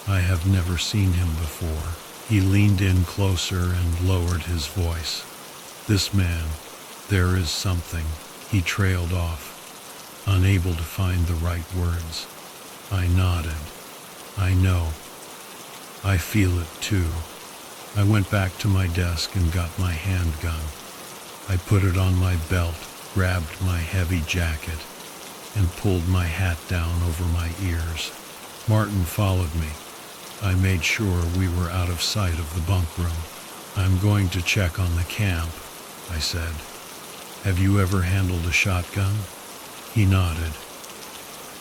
I have never seen him before. He leaned in closer and lowered his voice. "This man, there is something," he trailed off, unable to find the right words. I nodded. "I know. I feel it too." I went back to my desk and got my handgun. I put it on my belt, grabbed my heavy jacket, and pulled my hat down over my ears. Martin followed me. I made sure we were out of sight of the bunk room. "I'm going to check on the camp," I said. "Have you ever handled a shotgun?" He nodded.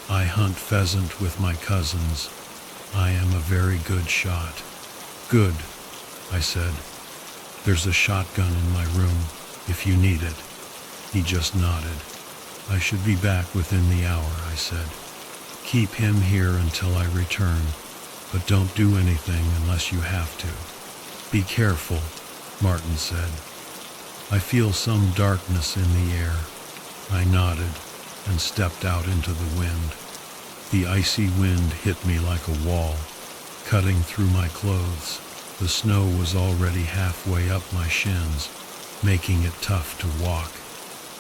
"I hunt pheasant with my cousins. I am a very good shot." "Good," I said. "There's a shotgun in my room, if you need it." He just nodded. "I should be back within the hour," I said. "Keep him here until I return, but don't do anything unless you have to." "Be careful," Martin said. "I feel some darkness in the air." I nodded and stepped out into the wind. The icy wind hit me like a wall, cutting through my clothes. The snow was already halfway up my shins, making it tough to walk.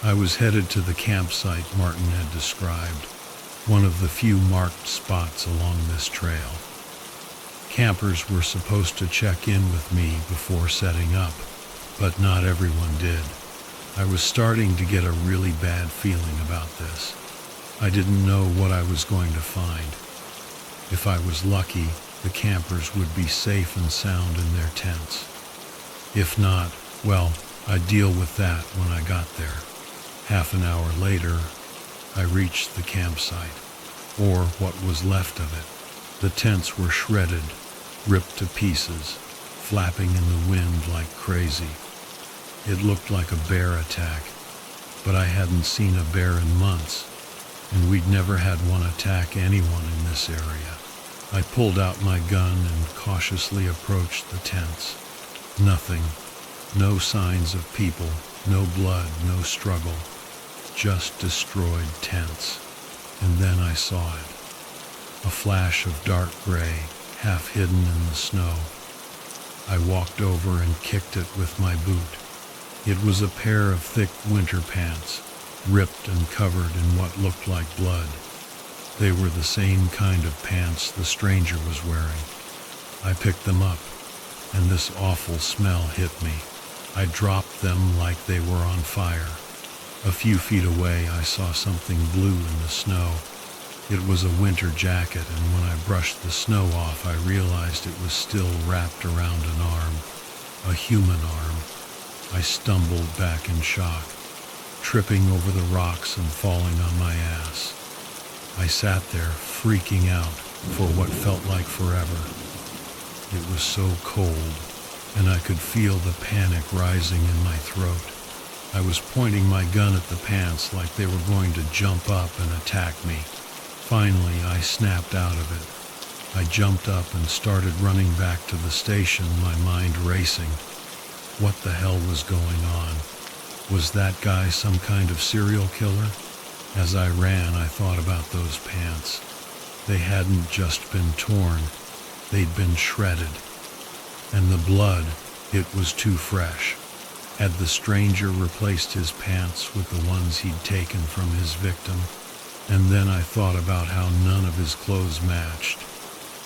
I was headed to the campsite Martin had described, one of the few marked spots along this trail. Campers were supposed to check in with me before setting up, but not everyone did. I was starting to get a really bad feeling about this. I didn't know what I was going to find. If I was lucky, the campers would be safe and sound in their tents. If not, well, I'd deal with that when I got there. Half an hour later, I reached the campsite, or what was left of it. The tents were shredded, ripped to pieces, flapping in the wind like crazy. It looked like a bear attack, but I hadn't seen a bear in months, and we'd never had one attack anyone in this area. I pulled out my gun and cautiously approached the tents. Nothing. No signs of people, no blood, no struggle. Just destroyed tents. And then I saw it. A flash of dark gray, half hidden in the snow. I walked over and kicked it with my boot. It was a pair of thick winter pants, ripped and covered in what looked like blood. They were the same kind of pants the stranger was wearing. I picked them up, and this awful smell hit me. I dropped them like they were on fire. A few feet away, I saw something blue in the snow. It was a winter jacket, and when I brushed the snow off, I realized it was still wrapped around an arm, a human arm. I stumbled back in shock, tripping over the rocks and falling on my ass. I sat there, freaking out for what felt like forever. It was so cold, and I could feel the panic rising in my throat. I was pointing my gun at the pants like they were going to jump up and attack me. Finally, I snapped out of it. I jumped up and started running back to the station, my mind racing. What the hell was going on? Was that guy some kind of serial killer? As I ran, I thought about those pants. They hadn't just been torn, they'd been shredded. And the blood, it was too fresh. Had the stranger replaced his pants with the ones he'd taken from his victim? And then I thought about how none of his clothes matched,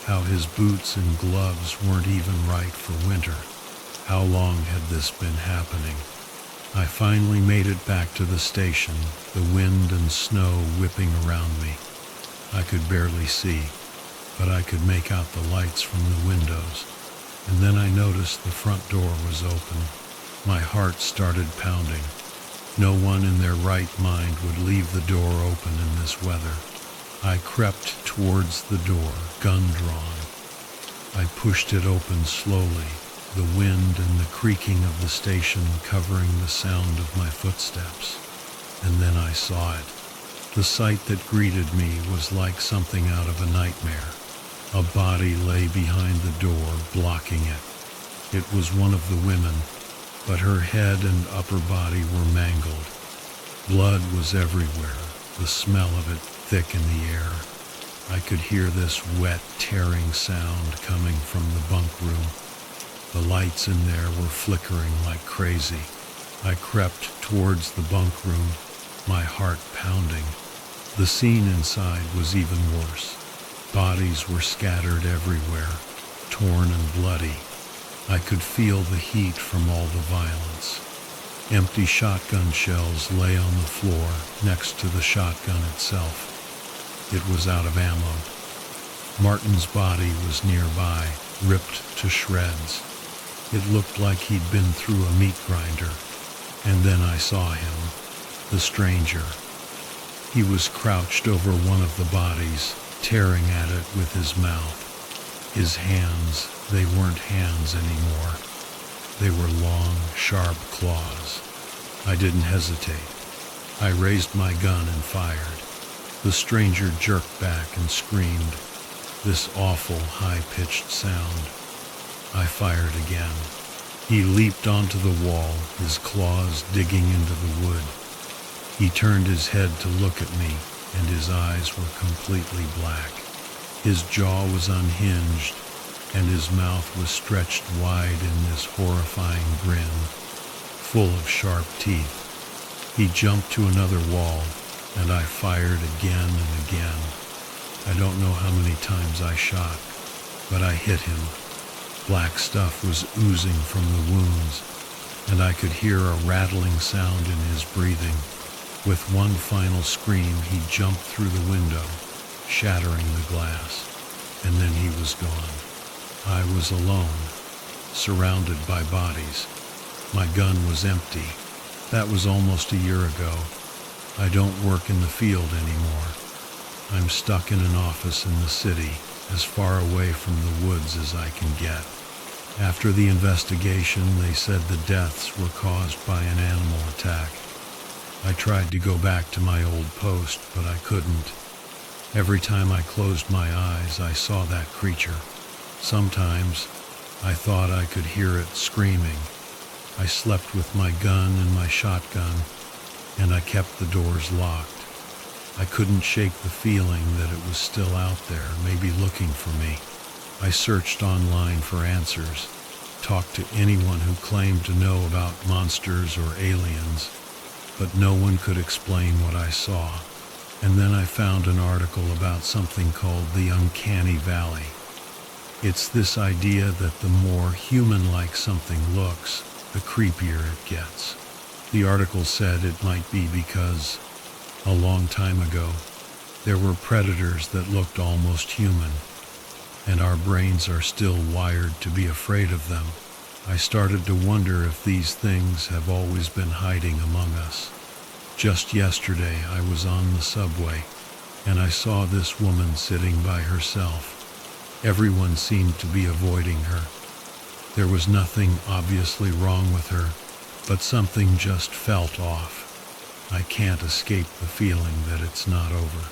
how his boots and gloves weren't even right for winter. How long had this been happening? I finally made it back to the station, the wind and snow whipping around me. I could barely see, but I could make out the lights from the windows. And then I noticed the front door was open. My heart started pounding. No one in their right mind would leave the door open in this weather. I crept towards the door, gun drawn. I pushed it open slowly, the wind and the creaking of the station covering the sound of my footsteps. And then I saw it. The sight that greeted me was like something out of a nightmare. A body lay behind the door, blocking it. It was one of the women, but her head and upper body were mangled. Blood was everywhere, the smell of it thick in the air. I could hear this wet, tearing sound coming from the bunk room. The lights in there were flickering like crazy. I crept towards the bunk room, my heart pounding. The scene inside was even worse. Bodies were scattered everywhere, torn and bloody. I could feel the heat from all the violence. Empty shotgun shells lay on the floor next to the shotgun itself. It was out of ammo. Martin's body was nearby, ripped to shreds. It looked like he'd been through a meat grinder. And then I saw him, the stranger. He was crouched over one of the bodies, tearing at it with his mouth. His hands, they weren't hands anymore. They were long, sharp claws. I didn't hesitate. I raised my gun and fired. The stranger jerked back and screamed, this awful, high-pitched sound. I fired again. He leaped onto the wall, his claws digging into the wood. He turned his head to look at me, and his eyes were completely black. His jaw was unhinged, and his mouth was stretched wide in this horrifying grin, full of sharp teeth. He jumped to another wall, and I fired again and again. I don't know how many times I shot, but I hit him. Black stuff was oozing from the wounds, and I could hear a rattling sound in his breathing. With one final scream, he jumped through the window, shattering the glass, and then he was gone. I was alone, surrounded by bodies. My gun was empty. That was almost a year ago. I don't work in the field anymore. I'm stuck in an office in the city, as far away from the woods as I can get. After the investigation, they said the deaths were caused by an animal attack. I tried to go back to my old post, but I couldn't. Every time I closed my eyes, I saw that creature. Sometimes I thought I could hear it screaming. I slept with my gun and my shotgun, and I kept the doors locked. I couldn't shake the feeling that it was still out there, maybe looking for me. I searched online for answers, talked to anyone who claimed to know about monsters or aliens, but no one could explain what I saw. And then I found an article about something called the Uncanny Valley. It's this idea that the more human-like something looks, the creepier it gets. The article said it might be because, a long time ago, there were predators that looked almost human, and our brains are still wired to be afraid of them. I started to wonder if these things have always been hiding among us. Just yesterday, I was on the subway, and I saw this woman sitting by herself. Everyone seemed to be avoiding her. There was nothing obviously wrong with her, but something just felt off. I can't escape the feeling that it's not over,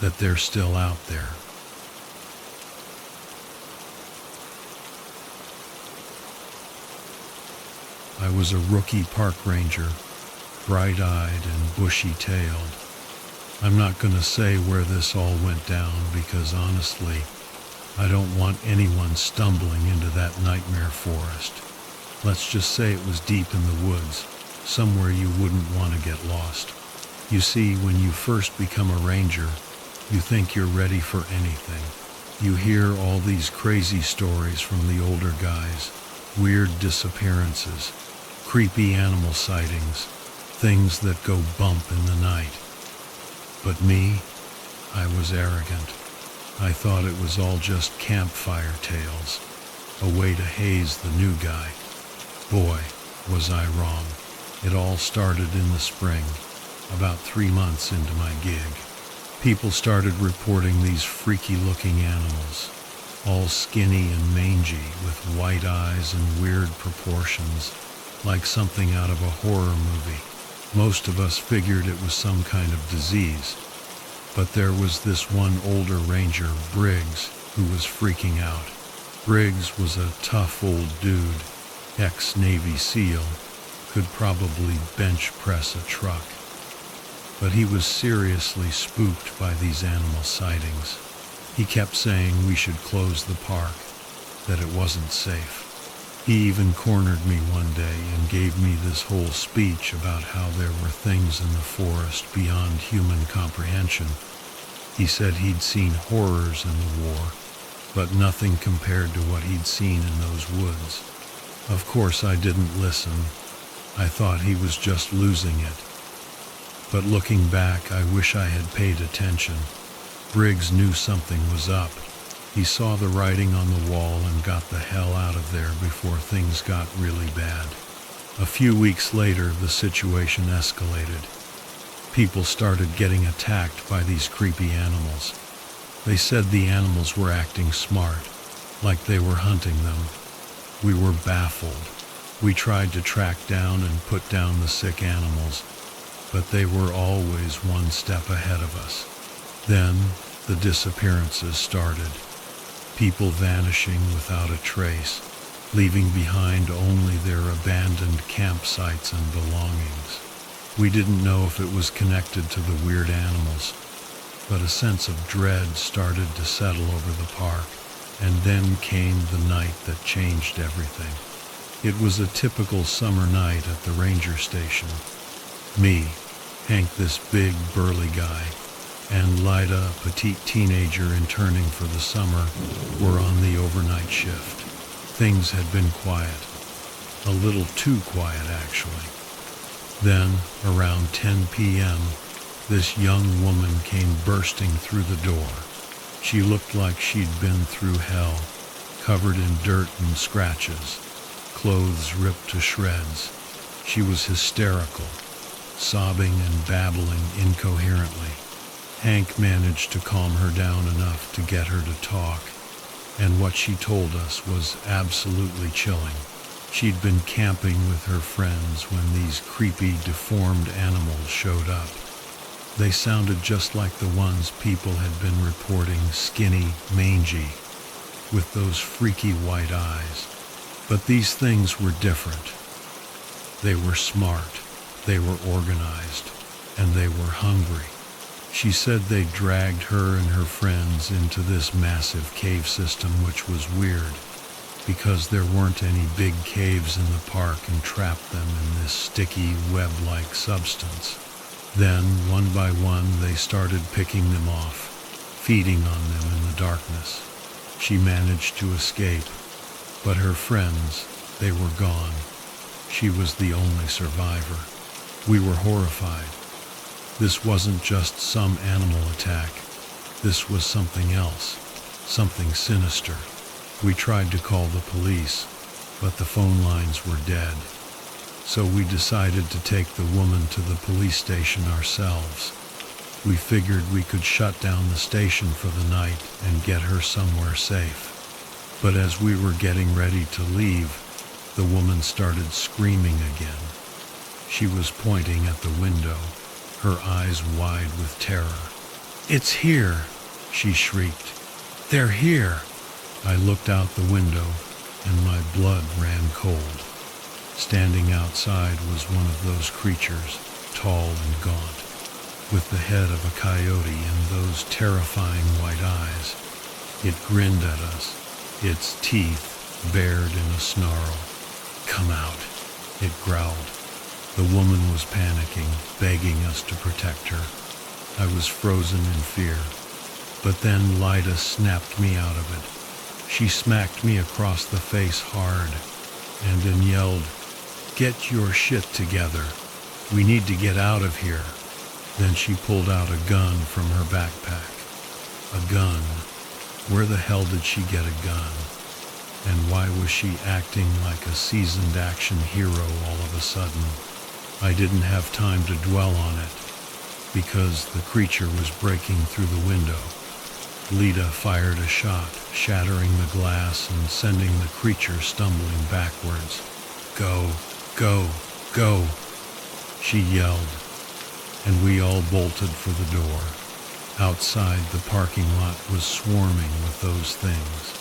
that they're still out there. I was a rookie park ranger, bright-eyed and bushy-tailed. I'm not going to say where this all went down because honestly, I don't want anyone stumbling into that nightmare forest. Let's just say it was deep in the woods, somewhere you wouldn't want to get lost. You see, when you first become a ranger, you think you're ready for anything. You hear all these crazy stories from the older guys, weird disappearances, creepy animal sightings, things that go bump in the night. But me, I was arrogant. I thought it was all just campfire tales, a way to haze the new guy. Boy, was I wrong. It all started in the spring, about 3 months into my gig. People started reporting these freaky-looking animals, all skinny and mangy with white eyes and weird proportions, like something out of a horror movie. Most of us figured it was some kind of disease, but there was this one older ranger, Briggs, who was freaking out. Briggs was a tough old dude, ex-Navy SEAL, could probably bench press a truck. But he was seriously spooked by these animal sightings. He kept saying we should close the park, that it wasn't safe. He even cornered me one day and gave me this whole speech about how there were things in the forest beyond human comprehension. He said he'd seen horrors in the war, but nothing compared to what he'd seen in those woods. Of course I didn't listen. I thought he was just losing it. But looking back, I wish I had paid attention. Briggs knew something was up. He saw the writing on the wall and got the hell out of there before things got really bad. A few weeks later, the situation escalated. People started getting attacked by these creepy animals. They said the animals were acting smart, like they were hunting them. We were baffled. We tried to track down and put down the sick animals, but they were always one step ahead of us. Then the disappearances started. People vanishing without a trace, leaving behind only their abandoned campsites and belongings. We didn't know if it was connected to the weird animals, but a sense of dread started to settle over the park, and then came the night that changed everything. It was a typical summer night at the ranger station. Me, Hank, this big burly guy, and Lyda, a petite teenager interning for the summer, were on the overnight shift. Things had been quiet. A little too quiet, actually. Then, around 10 p.m., this young woman came bursting through the door. She looked like she'd been through hell, covered in dirt and scratches, clothes ripped to shreds. She was hysterical, sobbing and babbling incoherently. Hank managed to calm her down enough to get her to talk, and what she told us was absolutely chilling. She'd been camping with her friends when these creepy, deformed animals showed up. They sounded just like the ones people had been reporting, skinny, mangy, with those freaky white eyes. But these things were different. They were smart, they were organized, and they were hungry. She said they dragged her and her friends into this massive cave system, which was weird, because there weren't any big caves in the park, and trapped them in this sticky, web-like substance. Then, one by one, they started picking them off, feeding on them in the darkness. She managed to escape, but her friends, they were gone. She was the only survivor. We were horrified. This wasn't just some animal attack. This was something else, something sinister. We tried to call the police, but the phone lines were dead. So we decided to take the woman to the police station ourselves. We figured we could shut down the station for the night and get her somewhere safe. But as we were getting ready to leave, the woman started screaming again. She was pointing at the window, her eyes wide with terror. "It's here!" she shrieked. "They're here!" I looked out the window, and my blood ran cold. Standing outside was one of those creatures, tall and gaunt, with the head of a coyote and those terrifying white eyes. It grinned at us, its teeth bared in a snarl. "Come out," it growled. The woman was panicking, begging us to protect her. I was frozen in fear. But then Lyda snapped me out of it. She smacked me across the face hard and then yelled, "Get your shit together. We need to get out of here." Then she pulled out a gun from her backpack. A gun? Where the hell did she get a gun? And why was she acting like a seasoned action hero all of a sudden? I didn't have time to dwell on it, because the creature was breaking through the window. Lyda fired a shot, shattering the glass and sending the creature stumbling backwards. "Go, go, go," she yelled, and we all bolted for the door. Outside, the parking lot was swarming with those things.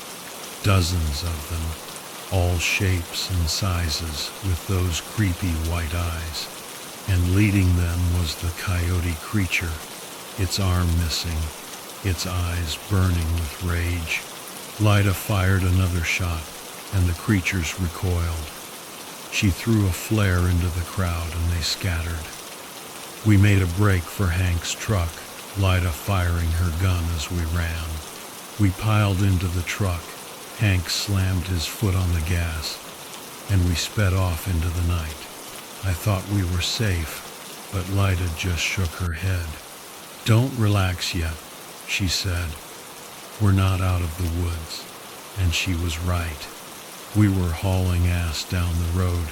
Dozens of them, all shapes and sizes, with those creepy white eyes. And leading them was the coyote creature, its arm missing, its eyes burning with rage. Lyda fired another shot, and the creatures recoiled. She threw a flare into the crowd and they scattered. We made a break for Hank's truck, Lyda firing her gun as we ran. We piled into the truck. Hank slammed his foot on the gas, and we sped off into the night. I thought we were safe, but Lyda just shook her head. "Don't relax yet," she said. "We're not out of the woods." And she was right. We were hauling ass down the road,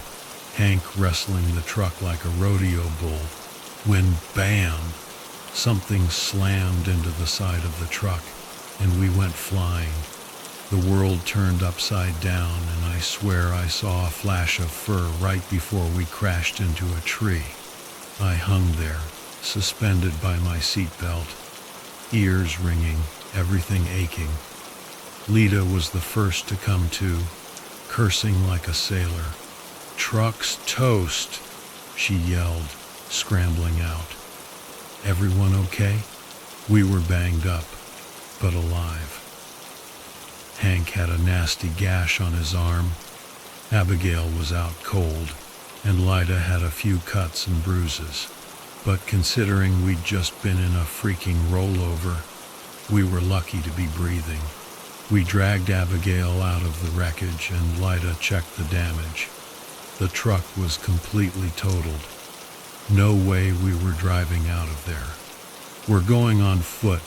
Hank wrestling the truck like a rodeo bull, when bam! Something slammed into the side of the truck, and we went flying. The world turned upside down, and I swear I saw a flash of fur right before we crashed into a tree. I hung there, suspended by my seatbelt, ears ringing, everything aching. Lyda was the first to come to, cursing like a sailor. "Truck's toast," she yelled, scrambling out. "Everyone okay?" We were banged up, but alive. Hank had a nasty gash on his arm. Abigail was out cold, and Lyda had a few cuts and bruises. But considering we'd just been in a freaking rollover, we were lucky to be breathing. We dragged Abigail out of the wreckage and Lyda checked the damage. The truck was completely totaled. No way we were driving out of there. "We're going on foot,"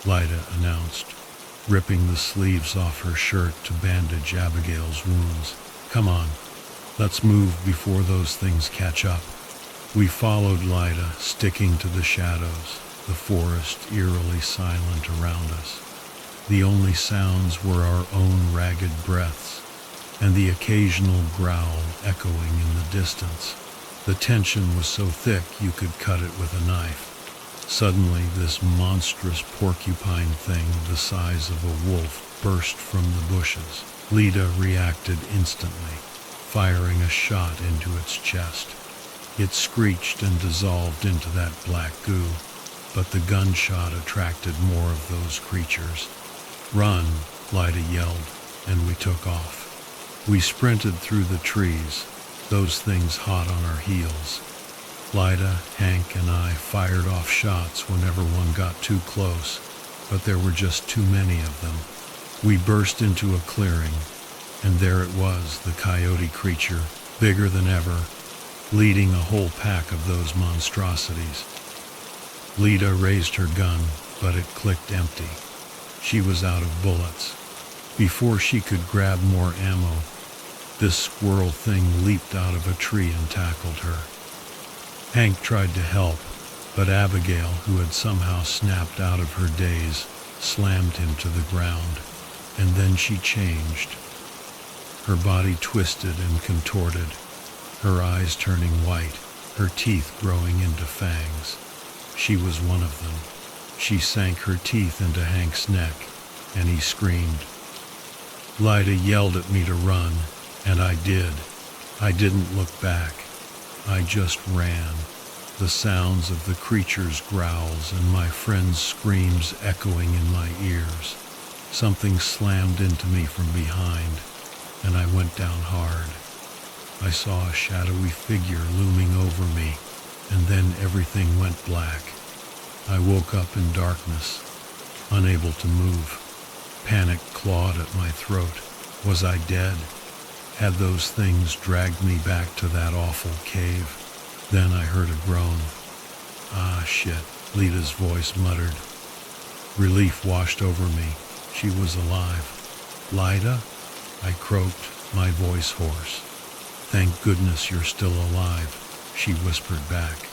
Lyda announced, ripping the sleeves off her shirt to bandage Abigail's wounds. "Come on, let's move before those things catch up." We followed Lyda, sticking to the shadows, the forest eerily silent around us. The only sounds were our own ragged breaths, and the occasional growl echoing in the distance. The tension was so thick you could cut it with a knife. Suddenly, this monstrous porcupine thing the size of a wolf burst from the bushes. Lyda reacted instantly, firing a shot into its chest. It screeched and dissolved into that black goo, but the gunshot attracted more of those creatures. "Run," Lyda yelled, and we took off. We sprinted through the trees, those things hot on our heels. Lyda, Hank, and I fired off shots whenever one got too close, but there were just too many of them. We burst into a clearing, and there it was, the coyote creature, bigger than ever, leading a whole pack of those monstrosities. Lyda raised her gun, but it clicked empty. She was out of bullets. Before she could grab more ammo, this squirrel thing leaped out of a tree and tackled her. Hank tried to help, but Abigail, who had somehow snapped out of her daze, slammed him to the ground, and then she changed. Her body twisted and contorted, her eyes turning white, her teeth growing into fangs. She was one of them. She sank her teeth into Hank's neck, and he screamed. Lyda yelled at me to run, and I did. I didn't look back. I just ran, the sounds of the creature's growls and my friend's screams echoing in my ears. Something slammed into me from behind, and I went down hard. I saw a shadowy figure looming over me, and then everything went black. I woke up in darkness, unable to move. Panic clawed at my throat. Was I dead? Had those things dragged me back to that awful cave? Then I heard a groan. "Ah, shit," Lyda's voice muttered. Relief washed over me. She was alive. "Lyda?" I croaked, my voice hoarse. "Thank goodness you're still alive," she whispered back.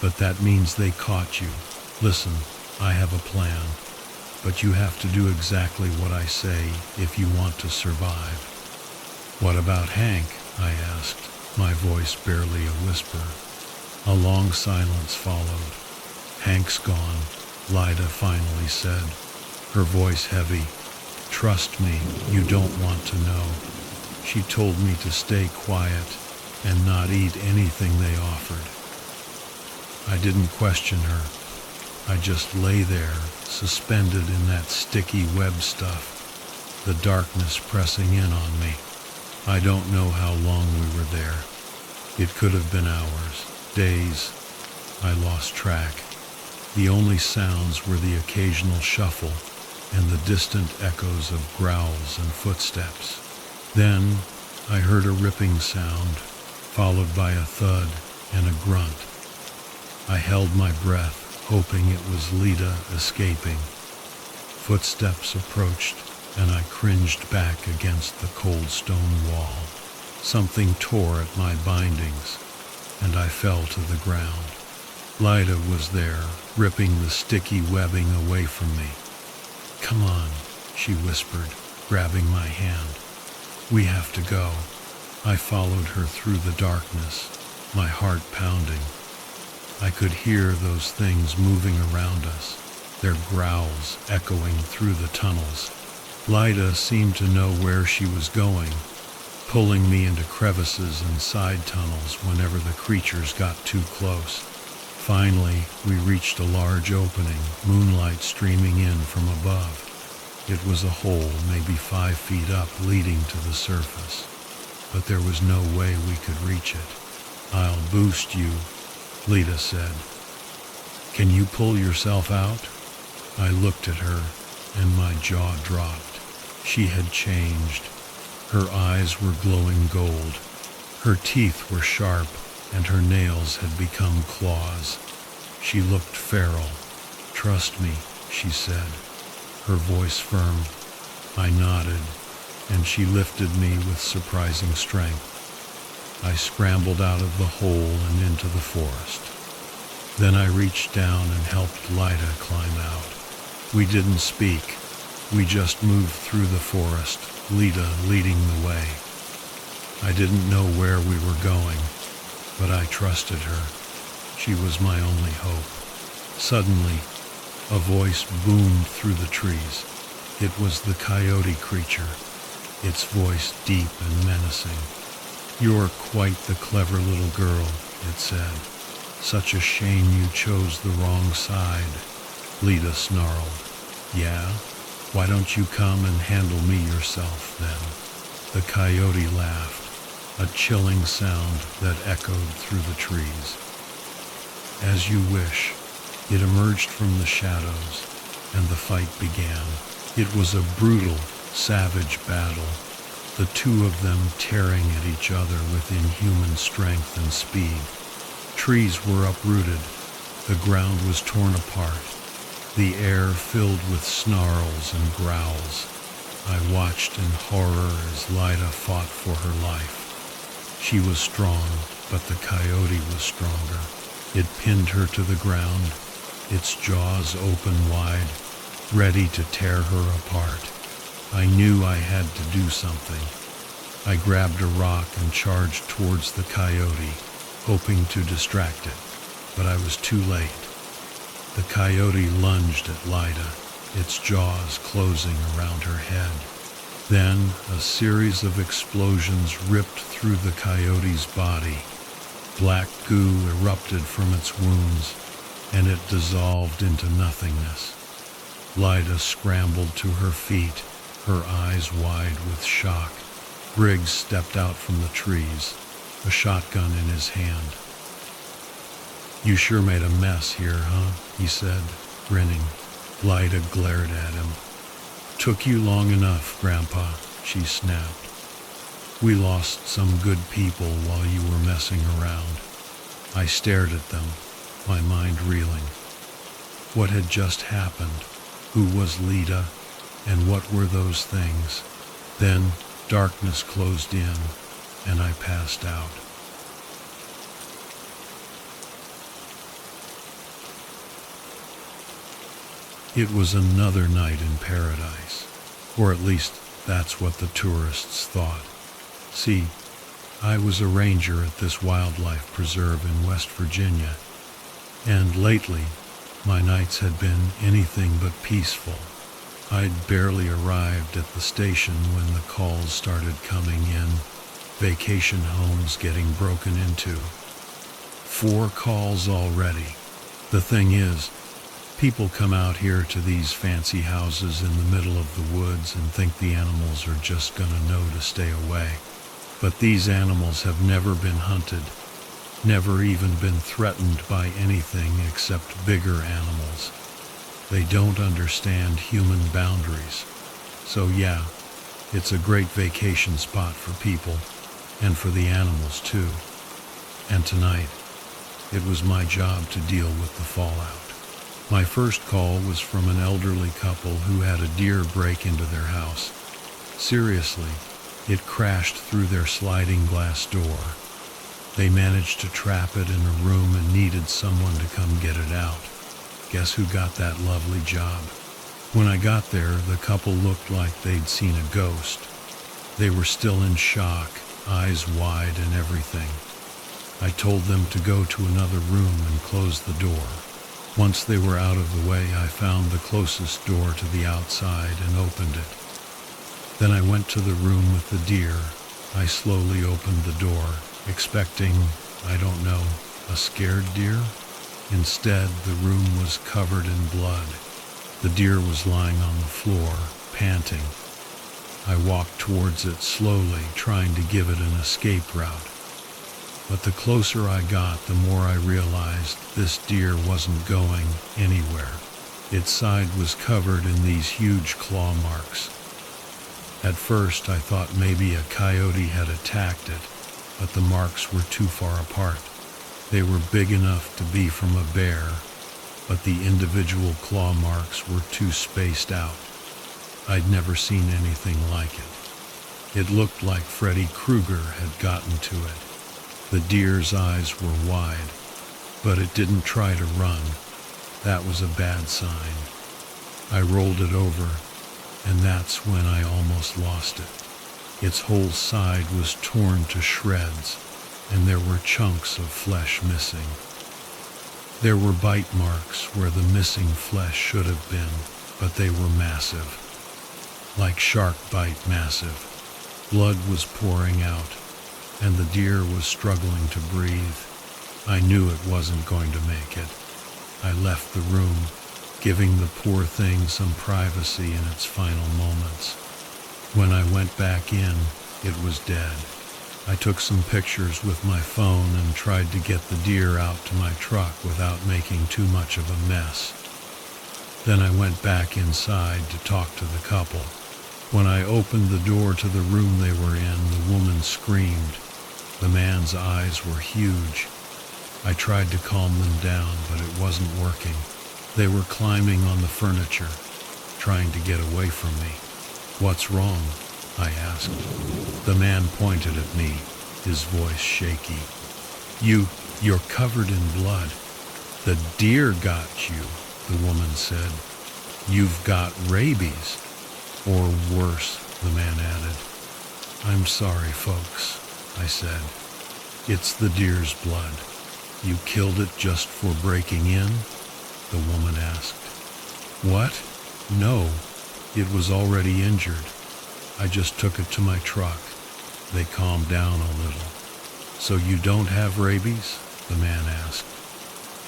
"But that means they caught you. Listen, I have a plan, but you have to do exactly what I say if you want to survive." "What about Hank?" I asked, my voice barely a whisper. A long silence followed. "Hank's gone," Lyda finally said, her voice heavy. "Trust me, you don't want to know. She told me to stay quiet and not eat anything they offered." I didn't question her. I just lay there, suspended in that sticky web stuff. the darkness pressing in on me. I don't know how long we were there. It could have been hours, days. I lost track. The only sounds were the occasional shuffle and the distant echoes of growls and footsteps. Then I heard a ripping sound, followed by a thud and a grunt. I held my breath, hoping it was Lita escaping. Footsteps approached, and I cringed back against the cold stone wall. Something tore at my bindings, and I fell to the ground. Lida was there, ripping the sticky webbing away from me. "Come on," she whispered, grabbing my hand. "We have to go." I followed her through the darkness, my heart pounding. I could hear those things moving around us, their growls echoing through the tunnels. Lida seemed to know where she was going, pulling me into crevices and side tunnels whenever the creatures got too close. Finally, we reached a large opening, moonlight streaming in from above. It was a hole maybe 5 feet up leading to the surface, but there was no way we could reach it. "I'll boost you," Lita said. "Can you pull yourself out?" I looked at her, and my jaw dropped. She had changed. Her eyes were glowing gold. Her teeth were sharp, and her nails had become claws. She looked feral. "Trust me," she said, her voice firm. I nodded, and she lifted me with surprising strength. I scrambled out of the hole and into the forest. Then I reached down and helped Lida climb out. We didn't speak. We just moved through the forest, Lida leading the way. I didn't know where we were going, but I trusted her. She was my only hope. Suddenly, a voice boomed through the trees. It was the coyote creature, its voice deep and menacing. "You're quite the clever little girl," it said. "Such a shame you chose the wrong side." Lita snarled. "Yeah? Why don't you come and handle me yourself, then?" The coyote laughed, a chilling sound that echoed through the trees. "As you wish." It emerged from the shadows, and the fight began. It was a brutal, savage battle, the two of them tearing at each other with inhuman strength and speed. Trees were uprooted, the ground was torn apart, the air filled with snarls and growls. I watched in horror as Lida fought for her life. She was strong, but the coyote was stronger. It pinned her to the ground, its jaws open wide, ready to tear her apart. I knew I had to do something. I grabbed a rock and charged towards the coyote, hoping to distract it, but I was too late. The coyote lunged at Lida, its jaws closing around her head. Then a series of explosions ripped through the coyote's body. Black goo erupted from its wounds, and it dissolved into nothingness. Lida scrambled to her feet, her eyes wide with shock. Briggs stepped out from the trees, a shotgun in his hand. "You sure made a mess here, huh?" he said, grinning. Lida glared at him. "Took you long enough, Grandpa," she snapped. "We lost some good people while you were messing around." I stared at them, my mind reeling. What had just happened? Who was Lida? And what were those things? Then darkness closed in, and I passed out. It was another night in paradise, or at least that's what the tourists thought. See, I was a ranger at this wildlife preserve in West Virginia, and lately my nights had been anything but peaceful. I'd barely arrived at the station when the calls started coming in, vacation homes getting broken into. 4 calls already. The thing is, People come out here to these fancy houses in the middle of the woods and think the animals are just gonna know to stay away. But these animals have never been hunted, never even been threatened by anything except bigger animals. They don't understand human boundaries. So yeah, it's a great vacation spot for people, and for the animals too. And tonight, it was my job to deal with the fallout. My first call was from an elderly couple who had a deer break into their house. Seriously, it crashed through their sliding glass door. They managed to trap it in a room and needed someone to come get it out. Guess who got that lovely job? When I got there, the couple looked like they'd seen a ghost. They were still in shock, eyes wide and everything. I told them to go to another room and close the door. Once they were out of the way, I found the closest door to the outside and opened it. Then I went to the room with the deer. I slowly opened the door, expecting, I don't know, a scared deer? Instead, the room was covered in blood. The deer was lying on the floor, panting. I walked towards it slowly, trying to give it an escape route. But the closer I got, the more I realized this deer wasn't going anywhere. Its side was covered in these huge claw marks. At first, I thought maybe a coyote had attacked it, but the marks were too far apart. They were big enough to be from a bear, but the individual claw marks were too spaced out. I'd never seen anything like it. It looked like Freddy Krueger had gotten to it. The deer's eyes were wide, but it didn't try to run. That was a bad sign. I rolled it over, and that's when I almost lost it. Its whole side was torn to shreds, and there were chunks of flesh missing. There were bite marks where the missing flesh should have been, but they were massive. Like shark bite massive. Blood was pouring out, and the deer was struggling to breathe. I knew it wasn't going to make it. I left the room, giving the poor thing some privacy in its final moments. When I went back in, it was dead. I took some pictures with my phone and tried to get the deer out to my truck without making too much of a mess. Then I went back inside to talk to the couple. When I opened the door to the room they were in, the woman screamed. The man's eyes were huge. I tried to calm them down, but it wasn't working. They were climbing on the furniture, trying to get away from me. "What's wrong?" I asked. The man pointed at me, his voice shaky. You're covered in blood. The deer got you," the woman said. "You've got rabies." "Or worse," the man added. "I'm sorry, folks," I said. "It's the deer's blood." "You killed it just for breaking in?" the woman asked. "What? No, it was already injured. I just took it to my truck." They calmed down a little. "So you don't have rabies?" the man asked.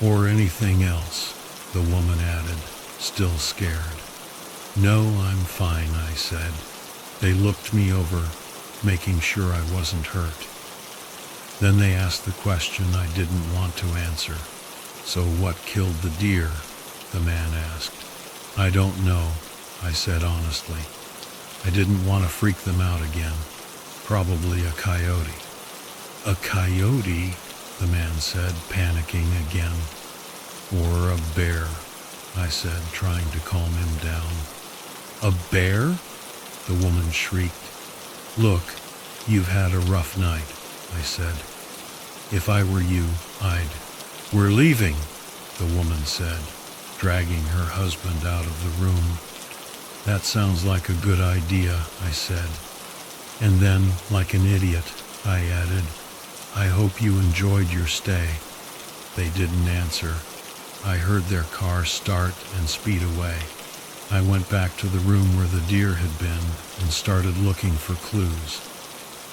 "Or anything else?" the woman added, still scared. "No, I'm fine," I said. They looked me over, making sure I wasn't hurt. Then they asked the question I didn't want to answer. "So what killed the deer?" the man asked. "I don't know," I said honestly. I didn't want to freak them out again. Probably a coyote. "A coyote?" the man said, panicking again. "Or a bear," I said, trying to calm him down. "A bear?" the woman shrieked. "Look, you've had a rough night," I said. "If I were you, We're leaving," the woman said, dragging her husband out of the room. "That sounds like a good idea," I said. And then, like an idiot, I added, "I hope you enjoyed your stay." They didn't answer. I heard their car start and speed away. I went back to the room where the deer had been and started looking for clues.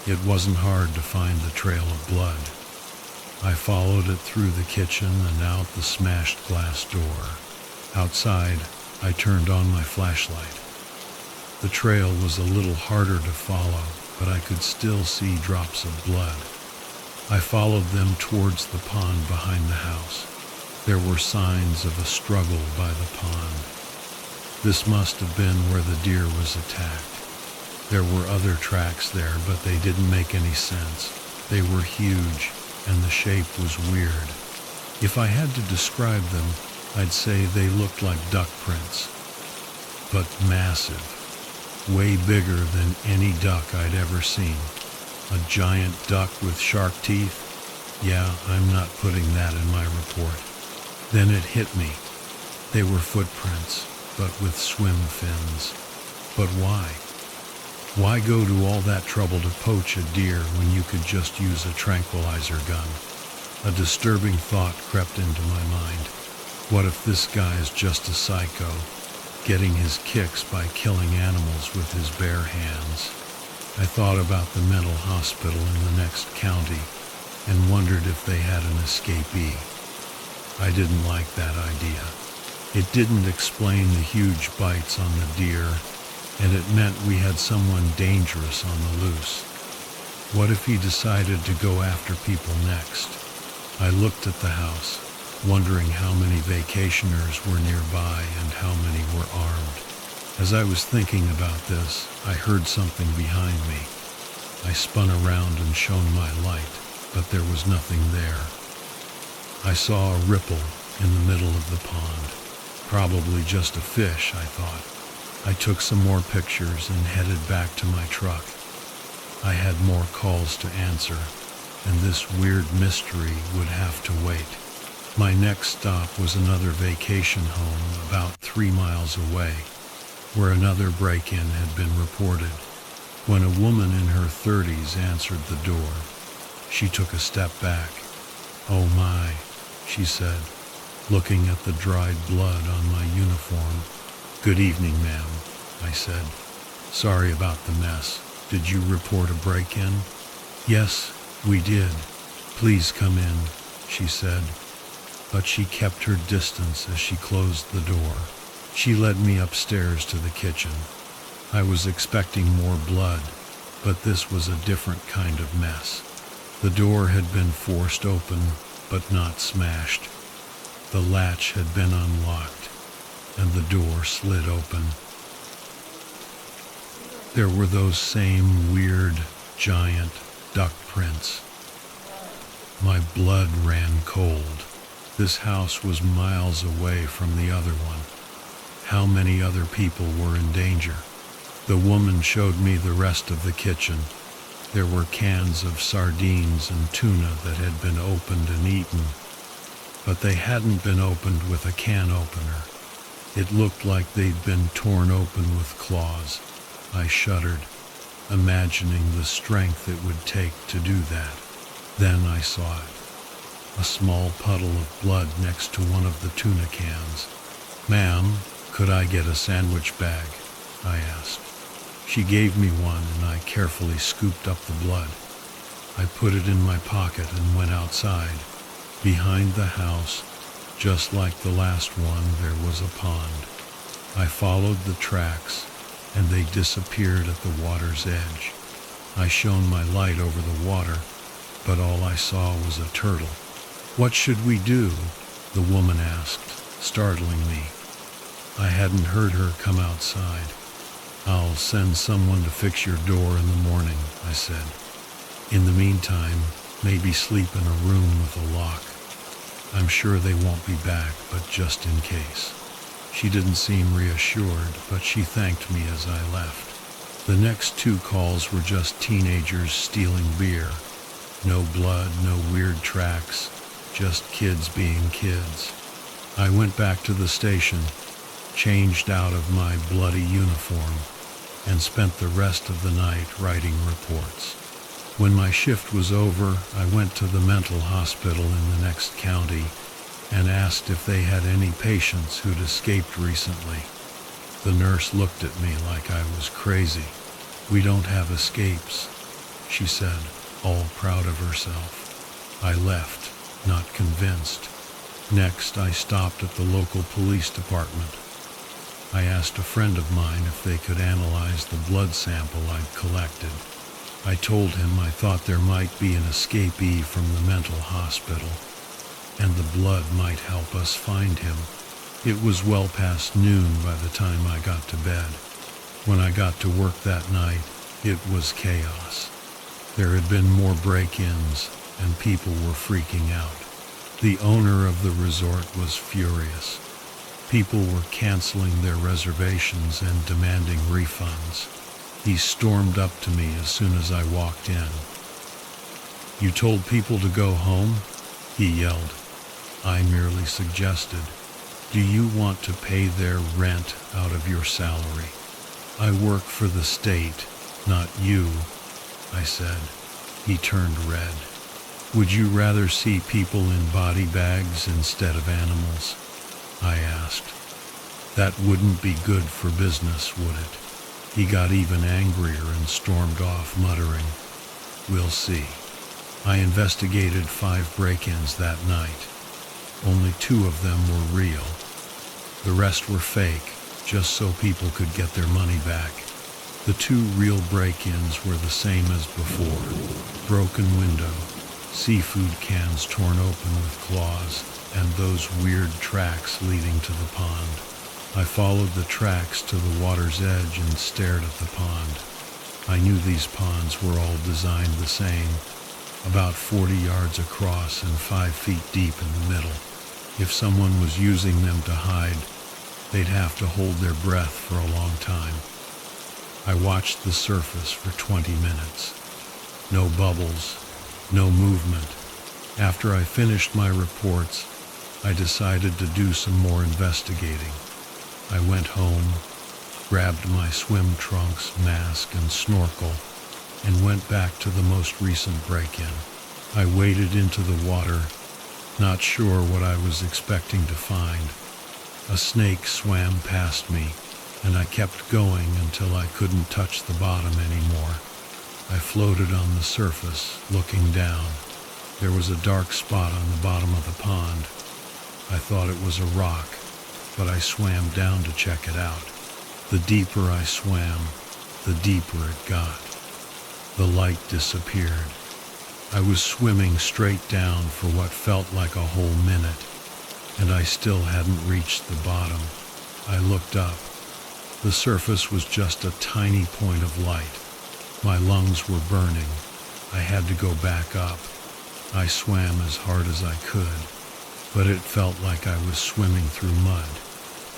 It wasn't hard to find the trail of blood. I followed it through the kitchen and out the smashed glass door. Outside, I turned on my flashlight. The trail was a little harder to follow, but I could still see drops of blood. I followed them towards the pond behind the house. There were signs of a struggle by the pond. This must have been where the deer was attacked. There were other tracks there, but they didn't make any sense. They were huge, and the shape was weird. If I had to describe them, I'd say they looked like duck prints, but massive, way bigger than any duck I'd ever seen. A giant duck with shark teeth? Yeah, I'm not putting that in my report. Then it hit me. They were footprints, but with swim fins. But why? Why go to all that trouble to poach a deer when you could just use a tranquilizer gun? A disturbing thought crept into my mind. What if this guy is just a psycho, getting his kicks by killing animals with his bare hands? I thought about the mental hospital in the next county and wondered if they had an escapee. I didn't like that idea. It didn't explain the huge bites on the deer, and it meant we had someone dangerous on the loose. What if he decided to go after people next? I looked at the house, wondering how many vacationers were nearby and how many were armed. As I was thinking about this, I heard something behind me. I spun around and shone my light, but there was nothing there. I saw a ripple in the middle of the pond. Probably just a fish, I thought. I took some more pictures and headed back to my truck. I had more calls to answer, and this weird mystery would have to wait. My next stop was another vacation home about 3 miles away, where another break-in had been reported. When a woman in her 30s answered the door, she took a step back. "Oh my," she said, looking at the dried blood on my uniform. "Good evening, ma'am," I said. "Sorry about the mess. Did you report a break-in?" "Yes, we did. Please come in," she said. But she kept her distance as she closed the door. She led me upstairs to the kitchen. I was expecting more blood, but this was a different kind of mess. The door had been forced open, but not smashed. The latch had been unlocked, and the door slid open. There were those same weird, giant duck prints. My blood ran cold. This house was miles away from the other one. How many other people were in danger? The woman showed me the rest of the kitchen. There were cans of sardines and tuna that had been opened and eaten, but they hadn't been opened with a can opener. It looked like they'd been torn open with claws. I shuddered, imagining the strength it would take to do that. Then I saw it. A small puddle of blood next to one of the tuna cans. "Ma'am, could I get a sandwich bag?" I asked. She gave me one and I carefully scooped up the blood. I put it in my pocket and went outside. Behind the house, just like the last one, there was a pond. I followed the tracks and they disappeared at the water's edge. I shone my light over the water, but all I saw was a turtle. "What should we do?" the woman asked, startling me. I hadn't heard her come outside. "I'll send someone to fix your door in the morning," I said. "In the meantime, maybe sleep in a room with a lock. I'm sure they won't be back, but just in case." She didn't seem reassured, but she thanked me as I left. The next 2 calls were just teenagers stealing beer. No blood, no weird tracks, just kids being kids. I went back to the station, changed out of my bloody uniform, and spent the rest of the night writing reports. When my shift was over, I went to the mental hospital in the next county and asked if they had any patients who'd escaped recently. The nurse looked at me like I was crazy. "We don't have escapes," she said, all proud of herself. I left, not convinced. Next, I stopped at the local police department. I asked a friend of mine if they could analyze the blood sample I'd collected. I told him I thought there might be an escapee from the mental hospital, and the blood might help us find him. It was well past noon by the time I got to bed. When I got to work that night, it was chaos. There had been more break-ins, and people were freaking out. The owner of the resort was furious. People were canceling their reservations and demanding refunds. He stormed up to me as soon as I walked in. "You told people to go home?" he yelled. I merely suggested, "Do you want to pay their rent out of your salary?" "I work for the state, not you," I said. He turned red. "Would you rather see people in body bags instead of animals?" I asked. "That wouldn't be good for business, would it?" He got even angrier and stormed off, muttering, "We'll see." I investigated 5 break-ins that night. Only 2 of them were real. The rest were fake, just so people could get their money back. The 2 real break-ins were the same as before. Broken window, seafood cans torn open with claws, and those weird tracks leading to the pond. I followed the tracks to the water's edge and stared at the pond. I knew these ponds were all designed the same, about 40 yards across and 5 feet deep in the middle. If someone was using them to hide, they'd have to hold their breath for a long time. I watched the surface for 20 minutes. No bubbles, no movement. After I finished my reports, I decided to do some more investigating. I went home, grabbed my swim trunks, mask, and snorkel, and went back to the most recent break-in. I waded into the water, not sure what I was expecting to find. A snake swam past me, and I kept going until I couldn't touch the bottom anymore. I floated on the surface, looking down. There was a dark spot on the bottom of the pond. I thought it was a rock, but I swam down to check it out. The deeper I swam, the deeper it got. The light disappeared. I was swimming straight down for what felt like a whole minute, and I still hadn't reached the bottom. I looked up. The surface was just a tiny point of light. My lungs were burning. I had to go back up. I swam as hard as I could, but it felt like I was swimming through mud.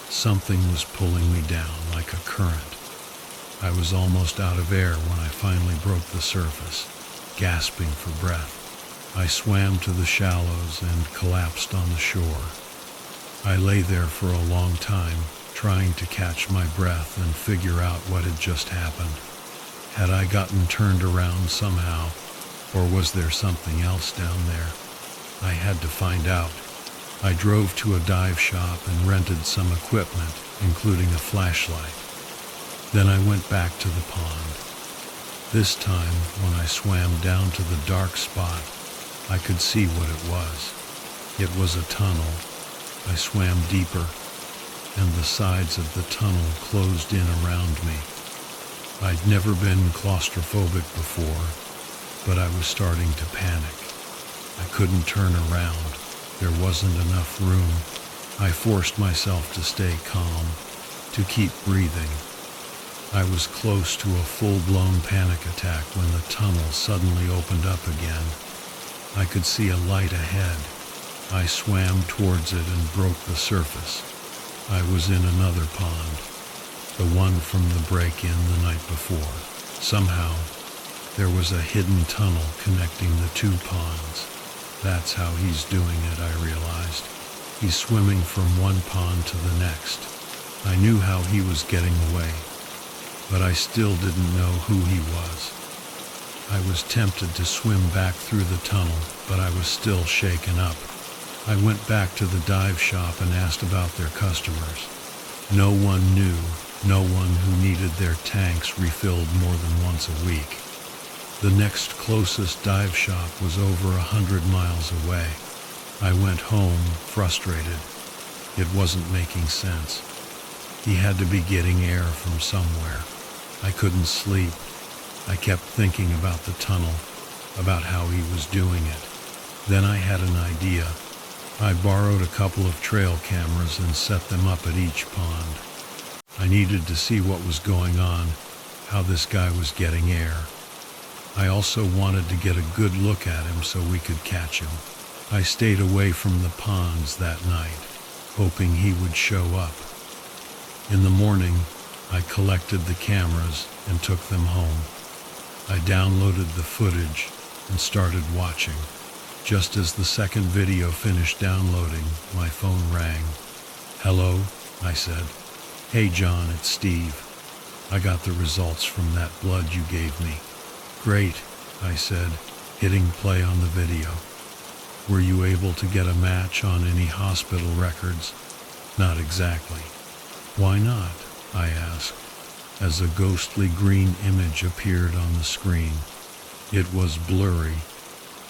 Something was pulling me down like a current. I was almost out of air when I finally broke the surface, gasping for breath. I swam to the shallows and collapsed on the shore. I lay there for a long time, trying to catch my breath and figure out what had just happened. Had I gotten turned around somehow, or was there something else down there? I had to find out. I drove to a dive shop and rented some equipment, including a flashlight. Then I went back to the pond. This time, when I swam down to the dark spot, I could see what it was. It was a tunnel. I swam deeper, and the sides of the tunnel closed in around me. I'd never been claustrophobic before, but I was starting to panic. I couldn't turn around. There wasn't enough room. I forced myself to stay calm, to keep breathing. I was close to a full-blown panic attack when the tunnel suddenly opened up again. I could see a light ahead. I swam towards it and broke the surface. I was in another pond, the one from the break-in the night before. Somehow, there was a hidden tunnel connecting the 2 ponds. That's how he's doing it, I realized. He's swimming from one pond to the next. I knew how he was getting away, but I still didn't know who he was. I was tempted to swim back through the tunnel, but I was still shaken up. I went back to the dive shop and asked about their customers. No one knew, no one who needed their tanks refilled more than once a week. The next closest dive shop was over 100 miles away. I went home, frustrated. It wasn't making sense. He had to be getting air from somewhere. I couldn't sleep. I kept thinking about the tunnel, about how he was doing it. Then I had an idea. I borrowed a couple of trail cameras and set them up at each pond. I needed to see what was going on, how this guy was getting air. I also wanted to get a good look at him so we could catch him. I stayed away from the ponds that night, hoping he would show up. In the morning, I collected the cameras and took them home. I downloaded the footage and started watching. Just as the second video finished downloading, my phone rang. "Hello," I said. "Hey John, it's Steve. I got the results from that blood you gave me." "Great," I said, hitting play on the video. "Were you able to get a match on any hospital records?" "Not exactly." "Why not?" I asked, as a ghostly green image appeared on the screen. It was blurry,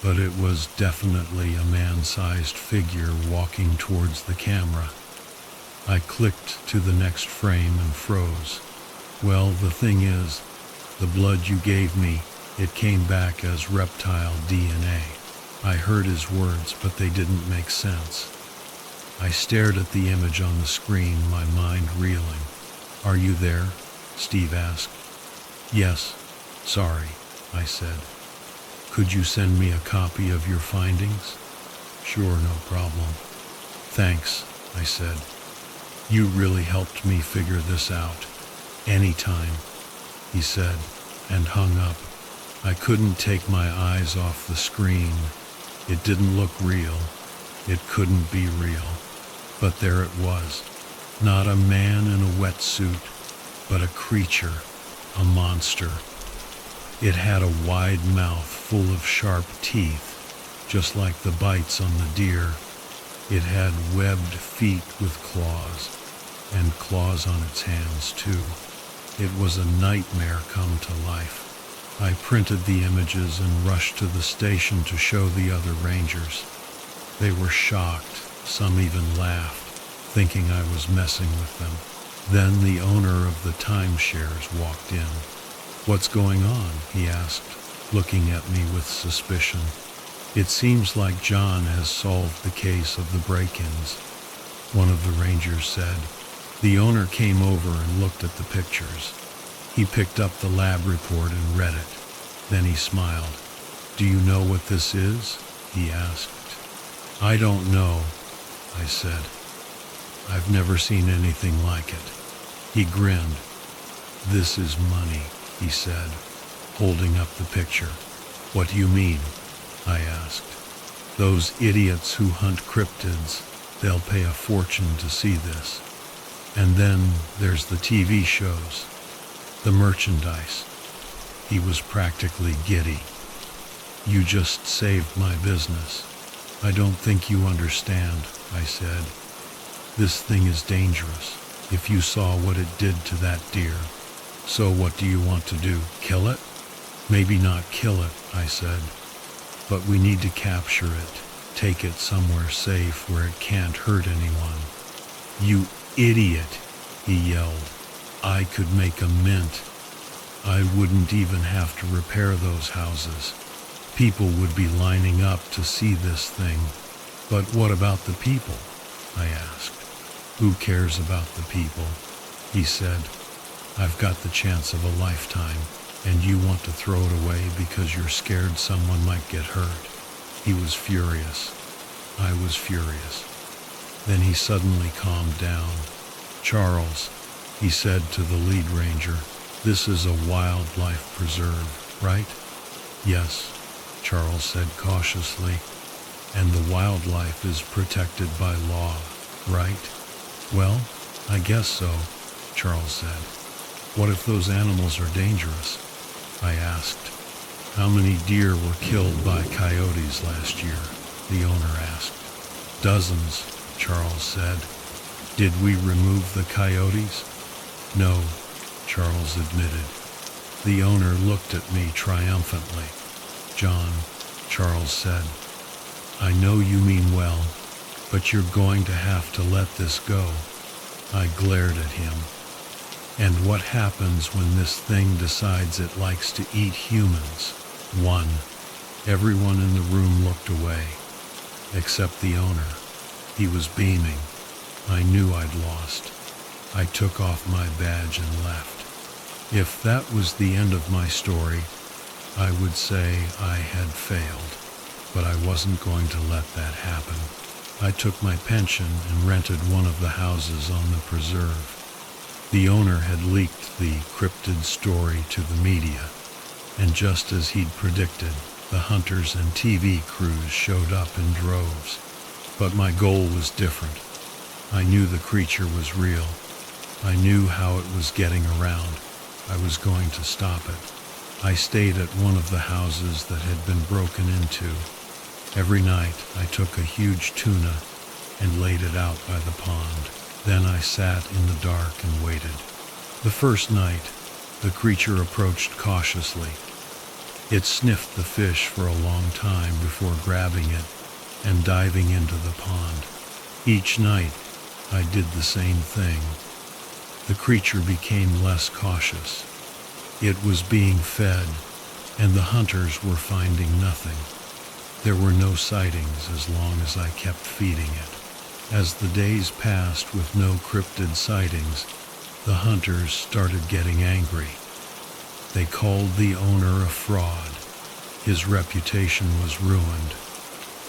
but it was definitely a man-sized figure walking towards the camera. I clicked to the next frame and froze. "Well, the thing is, the blood you gave me, it came back as reptile DNA. I heard his words, but they didn't make sense." I stared at the image on the screen, my mind reeling. "Are you there?" Steve asked. "Yes. Sorry," I said. "Could you send me a copy of your findings?" "Sure, no problem." "Thanks," I said. "You really helped me figure this out." "Anytime," he said, and hung up. I couldn't take my eyes off the screen. It didn't look real. It couldn't be real. But there it was. Not a man in a wetsuit, but a creature, a monster. It had a wide mouth full of sharp teeth, just like the bites on the deer. It had webbed feet with claws, and claws on its hands too. It was a nightmare come to life. I printed the images and rushed to the station to show the other rangers. They were shocked, some even laughed, thinking I was messing with them. Then the owner of the timeshares walked in. "What's going on?" he asked, looking at me with suspicion. "It seems like John has solved the case of the break-ins," one of the rangers said. The owner came over and looked at the pictures. He picked up the lab report and read it. Then he smiled. "Do you know what this is?" he asked. "I don't know," I said. "I've never seen anything like it." He grinned. "This is money," he said, holding up the picture. "What do you mean?" I asked. "Those idiots who hunt cryptids, they'll pay a fortune to see this. And then there's the TV shows, the merchandise." He was practically giddy. "You just saved my business." "I don't think you understand," I said. "This thing is dangerous. If you saw what it did to that deer." "So what do you want to do? Kill it?" "Maybe not kill it," I said. "But we need to capture it, take it somewhere safe where it can't hurt anyone." "You idiot," he yelled. "I could make a mint. I wouldn't even have to repair those houses. People would be lining up to see this thing." "But what about the people?" I asked. "Who cares about the people?" he said. "I've got the chance of a lifetime, and you want to throw it away because you're scared someone might get hurt." He was furious. I was furious. Then he suddenly calmed down. "Charles," he said to the lead ranger, "this is a wildlife preserve, right?" "Yes," Charles said cautiously. "And the wildlife is protected by law, right?" "Well, I guess so," Charles said. "What if those animals are dangerous?" I asked. "How many deer were killed by coyotes last year?" the owner asked. "Dozens," Charles said. "Did we remove the coyotes?" "No," Charles admitted. The owner looked at me triumphantly. "John," Charles said, I know you mean well, but you're going to have to let this go. I glared at him. And what happens when this thing decides it likes to eat humans? 1. Everyone in the room looked away, except the owner. He was beaming. I knew I'd lost. I took off my badge and left. If that was the end of my story, I would say I had failed, but I wasn't going to let that happen. I took my pension and rented one of the houses on the preserve. The owner had leaked the cryptid story to the media, and just as he'd predicted, the hunters and TV crews showed up in droves. But my goal was different. I knew the creature was real. I knew how it was getting around. I was going to stop it. I stayed at one of the houses that had been broken into. Every night I took a huge tuna and laid it out by the pond. Then I sat in the dark and waited. The first night, the creature approached cautiously. It sniffed the fish for a long time before grabbing it and diving into the pond. Each night, I did the same thing. The creature became less cautious. It was being fed, and the hunters were finding nothing. There were no sightings as long as I kept feeding it. As the days passed with no cryptid sightings, the hunters started getting angry. They called the owner a fraud. His reputation was ruined.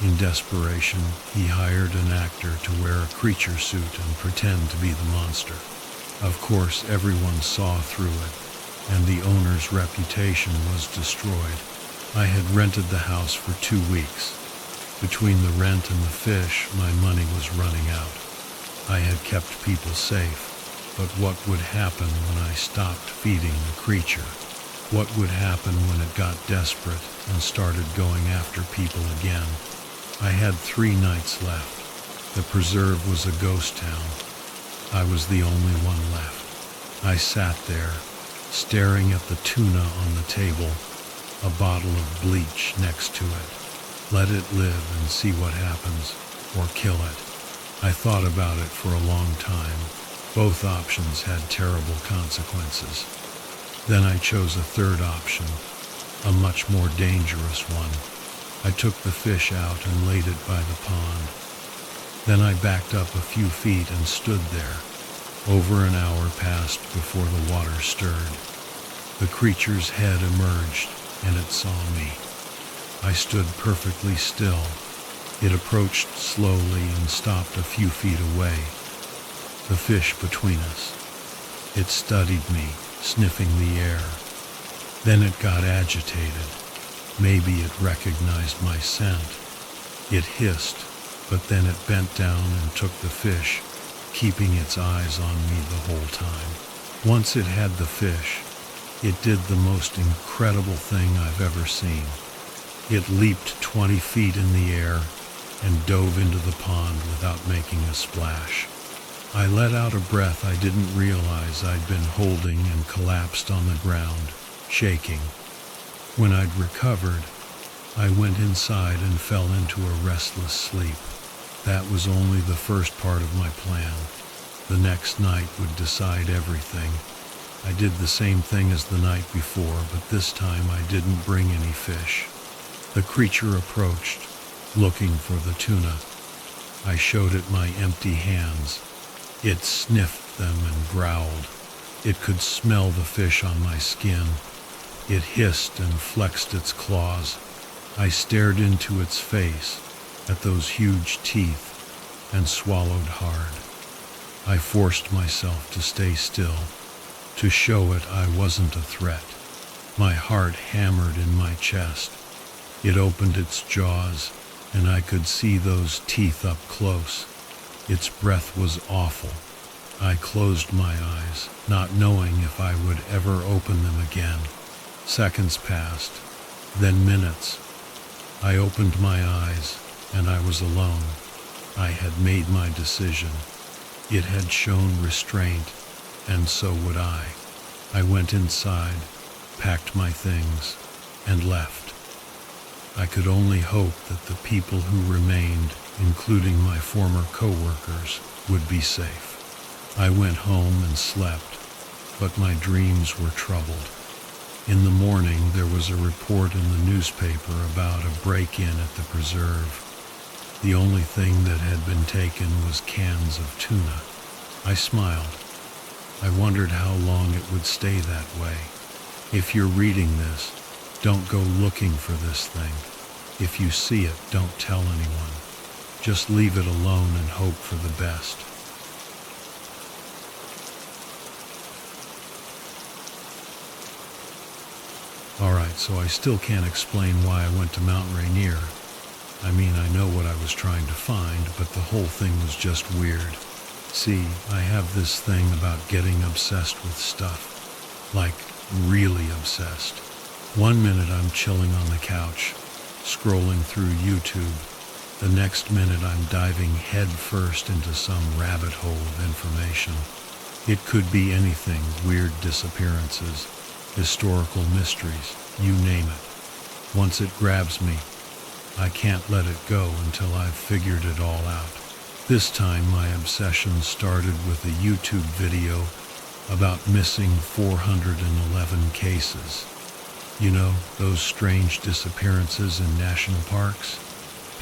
In desperation, he hired an actor to wear a creature suit and pretend to be the monster. Of course, everyone saw through it, and the owner's reputation was destroyed. I had rented the house for 2 weeks. Between the rent and the fish, my money was running out. I had kept people safe, but what would happen when I stopped feeding the creature? What would happen when it got desperate and started going after people again? I had 3 nights left. The preserve was a ghost town. I was the only one left. I sat there, staring at the tuna on the table, a bottle of bleach next to it. Let it live and see what happens, or kill it. I thought about it for a long time. Both options had terrible consequences. Then I chose a third option, a much more dangerous one. I took the fish out and laid it by the pond. Then I backed up a few feet and stood there. Over an hour passed before the water stirred. The creature's head emerged, and it saw me. I stood perfectly still. It approached slowly and stopped a few feet away. The fish between us. It studied me, sniffing the air. Then it got agitated. Maybe it recognized my scent. It hissed, but then it bent down and took the fish, keeping its eyes on me the whole time. Once it had the fish, it did the most incredible thing I've ever seen. It leaped 20 feet in the air and dove into the pond without making a splash. I let out a breath I didn't realize I'd been holding and collapsed on the ground, shaking. When I'd recovered, I went inside and fell into a restless sleep. That was only the first part of my plan. The next night would decide everything. I did the same thing as the night before, but this time I didn't bring any fish. The creature approached, looking for the tuna. I showed it my empty hands. It sniffed them and growled. It could smell the fish on my skin. It hissed and flexed its claws. I stared into its face, at those huge teeth, and swallowed hard. I forced myself to stay still, to show it I wasn't a threat. My heart hammered in my chest. It opened its jaws, and I could see those teeth up close. Its breath was awful. I closed my eyes, not knowing if I would ever open them again. Seconds passed, then minutes. I opened my eyes, and I was alone. I had made my decision. It had shown restraint, and so would I. I went inside, packed my things, and left. I could only hope that the people who remained, including my former coworkers, would be safe. I went home and slept, but my dreams were troubled. In the morning, there was a report in the newspaper about a break-in at the preserve. The only thing that had been taken was cans of tuna. I smiled. I wondered how long it would stay that way. If you're reading this, don't go looking for this thing. If you see it, don't tell anyone. Just leave it alone and hope for the best. Alright, so I still can't explain why I went to Mount Rainier. I mean, I know what I was trying to find, but the whole thing was just weird. See, I have this thing about getting obsessed with stuff. Like, really obsessed. 1 minute I'm chilling on the couch, scrolling through YouTube. The next minute I'm diving head first into some rabbit hole of information. It could be anything, weird disappearances, historical mysteries, you name it. Once it grabs me, I can't let it go until I've figured it all out. This time my obsession started with a YouTube video about missing 411 cases. You know, those strange disappearances in national parks?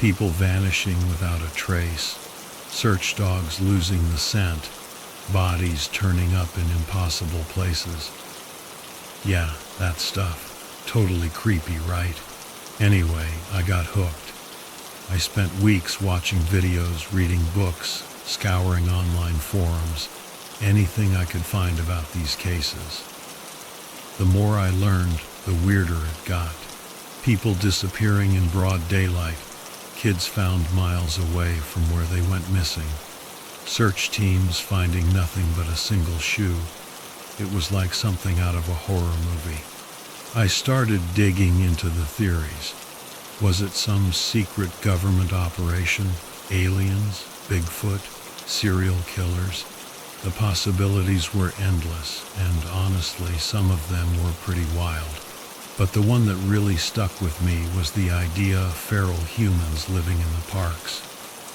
People vanishing without a trace, search dogs losing the scent, bodies turning up in impossible places. Yeah, that stuff. Totally creepy, right? Anyway, I got hooked. I spent weeks watching videos, reading books, scouring online forums, anything I could find about these cases. The more I learned, the weirder it got. People disappearing in broad daylight, kids found miles away from where they went missing, search teams finding nothing but a single shoe. It was like something out of a horror movie. I started digging into the theories. Was it some secret government operation? Aliens? Bigfoot? Serial killers? The possibilities were endless, and honestly, some of them were pretty wild. But the one that really stuck with me was the idea of feral humans living in the parks.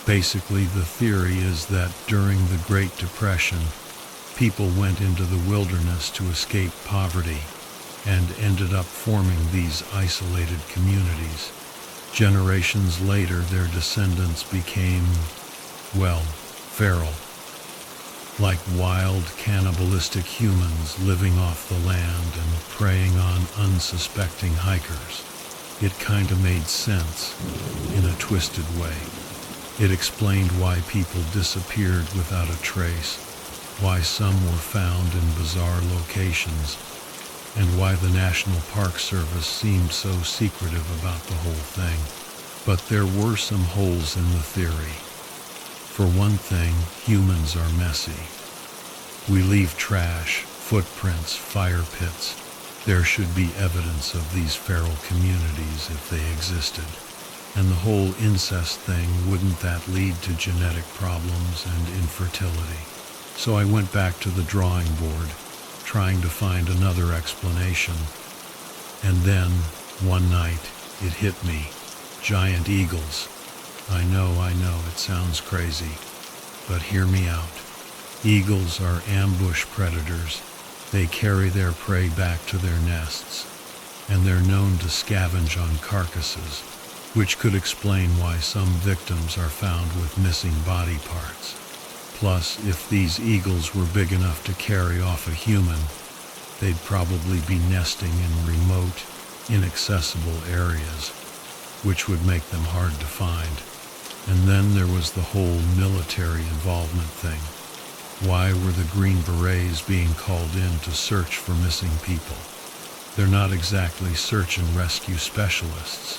Basically, the theory is that during the Great Depression, people went into the wilderness to escape poverty and ended up forming these isolated communities. Generations later, their descendants became, well, feral. Like wild, cannibalistic humans living off the land and preying on unsuspecting hikers. It kinda made sense, in a twisted way. It explained why people disappeared without a trace, why some were found in bizarre locations, and why the National Park Service seemed so secretive about the whole thing. But there were some holes in the theory. For one thing, humans are messy. We leave trash, footprints, fire pits. There should be evidence of these feral communities if they existed. And the whole incest thing, wouldn't that lead to genetic problems and infertility? So I went back to the drawing board, trying to find another explanation. And then, one night, it hit me. Giant eagles. I know, it sounds crazy, but hear me out. Eagles are ambush predators. They carry their prey back to their nests, and they're known to scavenge on carcasses, which could explain why some victims are found with missing body parts. Plus, if these eagles were big enough to carry off a human, they'd probably be nesting in remote, inaccessible areas, which would make them hard to find. And then there was the whole military involvement thing. Why were the Green Berets being called in to search for missing people? They're not exactly search and rescue specialists.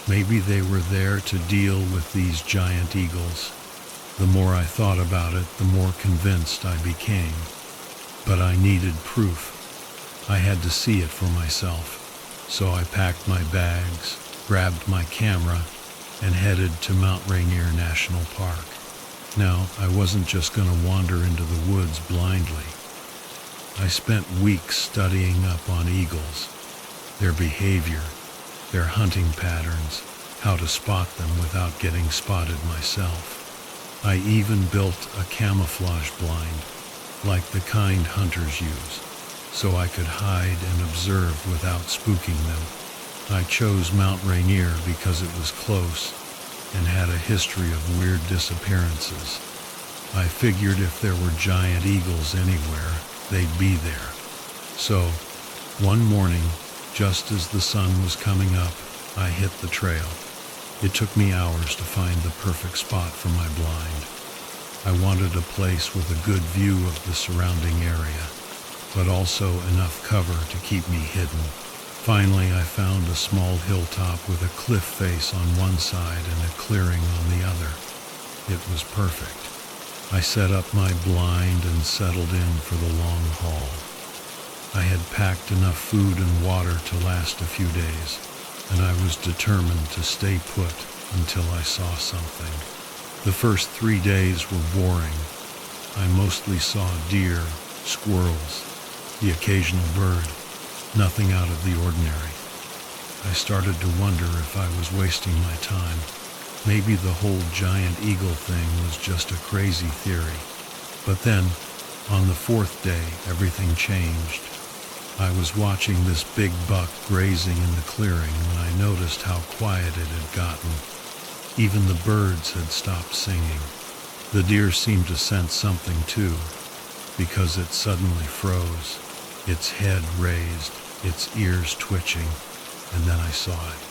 Maybe they were there to deal with these giant eagles. The more I thought about it, the more convinced I became. But I needed proof. I had to see it for myself. So I packed my bags, grabbed my camera, and headed to Mount Rainier National Park. Now, I wasn't just going to wander into the woods blindly. I spent weeks studying up on eagles, their behavior, their hunting patterns, how to spot them without getting spotted myself. I even built a camouflage blind, like the kind hunters use, so I could hide and observe without spooking them. I chose Mount Rainier because it was close and had a history of weird disappearances. I figured if there were giant eagles anywhere, they'd be there. So, one morning, just as the sun was coming up, I hit the trail. It took me hours to find the perfect spot for my blind. I wanted a place with a good view of the surrounding area, but also enough cover to keep me hidden. Finally, I found a small hilltop with a cliff face on one side and a clearing on the other. It was perfect. I set up my blind and settled in for the long haul. I had packed enough food and water to last a few days, and I was determined to stay put until I saw something. The first 3 days were boring. I mostly saw deer, squirrels, the occasional bird, nothing out of the ordinary. I started to wonder if I was wasting my time. Maybe the whole giant eagle thing was just a crazy theory. But then, on the 4th day, everything changed. I was watching this big buck grazing in the clearing when I noticed how quiet it had gotten. Even the birds had stopped singing. The deer seemed to sense something too, because it suddenly froze, its head raised, its ears twitching, and then I saw it.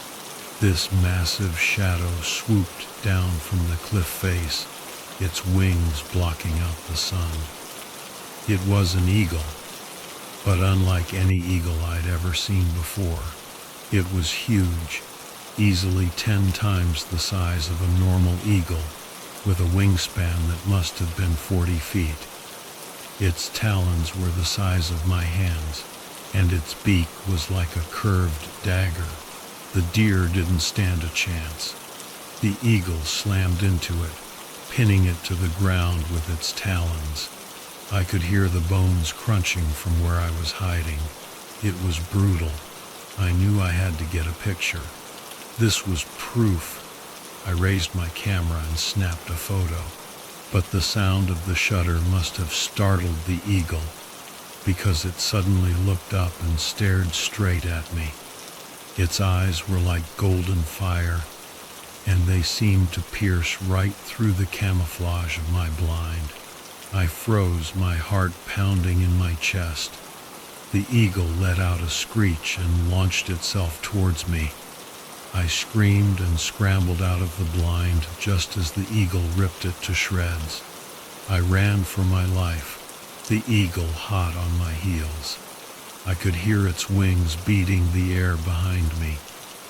This massive shadow swooped down from the cliff face, its wings blocking out the sun. It was an eagle, but unlike any eagle I'd ever seen before. It was huge, easily 10 times the size of a normal eagle, with a wingspan that must have been 40 feet. Its talons were the size of my hands, and its beak was like a curved dagger. The deer didn't stand a chance. The eagle slammed into it, pinning it to the ground with its talons. I could hear the bones crunching from where I was hiding. It was brutal. I knew I had to get a picture. This was proof. I raised my camera and snapped a photo. But the sound of the shutter must have startled the eagle, because it suddenly looked up and stared straight at me. Its eyes were like golden fire, and they seemed to pierce right through the camouflage of my blind. I froze, my heart pounding in my chest. The eagle let out a screech and launched itself towards me. I screamed and scrambled out of the blind just as the eagle ripped it to shreds. I ran for my life, the eagle hot on my heels. I could hear its wings beating the air behind me,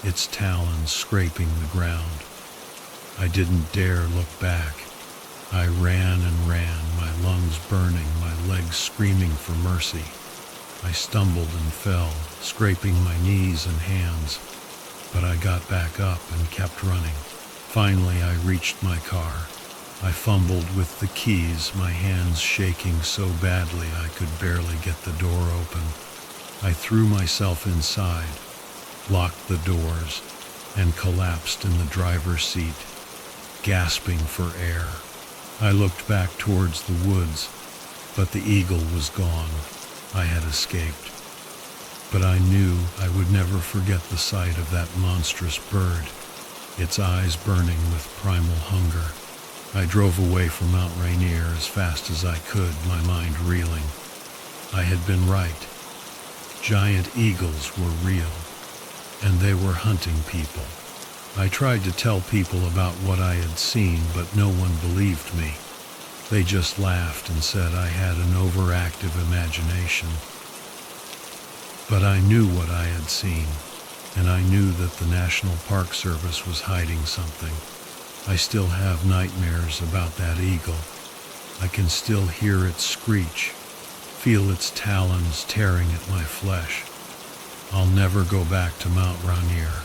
its talons scraping the ground. I didn't dare look back. I ran and ran, my lungs burning, my legs screaming for mercy. I stumbled and fell, scraping my knees and hands, but I got back up and kept running. Finally, I reached my car. I fumbled with the keys, my hands shaking so badly I could barely get the door open. I threw myself inside, locked the doors, and collapsed in the driver's seat, gasping for air. I looked back towards the woods, but the eagle was gone. I had escaped. But I knew I would never forget the sight of that monstrous bird, its eyes burning with primal hunger. I drove away from Mount Rainier as fast as I could, my mind reeling. I had been right. Giant eagles were real, and they were hunting people. I tried to tell people about what I had seen, but no one believed me. They just laughed and said I had an overactive imagination. But I knew what I had seen, and I knew that the National Park Service was hiding something. I still have nightmares about that eagle. I can still hear it screech, feel its talons tearing at my flesh. I'll never go back to Mount Rainier.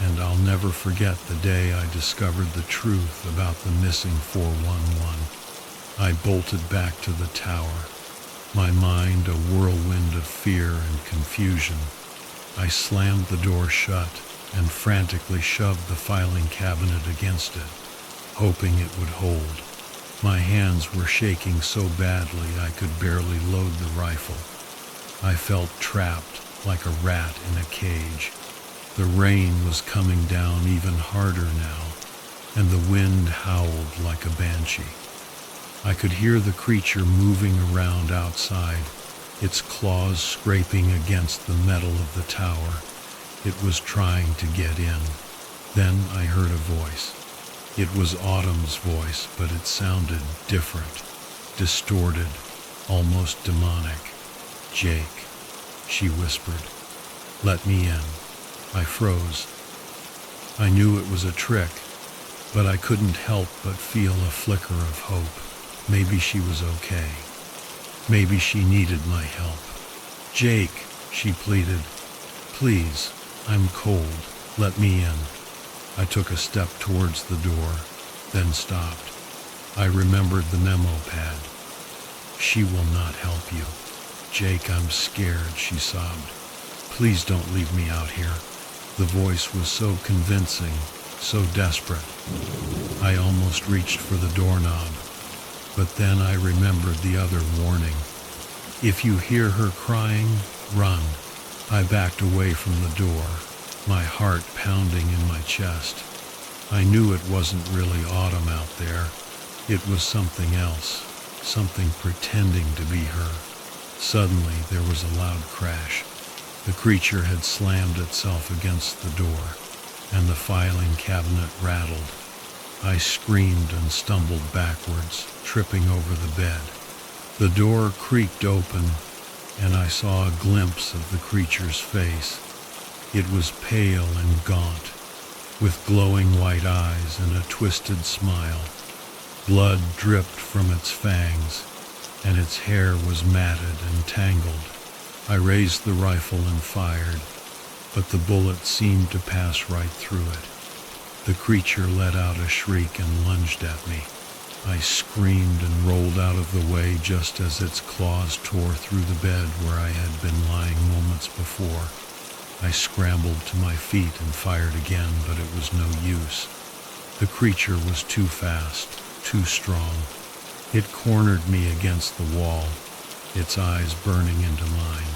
And I'll never forget the day I discovered the truth about the missing 411. I bolted back to the tower, my mind a whirlwind of fear and confusion. I slammed the door shut, and frantically shoved the filing cabinet against it, hoping it would hold. My hands were shaking so badly I could barely load the rifle. I felt trapped like a rat in a cage. The rain was coming down even harder now, and the wind howled like a banshee. I could hear the creature moving around outside, its claws scraping against the metal of the tower. It was trying to get in. Then I heard a voice. It was Autumn's voice, but it sounded different, distorted, almost demonic. "Jake," she whispered. "Let me in." I froze. I knew it was a trick, but I couldn't help but feel a flicker of hope. Maybe she was okay. Maybe she needed my help. "Jake," she pleaded. "Please, I'm cold. Let me in." I took a step towards the door, then stopped. I remembered the memo pad. "She will not help you." "Jake, I'm scared," she sobbed. "Please don't leave me out here." The voice was so convincing, so desperate. I almost reached for the doorknob, but then I remembered the other warning. "If you hear her crying, run." I backed away from the door, my heart pounding in my chest. I knew it wasn't really Autumn out there. It was something else, something pretending to be her. Suddenly, there was a loud crash. The creature had slammed itself against the door, and the filing cabinet rattled. I screamed and stumbled backwards, tripping over the bed. The door creaked open, and I saw a glimpse of the creature's face. It was pale and gaunt, with glowing white eyes and a twisted smile. Blood dripped from its fangs, and its hair was matted and tangled. I raised the rifle and fired, but the bullet seemed to pass right through it. The creature let out a shriek and lunged at me. I screamed and rolled out of the way just as its claws tore through the bed where I had been lying moments before. I scrambled to my feet and fired again, but it was no use. The creature was too fast, too strong. It cornered me against the wall, its eyes burning into mine.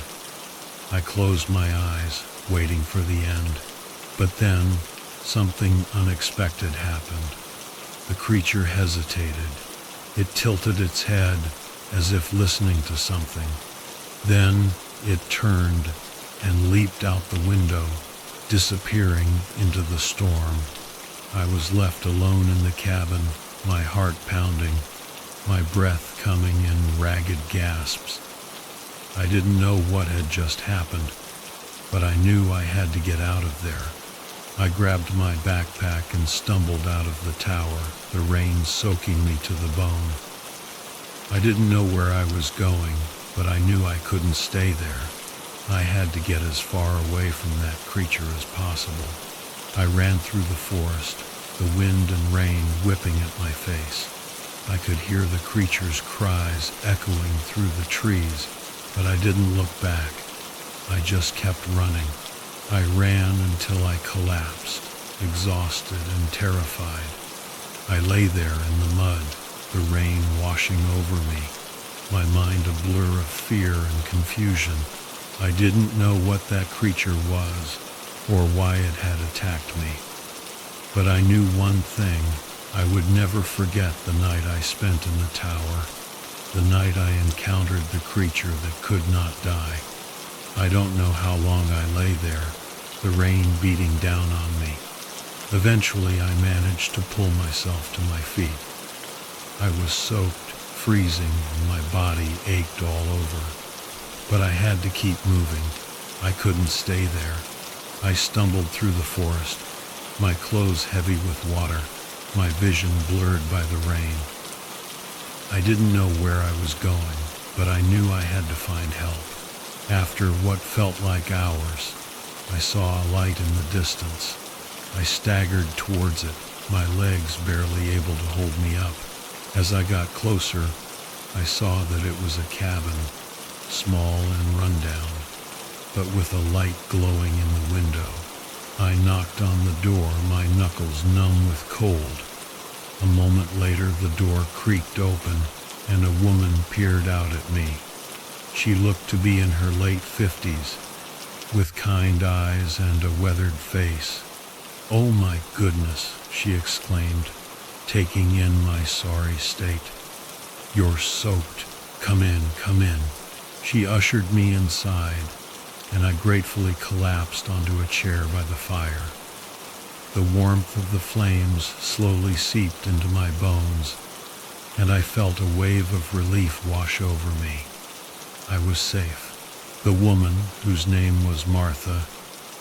I closed my eyes, waiting for the end. But then, something unexpected happened. The creature hesitated. It tilted its head as if listening to something. Then it turned and leaped out the window, disappearing into the storm. I was left alone in the cabin, my heart pounding, my breath coming in ragged gasps. I didn't know what had just happened, but I knew I had to get out of there. I grabbed my backpack and stumbled out of the tower, the rain soaking me to the bone. I didn't know where I was going, but I knew I couldn't stay there. I had to get as far away from that creature as possible. I ran through the forest, the wind and rain whipping at my face. I could hear the creature's cries echoing through the trees, but I didn't look back. I just kept running. I ran until I collapsed, exhausted and terrified. I lay there in the mud, the rain washing over me, my mind a blur of fear and confusion. I didn't know what that creature was or why it had attacked me. But I knew one thing. I would never forget the night I spent in the tower, the night I encountered the creature that could not die. I don't know how long I lay there, the rain beating down on me. Eventually I managed to pull myself to my feet. I was soaked, freezing, and my body ached all over. But I had to keep moving. I couldn't stay there. I stumbled through the forest, my clothes heavy with water, my vision blurred by the rain. I didn't know where I was going, but I knew I had to find help. After what felt like hours, I saw a light in the distance. I staggered towards it, my legs barely able to hold me up. As I got closer, I saw that it was a cabin, small and rundown, but with a light glowing in the window. I knocked on the door, my knuckles numb with cold. A moment later, the door creaked open, and a woman peered out at me. She looked to be in her late 50s, with kind eyes and a weathered face. "Oh my goodness," she exclaimed, taking in my sorry state. "You're soaked. Come in, come in." She ushered me inside, and I gratefully collapsed onto a chair by the fire. The warmth of the flames slowly seeped into my bones, and I felt a wave of relief wash over me. I was safe. The woman, whose name was Martha,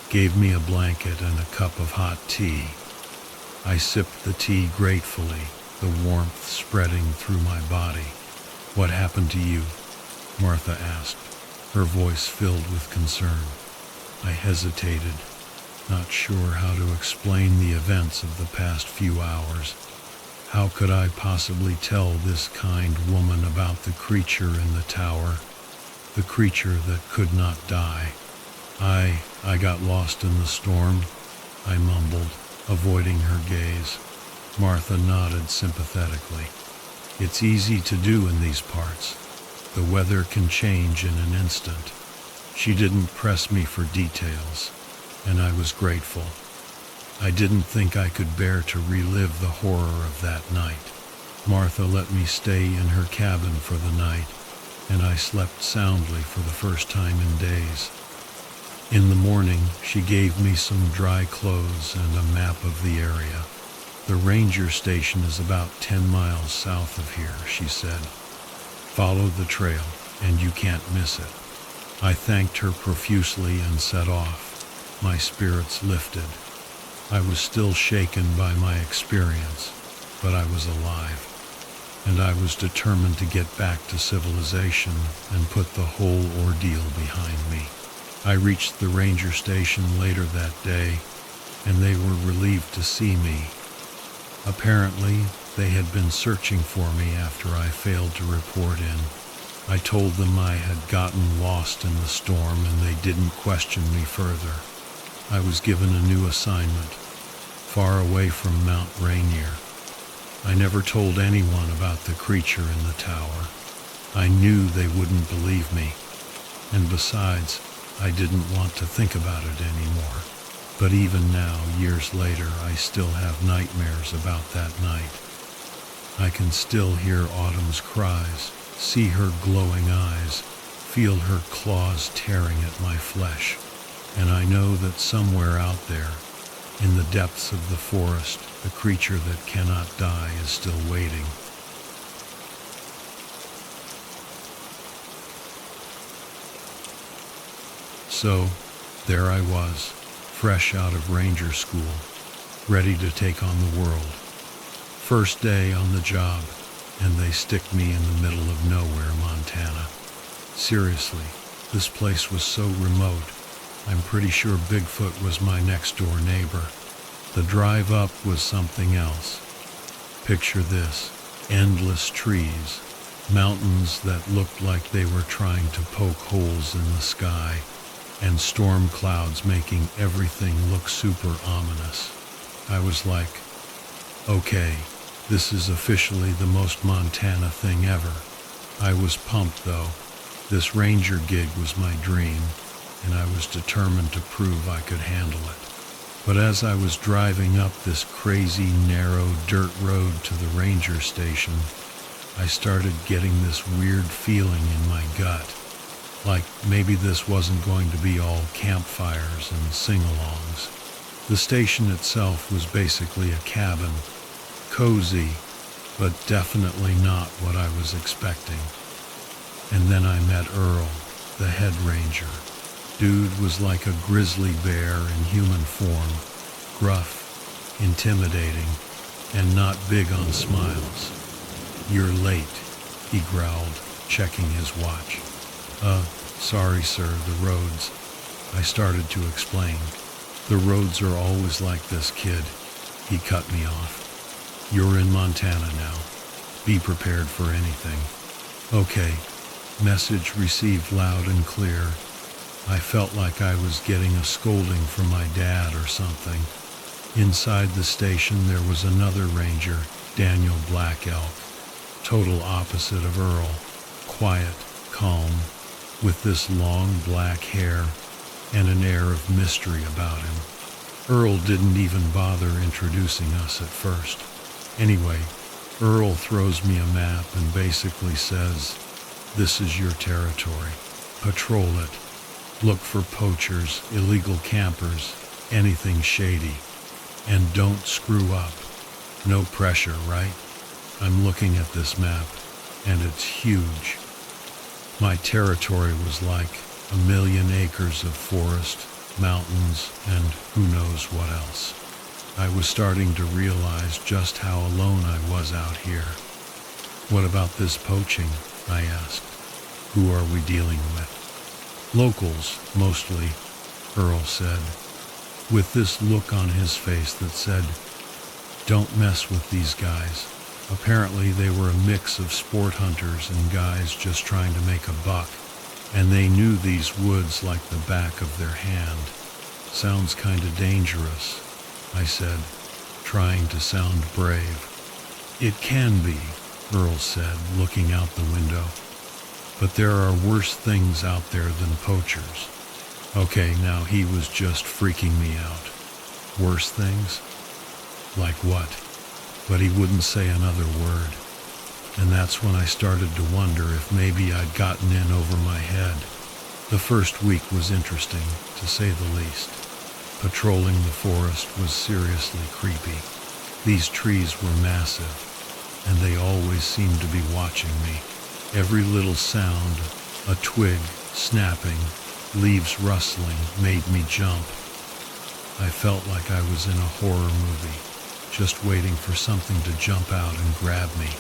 gave me a blanket and a cup of hot tea. I sipped the tea gratefully, the warmth spreading through my body. "What happened to you?" Martha asked, her voice filled with concern. I hesitated, not sure how to explain the events of the past few hours. How could I possibly tell this kind woman about the creature in the tower, the creature that could not die? I got lost in the storm," I mumbled, avoiding her gaze. Martha nodded sympathetically. "It's easy to do in these parts. The weather can change in an instant." She didn't press me for details, and I was grateful. I didn't think I could bear to relive the horror of that night. Martha let me stay in her cabin for the night, and I slept soundly for the first time in days. In the morning, she gave me some dry clothes and a map of the area. "The ranger station is about 10 miles south of here," she said. "Follow the trail, and you can't miss it." I thanked her profusely and set off. My spirits lifted. I was still shaken by my experience, but I was alive, and I was determined to get back to civilization and put the whole ordeal behind me. I reached the ranger station later that day, and they were relieved to see me. Apparently, they had been searching for me after I failed to report in. I told them I had gotten lost in the storm, and they didn't question me further. I was given a new assignment, far away from Mount Rainier. I never told anyone about the creature in the tower. I knew they wouldn't believe me, and besides, I didn't want to think about it anymore. But even now, years later, I still have nightmares about that night. I can still hear Autumn's cries, see her glowing eyes, feel her claws tearing at my flesh, and I know that somewhere out there, in the depths of the forest, the creature that cannot die is still waiting. So, there I was, fresh out of ranger school, ready to take on the world. First day on the job, and they stick me in the middle of nowhere, Montana. Seriously, this place was so remote, I'm pretty sure Bigfoot was my next-door neighbor. The drive up was something else. Picture this: endless trees, mountains that looked like they were trying to poke holes in the sky, and storm clouds making everything look super ominous. I was like, okay, this is officially the most Montana thing ever. I was pumped though. This ranger gig was my dream, and I was determined to prove I could handle it. But as I was driving up this crazy, narrow dirt road to the ranger station, I started getting this weird feeling in my gut, like maybe this wasn't going to be all campfires and sing-alongs. The station itself was basically a cabin, cozy, but definitely not what I was expecting. And then I met Earl, the head ranger. Dude was like a grizzly bear in human form, gruff, intimidating, and not big on smiles. "You're late," he growled, checking his watch. Sorry sir, the roads." I started to explain. "The roads are always like this, kid." He cut me off. "You're in Montana now. Be prepared for anything." "Okay." Message received loud and clear. I felt like I was getting a scolding from my dad or something. Inside the station there was another ranger, Daniel Black Elk, total opposite of Earl, quiet, calm, with this long black hair and an air of mystery about him. Earl didn't even bother introducing us at first. Anyway, Earl throws me a map and basically says, "This is your territory. Patrol it. Look for poachers, illegal campers, anything shady. And don't screw up. No pressure, right?" I'm looking at this map, and it's huge. My territory was like 1,000,000 acres of forest, mountains, and who knows what else. I was starting to realize just how alone I was out here. "What about this poaching?" I asked. "Who are we dealing with?" "Locals, mostly," Earl said, with this look on his face that said, "Don't mess with these guys." Apparently they were a mix of sport hunters and guys just trying to make a buck, and they knew these woods like the back of their hand. "Sounds kinda dangerous," I said, trying to sound brave. "It can be," Earl said, looking out the window. "But there are worse things out there than poachers." Okay, now he was just freaking me out. Worse things? Like what? But he wouldn't say another word. And that's when I started to wonder if maybe I'd gotten in over my head. The first week was interesting, to say the least. Patrolling the forest was seriously creepy. These trees were massive, and they always seemed to be watching me. Every little sound, a twig snapping, leaves rustling, made me jump. I felt like I was in a horror movie, just waiting for something to jump out and grab me.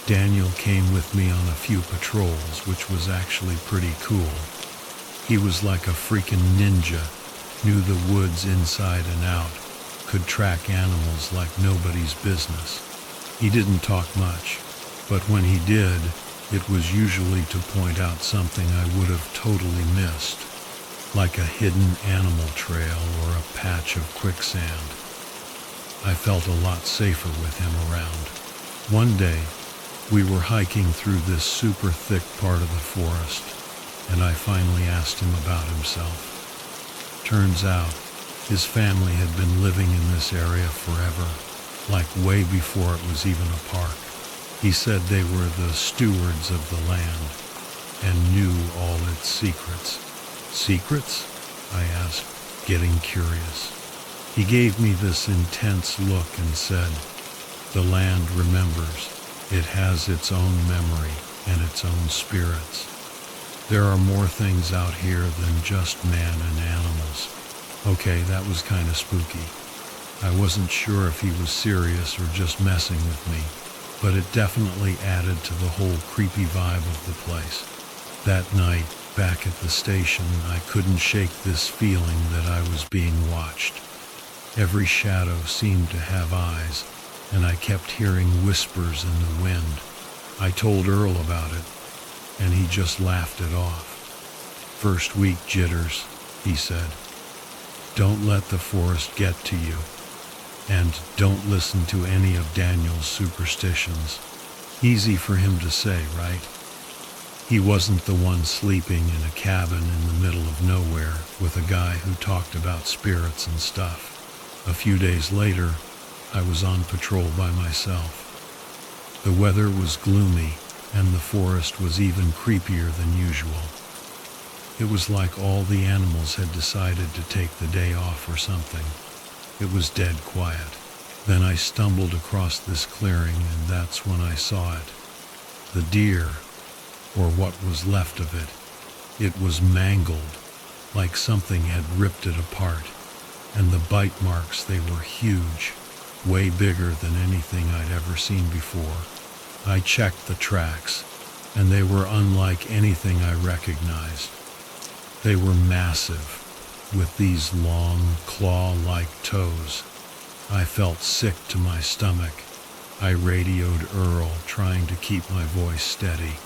Daniel came with me on a few patrols, which was actually pretty cool. He was like a freaking ninja, knew the woods inside and out, could track animals like nobody's business. He didn't talk much, but when he did, it was usually to point out something I would have totally missed, like a hidden animal trail or a patch of quicksand. I felt a lot safer with him around. One day, we were hiking through this super thick part of the forest, and I finally asked him about himself. Turns out, his family had been living in this area forever, like way before it was even a park. He said they were the stewards of the land and knew all its secrets. "Secrets?" I asked, getting curious. He gave me this intense look and said, "The land remembers. It has its own memory and its own spirits. There are more things out here than just man and animals." Okay, that was kind of spooky. I wasn't sure if he was serious or just messing with me, but it definitely added to the whole creepy vibe of the place. That night, back at the station, I couldn't shake this feeling that I was being watched. Every shadow seemed to have eyes, and I kept hearing whispers in the wind. I told Earl about it, and he just laughed it off. "First week jitters," he said. "Don't let the forest get to you, and don't listen to any of Daniel's superstitions." Easy for him to say, right? He wasn't the one sleeping in a cabin in the middle of nowhere with a guy who talked about spirits and stuff. A few days later, I was on patrol by myself. The weather was gloomy, and the forest was even creepier than usual. It was like all the animals had decided to take the day off or something. It was dead quiet. Then I stumbled across this clearing, and that's when I saw it. The deer, or what was left of it. It was mangled, like something had ripped it apart, and the bite marks, they were huge, way bigger than anything I'd ever seen before. I checked the tracks, and they were unlike anything I recognized. They were massive, with these long, claw-like toes. I felt sick to my stomach. I radioed Earl, trying to keep my voice steady.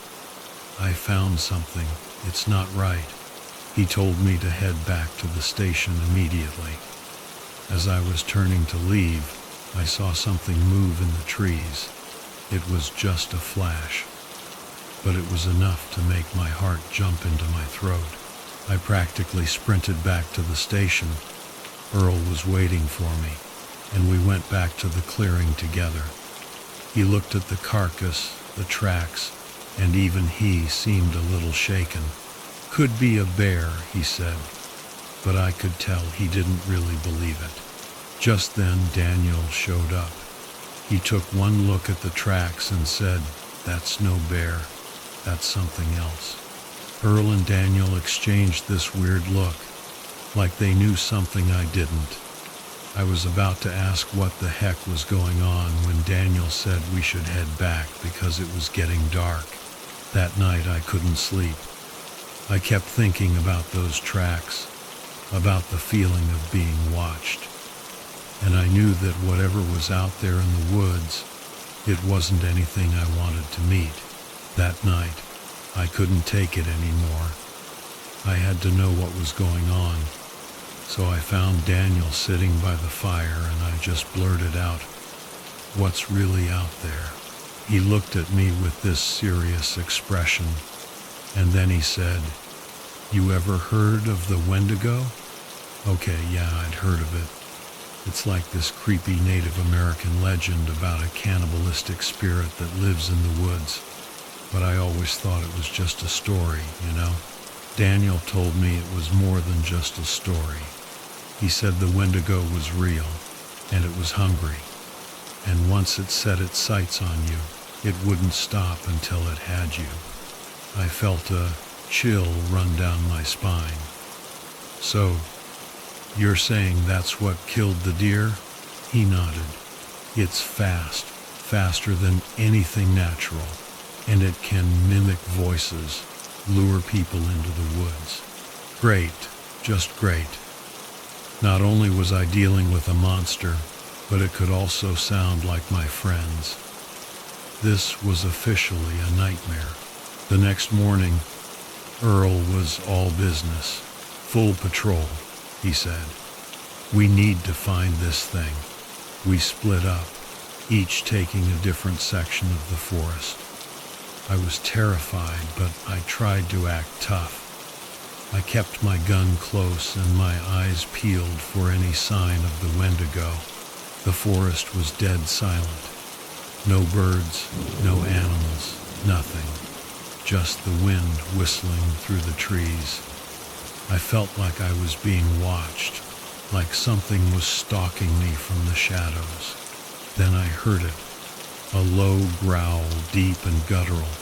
"I found something. It's not right." He told me to head back to the station immediately. As I was turning to leave, I saw something move in the trees. It was just a flash, but it was enough to make my heart jump into my throat. I practically sprinted back to the station. Earl was waiting for me, and we went back to the clearing together. He looked at the carcass, the tracks, and even he seemed a little shaken. "Could be a bear," he said, but I could tell he didn't really believe it. Just then Daniel showed up. He took one look at the tracks and said, "That's no bear, that's something else." Earl and Daniel exchanged this weird look, like they knew something I didn't. I was about to ask what the heck was going on when Daniel said we should head back because it was getting dark. That night I couldn't sleep. I kept thinking about those tracks, about the feeling of being watched. And I knew that whatever was out there in the woods, it wasn't anything I wanted to meet. That night, I couldn't take it anymore. I had to know what was going on. So I found Daniel sitting by the fire and I just blurted out, "What's really out there?" He looked at me with this serious expression, and then he said, "You ever heard of the Wendigo?" Okay, yeah, I'd heard of it. It's like this creepy Native American legend about a cannibalistic spirit that lives in the woods. But I always thought it was just a story, you know? Daniel told me it was more than just a story. He said the Wendigo was real, and it was hungry. And once it set its sights on you, it wouldn't stop until it had you. I felt a chill run down my spine. "So, you're saying that's what killed the deer?" He nodded. "It's fast, faster than anything natural, and it can mimic voices, lure people into the woods. Great, just great. Not only was I dealing with a monster, but it could also sound like my friends." This was officially a nightmare. The next morning, Earl was all business. "Full patrol," he said. "We need to find this thing." We split up, each taking a different section of the forest. I was terrified, but I tried to act tough. I kept my gun close and my eyes peeled for any sign of the Wendigo. The forest was dead silent. No birds, no animals, nothing. Just the wind whistling through the trees. I felt like I was being watched, like something was stalking me from the shadows. Then I heard it, a low growl, deep and guttural.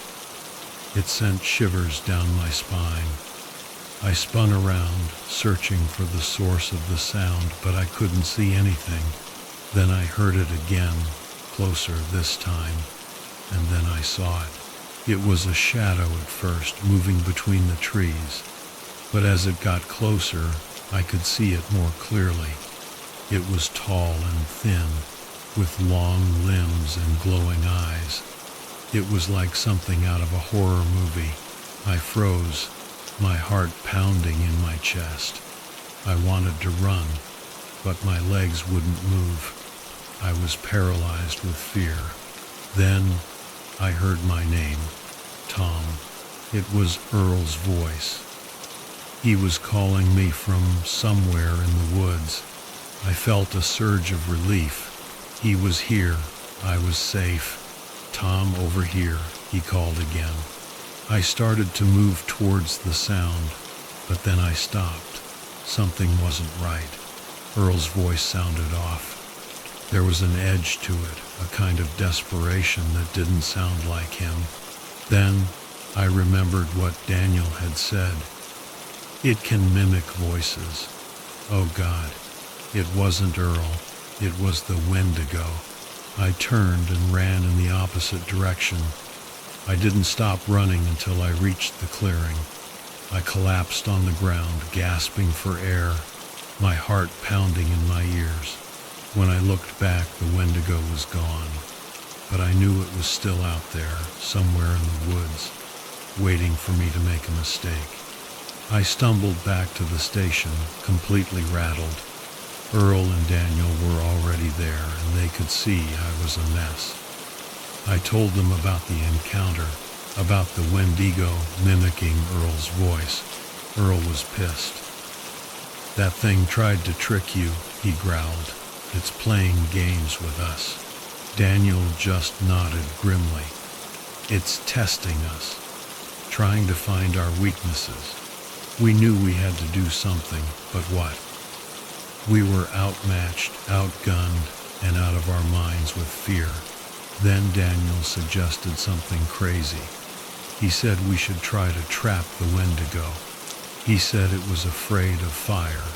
It sent shivers down my spine. I spun around, searching for the source of the sound, but I couldn't see anything. Then I heard it again, closer this time, and then I saw it. It was a shadow at first, moving between the trees, but as it got closer, I could see it more clearly. It was tall and thin, with long limbs and glowing eyes. It was like something out of a horror movie. I froze, my heart pounding in my chest. I wanted to run, but my legs wouldn't move. I was paralyzed with fear. Then I heard my name, Tom. It was Earl's voice. He was calling me from somewhere in the woods. I felt a surge of relief. He was here. I was safe. "Tom, over here," he called again. I started to move towards the sound, but then I stopped. Something wasn't right. Earl's voice sounded off. There was an edge to it, a kind of desperation that didn't sound like him. Then I remembered what Daniel had said. It can mimic voices. Oh God, it wasn't Earl, it was the Wendigo. I turned and ran in the opposite direction. I didn't stop running until I reached the clearing. I collapsed on the ground, gasping for air, my heart pounding in my ears. When I looked back, the Wendigo was gone, but I knew it was still out there, somewhere in the woods, waiting for me to make a mistake. I stumbled back to the station, completely rattled. Earl and Daniel were already there, and they could see I was a mess. I told them about the encounter, about the Wendigo mimicking Earl's voice. Earl was pissed. "That thing tried to trick you," he growled. "It's playing games with us." Daniel just nodded grimly. "It's testing us, trying to find our weaknesses." We knew we had to do something, but what? We were outmatched, outgunned, and out of our minds with fear. Then Daniel suggested something crazy. He said we should try to trap the Wendigo. He said it was afraid of fire,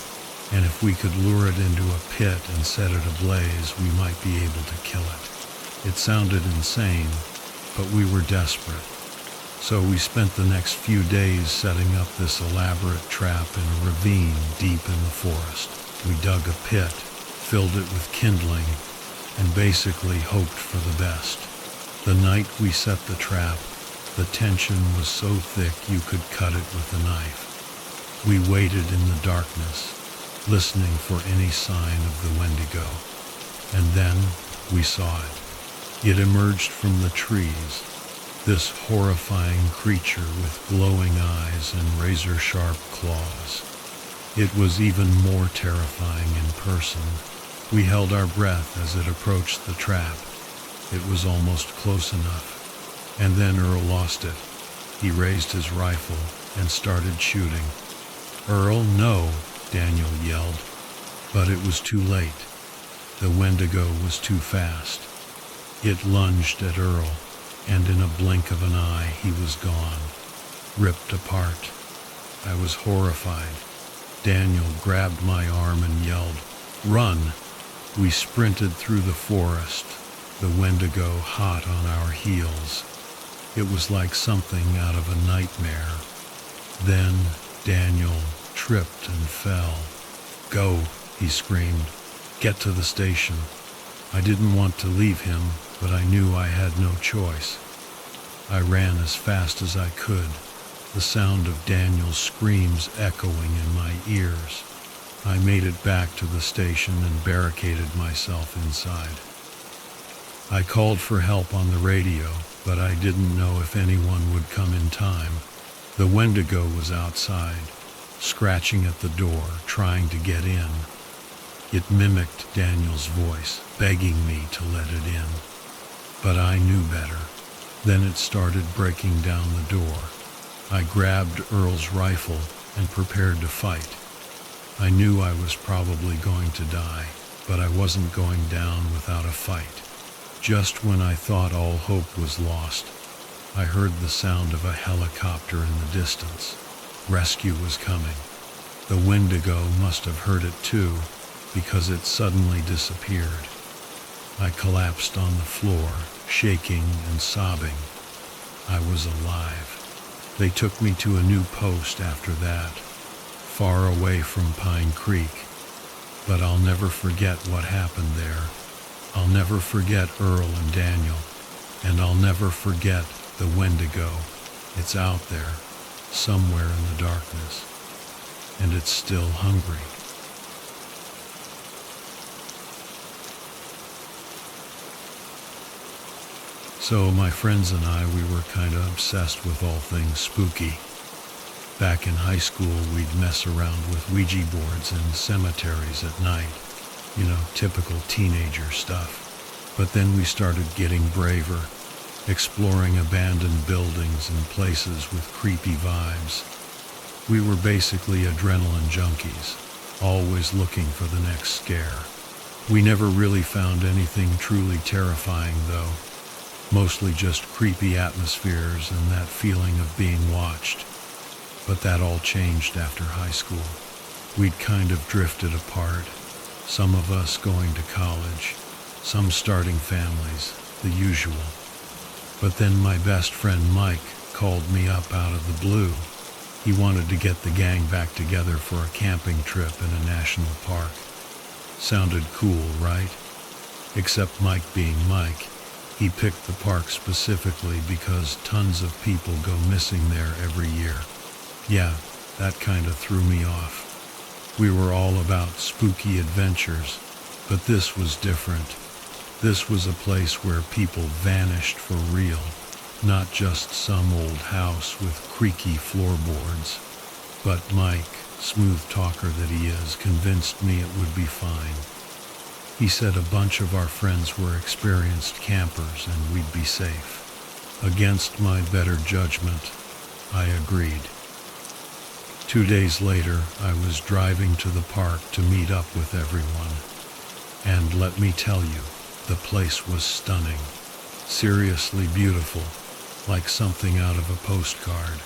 and if we could lure it into a pit and set it ablaze, we might be able to kill it. It sounded insane, but we were desperate. So we spent the next few days setting up this elaborate trap in a ravine deep in the forest. We dug a pit, filled it with kindling, and basically hoped for the best. The night we set the trap, the tension was so thick you could cut it with a knife. We waited in the darkness, listening for any sign of the Wendigo. And then we saw it. It emerged from the trees, this horrifying creature with glowing eyes and razor-sharp claws. It was even more terrifying in person. We held our breath as it approached the trap. It was almost close enough. And then Earl lost it. He raised his rifle and started shooting. "Earl, no," Daniel yelled. But it was too late. The Wendigo was too fast. It lunged at Earl, and in a blink of an eye he was gone, ripped apart. I was horrified. Daniel grabbed my arm and yelled, "Run!" We sprinted through the forest, the Wendigo hot on our heels. It was like something out of a nightmare. Then Daniel tripped and fell. "Go," he screamed. "Get to the station." I didn't want to leave him, but I knew I had no choice. I ran as fast as I could, the sound of Daniel's screams echoing in my ears. I made it back to the station and barricaded myself inside. I called for help on the radio, but I didn't know if anyone would come in time. The Wendigo was outside, scratching at the door, trying to get in. It mimicked Daniel's voice, begging me to let it in. But I knew better. Then it started breaking down the door. I grabbed Earl's rifle and prepared to fight. I knew I was probably going to die, but I wasn't going down without a fight. Just when I thought all hope was lost, I heard the sound of a helicopter in the distance. Rescue was coming. The Wendigo must have heard it too, because it suddenly disappeared. I collapsed on the floor, shaking and sobbing. I was alive. They took me to a new post after that, far away from Pine Creek. But I'll never forget what happened there. I'll never forget Earl and Daniel, and I'll never forget the Wendigo. It's out there, somewhere in the darkness, and it's still hungry. So my friends and I, we were kind of obsessed with all things spooky. Back in high school, we'd mess around with Ouija boards in cemeteries at night. You know, typical teenager stuff. But then we started getting braver, exploring abandoned buildings and places with creepy vibes. We were basically adrenaline junkies, always looking for the next scare. We never really found anything truly terrifying, though. Mostly just creepy atmospheres and that feeling of being watched. But that all changed after high school. We'd kind of drifted apart, some of us going to college, some starting families, the usual. But then my best friend Mike called me up out of the blue. He wanted to get the gang back together for a camping trip in a national park. Sounded cool, right? Except Mike being Mike, he picked the park specifically because tons of people go missing there every year. Yeah, That kind of threw me off. We were all about spooky adventures, but this was different. This was a place where people vanished for real, not just some old house with creaky floorboards. But Mike, smooth talker that he is, convinced me it would be fine. He said a bunch of our friends were experienced campers and we'd be safe. Against my better judgment, I agreed. 2 days later, I was driving to the park to meet up with everyone. And let me tell you, the place was stunning. Seriously beautiful, like something out of a postcard.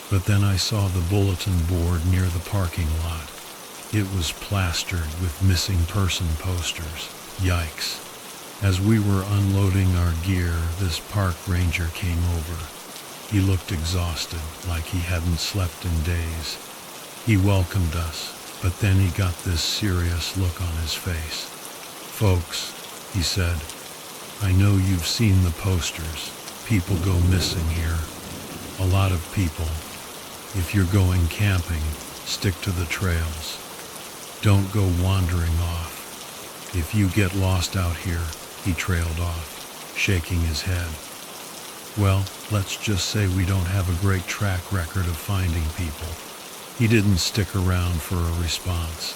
But then I saw the bulletin board near the parking lot. It was plastered with missing person posters. Yikes. As we were unloading our gear, this park ranger came over. He looked exhausted, like he hadn't slept in days. He welcomed us, but then he got this serious look on his face. "Folks," he said, "I know you've seen the posters. People go missing here. A lot of people. If you're going camping, stick to the trails. Don't go wandering off. If you get lost out here," he trailed off, shaking his head. "Well, let's just say we don't have a great track record of finding people." He didn't stick around for a response,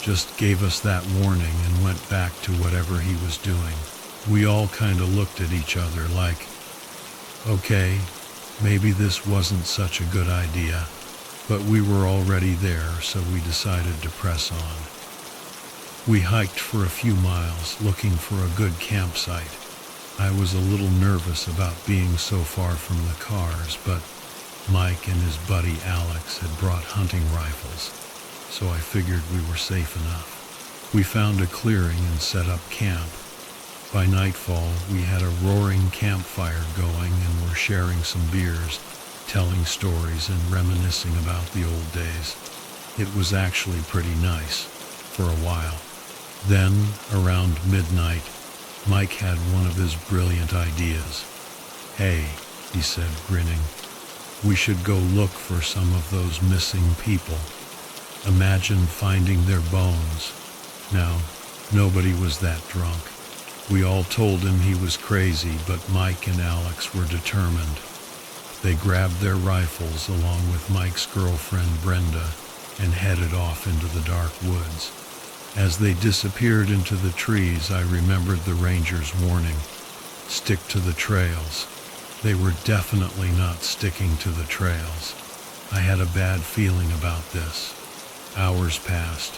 just gave us that warning and went back to whatever he was doing. We all kind of looked at each other like, okay, maybe this wasn't such a good idea, but we were already there, so we decided to press on. We hiked for a few miles looking for a good campsite. I was a little nervous about being so far from the cars, but Mike and his buddy Alex had brought hunting rifles, so I figured we were safe enough. We found a clearing and set up camp. By nightfall, we had a roaring campfire going and were sharing some beers, telling stories and reminiscing about the old days. It was actually pretty nice, for a while. Then, around midnight, Mike had one of his brilliant ideas. "Hey," he said, grinning, "we should go look for some of those missing people. Imagine finding their bones." Now, nobody was that drunk. We all told him he was crazy, but Mike and Alex were determined. They grabbed their rifles along with Mike's girlfriend Brenda and headed off into the dark woods. As they disappeared into the trees, I remembered the ranger's warning, "Stick to the trails." They were definitely not sticking to the trails. I had a bad feeling about this. Hours passed,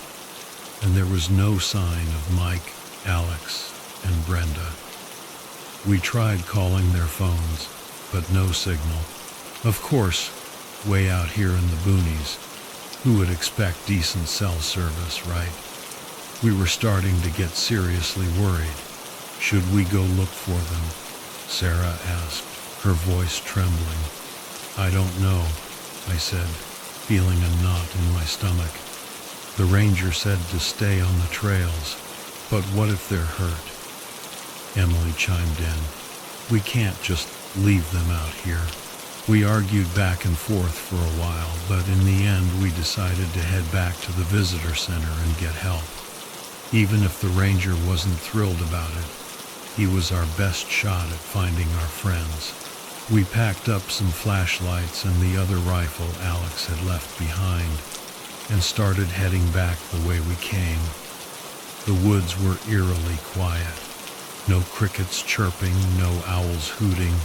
and there was no sign of Mike, Alex, and Brenda. We tried calling their phones, but no signal. Of course, way out here in the boonies, who would expect decent cell service, right? We were starting to get seriously worried. "Should we go look for them?" Sarah asked, her voice trembling. "I don't know," I said, feeling a knot in my stomach. "The ranger said to stay on the trails, but what if they're hurt?" Emily chimed in. "We can't just leave them out here." We argued back and forth for a while, but in the end we decided to head back to the visitor center and get help. Even if the ranger wasn't thrilled about it, he was our best shot at finding our friends. We packed up some flashlights and the other rifle Alex had left behind and started heading back the way we came. The woods were eerily quiet. No crickets chirping, no owls hooting,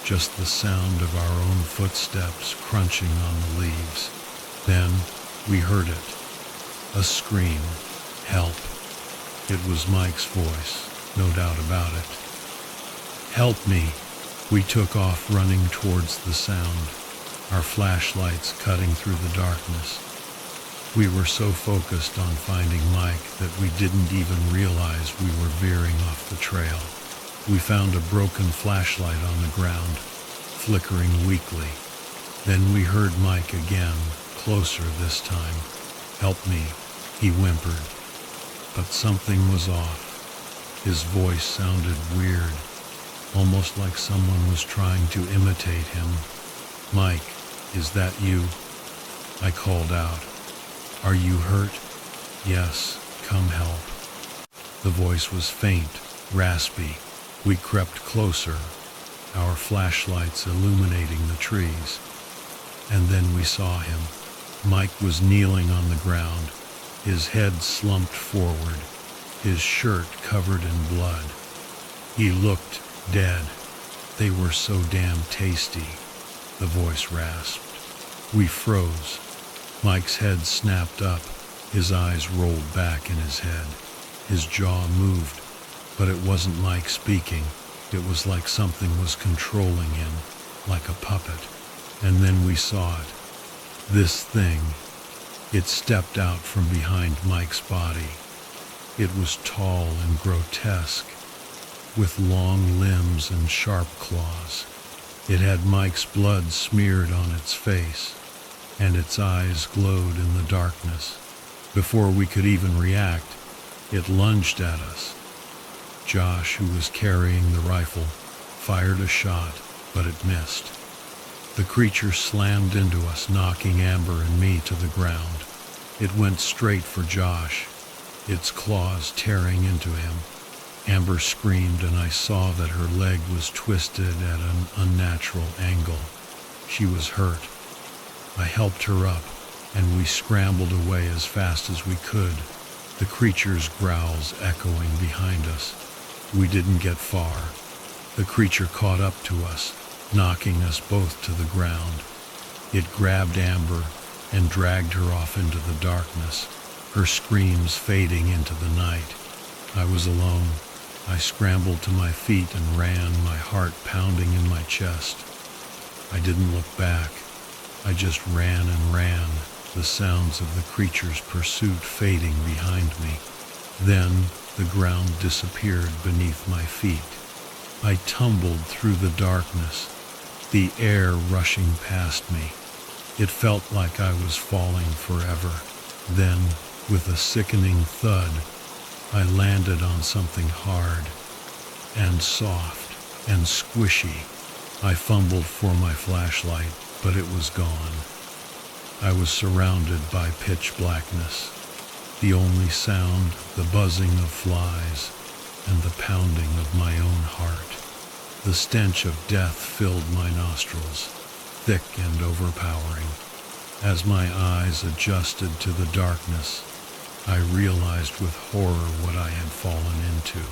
just the sound of our own footsteps crunching on the leaves. Then we heard it. A scream. Help. It was Mike's voice, no doubt about it. "Help me." We took off running towards the sound, our flashlights cutting through the darkness. We were so focused on finding Mike that we didn't even realize we were veering off the trail. We found a broken flashlight on the ground, flickering weakly. Then we heard Mike again, closer this time. "Help me," he whimpered. But something was off. His voice sounded weird, almost like someone was trying to imitate him. "Mike, is that you?" I called out, "Are you hurt?" "Yes, come help." The voice was faint, raspy. We crept closer, our flashlights illuminating the trees. And then we saw him. Mike was kneeling on the ground, his head slumped forward, his shirt covered in blood. He looked dead. "They were so damn tasty," the voice rasped. We froze. Mike's head snapped up, his eyes rolled back in his head. His jaw moved, but it wasn't Mike speaking. It was like something was controlling him, like a puppet. And then we saw it. This thing. It stepped out from behind Mike's body. It was tall and grotesque, with long limbs and sharp claws. It had Mike's blood smeared on its face, and its eyes glowed in the darkness. Before we could even react, it lunged at us. Josh, who was carrying the rifle, fired a shot, but it missed. The creature slammed into us, knocking Amber and me to the ground. It went straight for Josh, its claws tearing into him. Amber screamed, and I saw that her leg was twisted at an unnatural angle. She was hurt. I helped her up, and we scrambled away as fast as we could, the creature's growls echoing behind us. We didn't get far. The creature caught up to us, knocking us both to the ground. It grabbed Amber and dragged her off into the darkness, her screams fading into the night. I was alone. I scrambled to my feet and ran, my heart pounding in my chest. I didn't look back. I just ran and ran, the sounds of the creature's pursuit fading behind me. Then the ground disappeared beneath my feet. I tumbled through the darkness, the air rushing past me. It felt like I was falling forever. Then, with a sickening thud, I landed on something hard and soft and squishy. I fumbled for my flashlight, but it was gone. I was surrounded by pitch blackness. The only sound, the buzzing of flies and the pounding of my own heart. The stench of death filled my nostrils, thick and overpowering. As my eyes adjusted to the darkness, I realized with horror what I had fallen into.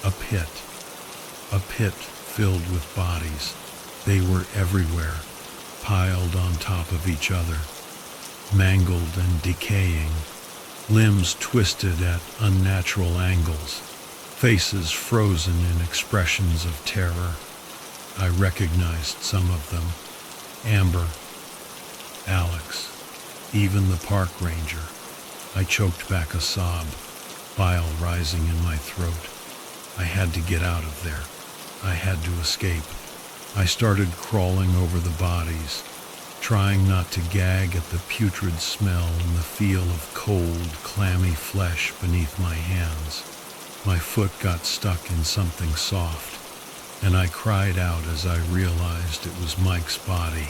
A pit. A pit filled with bodies. They were everywhere, piled on top of each other, mangled and decaying, limbs twisted at unnatural angles, faces frozen in expressions of terror. I recognized some of them. Amber, Alex, even the park ranger. I choked back a sob, bile rising in my throat. I had to get out of there. I had to escape. I started crawling over the bodies, trying not to gag at the putrid smell and the feel of cold, clammy flesh beneath my hands. My foot got stuck in something soft, and I cried out as I realized it was Mike's body.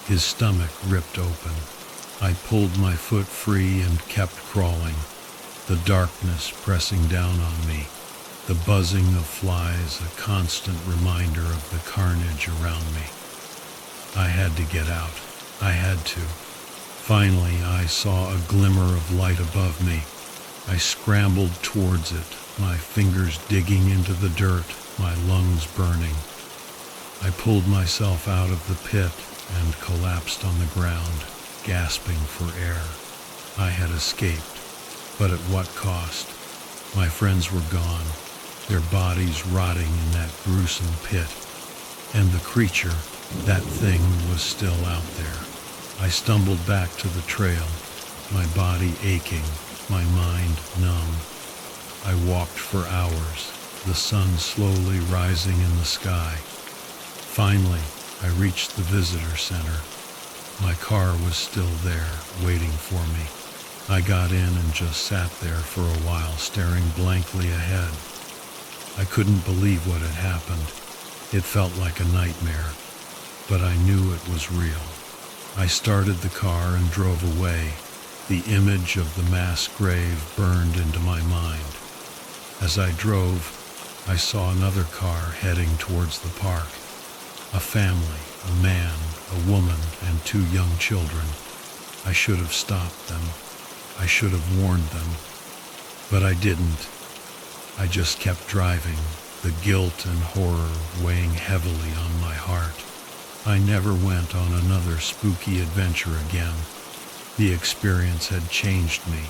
His stomach ripped open. I pulled my foot free and kept crawling, the darkness pressing down on me, the buzzing of flies a constant reminder of the carnage around me. I had to get out. I had to. Finally, I saw a glimmer of light above me. I scrambled towards it, my fingers digging into the dirt, my lungs burning. I pulled myself out of the pit and collapsed on the ground, gasping for air. I had escaped, but at what cost? My friends were gone, their bodies rotting in that gruesome pit, and the creature, that thing, was still out there. I stumbled back to the trail, my body aching, my mind numb. I walked for hours, the sun slowly rising in the sky. Finally, I reached the visitor center. My car was still there, waiting for me. I got in and just sat there for a while, staring blankly ahead. I couldn't believe what had happened. It felt like a nightmare, but I knew it was real. I started the car and drove away. The image of the mass grave burned into my mind. As I drove, I saw another car heading towards the park. A family, a man, a woman, and 2 young children. I should have stopped them. I should have warned them. But I didn't. I just kept driving, the guilt and horror weighing heavily on my heart. I never went on another spooky adventure again. The experience had changed me,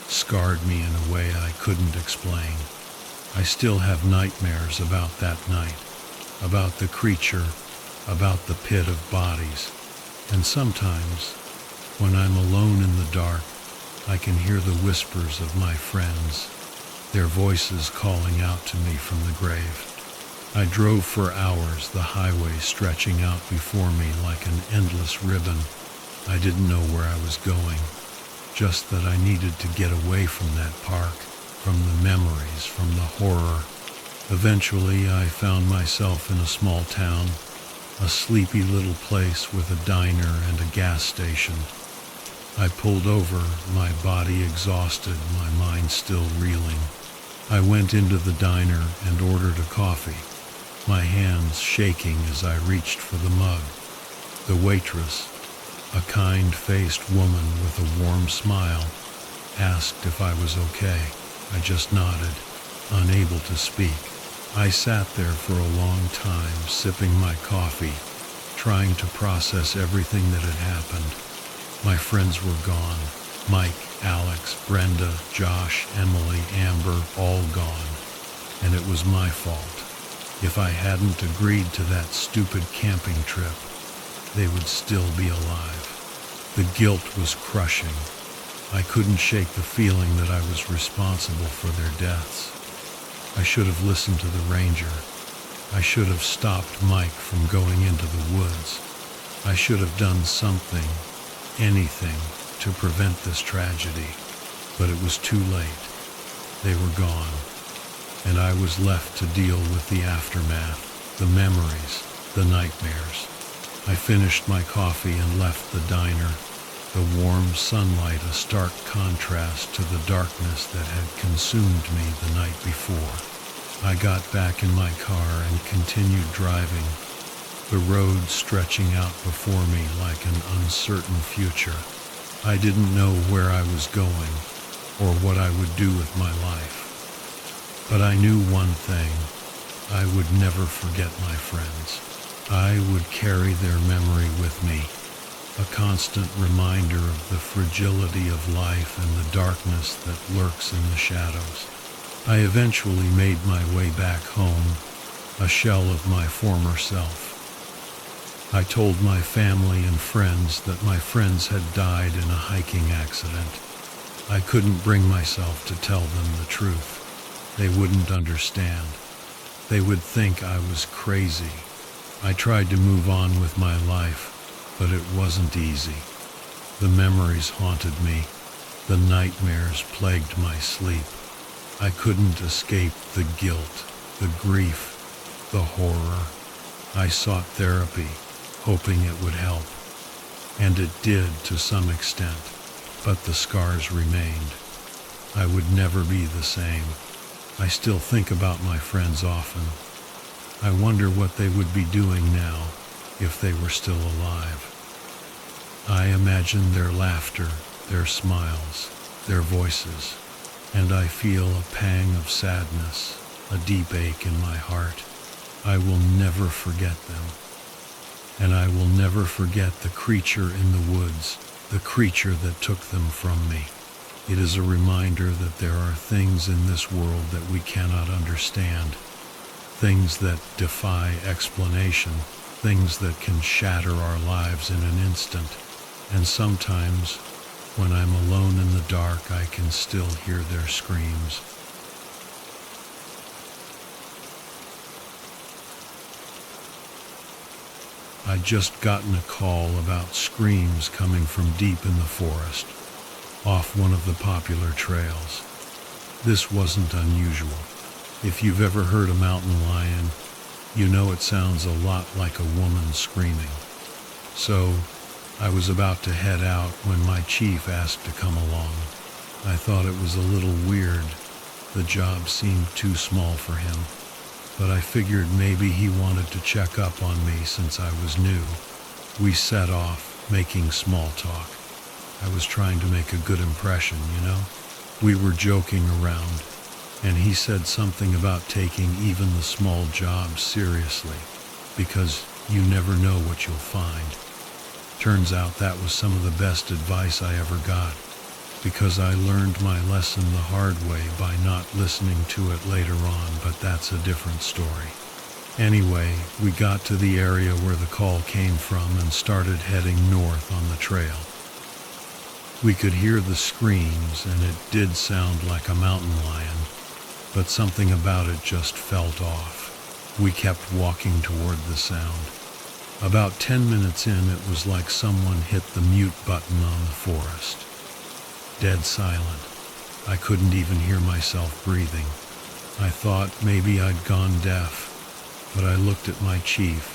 scarred me in a way I couldn't explain. I still have nightmares about that night, about the creature, about the pit of bodies. And sometimes, when I'm alone in the dark, I can hear the whispers of my friends, their voices calling out to me from the grave. I drove for hours, the highway stretching out before me like an endless ribbon. I didn't know where I was going, just that I needed to get away from that park, from the memories, from the horror. Eventually, I found myself in a small town, a sleepy little place with a diner and a gas station. I pulled over, my body exhausted, my mind still reeling. I went into the diner and ordered a coffee, my hands shaking as I reached for the mug. The waitress, a kind-faced woman with a warm smile, asked if I was okay. I just nodded, unable to speak. I sat there for a long time, sipping my coffee, trying to process everything that had happened. My friends were gone. Mike, Alex, Brenda, Josh, Emily, Amber, all gone. And it was my fault. If I hadn't agreed to that stupid camping trip, they would still be alive. The guilt was crushing. I couldn't shake the feeling that I was responsible for their deaths. I should have listened to the ranger. I should have stopped Mike from going into the woods. I should have done something, anything, to prevent this tragedy. But it was too late. They were gone. And I was left to deal with the aftermath, the memories, the nightmares. I finished my coffee and left the diner, the warm sunlight a stark contrast to the darkness that had consumed me the night before. I got back in my car and continued driving, the road stretching out before me like an uncertain future. I didn't know where I was going or what I would do with my life. But I knew one thing: I would never forget my friends. I would carry their memory with me, a constant reminder of the fragility of life and the darkness that lurks in the shadows. I eventually made my way back home, a shell of my former self. I told my family and friends that my friends had died in a hiking accident. I couldn't bring myself to tell them the truth. They wouldn't understand. They would think I was crazy. I tried to move on with my life, but it wasn't easy. The memories haunted me. The nightmares plagued my sleep. I couldn't escape the guilt, the grief, the horror. I sought therapy, hoping it would help. And it did to some extent, but the scars remained. I would never be the same. I still think about my friends often. I wonder what they would be doing now if they were still alive. I imagine their laughter, their smiles, their voices, and I feel a pang of sadness, a deep ache in my heart. I will never forget them. And I will never forget the creature in the woods, the creature that took them from me. It is a reminder that there are things in this world that we cannot understand, things that defy explanation, things that can shatter our lives in an instant. And sometimes, when I'm alone in the dark, I can still hear their screams. I'd just gotten a call about screams coming from deep in the forest, off one of the popular trails. This wasn't unusual. If you've ever heard a mountain lion, you know it sounds a lot like a woman screaming. So, I was about to head out when my chief asked to come along. I thought it was a little weird. The job seemed too small for him, but I figured maybe he wanted to check up on me since I was new. We set off, making small talk. I was trying to make a good impression, you know? We were joking around, and he said something about taking even the small jobs seriously, because you never know what you'll find. Turns out that was some of the best advice I ever got, because I learned my lesson the hard way by not listening to it later on, but that's a different story. Anyway, we got to the area where the call came from and started heading north on the trail. We could hear the screams, and it did sound like a mountain lion, but something about it just felt off. We kept walking toward the sound. About 10 minutes in, it was like someone hit the mute button on the forest. Dead silent. I couldn't even hear myself breathing. I thought maybe I'd gone deaf, but I looked at my chief,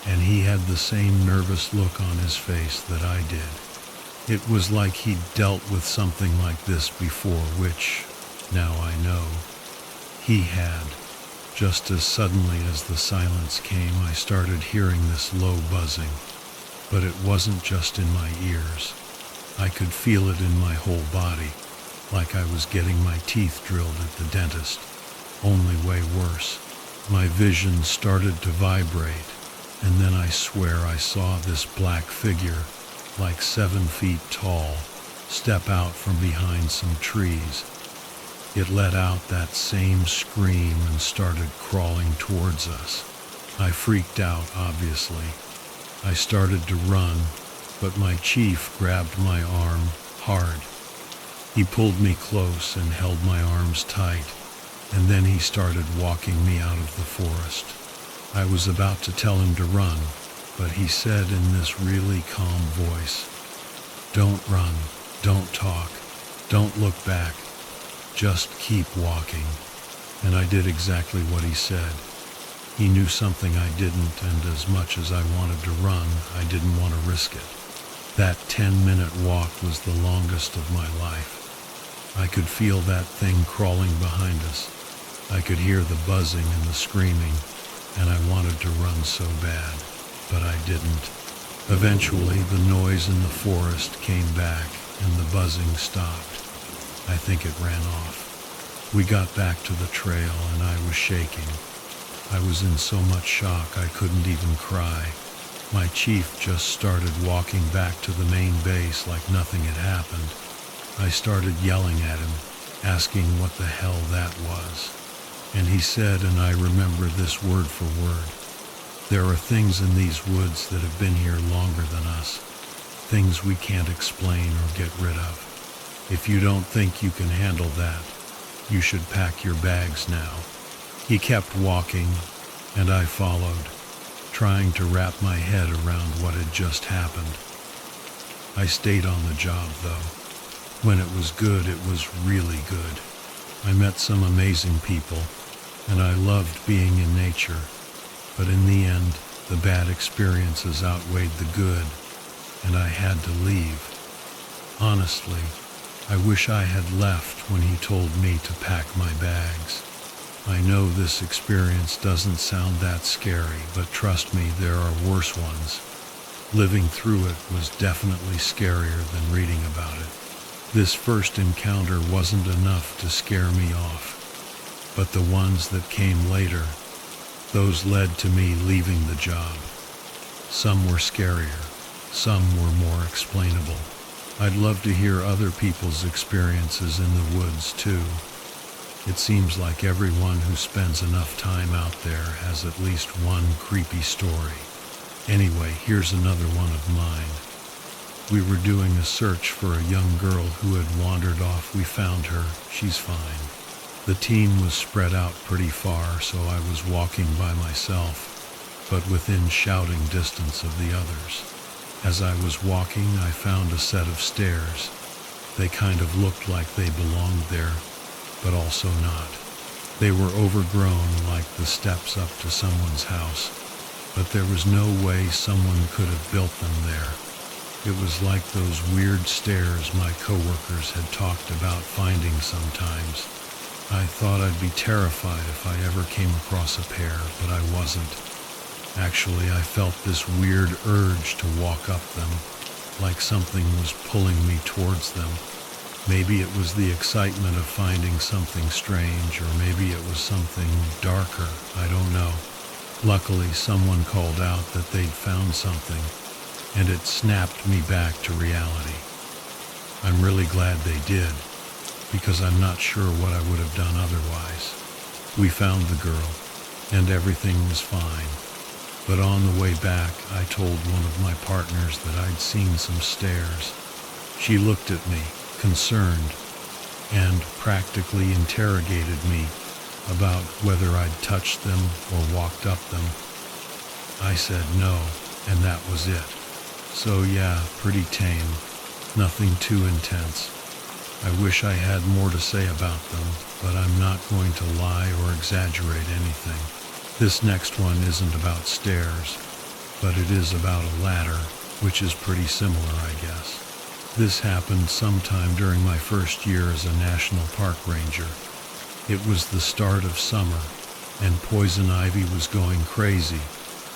and he had the same nervous look on his face that I did. It was like he'd dealt with something like this before, which, now I know, he had. Just as suddenly as the silence came, I started hearing this low buzzing, but it wasn't just in my ears. I could feel it in my whole body, like I was getting my teeth drilled at the dentist, only way worse. My vision started to vibrate, and then I swear I saw this black figure, like 7 feet tall, step out from behind some trees. It let out that same scream and started crawling towards us. I freaked out, obviously. I started to run, but my chief grabbed my arm hard. He pulled me close and held my arms tight, and then he started walking me out of the forest. I was about to tell him to run, but he said in this really calm voice, "Don't run, don't talk, don't look back. Just keep walking." And I did exactly what he said. He knew something I didn't, and as much as I wanted to run, I didn't want to risk it. That 10-minute walk was the longest of my life. I could feel that thing crawling behind us. I could hear the buzzing and the screaming, and I wanted to run so bad, but I didn't. Eventually, the noise in the forest came back, and the buzzing stopped. I think it ran off. We got back to the trail, and I was shaking. I was in so much shock I couldn't even cry. My chief just started walking back to the main base like nothing had happened. I started yelling at him, asking what the hell that was. And he said, and I remember this word for word, "There are things in these woods that have been here longer than us. Things we can't explain or get rid of. If you don't think you can handle that, you should pack your bags now." He kept walking, and I followed, trying to wrap my head around what had just happened. I stayed on the job, though. When it was good, it was really good. I met some amazing people, and I loved being in nature, but in the end, the bad experiences outweighed the good, and I had to leave. Honestly, I wish I had left when he told me to pack my bags. I know this experience doesn't sound that scary, but trust me, there are worse ones. Living through it was definitely scarier than reading about it. This first encounter wasn't enough to scare me off, but the ones that came later, those led to me leaving the job. Some were scarier, some were more explainable. I'd love to hear other people's experiences in the woods too. It seems like everyone who spends enough time out there has at least one creepy story. Anyway, here's another one of mine. We were doing a search for a young girl who had wandered off. We found her. She's fine. The team was spread out pretty far, so I was walking by myself, but within shouting distance of the others. As I was walking, I found a set of stairs. They kind of looked like they belonged there, but also not. They were overgrown, like the steps up to someone's house, but there was no way someone could have built them there. It was like those weird stairs my coworkers had talked about finding sometimes. I thought I'd be terrified if I ever came across a pair, but I wasn't. Actually, I felt this weird urge to walk up them, like something was pulling me towards them. Maybe it was the excitement of finding something strange, or maybe it was something darker, I don't know. Luckily, someone called out that they'd found something, and it snapped me back to reality. I'm really glad they did, because I'm not sure what I would have done otherwise. We found the girl, and everything was fine. But on the way back, I told one of my partners that I'd seen some stairs. She looked at me, concerned, and practically interrogated me about whether I'd touched them or walked up them. I said no, and that was it. So yeah, pretty tame. Nothing too intense. I wish I had more to say about them, but I'm not going to lie or exaggerate anything. This next one isn't about stairs, but it is about a ladder, which is pretty similar, I guess. This happened sometime during my first year as a national park ranger. It was the start of summer, and poison ivy was going crazy,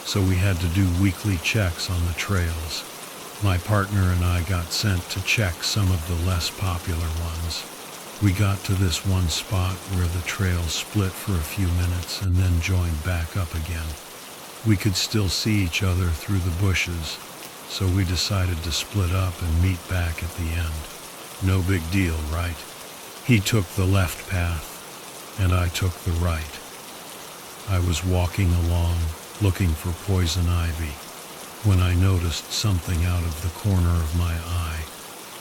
so we had to do weekly checks on the trails. My partner and I got sent to check some of the less popular ones. We got to this one spot where the trail split for a few minutes and then joined back up again. We could still see each other through the bushes, so we decided to split up and meet back at the end. No big deal, right? He took the left path, and I took the right. I was walking along, looking for poison ivy, when I noticed something out of the corner of my eye.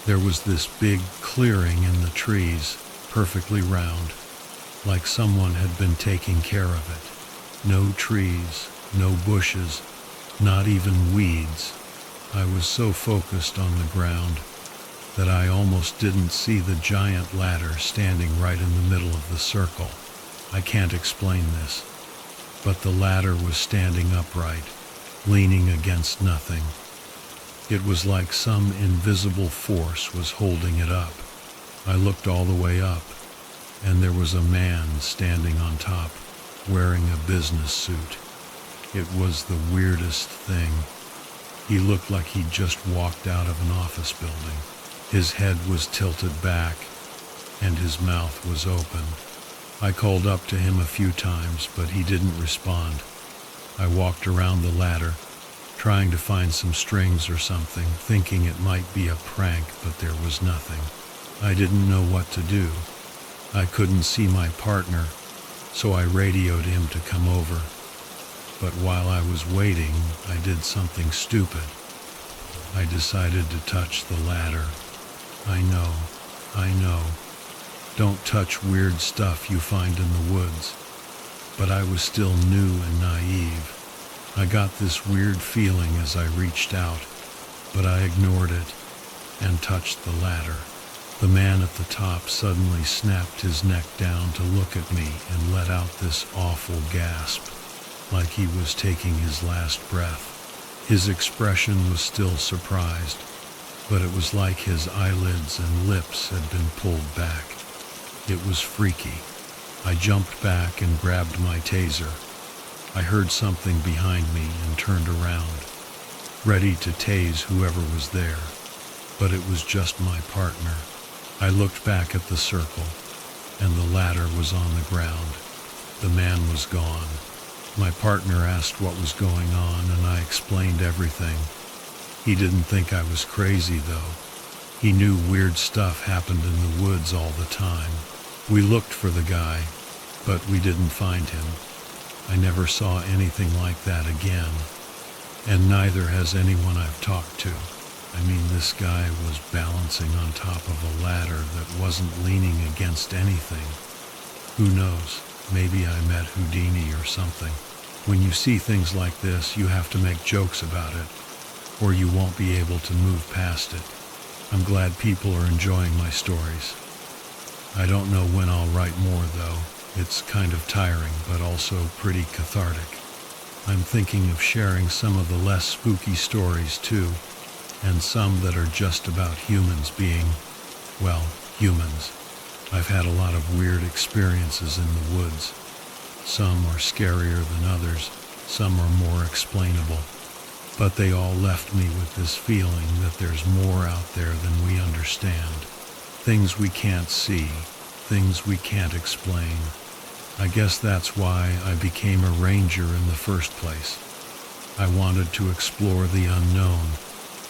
There was this big clearing in the trees, perfectly round, like someone had been taking care of it. No trees, no bushes, not even weeds. I was so focused on the ground that I almost didn't see the giant ladder standing right in the middle of the circle. I can't explain this, but the ladder was standing upright, leaning against nothing. It was like some invisible force was holding it up. I looked all the way up, and there was a man standing on top, wearing a business suit. It was the weirdest thing. He looked like he'd just walked out of an office building. His head was tilted back, and his mouth was open. I called up to him a few times, but he didn't respond. I walked around the ladder, trying to find some strings or something, thinking it might be a prank, but there was nothing. I didn't know what to do. I couldn't see my partner, so I radioed him to come over. But while I was waiting, I did something stupid. I decided to touch the ladder. I know. Don't touch weird stuff you find in the woods. But I was still new and naive. I got this weird feeling as I reached out, but I ignored it and touched the ladder. The man at the top suddenly snapped his neck down to look at me and let out this awful gasp, like he was taking his last breath. His expression was still surprised, but it was like his eyelids and lips had been pulled back. It was freaky. I jumped back and grabbed my taser. I heard something behind me and turned around, ready to tase whoever was there, but it was just my partner. I looked back at the circle, and the ladder was on the ground. The man was gone. My partner asked what was going on, and I explained everything. He didn't think I was crazy, though. He knew weird stuff happened in the woods all the time. We looked for the guy, but we didn't find him. I never saw anything like that again, and neither has anyone I've talked to. I mean, this guy was balancing on top of a ladder that wasn't leaning against anything. Who knows? Maybe I met Houdini or something. When you see things like this, you have to make jokes about it, or you won't be able to move past it. I'm glad people are enjoying my stories. I don't know when I'll write more, though. It's kind of tiring, but also pretty cathartic. I'm thinking of sharing some of the less spooky stories, too. and some that are just about humans being, well, humans. I've had a lot of weird experiences in the woods. Some are scarier than others, some are more explainable. But they all left me with this feeling that there's more out there than we understand. Things we can't see, things we can't explain. I guess that's why I became a ranger in the first place. I wanted to explore the unknown,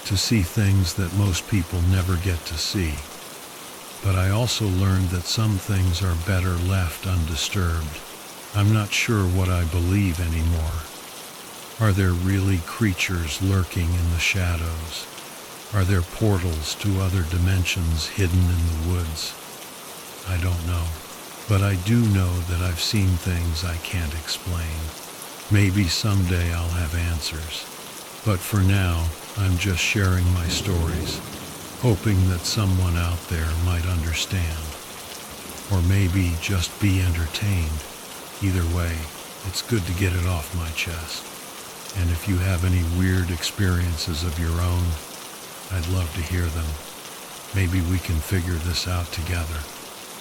to see things that most people never get to see. But I also learned that some things are better left undisturbed. I'm not sure what I believe anymore. Are there really creatures lurking in the shadows? Are there portals to other dimensions hidden in the woods? I don't know. But I do know that I've seen things I can't explain. Maybe someday I'll have answers. But for now, I'm just sharing my stories, hoping that someone out there might understand. Or maybe just be entertained. Either way, it's good to get it off my chest. And if you have any weird experiences of your own, I'd love to hear them. Maybe we can figure this out together.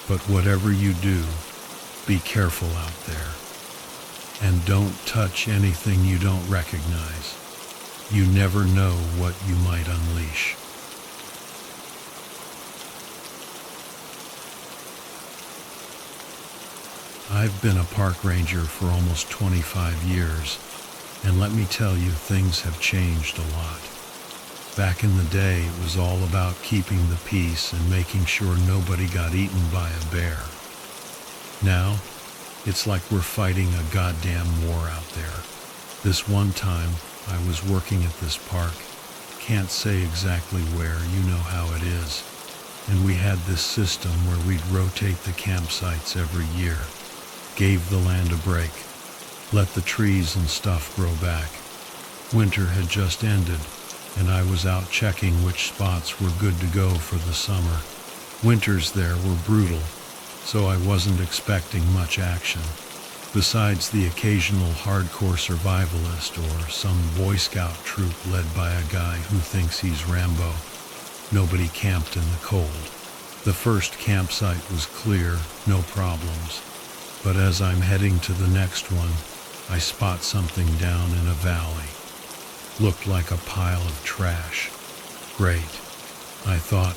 But whatever you do, be careful out there. And don't touch anything you don't recognize. You never know what you might unleash. I've been a park ranger for almost 25 years, and let me tell you, things have changed a lot. Back in the day, it was all about keeping the peace and making sure nobody got eaten by a bear. Now, it's like we're fighting a goddamn war out there. This one time, I was working at this park. Can't say exactly where, you know how it is. And we had this system where we'd rotate the campsites every year. Gave the land a break. Let the trees and stuff grow back. Winter had just ended, and I was out checking which spots were good to go for the summer. Winters there were brutal, so I wasn't expecting much action. Besides the occasional hardcore survivalist or some Boy Scout troop led by a guy who thinks he's Rambo, nobody camped in the cold. The first campsite was clear, no problems. But as I'm heading to the next one, I spot something down in a valley. Looked like a pile of trash. Great. I thought,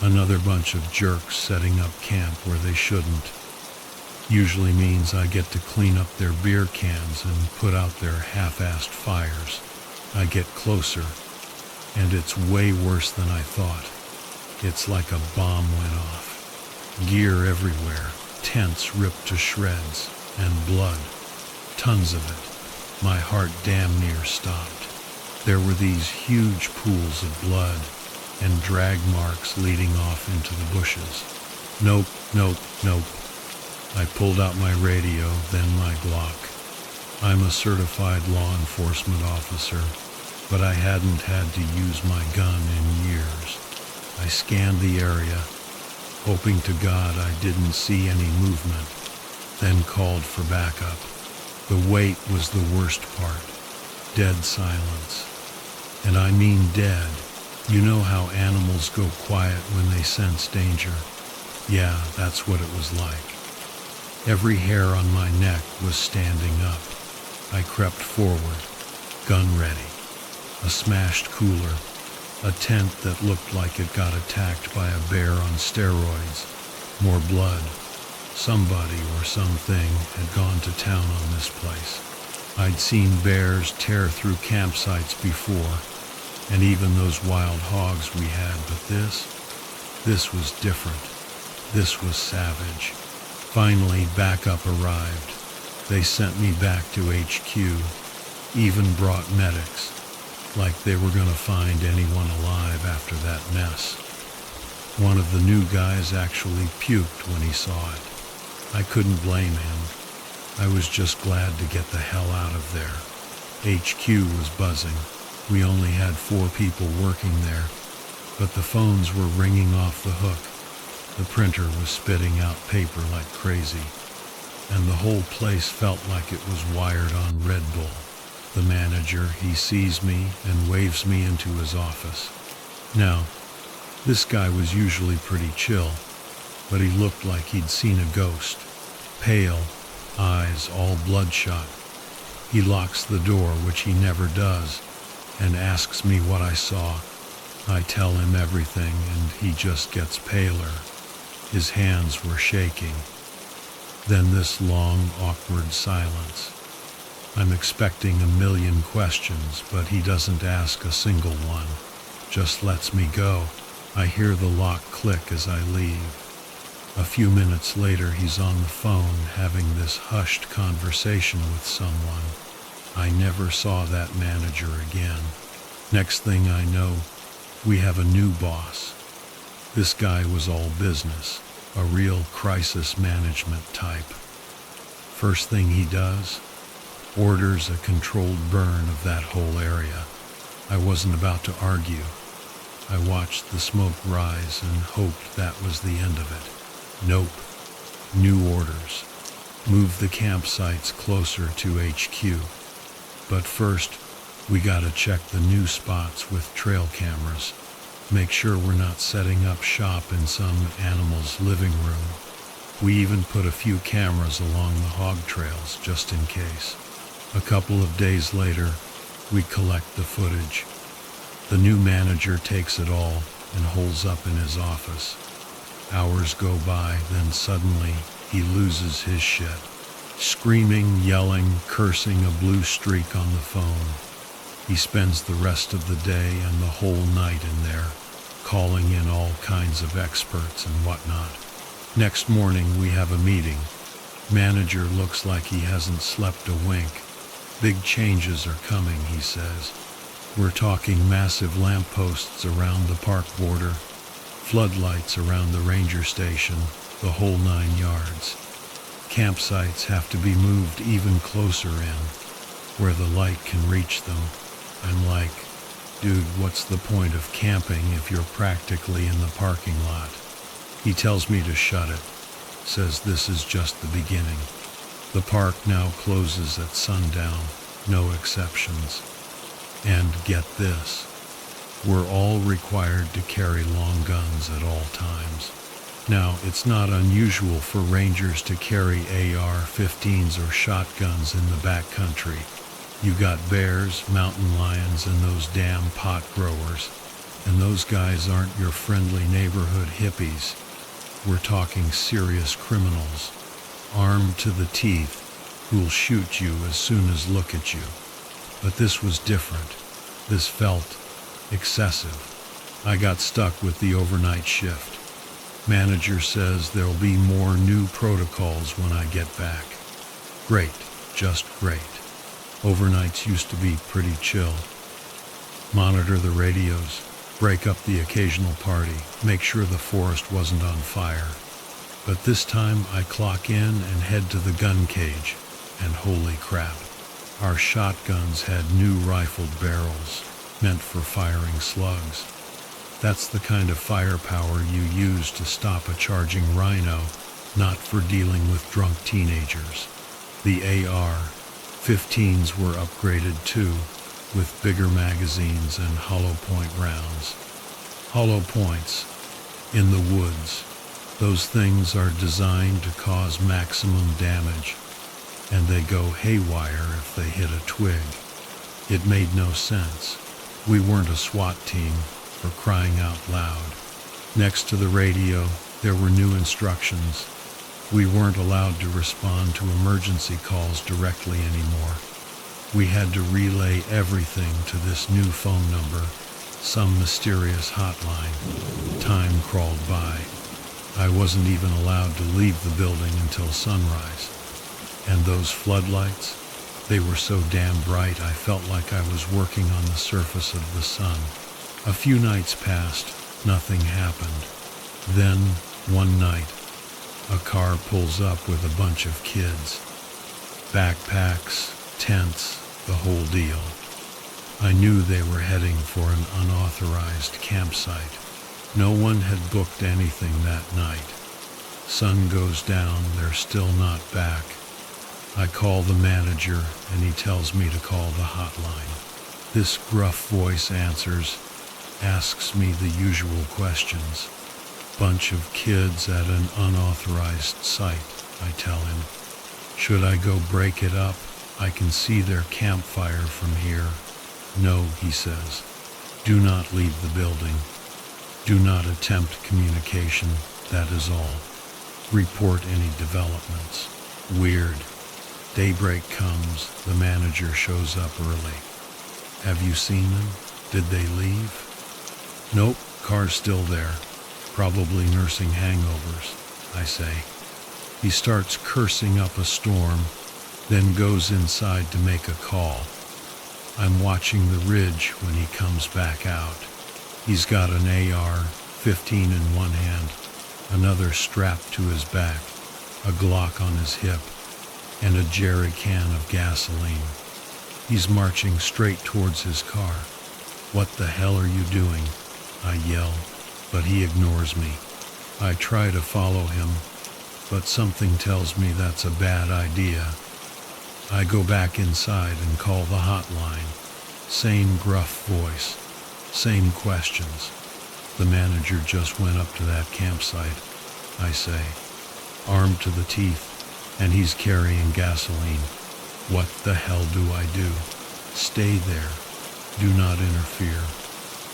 another bunch of jerks setting up camp where they shouldn't. Usually means I get to clean up their beer cans and put out their half-assed fires. I get closer, and it's way worse than I thought. It's like a bomb went off. Gear everywhere, tents ripped to shreds, and blood. Tons of it. My heart damn near stopped. There were these huge pools of blood and drag marks leading off into the bushes. Nope, nope, nope. I pulled out my radio, then my Glock. I'm a certified law enforcement officer, but I hadn't had to use my gun in years. I scanned the area, hoping to God I didn't see any movement, then called for backup. The wait was the worst part. Dead silence. And I mean dead. You know how animals go quiet when they sense danger? Yeah, that's what it was like. Every hair on my neck was standing up. I crept forward, gun ready. A smashed cooler, a tent that looked like it got attacked by a bear on steroids, more blood. Somebody or something had gone to town on this place. I'd seen bears tear through campsites before, and even those wild hogs we had, but this was different. This was savage. Finally, backup arrived. They sent me back to HQ, even brought medics, like they were gonna find anyone alive after that mess. One of the new guys actually puked when he saw it. I couldn't blame him. I was just glad to get the hell out of there. HQ was buzzing. We only had 4 people working there, but the phones were ringing off the hook. The printer was spitting out paper like crazy, and the whole place felt like it was wired on Red Bull. The manager, he sees me and waves me into his office. Now, this guy was usually pretty chill, but he looked like he'd seen a ghost. Pale, eyes all bloodshot. He locks the door, which he never does, and asks me what I saw. I tell him everything, and he just gets paler. His hands were shaking. Then this long, awkward silence. I'm expecting a million questions, but he doesn't ask a single one. Just lets me go. I hear the lock click as I leave. A few minutes later, he's on the phone having this hushed conversation with someone. I never saw that manager again. Next thing I know, we have a new boss. This guy was all business, a real crisis management type. First thing he does, orders a controlled burn of that whole area. I wasn't about to argue. I watched the smoke rise and hoped that was the end of it. Nope. New orders. Move the campsites closer to HQ. But first, we gotta check the new spots with trail cameras. Make sure we're not setting up shop in some animal's living room. We even put a few cameras along the hog trails just in case. A couple of days later, we collect the footage. The new manager takes it all and holds up in his office. Hours go by, then suddenly he loses his shit. Screaming, yelling, cursing, a blue streak on the phone. He spends the rest of the day and the whole night in there, calling in all kinds of experts and whatnot. Next morning we have a meeting. Manager looks like he hasn't slept a wink. Big changes are coming, he says. We're talking massive lampposts around the park border, floodlights around the ranger station, the whole 9 yards. Campsites have to be moved even closer in, where the light can reach them. I'm like, dude, what's the point of camping if you're practically in the parking lot? He tells me to shut it, says this is just the beginning. The park now closes at sundown, no exceptions. And get this, we're all required to carry long guns at all times. Now, it's not unusual for rangers to carry AR-15s or shotguns in the backcountry. You got bears, mountain lions, and those damn pot growers. And those guys aren't your friendly neighborhood hippies. We're talking serious criminals, armed to the teeth, who'll shoot you as soon as look at you. But this was different. This felt excessive. I got stuck with the overnight shift. Manager says there'll be more new protocols when I get back. Great, just great. Overnights used to be pretty chill. Monitor the radios, break up the occasional party, make sure the forest wasn't on fire. But this time I clock in and head to the gun cage, and holy crap. Our shotguns had new rifled barrels, meant for firing slugs. That's the kind of firepower you use to stop a charging rhino, not for dealing with drunk teenagers. The AR-15s were upgraded too, with bigger magazines and hollow point rounds. Hollow points, in the woods, those things are designed to cause maximum damage, and they go haywire if they hit a twig. It made no sense. We weren't a SWAT team, for crying out loud. Next to the radio, there were new instructions. We weren't allowed to respond to emergency calls directly anymore. We had to relay everything to this new phone number, some mysterious hotline. Time crawled by. I wasn't even allowed to leave the building until sunrise. And those floodlights, they were so damn bright I felt like I was working on the surface of the sun. A few nights passed, nothing happened. Then, one night, a car pulls up with a bunch of kids. Backpacks, tents, the whole deal. I knew they were heading for an unauthorized campsite. No one had booked anything that night. Sun goes down, they're still not back. I call the manager and he tells me to call the hotline. This gruff voice answers, asks me the usual questions. Bunch of kids at an unauthorized site, I tell him. Should I go break it up? I can see their campfire from here. No, he says. Do not leave the building. Do not attempt communication, that is all. Report any developments. Weird. Daybreak comes, the manager shows up early. Have you seen them? Did they leave? Nope, car's still there. Probably nursing hangovers, I say. He starts cursing up a storm, then goes inside to make a call. I'm watching the ridge when he comes back out. He's got an AR-15 in one hand, another strapped to his back, a Glock on his hip, and a jerry can of gasoline. He's marching straight towards his car. What the hell are you doing? I yell, but he ignores me. I try to follow him, but something tells me that's a bad idea. I go back inside and call the hotline. Same gruff voice, same questions. The manager just went up to that campsite, I say, armed to the teeth, and he's carrying gasoline. What the hell do I do? Stay there. Do not interfere.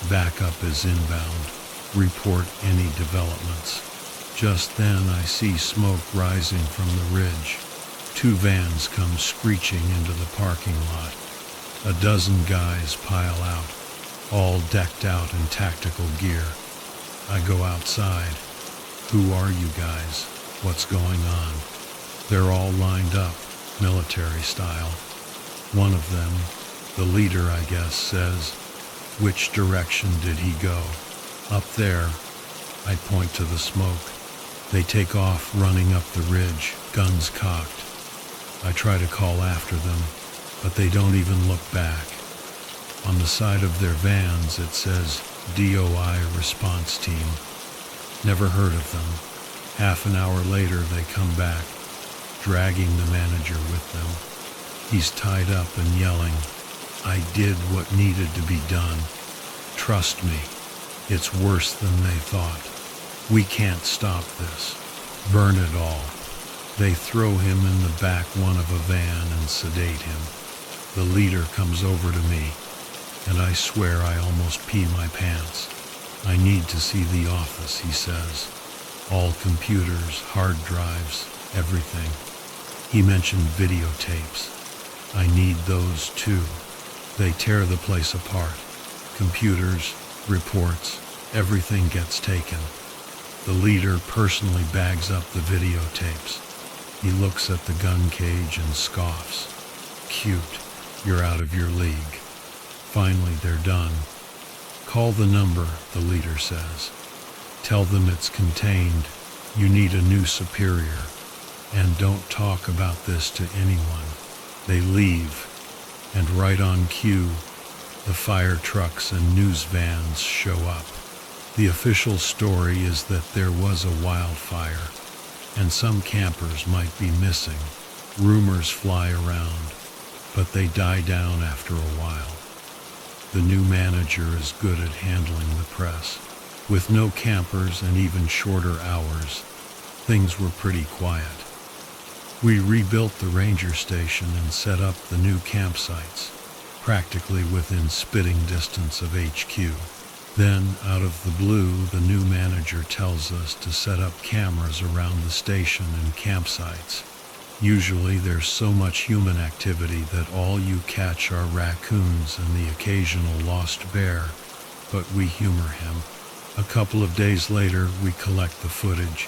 Backup is inbound. Report any developments. Just then I see smoke rising from the ridge. 2 vans come screeching into the parking lot. A dozen guys pile out, all decked out in tactical gear. I go outside. Who are you guys? What's going on? They're all lined up, military style. One of them, the leader I guess, says, "Which direction did he go?" "Up there." I point to the smoke. They take off running up the ridge, guns cocked. I try to call after them, but they don't even look back. On the side of their vans it says DOI Response Team. Never heard of them. Half an hour later they come back, dragging the manager with them. He's tied up and yelling, "I did what needed to be done. Trust me, it's worse than they thought. We can't stop this. Burn it all." They throw him in the back one of a van and sedate him. The leader comes over to me, and I swear I almost pee my pants. "I need to see the office," he says. "All computers, hard drives, everything." He mentioned videotapes. I need those too. They tear the place apart. Computers, reports, everything gets taken. The leader personally bags up the videotapes. He looks at the gun cage and scoffs. "Cute, you're out of your league." Finally, they're done. "Call the number," the leader says. "Tell them it's contained. You need a new superior. And don't talk about this to anyone." They leave, and right on cue, the fire trucks and news vans show up. The official story is that there was a wildfire, and some campers might be missing. Rumors fly around, but they die down after a while. The new manager is good at handling the press. With no campers and even shorter hours, things were pretty quiet. We rebuilt the ranger station and set up the new campsites, practically within spitting distance of HQ. Then, out of the blue, the new manager tells us to set up cameras around the station and campsites. Usually there's so much human activity that all you catch are raccoons and the occasional lost bear, but we humor him. A couple of days later, we collect the footage.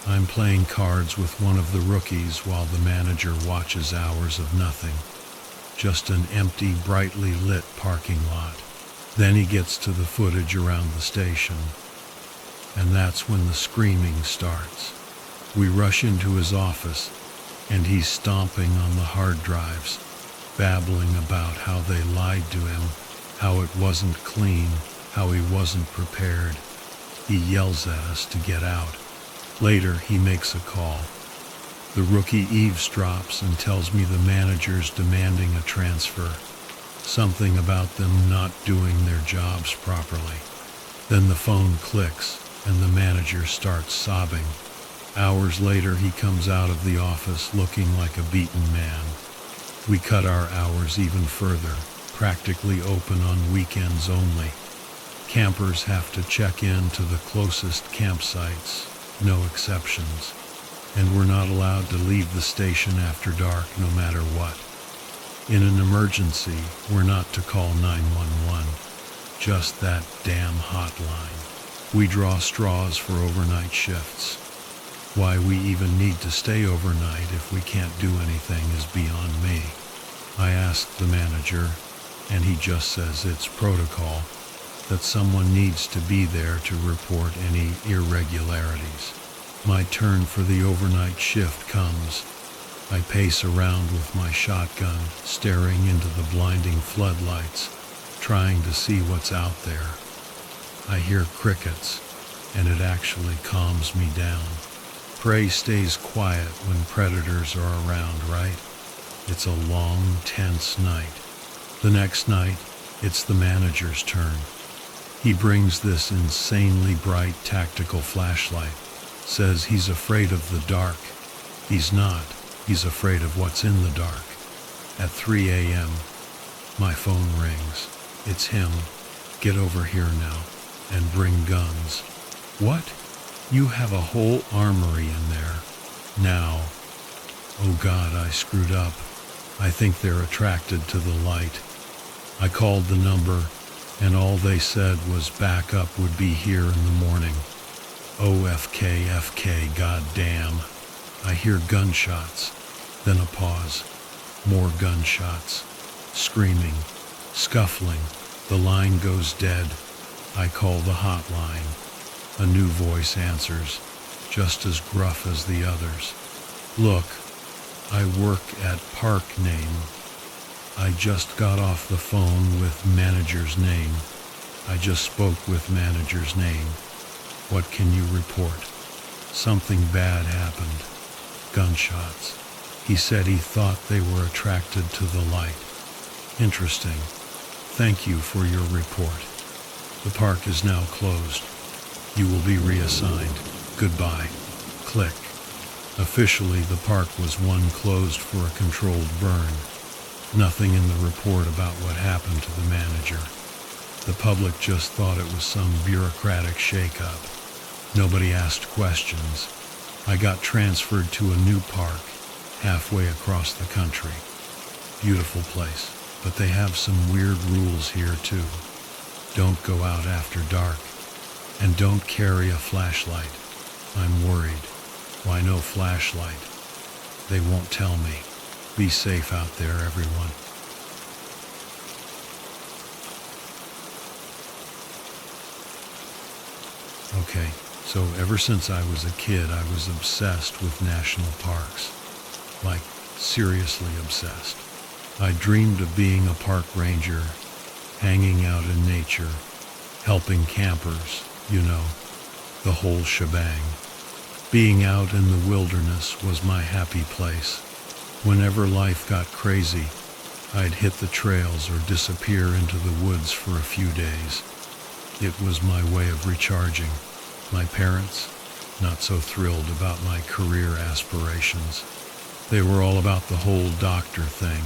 I'm playing cards with one of the rookies while the manager watches hours of nothing. Just an empty, brightly lit parking lot. Then he gets to the footage around the station, and that's when the screaming starts. We rush into his office, and he's stomping on the hard drives, babbling about how they lied to him, how it wasn't clean, how he wasn't prepared. He yells at us to get out. Later, he makes a call. The rookie eavesdrops and tells me the manager's demanding a transfer. Something about them not doing their jobs properly. Then the phone clicks and the manager starts sobbing. Hours later, he comes out of the office looking like a beaten man. We cut our hours even further, practically open on weekends only. Campers have to check in to the closest campsites, no exceptions. And we're not allowed to leave the station after dark no matter what. In an emergency, we're not to call 911, just that damn hotline. We draw straws for overnight shifts. Why we even need to stay overnight if we can't do anything is beyond me. I asked the manager, and he just says it's protocol, that someone needs to be there to report any irregularities. My turn for the overnight shift comes. I pace around with my shotgun, staring into the blinding floodlights, trying to see what's out there. I hear crickets, and it actually calms me down. Prey stays quiet when predators are around, right? It's a long, tense night. The next night, it's the manager's turn. He brings this insanely bright tactical flashlight, says he's afraid of the dark. He's not. He's afraid of what's in the dark. At 3 a.m., my phone rings. It's him. Get over here now and bring guns. What? You have a whole armory in there. Now. Oh God, I screwed up. I think they're attracted to the light. I called the number, and all they said was backup would be here in the morning. OFK, goddamn. I hear gunshots, then a pause. More gunshots. Screaming, scuffling. The line goes dead. I call the hotline. A new voice answers, just as gruff as the others. Look, I work at Park Name. I just got off the phone with manager's name. I just spoke with manager's name. What can you report? Something bad happened. Gunshots. He said he thought they were attracted to the light. Interesting. Thank you for your report. The park is now closed. You will be reassigned. Goodbye. Click. Officially, the park was closed for a controlled burn. Nothing in the report about what happened to the manager. The public just thought it was some bureaucratic shakeup. Nobody asked questions. I got transferred to a new park, halfway across the country. Beautiful place, but they have some weird rules here too. Don't go out after dark, and don't carry a flashlight. I'm worried. Why no flashlight? They won't tell me. Be safe out there, everyone. Okay, so ever since I was a kid, I was obsessed with national parks. Like, seriously obsessed. I dreamed of being a park ranger, hanging out in nature, helping campers, you know, the whole shebang. Being out in the wilderness was my happy place. Whenever life got crazy, I'd hit the trails or disappear into the woods for a few days. It was my way of recharging. My parents, not so thrilled about my career aspirations. They were all about the whole doctor thing,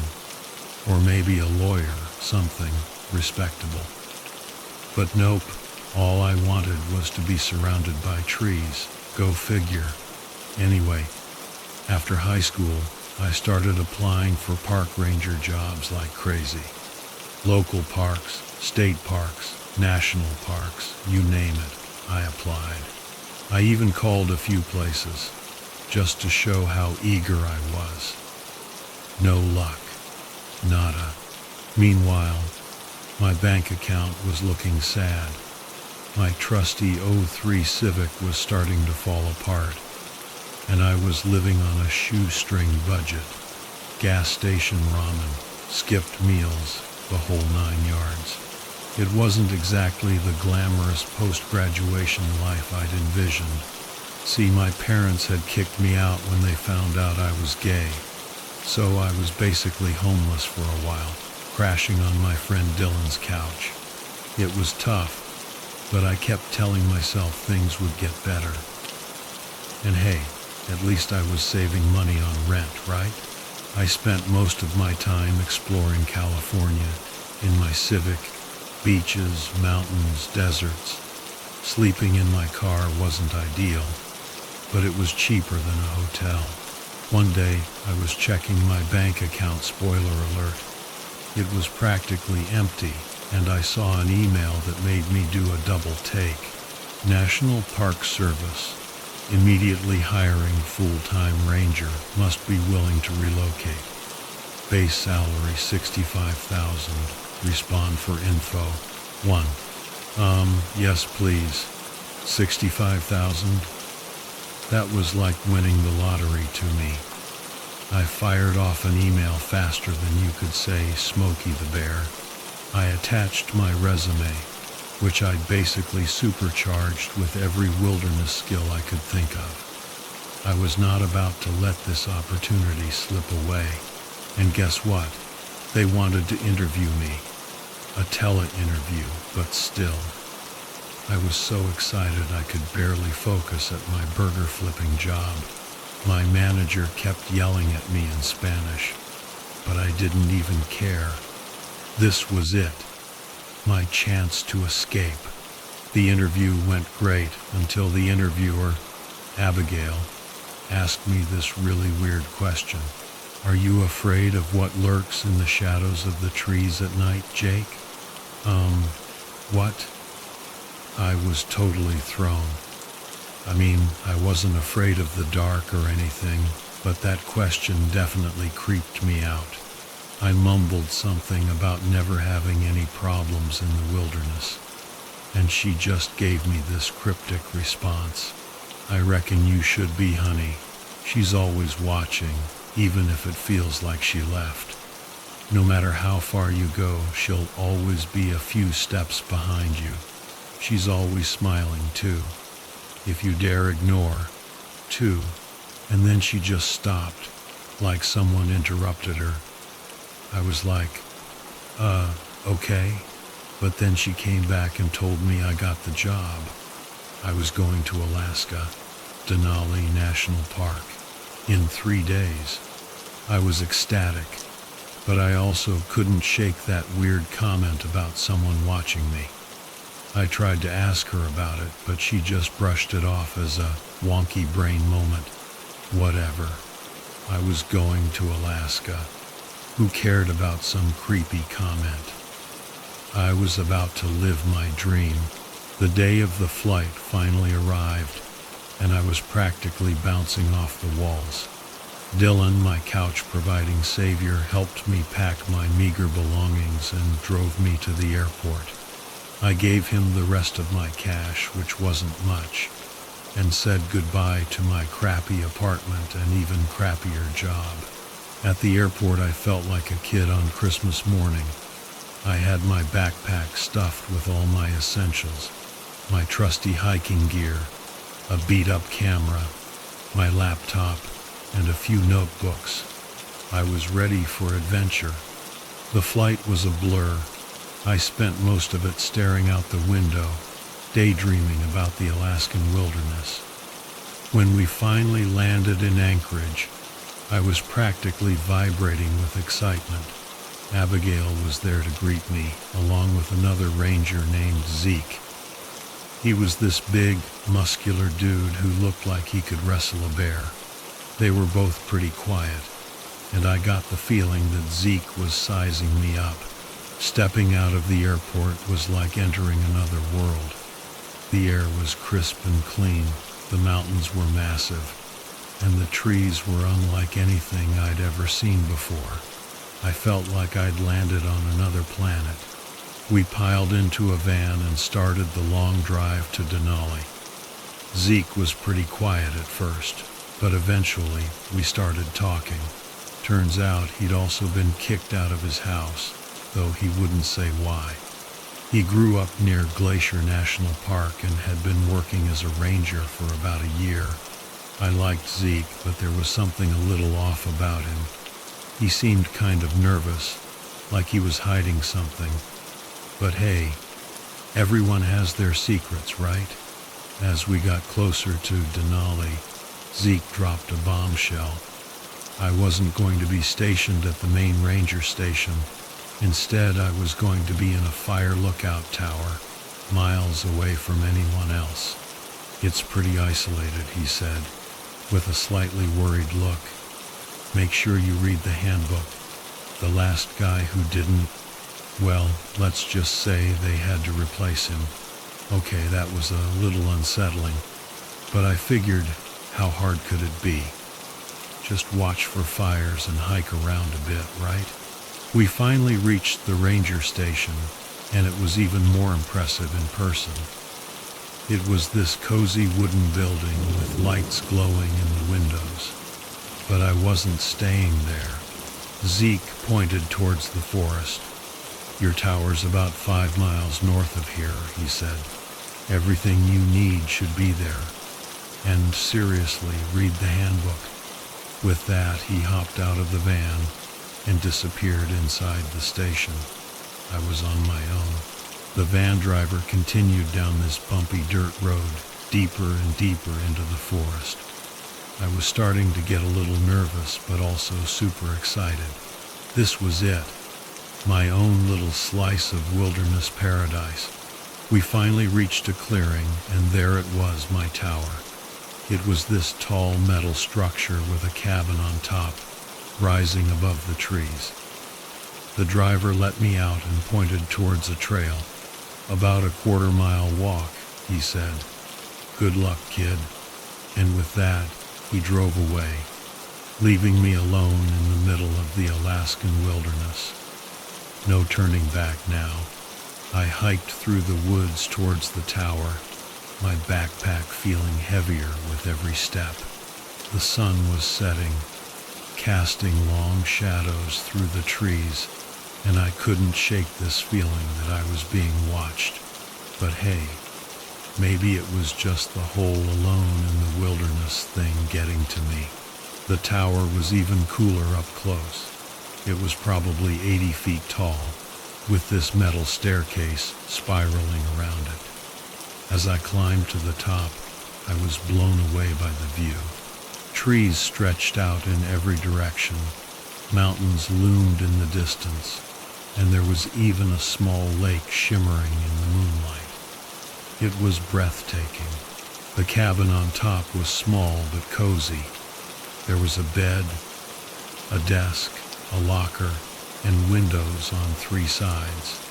or maybe a lawyer, something respectable. But nope, all I wanted was to be surrounded by trees. Go figure. Anyway, after high school, I started applying for park ranger jobs like crazy. Local parks, state parks, national parks, you name it, I applied. I even called a few places, just to show how eager I was. No luck. Nada. Meanwhile, my bank account was looking sad. My trusty '03 Civic was starting to fall apart, and I was living on a shoestring budget. Gas station ramen, skipped meals, the whole 9 yards. It wasn't exactly the glamorous post-graduation life I'd envisioned. See, my parents had kicked me out when they found out I was gay, so I was basically homeless for a while. crashing on my friend Dylan's couch. It was tough, but I kept telling myself things would get better. And hey, at least I was saving money on rent, right? I spent most of my time exploring California in my Civic, beaches, mountains, deserts. Sleeping in my car wasn't ideal, but it was cheaper than a hotel. One day, I was checking my bank account, spoiler alert. It was practically empty, and I saw an email that made me do a double take. National Park Service, immediately hiring full-time ranger, must be willing to relocate. Base salary $65,000. Respond for info. 1. Yes please. 65,000? That was like winning the lottery to me. I fired off an email faster than you could say Smokey the Bear. I attached my resume, which I'd basically supercharged with every wilderness skill I could think of. I was not about to let this opportunity slip away. And guess what? They wanted to interview me. A tele-interview, but still. I was so excited I could barely focus at my burger flipping job. My manager kept yelling at me in Spanish, but I didn't even care. This was it. My chance to escape. The interview went great until the interviewer, Abigail, asked me this really weird question. Are you afraid of what lurks in the shadows of the trees at night, Jake? What? I was totally thrown. I mean, I wasn't afraid of the dark or anything, but that question definitely creeped me out. I mumbled something about never having any problems in the wilderness, and she just gave me this cryptic response. I reckon you should be, honey. She's always watching, even if it feels like she left. No matter how far you go, she'll always be a few steps behind you. She's always smiling, too. If you dare ignore, too. And then she just stopped, like someone interrupted her. I was like, okay. But then she came back and told me I got the job. I was going to Alaska, Denali National Park, in 3 days. I was ecstatic, but I also couldn't shake that weird comment about someone watching me. I tried to ask her about it, but she just brushed it off as a wonky brain moment. Whatever. I was going to Alaska. Who cared about some creepy comment? I was about to live my dream. The day of the flight finally arrived, and I was practically bouncing off the walls. Dylan, my couch-providing savior, helped me pack my meager belongings and drove me to the airport. I gave him the rest of my cash, which wasn't much, and said goodbye to my crappy apartment and even crappier job. At the airport, I felt like a kid on Christmas morning. I had my backpack stuffed with all my essentials, my trusty hiking gear, a beat-up camera, my laptop, and a few notebooks. I was ready for adventure. The flight was a blur. I spent most of it staring out the window, daydreaming about the Alaskan wilderness. When we finally landed in Anchorage, I was practically vibrating with excitement. Abigail was there to greet me, along with another ranger named Zeke. He was this big, muscular dude who looked like he could wrestle a bear. They were both pretty quiet, and I got the feeling that Zeke was sizing me up. Stepping out of the airport was like entering another world. The air was crisp and clean, the mountains were massive, and the trees were unlike anything I'd ever seen before. I felt like I'd landed on another planet. We piled into a van and started the long drive to Denali. Zeke was pretty quiet at first, but eventually we started talking. Turns out he'd also been kicked out of his house, though he wouldn't say why. He grew up near Glacier National Park and had been working as a ranger for about a year. I liked Zeke, but there was something a little off about him. He seemed kind of nervous, like he was hiding something. But hey, everyone has their secrets, right? As we got closer to Denali, Zeke dropped a bombshell. I wasn't going to be stationed at the main ranger station. Instead, I was going to be in a fire lookout tower, miles away from anyone else. It's pretty isolated, he said, with a slightly worried look. Make sure you read the handbook. The last guy who didn't, well, let's just say they had to replace him. Okay, that was a little unsettling, but I figured, how hard could it be? Just watch for fires and hike around a bit, right? We finally reached the ranger station, and it was even more impressive in person. It was this cozy wooden building with lights glowing in the windows. But I wasn't staying there. Zeke pointed towards the forest. Your tower's about 5 miles north of here, he said. Everything you need should be there. And seriously, read the handbook. With that, he hopped out of the van and disappeared inside the station. I was on my own. The van driver continued down this bumpy dirt road, deeper and deeper into the forest. I was starting to get a little nervous, but also super excited. This was it. My own little slice of wilderness paradise. We finally reached a clearing, and there it was, my tower. It was this tall metal structure with a cabin on top, rising above the trees. The driver let me out and pointed towards a trail. About a quarter-mile walk, he said. Good luck, kid. And with that, he drove away, leaving me alone in the middle of the Alaskan wilderness. No turning back now. I hiked through the woods towards the tower, my backpack feeling heavier with every step. The sun was setting, casting long shadows through the trees, and I couldn't shake this feeling that I was being watched. But hey, maybe it was just the whole alone in the wilderness thing getting to me. The tower was even cooler up close. It was probably 80 feet tall, with this metal staircase spiraling around it. As I climbed to the top, I was blown away by the view. Trees stretched out in every direction, mountains loomed in the distance, and there was even a small lake shimmering in the moonlight. It was breathtaking. The cabin on top was small but cozy. There was a bed, a desk, a locker, and windows on 3 sides.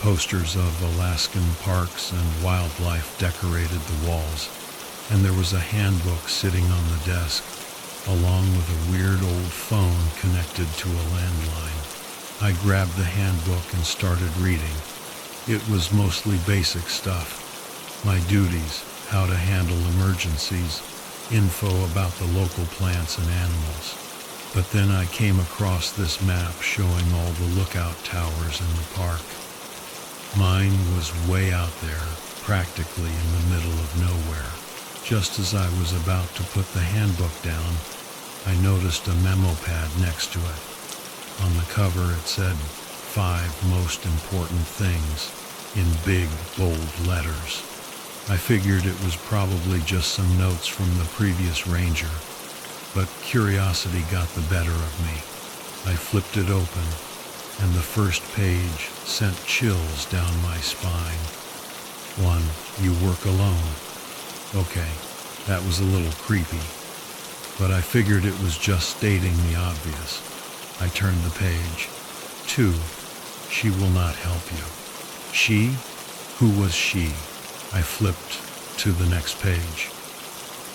Posters of Alaskan parks and wildlife decorated the walls, and there was a handbook sitting on the desk, along with a weird old phone connected to a landline. I grabbed the handbook and started reading. It was mostly basic stuff. My duties, how to handle emergencies, info about the local plants and animals. But then I came across this map showing all the lookout towers in the park. Mine was way out there, practically in the middle of nowhere. Just as I was about to put the handbook down, I noticed a memo pad next to it. On the cover it said, 5 most important things, in big, bold letters. I figured it was probably just some notes from the previous ranger, but curiosity got the better of me. I flipped it open, and the first page sent chills down my spine. 1. You work alone. Okay, that was a little creepy, but I figured it was just stating the obvious. I turned the page. 2. She will not help you. She? Who was she? I flipped to the next page.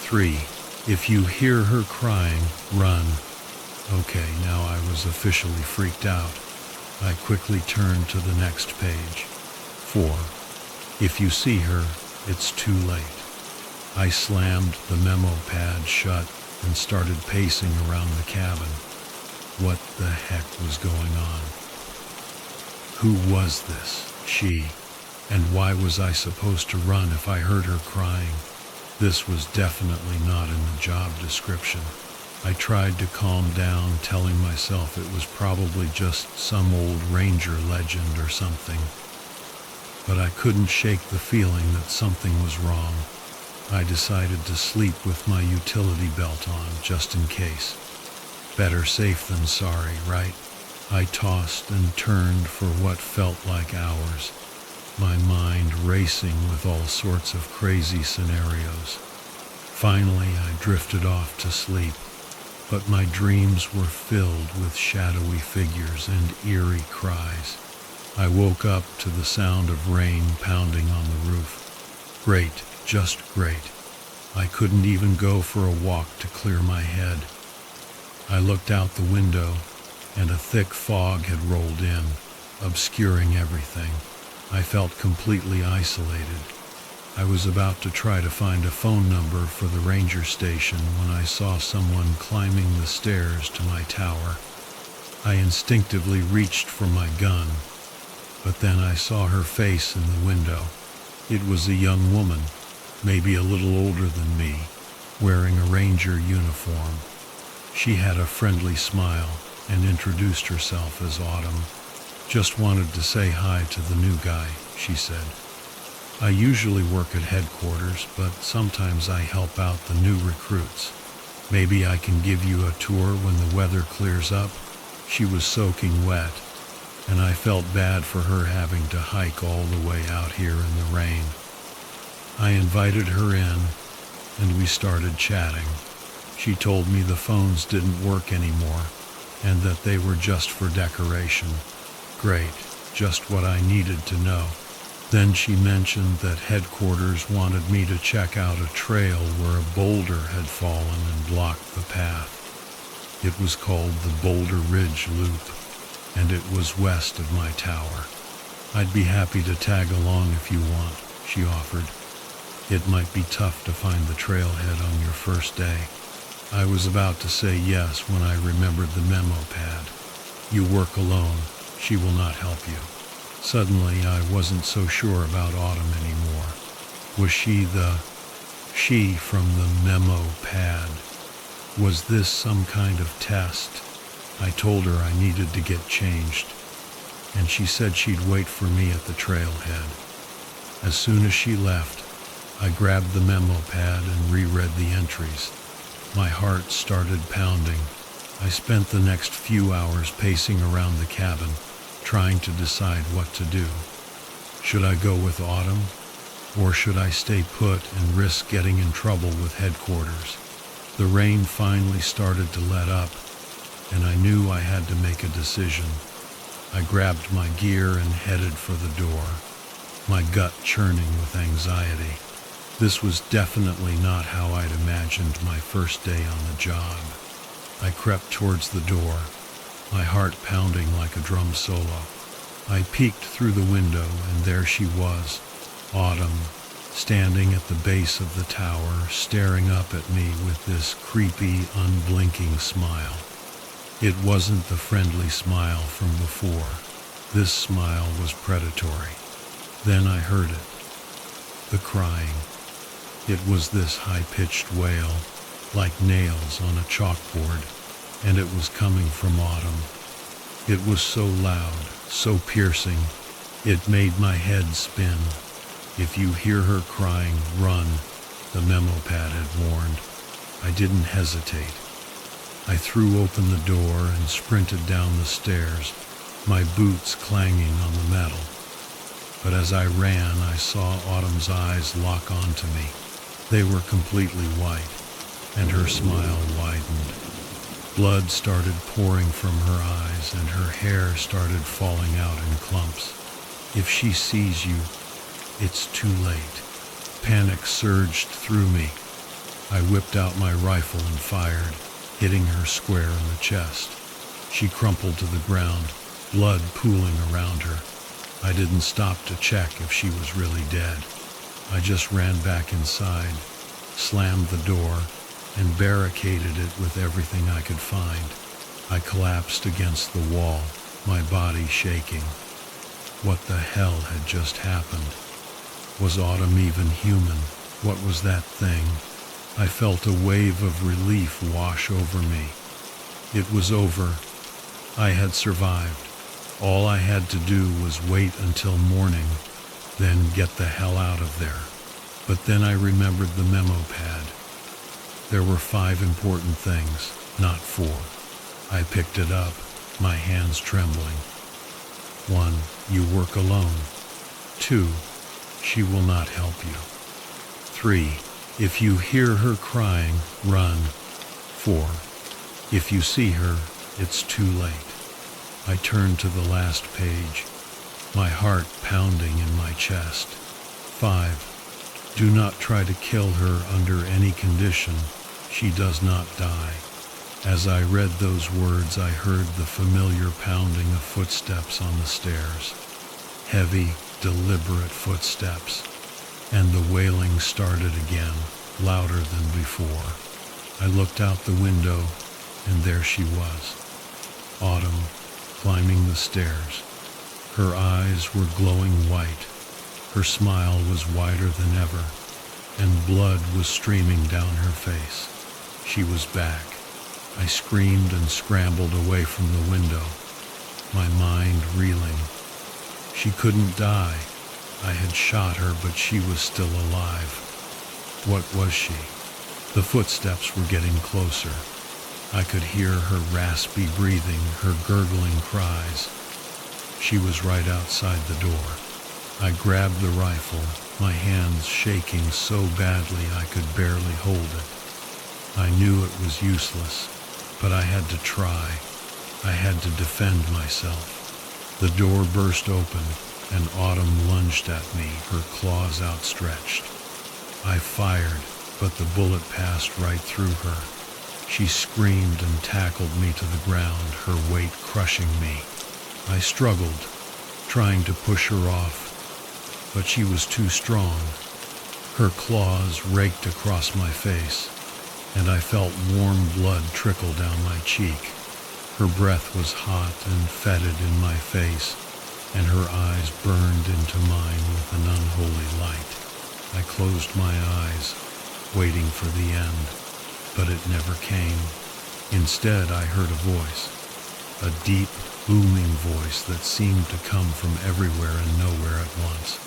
3. If you hear her crying, run. Okay, now I was officially freaked out. I quickly turned to the next page. 4. If you see her, it's too late. I slammed the memo pad shut and started pacing around the cabin. What the heck was going on? Who was this, she? And why was I supposed to run if I heard her crying? This was definitely not in the job description. I tried to calm down, telling myself it was probably just some old ranger legend or something. But I couldn't shake the feeling that something was wrong. I decided to sleep with my utility belt on, just in case. Better safe than sorry, right? I tossed and turned for what felt like hours, my mind racing with all sorts of crazy scenarios. Finally, I drifted off to sleep, but my dreams were filled with shadowy figures and eerie cries. I woke up to the sound of rain pounding on the roof. Great, just great. I couldn't even go for a walk to clear my head. I looked out the window, and a thick fog had rolled in, obscuring everything. I felt completely isolated. I was about to try to find a phone number for the ranger station when I saw someone climbing the stairs to my tower. I instinctively reached for my gun, but then I saw her face in the window. It was a young woman, maybe a little older than me, wearing a ranger uniform. She had a friendly smile and introduced herself as Autumn. "Just wanted to say hi to the new guy," she said. "I usually work at headquarters, but sometimes I help out the new recruits. Maybe I can give you a tour when the weather clears up." She was soaking wet, and I felt bad for her having to hike all the way out here in the rain. I invited her in, and we started chatting. She told me the phones didn't work anymore, and that they were just for decoration. Great, just what I needed to know. Then she mentioned that headquarters wanted me to check out a trail where a boulder had fallen and blocked the path. It was called the Boulder Ridge Loop, and it was west of my tower. "I'd be happy to tag along if you want," she offered. "It might be tough to find the trailhead on your first day." I was about to say yes when I remembered the memo pad. "You work alone. She will not help you." Suddenly, I wasn't so sure about Autumn anymore. Was she from the memo pad? Was this some kind of test? I told her I needed to get changed, and she said she'd wait for me at the trailhead. As soon as she left, I grabbed the memo pad and reread the entries. My heart started pounding. I spent the next few hours pacing around the cabin, trying to decide what to do. Should I go with Autumn, or should I stay put and risk getting in trouble with headquarters? The rain finally started to let up, and I knew I had to make a decision. I grabbed my gear and headed for the door, my gut churning with anxiety. This was definitely not how I'd imagined my first day on the job. I crept towards the door, my heart pounding like a drum solo. I peeked through the window, and there she was, Autumn, standing at the base of the tower, staring up at me with this creepy, unblinking smile. It wasn't the friendly smile from before. This smile was predatory. Then I heard it. The crying. It was this high-pitched wail, like nails on a chalkboard, and it was coming from Autumn. It was so loud, so piercing, it made my head spin. "If you hear her crying, run," the memo pad had warned. I didn't hesitate. I threw open the door and sprinted down the stairs, my boots clanging on the metal. But as I ran, I saw Autumn's eyes lock onto me. They were completely white, and her smile widened. Blood started pouring from her eyes, and her hair started falling out in clumps. "If she sees you, it's too late." Panic surged through me. I whipped out my rifle and fired, hitting her square in the chest. She crumpled to the ground, blood pooling around her. I didn't stop to check if she was really dead. I just ran back inside, slammed the door, and barricaded it with everything I could find. I collapsed against the wall, my body shaking. What the hell had just happened? Was Autumn even human? What was that thing? I felt a wave of relief wash over me. It was over. I had survived. All I had to do was wait until morning, then get the hell out of there. But then I remembered the memo pad. There were 5 important things, not 4. I picked it up, my hands trembling. 1. You work alone. 2. She will not help you. 3. If you hear her crying, run. 4. If you see her, it's too late. I turned to the last page, my heart pounding in my chest. 5. Do not try to kill her under any condition. She does not die. As I read those words, I heard the familiar pounding of footsteps on the stairs. Heavy, deliberate footsteps. And the wailing started again, louder than before. I looked out the window, and there she was. Autumn, climbing the stairs. Her eyes were glowing white. Her smile was wider than ever, and blood was streaming down her face. She was back. I screamed and scrambled away from the window, my mind reeling. She couldn't die. I had shot her, but she was still alive. What was she? The footsteps were getting closer. I could hear her raspy breathing, her gurgling cries. She was right outside the door. I grabbed the rifle, my hands shaking so badly I could barely hold it. I knew it was useless, but I had to try. I had to defend myself. The door burst open, and Autumn lunged at me, her claws outstretched. I fired, but the bullet passed right through her. She screamed and tackled me to the ground, her weight crushing me. I struggled, trying to push her off, but she was too strong. Her claws raked across my face, and I felt warm blood trickle down my cheek. Her breath was hot and fetid in my face, and her eyes burned into mine with an unholy light. I closed my eyes, waiting for the end, but it never came. Instead, I heard a voice, a deep, booming voice that seemed to come from everywhere and nowhere at once.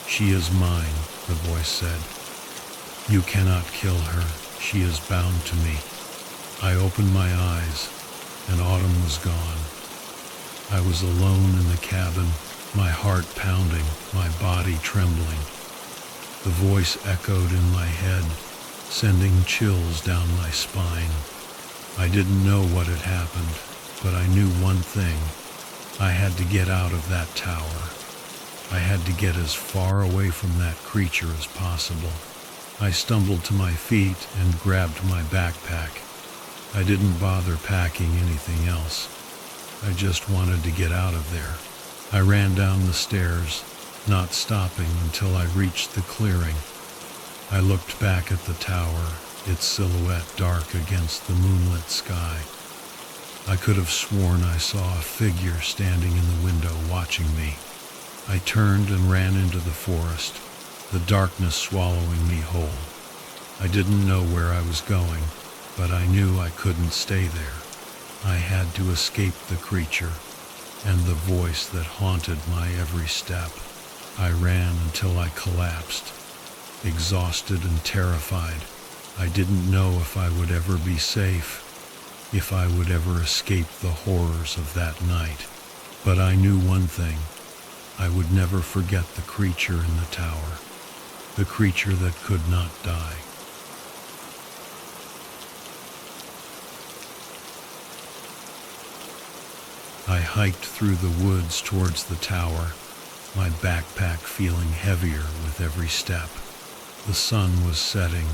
"She is mine," the voice said. "You cannot kill her. She is bound to me." I opened my eyes, and Autumn was gone. I was alone in the cabin, my heart pounding, my body trembling. The voice echoed in my head, sending chills down my spine. I didn't know what had happened, but I knew one thing. I had to get out of that tower. I had to get as far away from that creature as possible. I stumbled to my feet and grabbed my backpack. I didn't bother packing anything else. I just wanted to get out of there. I ran down the stairs, not stopping until I reached the clearing. I looked back at the tower, its silhouette dark against the moonlit sky. I could have sworn I saw a figure standing in the window watching me. I turned and ran into the forest, the darkness swallowing me whole. I didn't know where I was going, but I knew I couldn't stay there. I had to escape the creature and the voice that haunted my every step. I ran until I collapsed, exhausted and terrified. I didn't know if I would ever be safe, if I would ever escape the horrors of that night. But I knew one thing. I would never forget the creature in the tower, the creature that could not die. I hiked through the woods towards the tower, my backpack feeling heavier with every step. The sun was setting,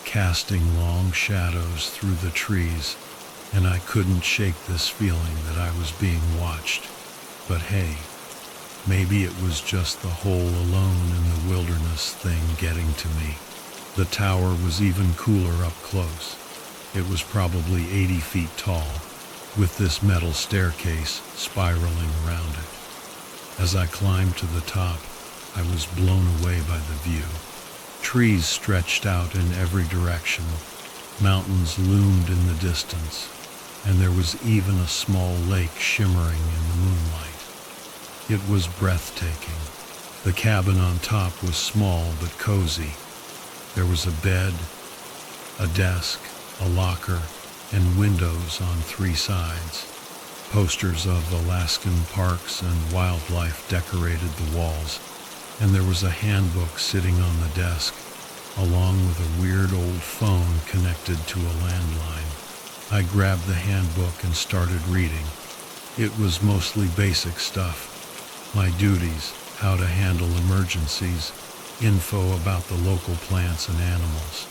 casting long shadows through the trees, and I couldn't shake this feeling that I was being watched. But hey, maybe it was just the whole alone in the wilderness thing getting to me. The tower was even cooler up close. It was probably 80 feet tall, with this metal staircase spiraling around it. As I climbed to the top, I was blown away by the view. Trees stretched out in every direction, mountains loomed in the distance, and there was even a small lake shimmering in the moonlight. It was breathtaking. The cabin on top was small but cozy. There was a bed, a desk, a locker, and windows on 3 sides. Posters of Alaskan parks and wildlife decorated the walls, and there was a handbook sitting on the desk, along with a weird old phone connected to a landline. I grabbed the handbook and started reading. It was mostly basic stuff. My duties, how to handle emergencies, info about the local plants and animals.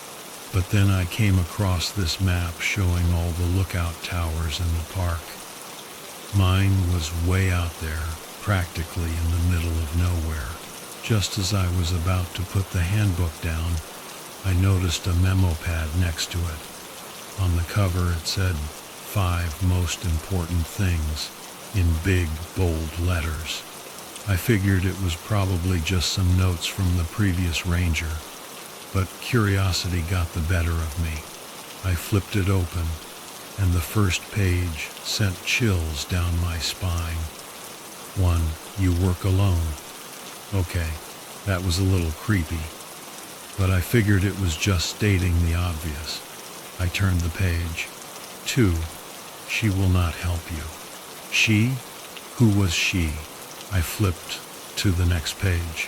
But then I came across this map showing all the lookout towers in the park. Mine was way out there, practically in the middle of nowhere. Just as I was about to put the handbook down, I noticed a memo pad next to it. On the cover it said, 5 most important things, in big, bold letters. I figured it was probably just some notes from the previous ranger, but curiosity got the better of me. I flipped it open, and the first page sent chills down my spine. 1. You work alone. Okay, that was a little creepy, but I figured it was just stating the obvious. I turned the page. 2. She will not help you. She? Who was she? I flipped to the next page.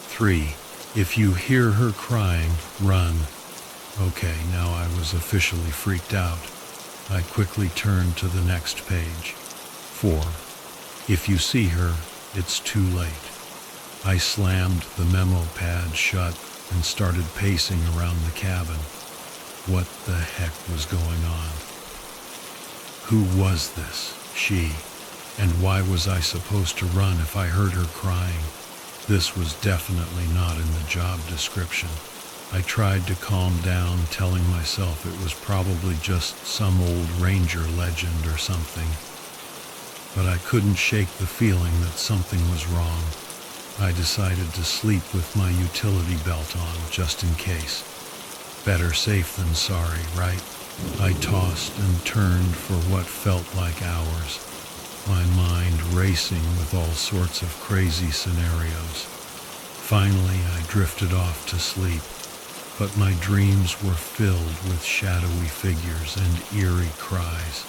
3. If you hear her crying, run. Okay, now I was officially freaked out. I quickly turned to the next page. 4. If you see her, it's too late. I slammed the memo pad shut and started pacing around the cabin. What the heck was going on? Who was this, she? And why was I supposed to run if I heard her crying? This was definitely not in the job description. I tried to calm down, telling myself it was probably just some old ranger legend or something. But I couldn't shake the feeling that something was wrong. I decided to sleep with my utility belt on, just in case. Better safe than sorry, right? I tossed and turned for what felt like hours, my mind racing with all sorts of crazy scenarios. Finally, I drifted off to sleep, but my dreams were filled with shadowy figures and eerie cries.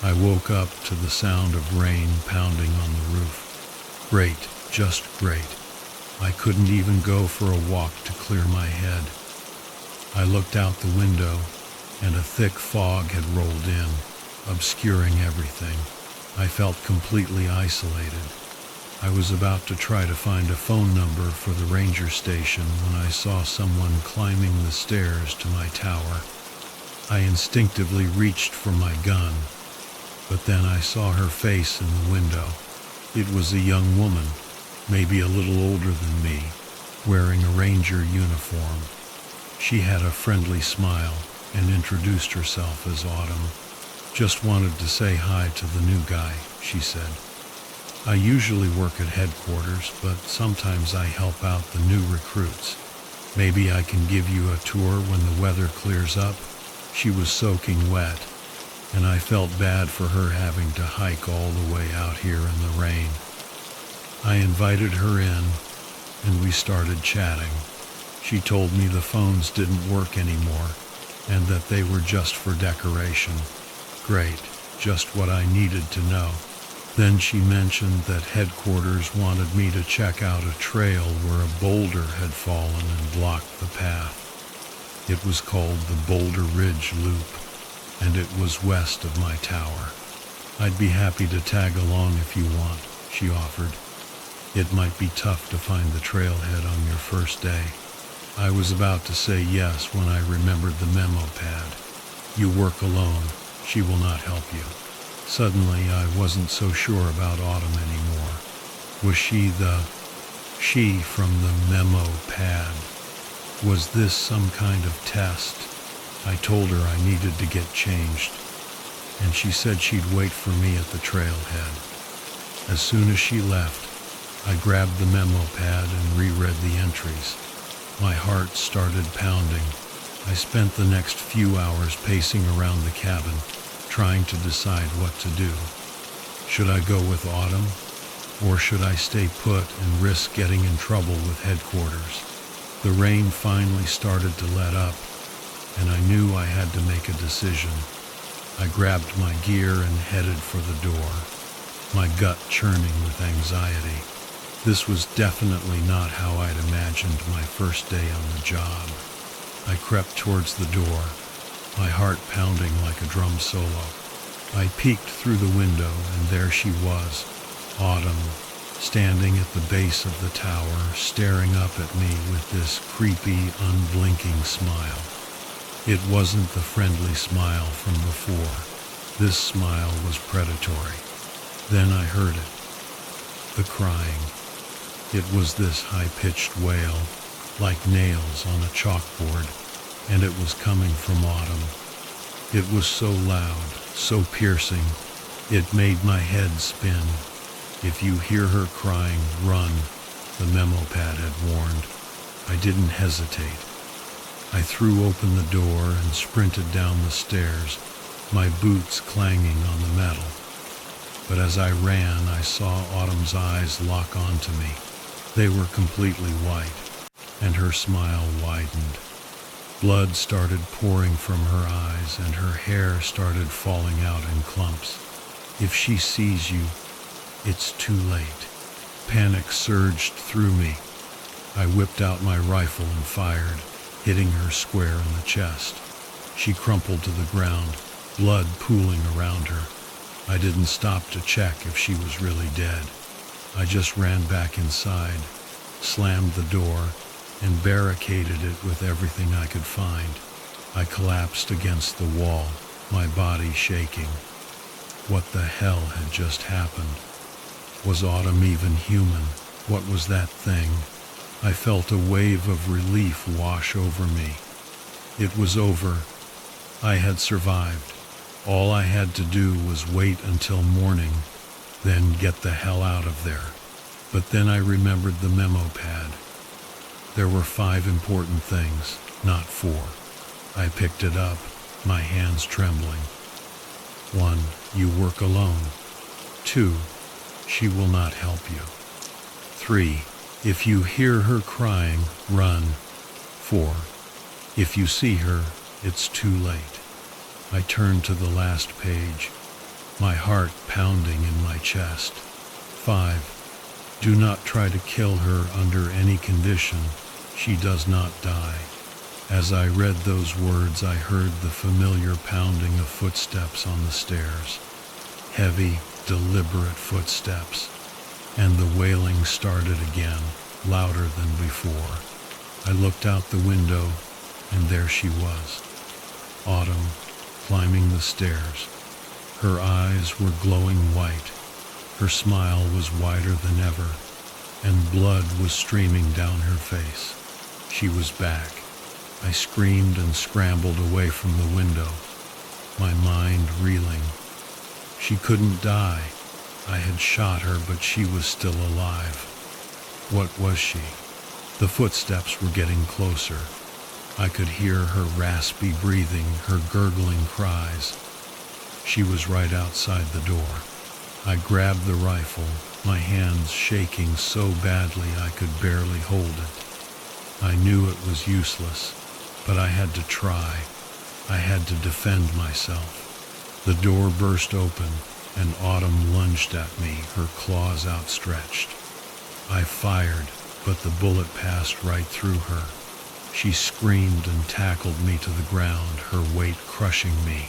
I woke up to the sound of rain pounding on the roof. Great, just great. I couldn't even go for a walk to clear my head. I looked out the window, and a thick fog had rolled in, obscuring everything. I felt completely isolated. I was about to try to find a phone number for the ranger station when I saw someone climbing the stairs to my tower. I instinctively reached for my gun, but then I saw her face in the window. It was a young woman, maybe a little older than me, wearing a ranger uniform. She had a friendly smile and introduced herself as Autumn. Just wanted to say hi to the new guy, she said. I usually work at headquarters, but sometimes I help out the new recruits. Maybe I can give you a tour when the weather clears up. She was soaking wet, and I felt bad for her having to hike all the way out here in the rain. I invited her in, and we started chatting. She told me the phones didn't work anymore, and that they were just for decoration. Great, just what I needed to know. Then she mentioned that headquarters wanted me to check out a trail where a boulder had fallen and blocked the path. It was called the Boulder Ridge Loop, and it was west of my tower. I'd be happy to tag along if you want, she offered. It might be tough to find the trailhead on your first day. I was about to say yes when I remembered the memo pad. You work alone. She will not help you. Suddenly, I wasn't so sure about Autumn anymore. Was she from the memo pad? Was this some kind of test? I told her I needed to get changed, and she said she'd wait for me at the trailhead. As soon as she left, I grabbed the memo pad and reread the entries. My heart started pounding. I spent the next few hours pacing around the cabin, trying to decide what to do. Should I go with Autumn, or should I stay put and risk getting in trouble with headquarters? The rain finally started to let up, and I knew I had to make a decision. I grabbed my gear and headed for the door, my gut churning with anxiety. This was definitely not how I'd imagined my first day on the job. I crept towards the door, my heart pounding like a drum solo. I peeked through the window, and there she was, Autumn, standing at the base of the tower, staring up at me with this creepy, unblinking smile. It wasn't the friendly smile from before. This smile was predatory. Then I heard it. The crying. It was this high-pitched wail, like nails on a chalkboard, and it was coming from Autumn. It was so loud, so piercing, it made my head spin. If you hear her crying, run, the memo pad had warned. I didn't hesitate. I threw open the door and sprinted down the stairs, my boots clanging on the metal. But as I ran, I saw Autumn's eyes lock onto me. They were completely white, and her smile widened. Blood started pouring from her eyes, and her hair started falling out in clumps. If she sees you, it's too late. Panic surged through me. I whipped out my rifle and fired, hitting her square in the chest. She crumpled to the ground, blood pooling around her. I didn't stop to check if she was really dead. I just ran back inside, slammed the door, and barricaded it with everything I could find. I collapsed against the wall, my body shaking. What the hell had just happened? Was Autumn even human? What was that thing? I felt a wave of relief wash over me. It was over. I had survived. All I had to do was wait until morning, then get the hell out of there. But then I remembered the memo pad. There were 5 important things, not 4. I picked it up, my hands trembling. 1. You work alone. 2. She will not help you. 3. If you hear her crying, run. 4. If you see her, it's too late. I turned to the last page, my heart pounding in my chest. 5. Do not try to kill her under any condition. She does not die. As I read those words, I heard the familiar pounding of footsteps on the stairs. Heavy, deliberate footsteps. And the wailing started again, louder than before. I looked out the window, and there she was, Autumn, climbing the stairs. Her eyes were glowing white. Her smile was wider than ever, and blood was streaming down her face. She was back. I screamed and scrambled away from the window, my mind reeling. She couldn't die. I had shot her, but she was still alive. What was she? The footsteps were getting closer. I could hear her raspy breathing, her gurgling cries. She was right outside the door. I grabbed the rifle, my hands shaking so badly I could barely hold it. I knew it was useless, but I had to try. I had to defend myself. The door burst open, and Autumn lunged at me, her claws outstretched. I fired, but the bullet passed right through her. She screamed and tackled me to the ground, her weight crushing me.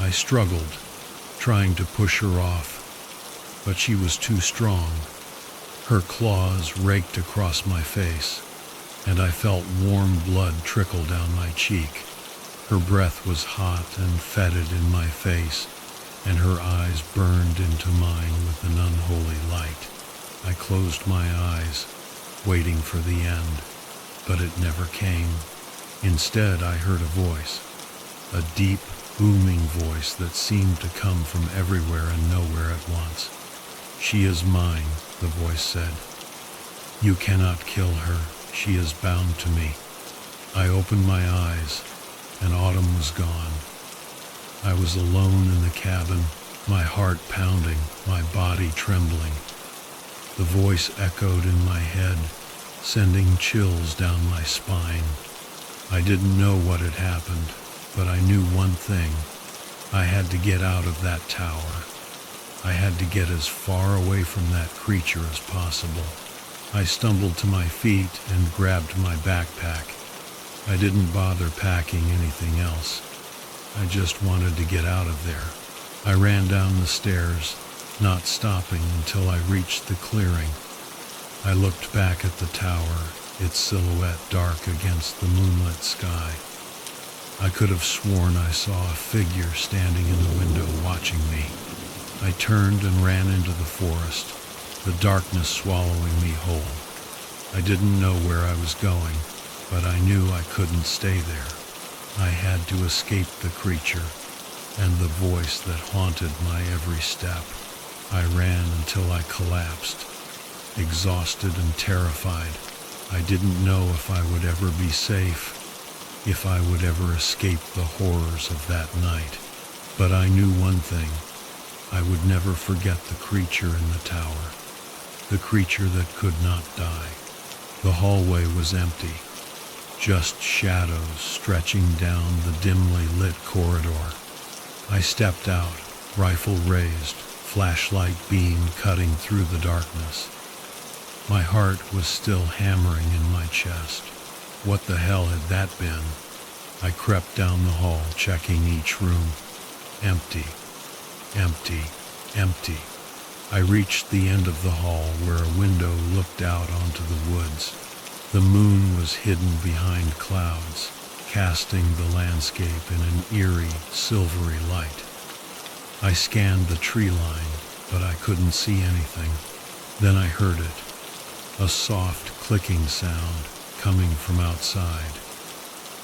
I struggled, trying to push her off, but she was too strong. Her claws raked across my face, and I felt warm blood trickle down my cheek. Her breath was hot and fetid in my face, and her eyes burned into mine with an unholy light. I closed my eyes, waiting for the end, but it never came. Instead, I heard a voice, a deep, booming voice that seemed to come from everywhere and nowhere at once. "She is mine," the voice said. "You cannot kill her. She is bound to me. I opened my eyes, and autumn was gone. I was alone in the cabin, my heart pounding, my body trembling. The voice echoed in my head, sending chills down my spine. I didn't know what had happened, but I knew one thing. I had to get out of that tower. I had to get as far away from that creature as possible. I stumbled to my feet and grabbed my backpack. I didn't bother packing anything else. I just wanted to get out of there. I ran down the stairs, not stopping until I reached the clearing. I looked back at the tower, its silhouette dark against the moonlit sky. I could have sworn I saw a figure standing in the window watching me. I turned and ran into the forest, the darkness swallowing me whole. I didn't know where I was going, but I knew I couldn't stay there. I had to escape the creature and the voice that haunted my every step. I ran until I collapsed, exhausted and terrified. I didn't know if I would ever be safe, if I would ever escape the horrors of that night. But I knew one thing. I would never forget the creature in the tower, the creature that could not die. The hallway was empty, just shadows stretching down the dimly lit corridor. I stepped out, rifle raised, flashlight beam cutting through the darkness. My heart was still hammering in my chest. What the hell had that been? I crept down the hall, checking each room. Empty, empty, empty. I reached the end of the hall where a window looked out onto the woods. The moon was hidden behind clouds, casting the landscape in an eerie, silvery light. I scanned the tree line, but I couldn't see anything. Then I heard it, a soft clicking sound coming from outside.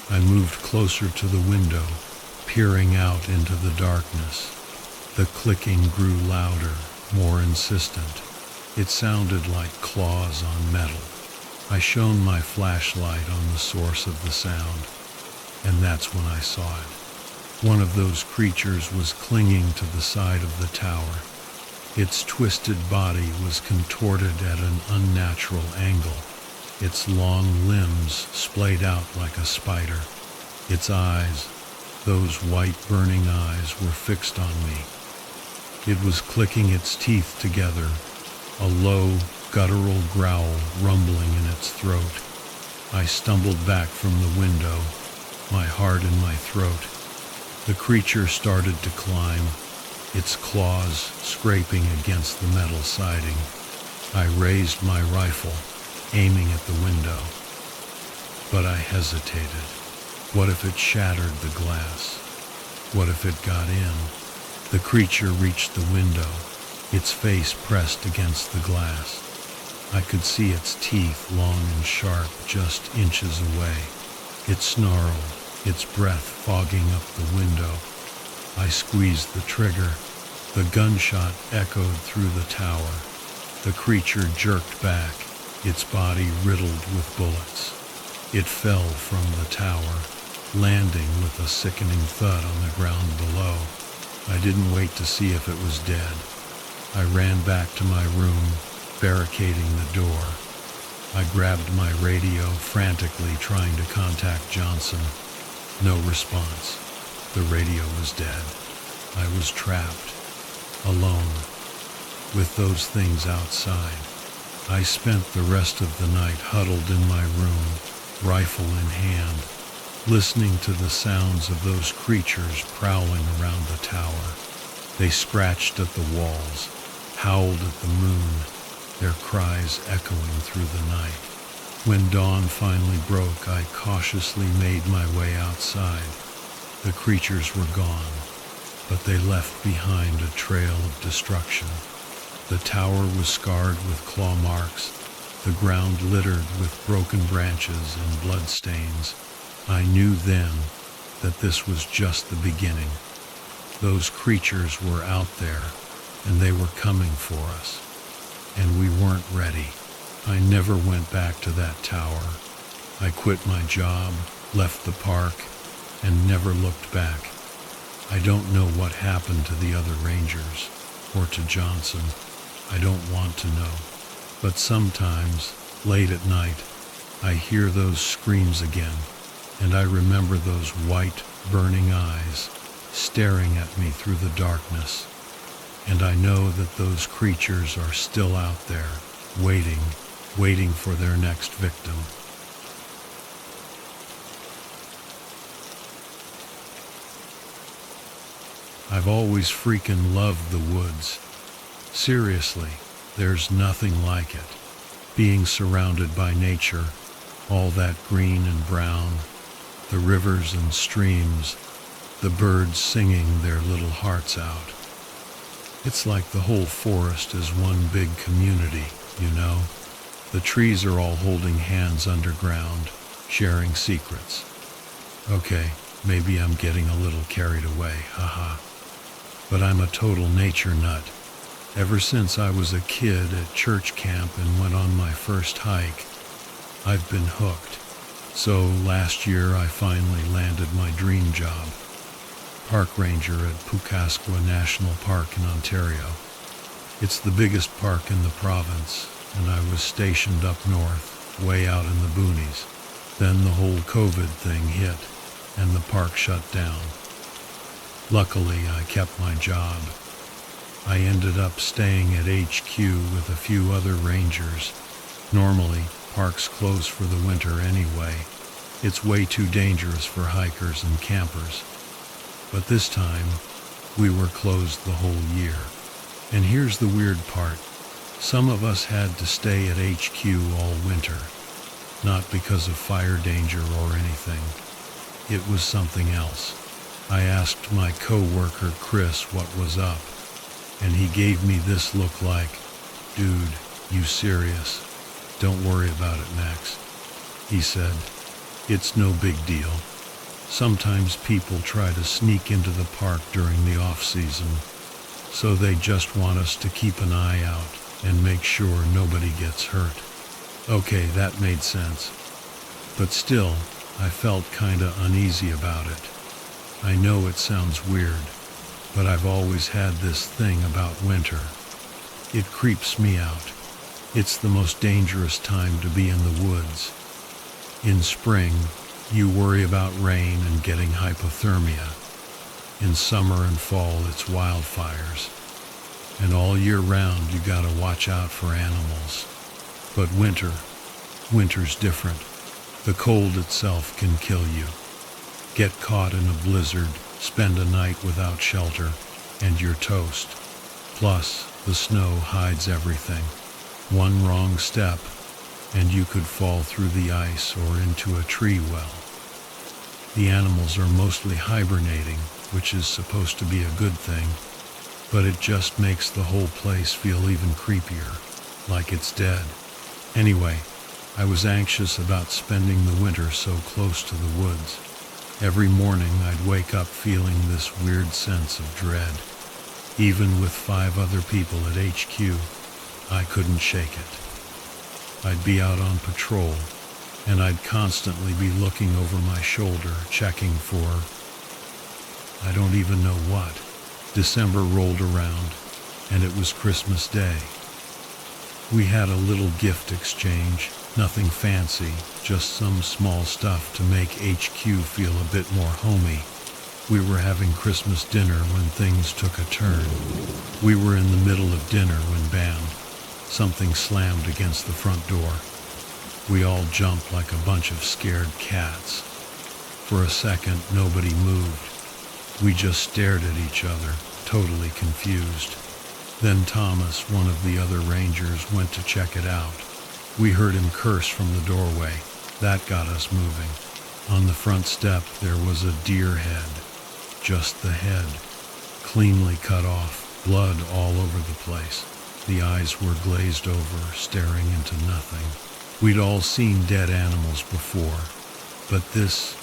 I moved closer to the window, peering out into the darkness. The clicking grew louder, more insistent. It sounded like claws on metal. I shone my flashlight on the source of the sound, and that's when I saw it. One of those creatures was clinging to the side of the tower. Its twisted body was contorted at an unnatural angle. Its long limbs splayed out like a spider. Its eyes, those white burning eyes, were fixed on me. It was clicking its teeth together, a low, guttural growl rumbling in its throat. I stumbled back from the window, my heart in my throat. The creature started to climb, its claws scraping against the metal siding. I raised my rifle, aiming at the window. But I hesitated. What if it shattered the glass? What if it got in? The creature reached the window, its face pressed against the glass. I could see its teeth, long and sharp, just inches away. It snarled, its breath fogging up the window. I squeezed the trigger. The gunshot echoed through the tower. The creature jerked back, its body riddled with bullets. It fell from the tower, landing with a sickening thud on the ground below. I didn't wait to see if it was dead. I ran back to my room, barricading the door. I grabbed my radio, frantically trying to contact Johnson. No response. The radio was dead. I was trapped, alone, with those things outside. I spent the rest of the night huddled in my room, rifle in hand, listening to the sounds of those creatures prowling around the tower. They scratched at the walls, howled at the moon, their cries echoing through the night. When dawn finally broke, I cautiously made my way outside. The creatures were gone, but they left behind a trail of destruction. The tower was scarred with claw marks, the ground littered with broken branches and blood stains. I knew then that this was just the beginning. Those creatures were out there, and they were coming for us. And we weren't ready. I never went back to that tower. I quit my job, left the park, and never looked back. I don't know what happened to the other rangers, or to Johnson. I don't want to know. But sometimes, late at night, I hear those screams again, and I remember those white, burning eyes staring at me through the darkness. And I know that those creatures are still out there, waiting for their next victim. I've always freaking loved the woods. Seriously, there's nothing like it. Being surrounded by nature, all that green and brown, the rivers and streams, the birds singing their little hearts out. It's like the whole forest is one big community, you know? The trees are all holding hands underground, sharing secrets. Okay, maybe I'm getting a little carried away, haha. But I'm a total nature nut. Ever since I was a kid at church camp and went on my first hike, I've been hooked. So last year I finally landed my dream job. Park ranger at Pukaskwa National Park in Ontario. It's the biggest park in the province, and I was stationed up north, way out in the boonies. Then the whole COVID thing hit, and the park shut down. Luckily, I kept my job. I ended up staying at HQ with a few other rangers. Normally, parks close for the winter anyway. It's way too dangerous for hikers and campers. But this time, we were closed the whole year. And here's the weird part. Some of us had to stay at HQ all winter. Not because of fire danger or anything. It was something else. I asked my co-worker Chris what was up, and he gave me this look like, "Dude, you serious? Don't worry about it, Max." He said, "It's no big deal. Sometimes people try to sneak into the park during the off-season, so they just want us to keep an eye out and make sure nobody gets hurt." Okay, that made sense. But still, I felt kinda uneasy about it. I know it sounds weird, but I've always had this thing about winter. It creeps me out. It's the most dangerous time to be in the woods. In spring, you worry about rain and getting hypothermia. In summer and fall, it's wildfires. And all year round, you gotta watch out for animals. But winter's different. The cold itself can kill you. Get caught in a blizzard, spend a night without shelter, and you're toast. Plus, the snow hides everything. One wrong step, and you could fall through the ice or into a tree well. The animals are mostly hibernating, which is supposed to be a good thing, but it just makes the whole place feel even creepier, like it's dead. Anyway, I was anxious about spending the winter so close to the woods. Every morning I'd wake up feeling this weird sense of dread. Even with 5 other people at HQ, I couldn't shake it. I'd be out on patrol, and I'd constantly be looking over my shoulder, checking for, I don't even know what. December rolled around, and it was Christmas Day. We had a little gift exchange, nothing fancy, just some small stuff to make HQ feel a bit more homey. We were having Christmas dinner when things took a turn. We were in the middle of dinner when bam, something slammed against the front door. We all jumped like a bunch of scared cats. For a second, nobody moved. We just stared at each other, totally confused. Then Thomas, one of the other rangers, went to check it out. We heard him curse from the doorway. That got us moving. On the front step, there was a deer head. Just the head. Cleanly cut off, blood all over the place. The eyes were glazed over, staring into nothing. We'd all seen dead animals before, but this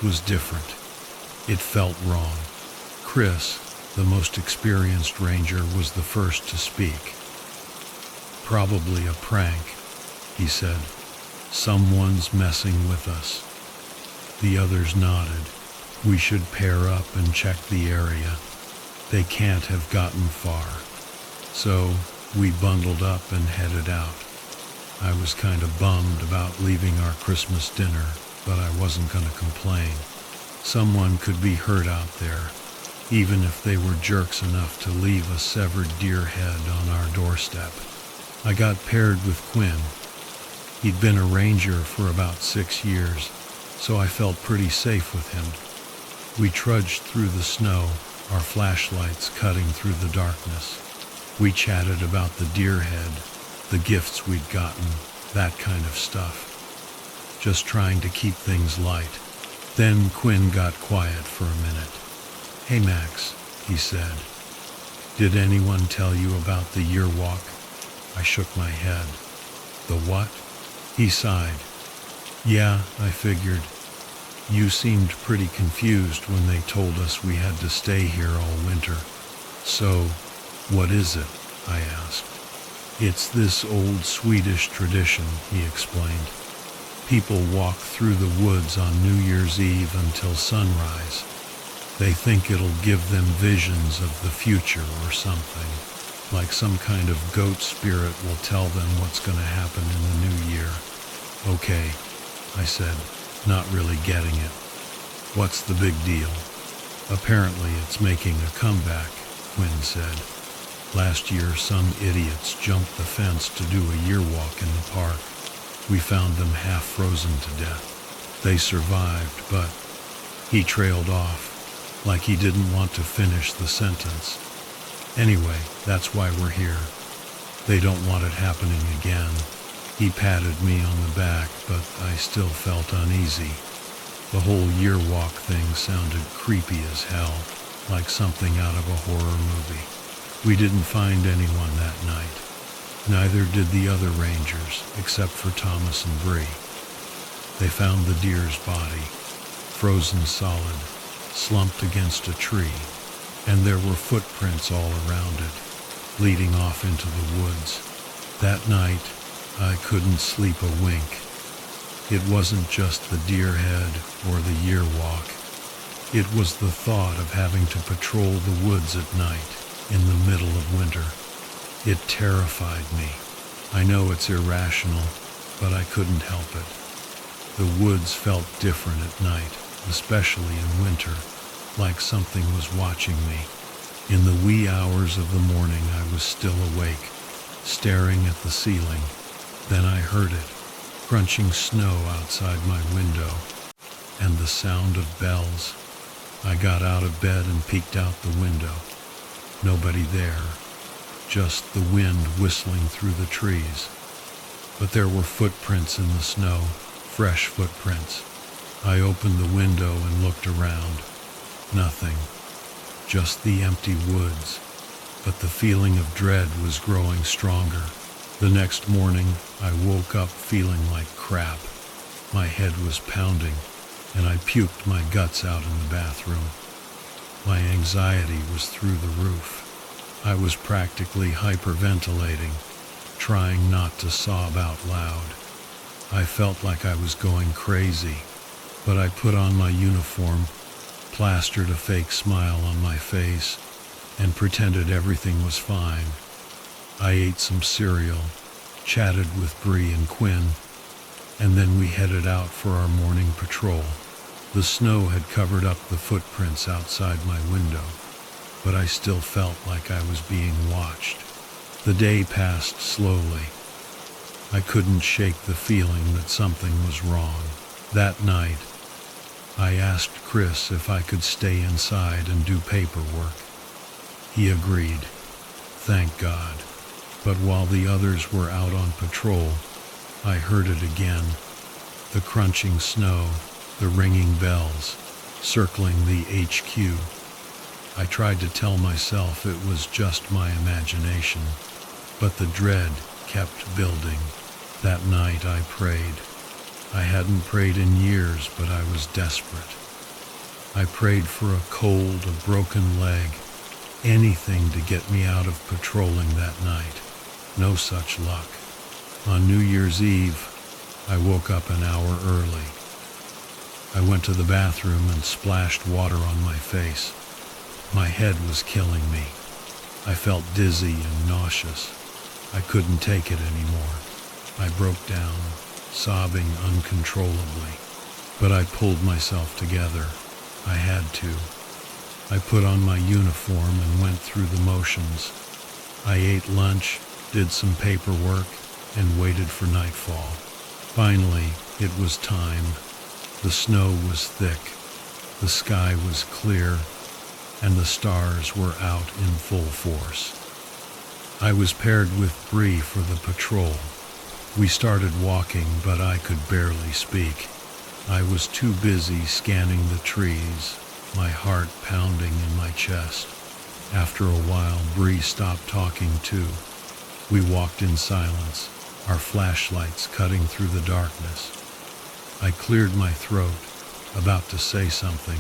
was different. It felt wrong. Chris, the most experienced ranger, was the first to speak. Probably a prank, he said. Someone's messing with us. The others nodded. We should pair up and check the area. They can't have gotten far. So we bundled up and headed out. I was kind of bummed about leaving our Christmas dinner, but I wasn't going to complain. Someone could be hurt out there, even if they were jerks enough to leave a severed deer head on our doorstep. I got paired with Quinn. He'd been a ranger for about 6 years, so I felt pretty safe with him. We trudged through the snow, our flashlights cutting through the darkness. We chatted about the deer head, the gifts we'd gotten, that kind of stuff. Just trying to keep things light. Then Quinn got quiet for a minute. "Hey Max," he said. "Did anyone tell you about the year walk?" I shook my head. "The what?" He sighed. "Yeah, I figured. You seemed pretty confused when they told us we had to stay here all winter. So, what is it?" I asked. "It's this old Swedish tradition," he explained. "People walk through the woods on New Year's Eve until sunrise. They think it'll give them visions of the future or something. Like some kind of goat spirit will tell them what's going to happen in the new year." "Okay," I said, not really getting it. "What's the big deal?" "Apparently it's making a comeback," Quinn said. "Last year some idiots jumped the fence to do a year walk in the park. We found them half frozen to death. They survived, but..." He trailed off, like he didn't want to finish the sentence. "Anyway, that's why we're here. They don't want it happening again." He patted me on the back, but I still felt uneasy. The whole year walk thing sounded creepy as hell, like something out of a horror movie. We didn't find anyone that night. Neither did the other rangers, except for Thomas and Bree. They found the deer's body, frozen solid, slumped against a tree, and there were footprints all around it, leading off into the woods. That night, I couldn't sleep a wink. It wasn't just the deer head or the year walk. It was the thought of having to patrol the woods at night in the middle of winter. It terrified me. I know it's irrational, but I couldn't help it. The woods felt different at night, especially in winter, like something was watching me. In the wee hours of the morning, I was still awake, staring at the ceiling. Then I heard it, crunching snow outside my window, and the sound of bells. I got out of bed and peeked out the window. Nobody there, just the wind whistling through the trees. But there were footprints in the snow, fresh footprints. I opened the window and looked around. Nothing, just the empty woods. But the feeling of dread was growing stronger. The next morning, I woke up feeling like crap. My head was pounding, and I puked my guts out in the bathroom. My anxiety was through the roof. I was practically hyperventilating, trying not to sob out loud. I felt like I was going crazy, but I put on my uniform, plastered a fake smile on my face, and pretended everything was fine. I ate some cereal, chatted with Bree and Quinn, and then we headed out for our morning patrol. The snow had covered up the footprints outside my window, but I still felt like I was being watched. The day passed slowly. I couldn't shake the feeling that something was wrong. That night, I asked Chris if I could stay inside and do paperwork. He agreed. Thank God. But while the others were out on patrol, I heard it again. The crunching snow, the ringing bells, circling the HQ. I tried to tell myself it was just my imagination, but the dread kept building. That night I prayed. I hadn't prayed in years, but I was desperate. I prayed for a cold, a broken leg, anything to get me out of patrolling that night. No such luck. On New Year's Eve, I woke up an hour early. I went to the bathroom and splashed water on my face. My head was killing me. I felt dizzy and nauseous. I couldn't take it anymore. I broke down, sobbing uncontrollably. But I pulled myself together. I had to. I put on my uniform and went through the motions. I ate lunch, did some paperwork, and waited for nightfall. Finally, it was time. The snow was thick, the sky was clear, and the stars were out in full force. I was paired with Bree for the patrol. We started walking, but I could barely speak. I was too busy scanning the trees, my heart pounding in my chest. After a while, Bree stopped talking too. We walked in silence, our flashlights cutting through the darkness. I cleared my throat, about to say something,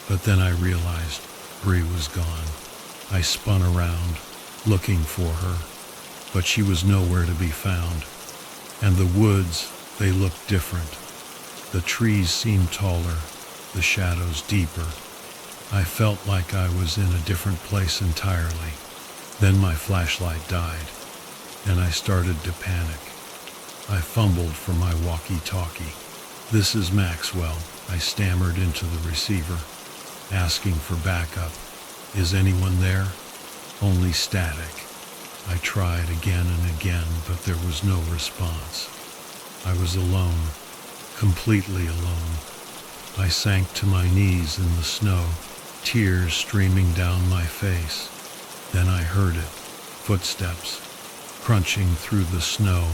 but then I realized Bree was gone. I spun around, looking for her, but she was nowhere to be found. And the woods, they looked different. The trees seemed taller, the shadows deeper. I felt like I was in a different place entirely. Then my flashlight died, and I started to panic. I fumbled for my walkie-talkie. "This is Maxwell," I stammered into the receiver, asking for backup. "Is anyone there?" Only static. I tried again and again, but there was no response. I was alone, completely alone. I sank to my knees in the snow, tears streaming down my face. Then I heard it, footsteps, crunching through the snow.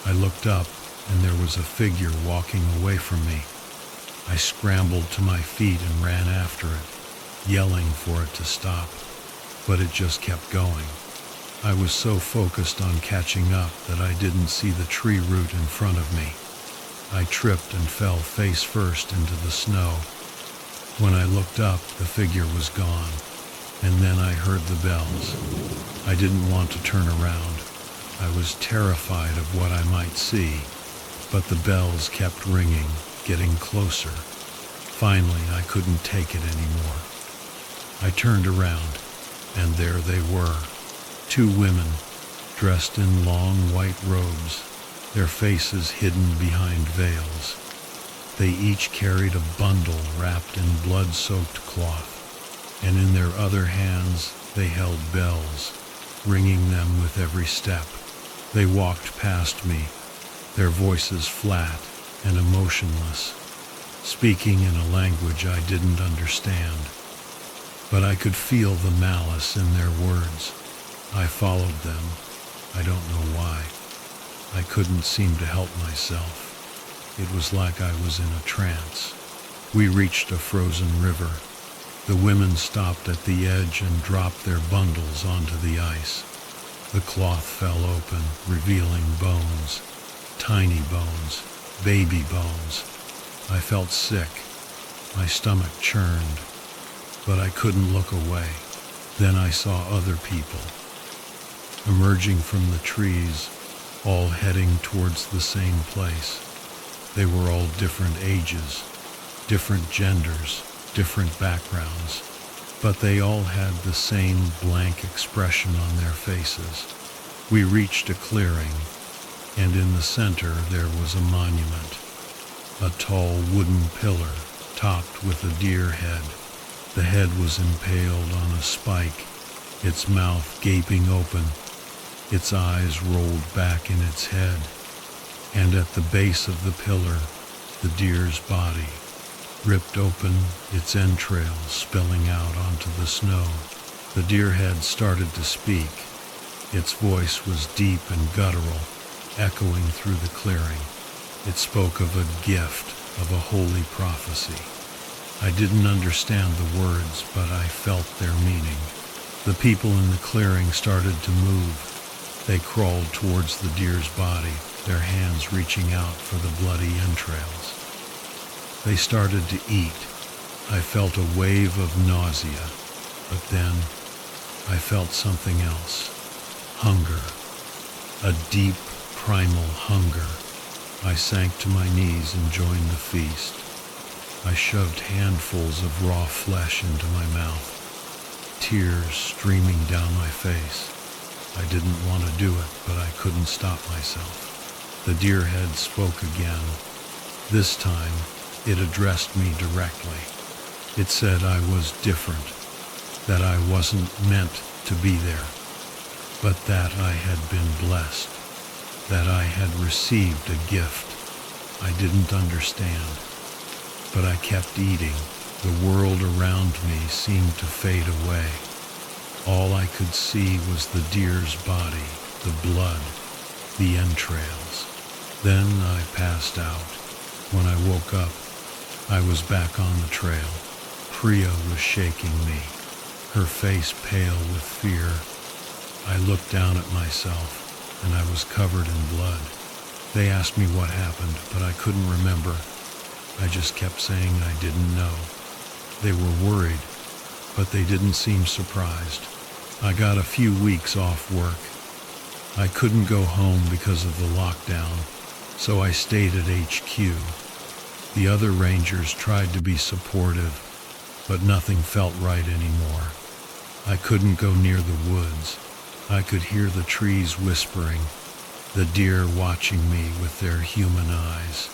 I looked up, and there was a figure walking away from me. I scrambled to my feet and ran after it, yelling for it to stop, but it just kept going. I was so focused on catching up that I didn't see the tree root in front of me. I tripped and fell face first into the snow. When I looked up, the figure was gone, and then I heard the bells. I didn't want to turn around. I was terrified of what I might see, but the bells kept ringing, getting closer. Finally, I couldn't take it anymore. I turned around, and there they were. Two women, dressed in long white robes, their faces hidden behind veils. They each carried a bundle wrapped in blood-soaked cloth, and in their other hands they held bells, ringing them with every step. They walked past me, their voices flat and emotionless, speaking in a language I didn't understand. But I could feel the malice in their words. I followed them. I don't know why. I couldn't seem to help myself. It was like I was in a trance. We reached a frozen river. The women stopped at the edge and dropped their bundles onto the ice. The cloth fell open, revealing bones, tiny bones, baby bones. I felt sick. My stomach churned, but I couldn't look away. Then I saw other people, emerging from the trees, all heading towards the same place. They were all different ages, different genders, different backgrounds, but they all had the same blank expression on their faces. We reached a clearing, and in the center there was a monument, a tall wooden pillar topped with a deer head. The head was impaled on a spike, its mouth gaping open, its eyes rolled back in its head, and at the base of the pillar, the deer's body, ripped open, its entrails spilling out onto the snow. The deer head started to speak. Its voice was deep and guttural, echoing through the clearing. It spoke of a gift, of a holy prophecy. I didn't understand the words, but I felt their meaning. The people in the clearing started to move. They crawled towards the deer's body, their hands reaching out for the bloody entrails. They started to eat. I felt a wave of nausea, but then I felt something else. Hunger. a deep, primal hunger. I sank to my knees and joined the feast. I shoved handfuls of raw flesh into my mouth, tears streaming down my face. I didn't want to do it, but I couldn't stop myself. The deer head spoke again. This time, it addressed me directly. It said I was different, that I wasn't meant to be there, but that I had been blessed, that I had received a gift. I didn't understand, but I kept eating. The world around me seemed to fade away. All I could see was the deer's body, the blood, the entrails. Then I passed out. When I woke up, I was back on the trail. Priya was shaking me, her face pale with fear. I looked down at myself, and I was covered in blood. They asked me what happened, but I couldn't remember. I just kept saying I didn't know. They were worried, but they didn't seem surprised. I got a few weeks off work. I couldn't go home because of the lockdown, so I stayed at HQ. The other rangers tried to be supportive, but nothing felt right anymore. I couldn't go near the woods. I could hear the trees whispering, the deer watching me with their human eyes.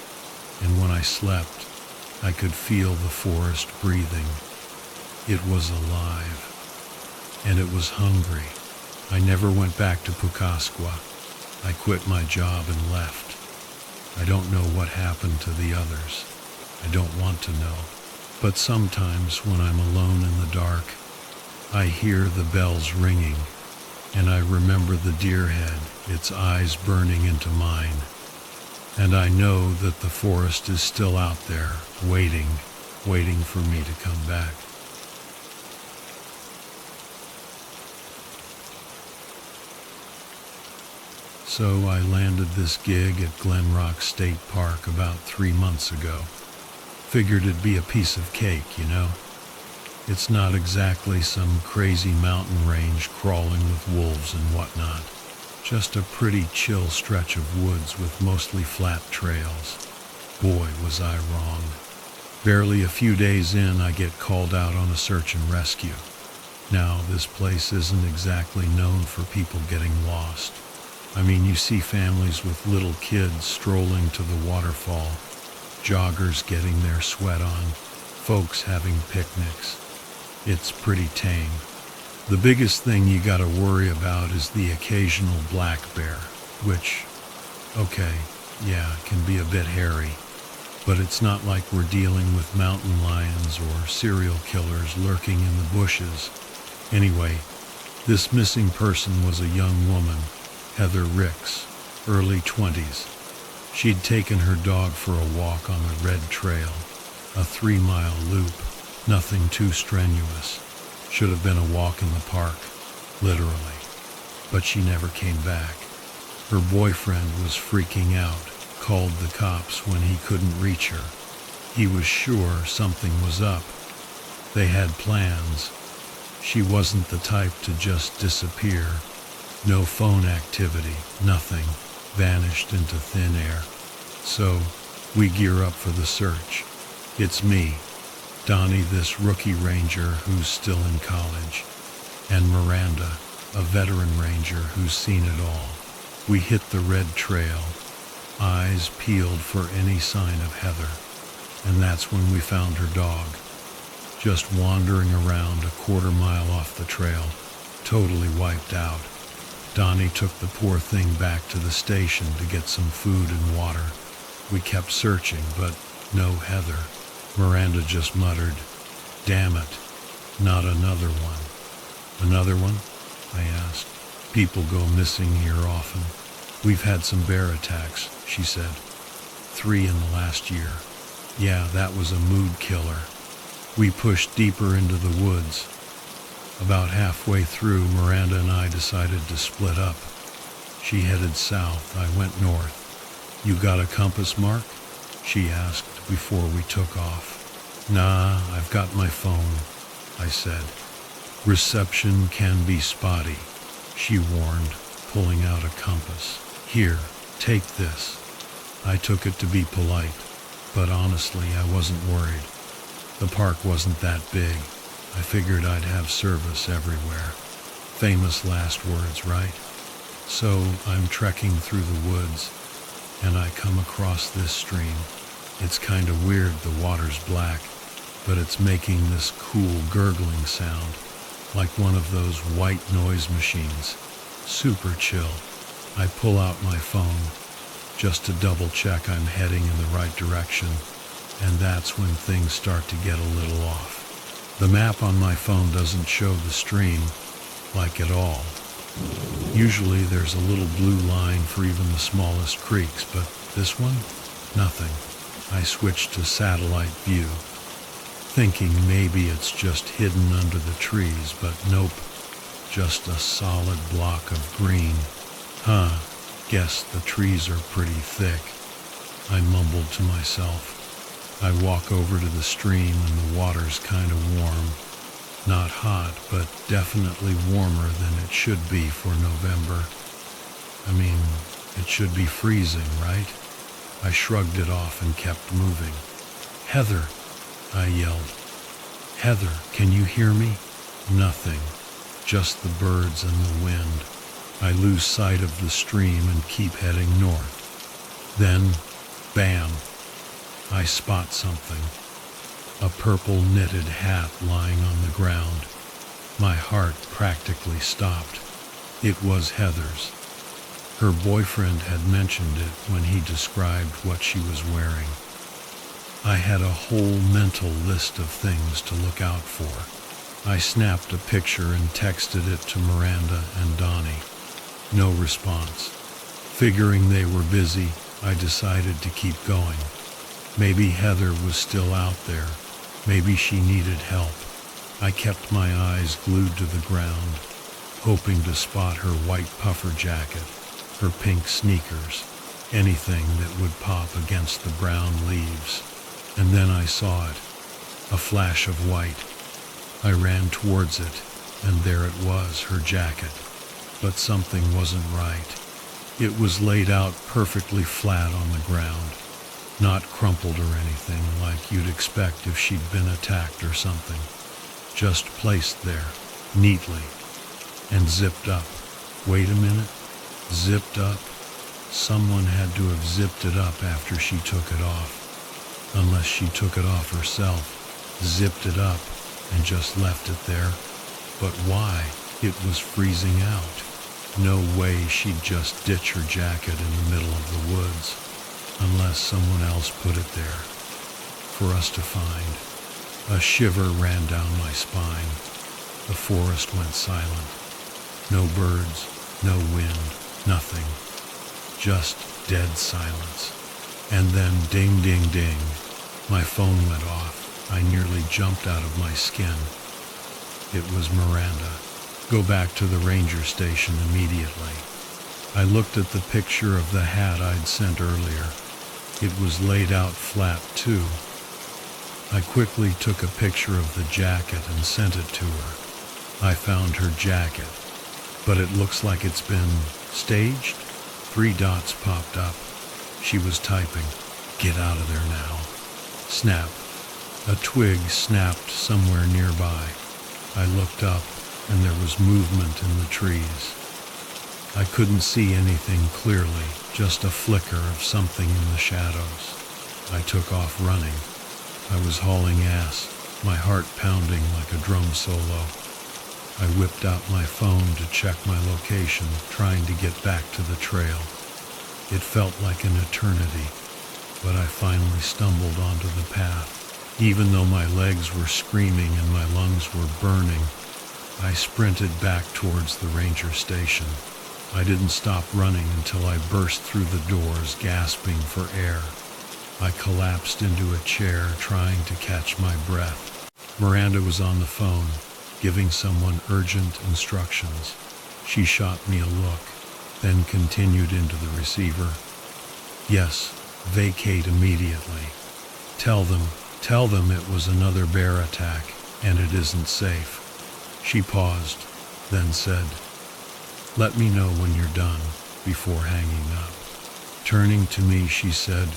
And when I slept, I could feel the forest breathing. It was alive, and it was hungry. I never went back to Pukasqua. I quit my job and left. I don't know what happened to the others. I don't want to know. But sometimes when I'm alone in the dark, I hear the bells ringing, and I remember the deer head, its eyes burning into mine. And I know that the forest is still out there, waiting for me to come back. So I landed this gig at Glen Rock State Park about 3 months ago. Figured it'd be a piece of cake, you know? It's not exactly some crazy mountain range crawling with wolves and whatnot. Just a pretty chill stretch of woods with mostly flat trails. Boy, was I wrong. Barely a few days in, I get called out on a search and rescue. Now, this place isn't exactly known for people getting lost. I mean, you see families with little kids strolling to the waterfall, joggers getting their sweat on, folks having picnics. It's pretty tame. The biggest thing you gotta worry about is the occasional black bear, which, okay, yeah, can be a bit hairy, but it's not like we're dealing with mountain lions or serial killers lurking in the bushes. Anyway, this missing person was a young woman, Heather Ricks, early 20s. She'd taken her dog for a walk on the Red Trail, a 3-mile loop, nothing too strenuous. Should have been a walk in the park, literally. But she never came back. Her boyfriend was freaking out, called the cops when he couldn't reach her. He was sure something was up. They had plans. She wasn't the type to just disappear. No phone activity, nothing. Vanished into thin air. So, we gear up for the search. It's me, Donnie, this rookie ranger who's still in college, and Miranda, a veteran ranger who's seen it all. We hit the Red Trail, eyes peeled for any sign of Heather, and that's when we found her dog, just wandering around a quarter-mile off the trail, totally wiped out. Donnie took the poor thing back to the station to get some food and water. We kept searching, but no Heather. Miranda just muttered, "Damn it, not another one." "Another one?" I asked. "People go missing here often." "We've had some bear attacks," she said. 3 in the last year. "Yeah, that was a mood killer." We pushed deeper into the woods. About halfway through, Miranda and I decided to split up. She headed south, I went north. "You got a compass, Mark?" she asked before we took off. "Nah, I've got my phone," I said. "Reception can be spotty," she warned. pulling out a compass. "Here, take this." I took it to be polite, but honestly, I wasn't worried. The park wasn't that big. I figured I'd have service everywhere. Famous last words, right? So I'm trekking through the woods, and I come across this stream. It's kind of weird, the water's black, but it's making this cool gurgling sound, like one of those white noise machines. Super chill. I pull out my phone, just to double check I'm heading in the right direction, and that's when things start to get a little off. The map on my phone doesn't show the stream, like at all. Usually there's a little blue line for even the smallest creeks, but this one? Nothing. I switch to satellite view, thinking maybe it's just hidden under the trees, but nope. Just a solid block of green. Guess the trees are pretty thick. I mumbled to myself. I walk over to the stream and the water's kind of warm. Not hot, but definitely warmer than it should be for November. I mean, it should be freezing, right? I shrugged it off and kept moving. "Heather," I yelled. "Heather, can you hear me?" Nothing, just the birds and the wind. I lose sight of the stream and keep heading north. Then, bam, I spot something. A purple knitted hat lying on the ground. My heart practically stopped. It was Heather's. Her boyfriend had mentioned it when he described what she was wearing. I had a whole mental list of things to look out for. I snapped a picture and texted it to Miranda and Donnie. No response. Figuring they were busy, I decided to keep going. Maybe Heather was still out there. Maybe she needed help. I kept my eyes glued to the ground, hoping to spot her white puffer jacket, her pink sneakers, anything that would pop against the brown leaves. And then I saw it, a flash of white. I ran towards it, and there it was, her jacket. But something wasn't right. It was laid out perfectly flat on the ground, not crumpled or anything like you'd expect if she'd been attacked or something. Just placed there, neatly, and zipped up. Wait a minute, zipped up? Someone had to have zipped it up after she took it off. Unless she took it off herself, zipped it up, and just left it there. But why? It was freezing out. No way she'd just ditch her jacket in the middle of the woods, unless someone else put it there for us to find. A shiver ran down my spine. The forest went silent. No birds, no wind, nothing. Just dead silence. And then ding, ding, ding. My phone went off. I nearly jumped out of my skin. It was Miranda. "Go back to the ranger station immediately." I looked at the picture of the hat I'd sent earlier. It was laid out flat, too. I quickly took a picture of the jacket and sent it to her. I found her jacket, but it looks like it's been staged. 3 dots popped up. She was typing, "Get out of there now." Snap. A twig snapped somewhere nearby. I looked up, and there was movement in the trees. I couldn't see anything clearly, just a flicker of something in the shadows. I took off running. I was hauling ass, my heart pounding like a drum solo. I whipped out my phone to check my location, trying to get back to the trail. It felt like an eternity, but I finally stumbled onto the path. Even though my legs were screaming and my lungs were burning, I sprinted back towards the ranger station. I didn't stop running until I burst through the doors, gasping for air. I collapsed into a chair, trying to catch my breath. Miranda was on the phone, giving someone urgent instructions. She shot me a look, then continued into the receiver. "Yes, vacate immediately. Tell them it was another bear attack, and it isn't safe." She paused, then said, Let me know when you're done before hanging up. Turning to me, she said,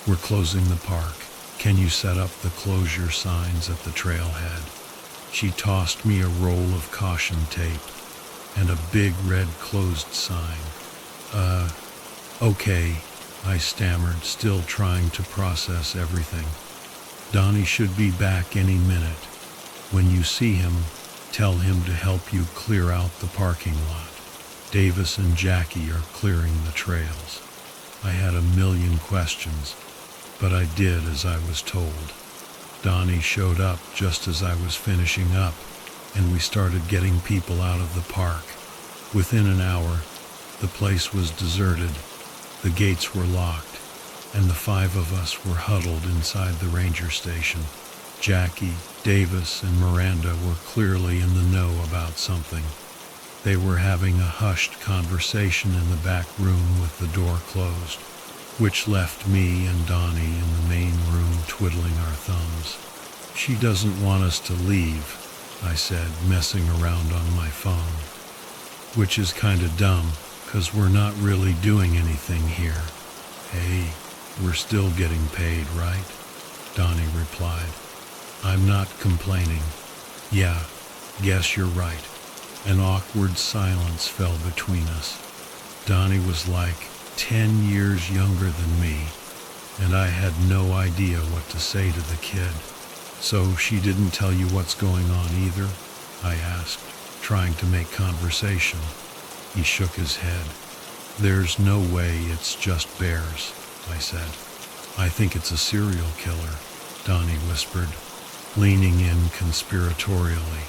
we're closing the park. Can you set up the closure signs at the trailhead? She tossed me a roll of caution tape and a big red closed sign. Okay, I stammered, still trying to process everything. Donnie should be back any minute. When you see him, tell him to help you clear out the parking lot. Davis and Jackie are clearing the trails. I had a million questions, but I did as I was told. Donnie showed up just as I was finishing up, and we started getting people out of the park. Within an hour, the place was deserted, the gates were locked, and the 5 of us were huddled inside the ranger station. Jackie, Davis, and Miranda were clearly in the know about something. They were having a hushed conversation in the back room with the door closed, which left me and Donnie in the main room twiddling our thumbs. She doesn't want us to leave, I said, messing around on my phone. Which is kinda dumb, 'cause we're not really doing anything here. Hey, we're still getting paid, right? Donnie replied. I'm not complaining. Yeah, guess you're right. An awkward silence fell between us. Donnie was like 10 years younger than me, and I had no idea what to say to the kid. So she didn't tell you what's going on either? I asked, trying to make conversation. He shook his head. There's no way it's just bears, I said. I think it's a serial killer, Donnie whispered, leaning in conspiratorially.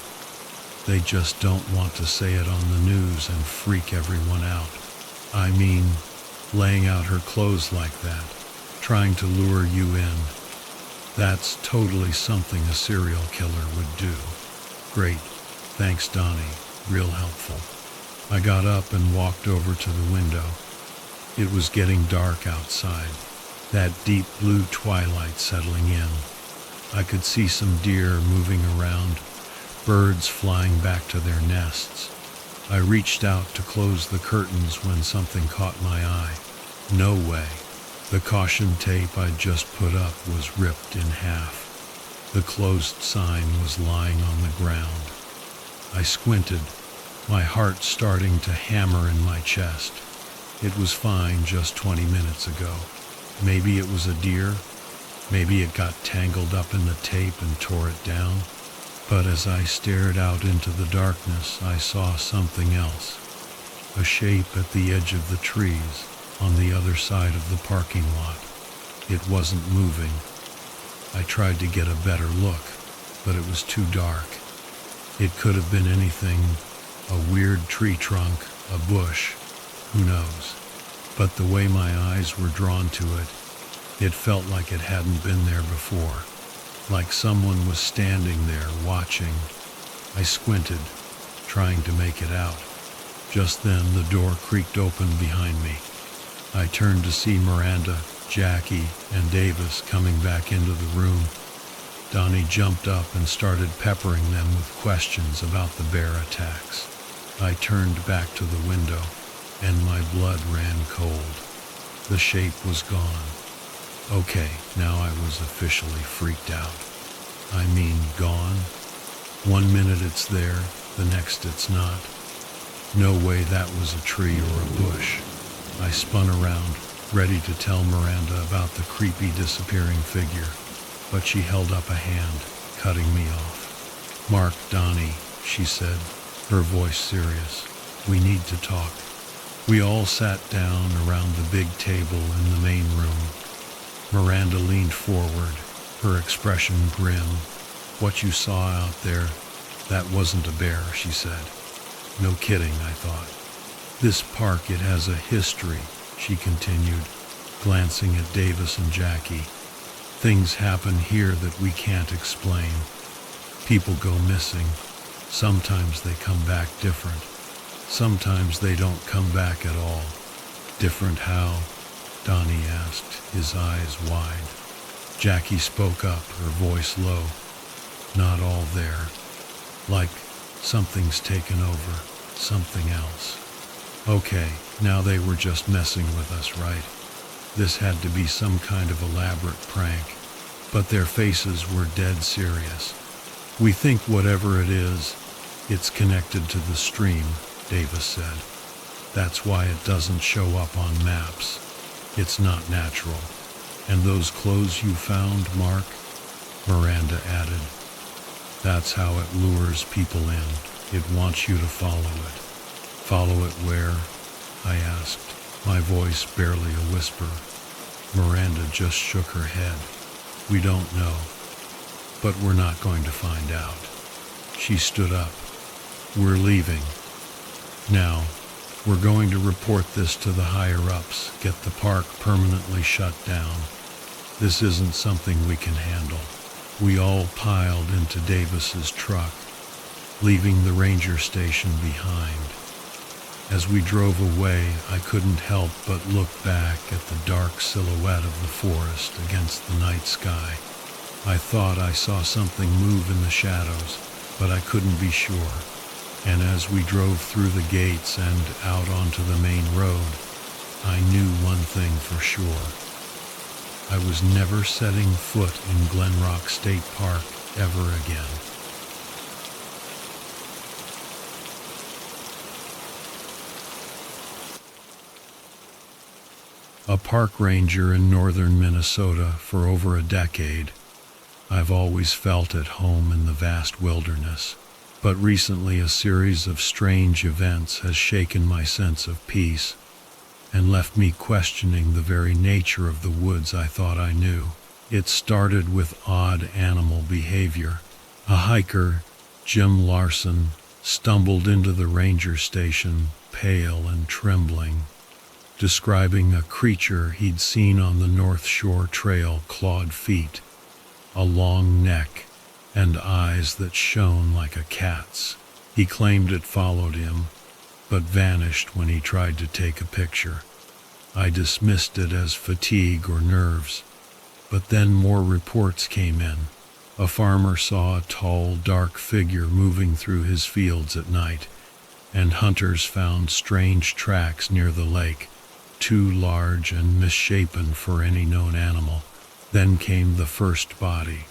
They just don't want to say it on the news and freak everyone out. I mean, laying out her clothes like that, trying to lure you in. That's totally something a serial killer would do. Great. Thanks, Donnie. Real helpful. I got up and walked over to the window. It was getting dark outside, that deep blue twilight settling in. I could see some deer moving around, birds flying back to their nests. I reached out to close the curtains when something caught my eye. No way. The caution tape I'd just put up was ripped in half. The closed sign was lying on the ground. I squinted, my heart starting to hammer in my chest. It was fine just 20 minutes ago. Maybe it was a deer. Maybe it got tangled up in the tape and tore it down. But as I stared out into the darkness, I saw something else. A shape at the edge of the trees on the other side of the parking lot. It wasn't moving. I tried to get a better look, but it was too dark. It could have been anything, a weird tree trunk, a bush, who knows. But the way my eyes were drawn to it, it felt like it hadn't been there before. Like someone was standing there watching. I squinted, trying to make it out. Just then the door creaked open behind me. I turned to see Miranda, Jackie, and Davis coming back into the room. Donnie jumped up and started peppering them with questions about the bear attacks. I turned back to the window, and my blood ran cold. The shape was gone. Okay, now I was officially freaked out. I mean, gone. 1 minute it's there, the next it's not. No way that was a tree or a bush. I spun around, ready to tell Miranda about the creepy disappearing figure, but she held up a hand, cutting me off. Mark, Donnie, she said, her voice serious. We need to talk. We all sat down around the big table in the main room. Miranda leaned forward, her expression grim. What you saw out there, that wasn't a bear, she said. No kidding, I thought. This park, it has a history, she continued, glancing at Davis and Jackie. Things happen here that we can't explain. People go missing. Sometimes they come back different. Sometimes they don't come back at all. Different how? Donnie asked, his eyes wide. Jackie spoke up, her voice low. Not all there. Like something's taken over, something else. Okay, now they were just messing with us, right? This had to be some kind of elaborate prank. But their faces were dead serious. We think whatever it is, it's connected to the stream, Davis said. That's why it doesn't show up on maps. It's not natural. And those clothes you found, Mark? Miranda added. That's how it lures people in. It wants you to follow it. Follow it where? I asked, my voice barely a whisper. Miranda just shook her head. We don't know, but we're not going to find out. She stood up. We're leaving. Now, we're going to report this to the higher-ups, get the park permanently shut down. This isn't something we can handle. We all piled into Davis's truck, leaving the ranger station behind. As we drove away, I couldn't help but look back at the dark silhouette of the forest against the night sky. I thought I saw something move in the shadows, but I couldn't be sure. And as we drove through the gates and out onto the main road, I knew one thing for sure. I was never setting foot in Glen Rock State Park ever again. A park ranger in northern Minnesota for over a decade, I've always felt at home in the vast wilderness. But recently a series of strange events has shaken my sense of peace and left me questioning the very nature of the woods I thought I knew. It started with odd animal behavior. A hiker, Jim Larson, stumbled into the ranger station, pale and trembling, describing a creature he'd seen on the North Shore Trail, clawed feet, a long neck, and eyes that shone like a cat's. He claimed it followed him, but vanished when he tried to take a picture. I dismissed it as fatigue or nerves, but then more reports came in. A farmer saw a tall, dark figure moving through his fields at night, and hunters found strange tracks near the lake, too large and misshapen for any known animal. Then came the first body.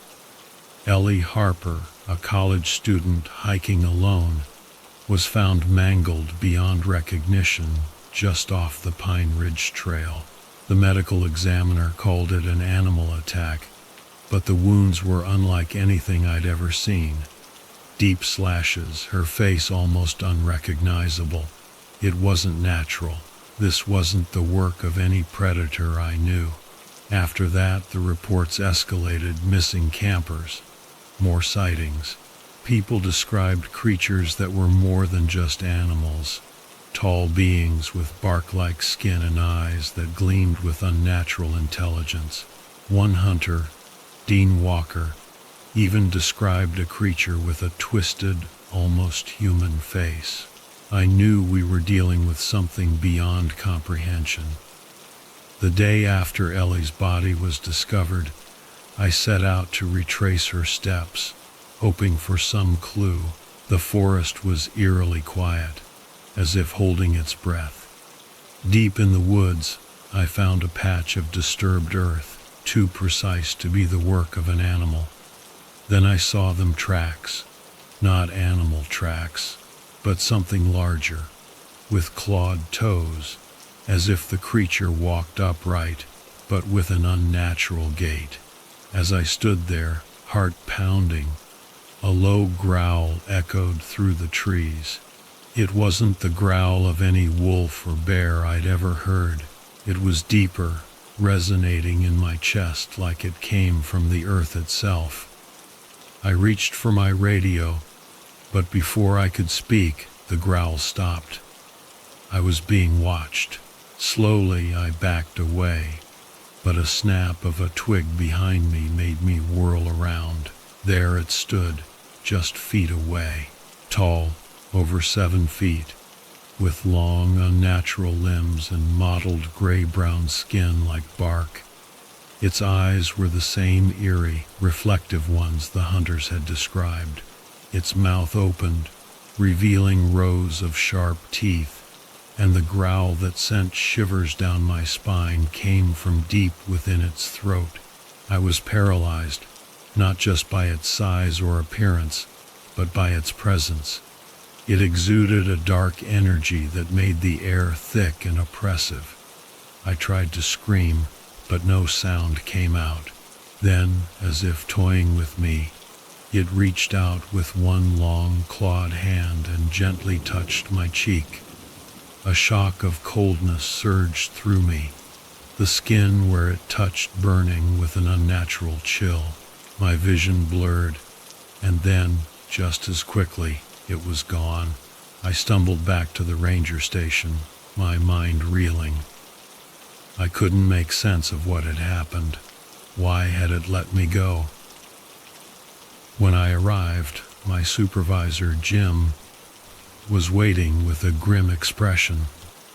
Ellie Harper, a college student hiking alone, was found mangled beyond recognition just off the Pine Ridge Trail. The medical examiner called it an animal attack, but the wounds were unlike anything I'd ever seen. Deep slashes, her face almost unrecognizable. It wasn't natural. This wasn't the work of any predator I knew. After that, the reports escalated, missing campers, more sightings. People described creatures that were more than just animals. Tall beings with bark-like skin and eyes that gleamed with unnatural intelligence. One hunter, Dean Walker, even described a creature with a twisted, almost human face. I knew we were dealing with something beyond comprehension. The day after Ellie's body was discovered, I set out to retrace her steps, hoping for some clue. The forest was eerily quiet, as if holding its breath. Deep in the woods, I found a patch of disturbed earth, too precise to be the work of an animal. Then I saw them tracks, not animal tracks, but something larger, with clawed toes, as if the creature walked upright, but with an unnatural gait. As I stood there, heart pounding, a low growl echoed through the trees. It wasn't the growl of any wolf or bear I'd ever heard. It was deeper, resonating in my chest like it came from the earth itself. I reached for my radio, but before I could speak, the growl stopped. I was being watched. Slowly, I backed away, but a snap of a twig behind me made me whirl around. There it stood, just feet away, tall, over 7 feet, with long, unnatural limbs and mottled gray-brown skin like bark. Its eyes were the same eerie, reflective ones the hunters had described. Its mouth opened, revealing rows of sharp teeth, and the growl that sent shivers down my spine came from deep within its throat. I was paralyzed, not just by its size or appearance, but by its presence. It exuded a dark energy that made the air thick and oppressive. I tried to scream, but no sound came out. Then, as if toying with me, it reached out with one long, clawed hand and gently touched my cheek. A shock of coldness surged through me, the skin where it touched burning with an unnatural chill. My vision blurred, and then, just as quickly, it was gone. I stumbled back to the ranger station, my mind reeling. I couldn't make sense of what had happened. Why had it let me go? When I arrived, my supervisor, Jim, was waiting with a grim expression.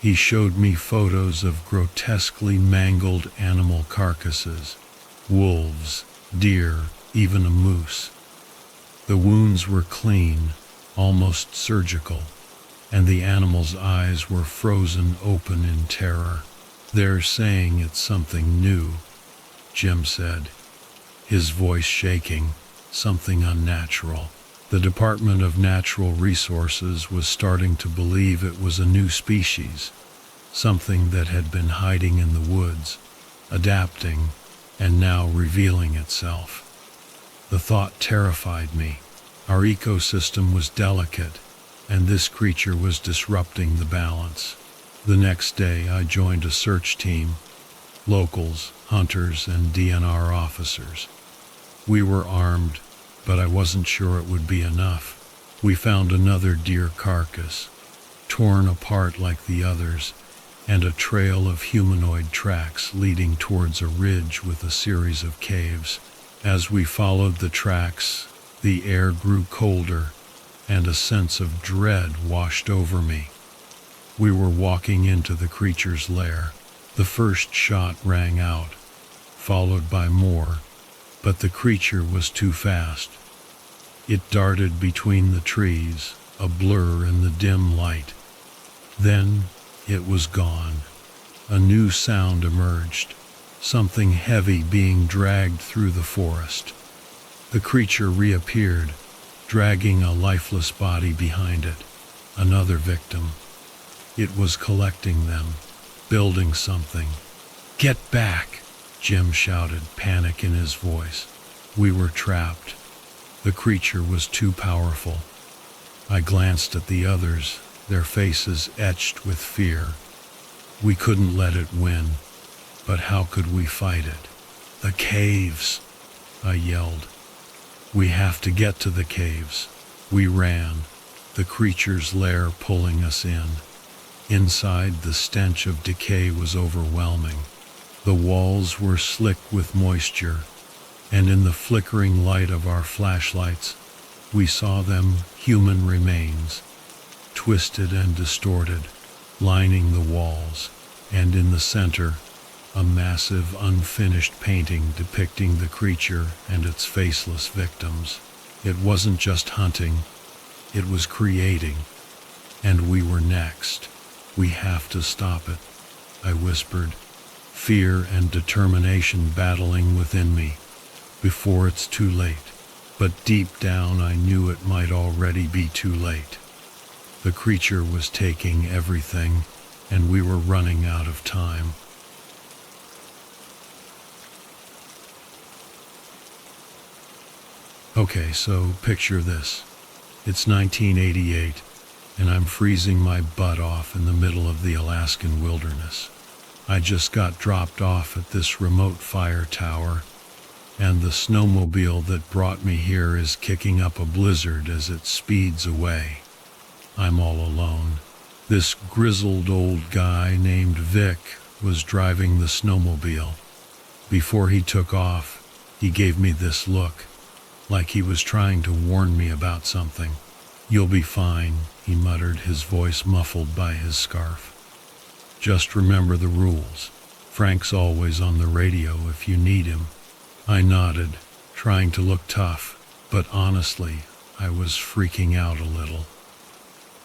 He showed me photos of grotesquely mangled animal carcasses, wolves, deer, even a moose. The wounds were clean, almost surgical, and the animal's eyes were frozen open in terror. "They're saying it's something new," Jim said, his voice shaking, "something unnatural." The Department of Natural Resources was starting to believe it was a new species, something that had been hiding in the woods, adapting, and now revealing itself. The thought terrified me. Our ecosystem was delicate, and this creature was disrupting the balance. The next day, I joined a search team, locals, hunters, and DNR officers. We were armed, but I wasn't sure it would be enough. We found another deer carcass, torn apart like the others, and a trail of humanoid tracks leading towards a ridge with a series of caves. As we followed the tracks, the air grew colder, and a sense of dread washed over me. We were walking into the creature's lair. The first shot rang out, followed by more, but the creature was too fast. It darted between the trees, a blur in the dim light. Then it was gone. A new sound emerged, something heavy being dragged through the forest. The creature reappeared, dragging a lifeless body behind it, another victim. It was collecting them, building something. "Get back!" Jim shouted, panic in his voice. We were trapped. The creature was too powerful. I glanced at the others, their faces etched with fear. We couldn't let it win, but how could we fight it? "The caves!" I yelled. "We have to get to the caves." We ran, the creature's lair pulling us in. Inside, the stench of decay was overwhelming. The walls were slick with moisture, and in the flickering light of our flashlights, we saw them human remains, twisted and distorted, lining the walls, and in the center, a massive unfinished painting depicting the creature and its faceless victims. It wasn't just hunting, it was creating, and we were next. "We have to stop it," I whispered, fear and determination battling within me, "before it's too late." But deep down I knew it might already be too late. The creature was taking everything, and we were running out of time. Okay, so picture this. It's 1988, and I'm freezing my butt off in the middle of the Alaskan wilderness. I just got dropped off at this remote fire tower, and the snowmobile that brought me here is kicking up a blizzard as it speeds away. I'm all alone. This grizzled old guy named Vic was driving the snowmobile. Before he took off, he gave me this look, like he was trying to warn me about something. "You'll be fine," he muttered, his voice muffled by his scarf. "Just remember the rules. Frank's always on the radio if you need him." I nodded, trying to look tough, but honestly, I was freaking out a little.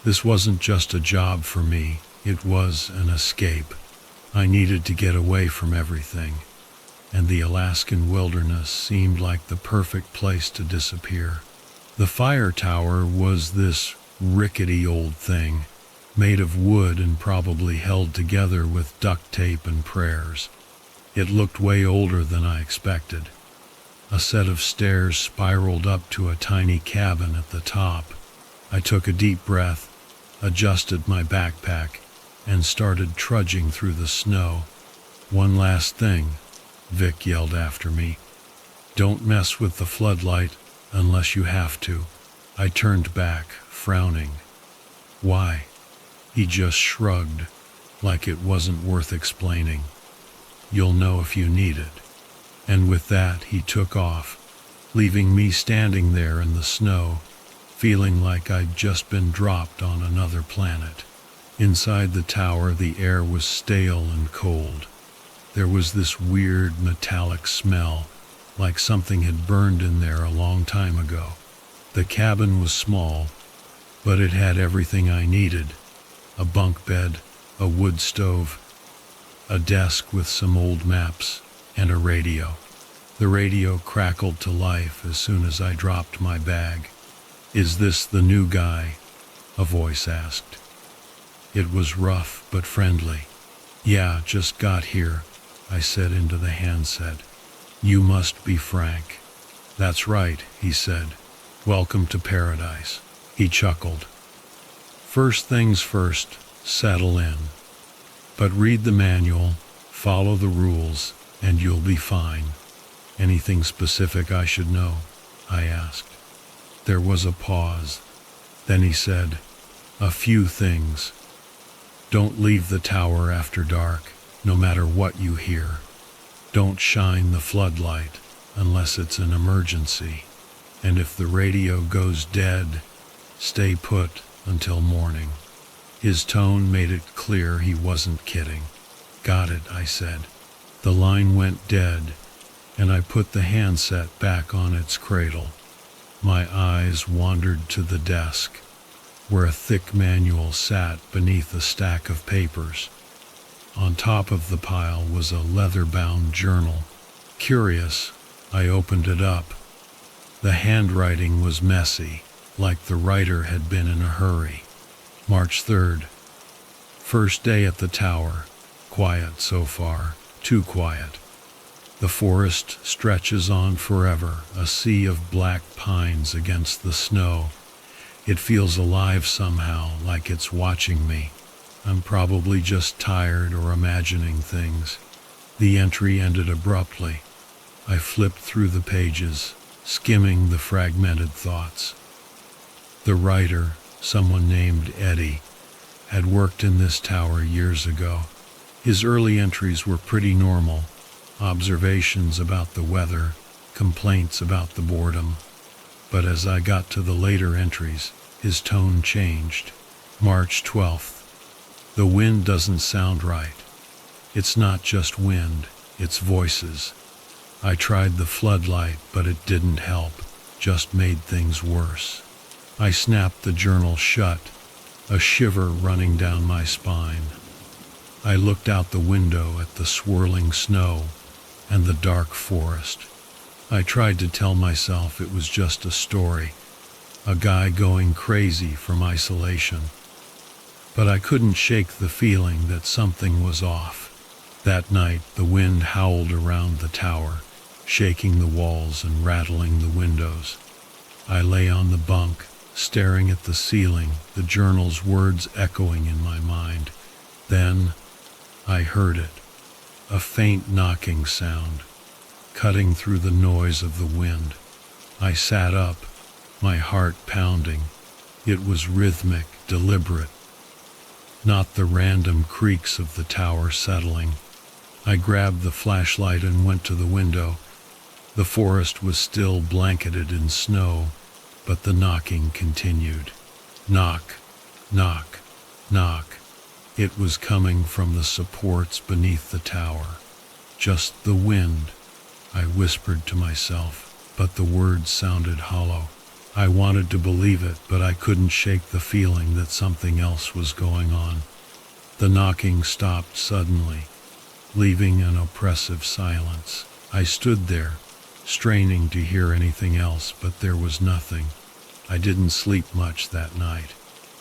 This wasn't just a job for me, It was an escape. I needed to get away from everything, and the Alaskan wilderness seemed like the perfect place to disappear. The fire tower was this rickety old thing, made of wood and probably held together with duct tape and prayers. It looked way older than I expected. A set of stairs spiraled up to a tiny cabin at the top. I took a deep breath, adjusted my backpack, and started trudging through the snow. "One last thing," Vic yelled after me. "Don't mess with the floodlight unless you have to." I turned back, frowning. "Why?" He just shrugged, like it wasn't worth explaining. "You'll know if you need it." And with that, he took off, leaving me standing there in the snow, feeling like I'd just been dropped on another planet. Inside the tower, the air was stale and cold. There was this weird metallic smell, like something had burned in there a long time ago. The cabin was small, but it had everything I needed: a bunk bed, a wood stove, a desk with some old maps, and a radio. The radio crackled to life as soon as I dropped my bag. "Is this the new guy?" a voice asked. It was rough but friendly. "Yeah, just got here," I said into the handset. "You must be Frank." "That's right," he said. "Welcome to paradise." He chuckled. "First things first, settle in. But read the manual, follow the rules, and you'll be fine." "Anything specific I should know?" I asked. There was a pause. Then he said, "A few things. Don't leave the tower after dark, no matter what you hear. Don't shine the floodlight unless it's an emergency. And if the radio goes dead, stay put until morning." His tone made it clear he wasn't kidding. "Got it," I said. The line went dead, and I put the handset back on its cradle. My eyes wandered to the desk, where a thick manual sat beneath a stack of papers. On top of the pile was a leather-bound journal. Curious, I opened it up. The handwriting was messy, like the writer had been in a hurry. March 3rd. First day at the tower. Quiet so far. Too quiet. The forest stretches on forever, a sea of black pines against the snow. It feels alive somehow, like it's watching me. I'm probably just tired or imagining things. The entry ended abruptly. I flipped through the pages, skimming the fragmented thoughts. The writer, someone named Eddie, had worked in this tower years ago. His early entries were pretty normal: observations about the weather, complaints about the boredom. But as I got to the later entries, his tone changed. March 12th. The wind doesn't sound right. It's not just wind, it's voices. I tried the floodlight, but it didn't help, just made things worse. I snapped the journal shut, a shiver running down my spine. I looked out the window at the swirling snow and the dark forest. I tried to tell myself it was just a story, a guy going crazy from isolation. But I couldn't shake the feeling that something was off. That night, the wind howled around the tower, shaking the walls and rattling the windows. I lay on the bunk, staring at the ceiling, the journal's words echoing in my mind. Then I heard it, a faint knocking sound, cutting through the noise of the wind. I sat up, my heart pounding. It was rhythmic, deliberate, not the random creaks of the tower settling. I grabbed the flashlight and went to the window. The forest was still blanketed in snow, but the knocking continued. Knock, knock, knock. It was coming from the supports beneath the tower. "Just the wind," I whispered to myself, but the words sounded hollow. I wanted to believe it, but I couldn't shake the feeling that something else was going on. The knocking stopped suddenly, leaving an oppressive silence. I stood there, straining to hear anything else, but there was nothing. I didn't sleep much that night.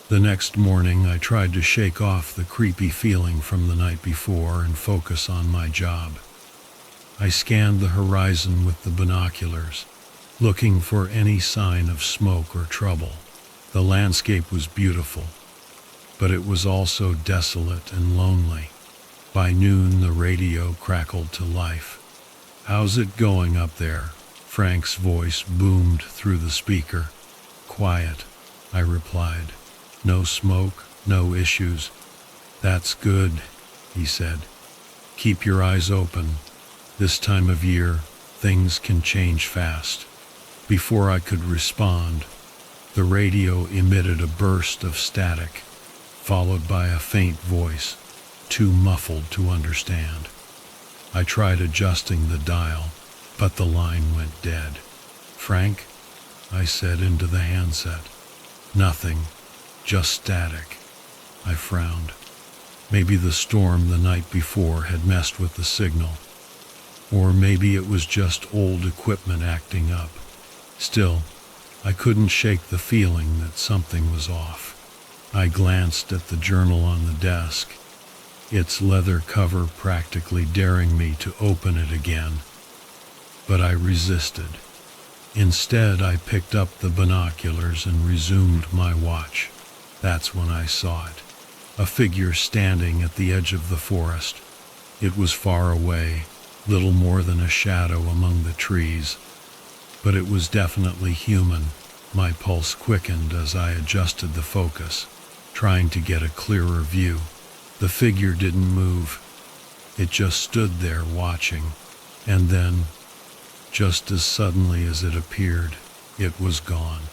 The next morning, I tried to shake off the creepy feeling from the night before and focus on my job. I scanned the horizon with the binoculars, looking for any sign of smoke or trouble. The landscape was beautiful, but it was also desolate and lonely. By noon, the radio crackled to life. "How's it going up there?" Frank's voice boomed through the speaker. "Quiet," I replied. "No smoke, no issues." "That's good," he said. "Keep your eyes open. This time of year, things can change fast." Before I could respond, the radio emitted a burst of static, followed by a faint voice, too muffled to understand. I tried adjusting the dial, but the line went dead. "Frank?" I said into the handset. "Nothing, just static." I frowned. Maybe the storm the night before had messed with the signal, or maybe it was just old equipment acting up. Still, I couldn't shake the feeling that something was off. I glanced at the journal on the desk, its leather cover practically daring me to open it again. But I resisted. Instead, I picked up the binoculars and resumed my watch. That's when I saw it. A figure standing at the edge of the forest. It was far away, little more than a shadow among the trees. But it was definitely human. My pulse quickened as I adjusted the focus, trying to get a clearer view. The figure didn't move. It just stood there watching. And then, just as suddenly as it appeared, it was gone.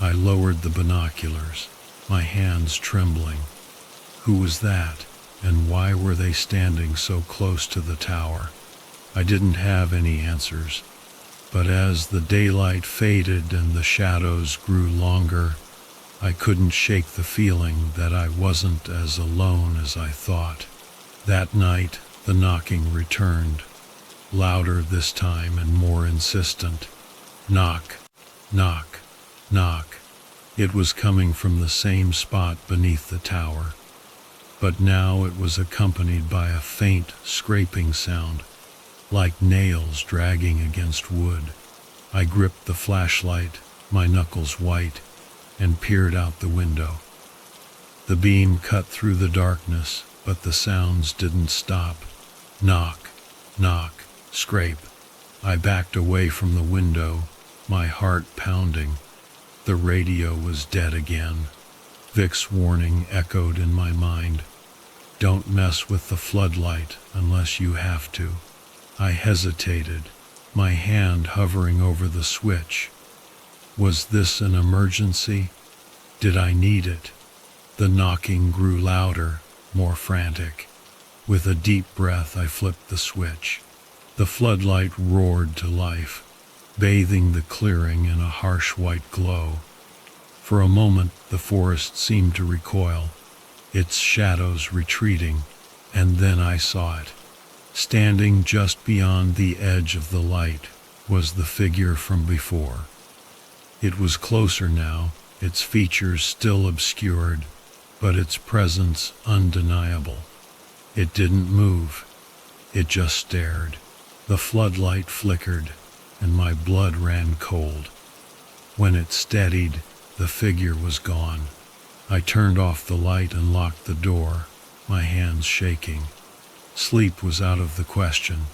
I lowered the binoculars, my hands trembling. Who was that, and why were they standing so close to the tower? I didn't have any answers. But as the daylight faded and the shadows grew longer, I couldn't shake the feeling that I wasn't as alone as I thought. That night, the knocking returned, louder this time and more insistent. Knock, knock, knock. It was coming from the same spot beneath the tower, but now it was accompanied by a faint scraping sound, like nails dragging against wood. I gripped the flashlight, my knuckles white, and peered out the window. The beam cut through the darkness, but the sounds didn't stop. Knock, knock, scrape. I backed away from the window, my heart pounding. The radio was dead again. Vic's warning echoed in my mind. "Don't mess with the floodlight unless you have to." I hesitated, my hand hovering over the switch. Was this an emergency? Did I need it? The knocking grew louder, more frantic. With a deep breath, I flipped the switch. The floodlight roared to life, bathing the clearing in a harsh white glow. For a moment, the forest seemed to recoil, its shadows retreating, and then I saw it. Standing just beyond the edge of the light was the figure from before. It was closer now, its features still obscured, but its presence undeniable. It didn't move. It just stared. The floodlight flickered, and my blood ran cold. When it steadied, the figure was gone. I turned off the light and locked the door, my hands shaking. Sleep was out of the question.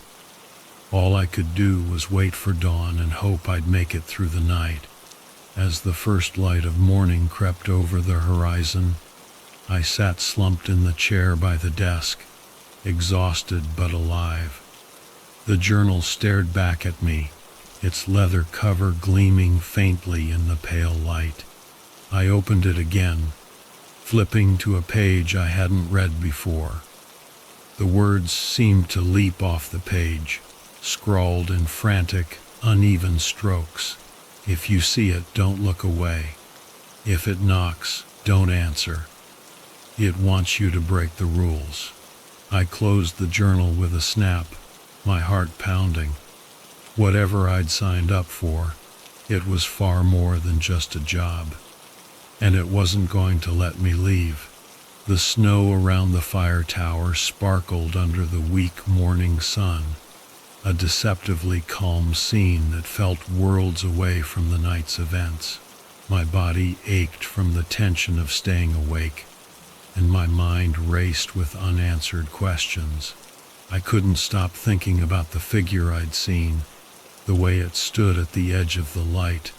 All I could do was wait for dawn and hope I'd make it through the night. As the first light of morning crept over the horizon, I sat slumped in the chair by the desk, exhausted but alive. The journal stared back at me, its leather cover gleaming faintly in the pale light. I opened it again, flipping to a page I hadn't read before. The words seemed to leap off the page, scrawled in frantic, uneven strokes. If you see it, don't look away. If it knocks, don't answer. It wants you to break the rules. I closed the journal with a snap, my heart pounding. Whatever I'd signed up for, it was far more than just a job. And it wasn't going to let me leave. The snow around the fire tower sparkled under the weak morning sun, a deceptively calm scene that felt worlds away from the night's events. My body ached from the tension of staying awake, and my mind raced with unanswered questions. I couldn't stop thinking about the figure I'd seen, the way it stood at the edge of the light,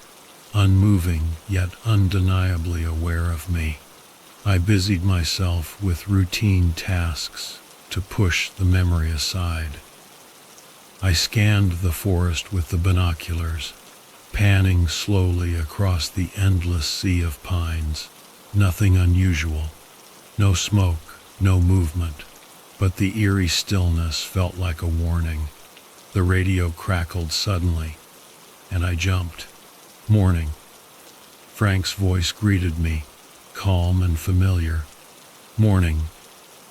unmoving yet undeniably aware of me. I busied myself with routine tasks to push the memory aside. I scanned the forest with the binoculars, panning slowly across the endless sea of pines. Nothing unusual, no smoke, no movement, but the eerie stillness felt like a warning. The radio crackled suddenly, and I jumped. "Morning." Frank's voice greeted me, calm and familiar. "Morning,"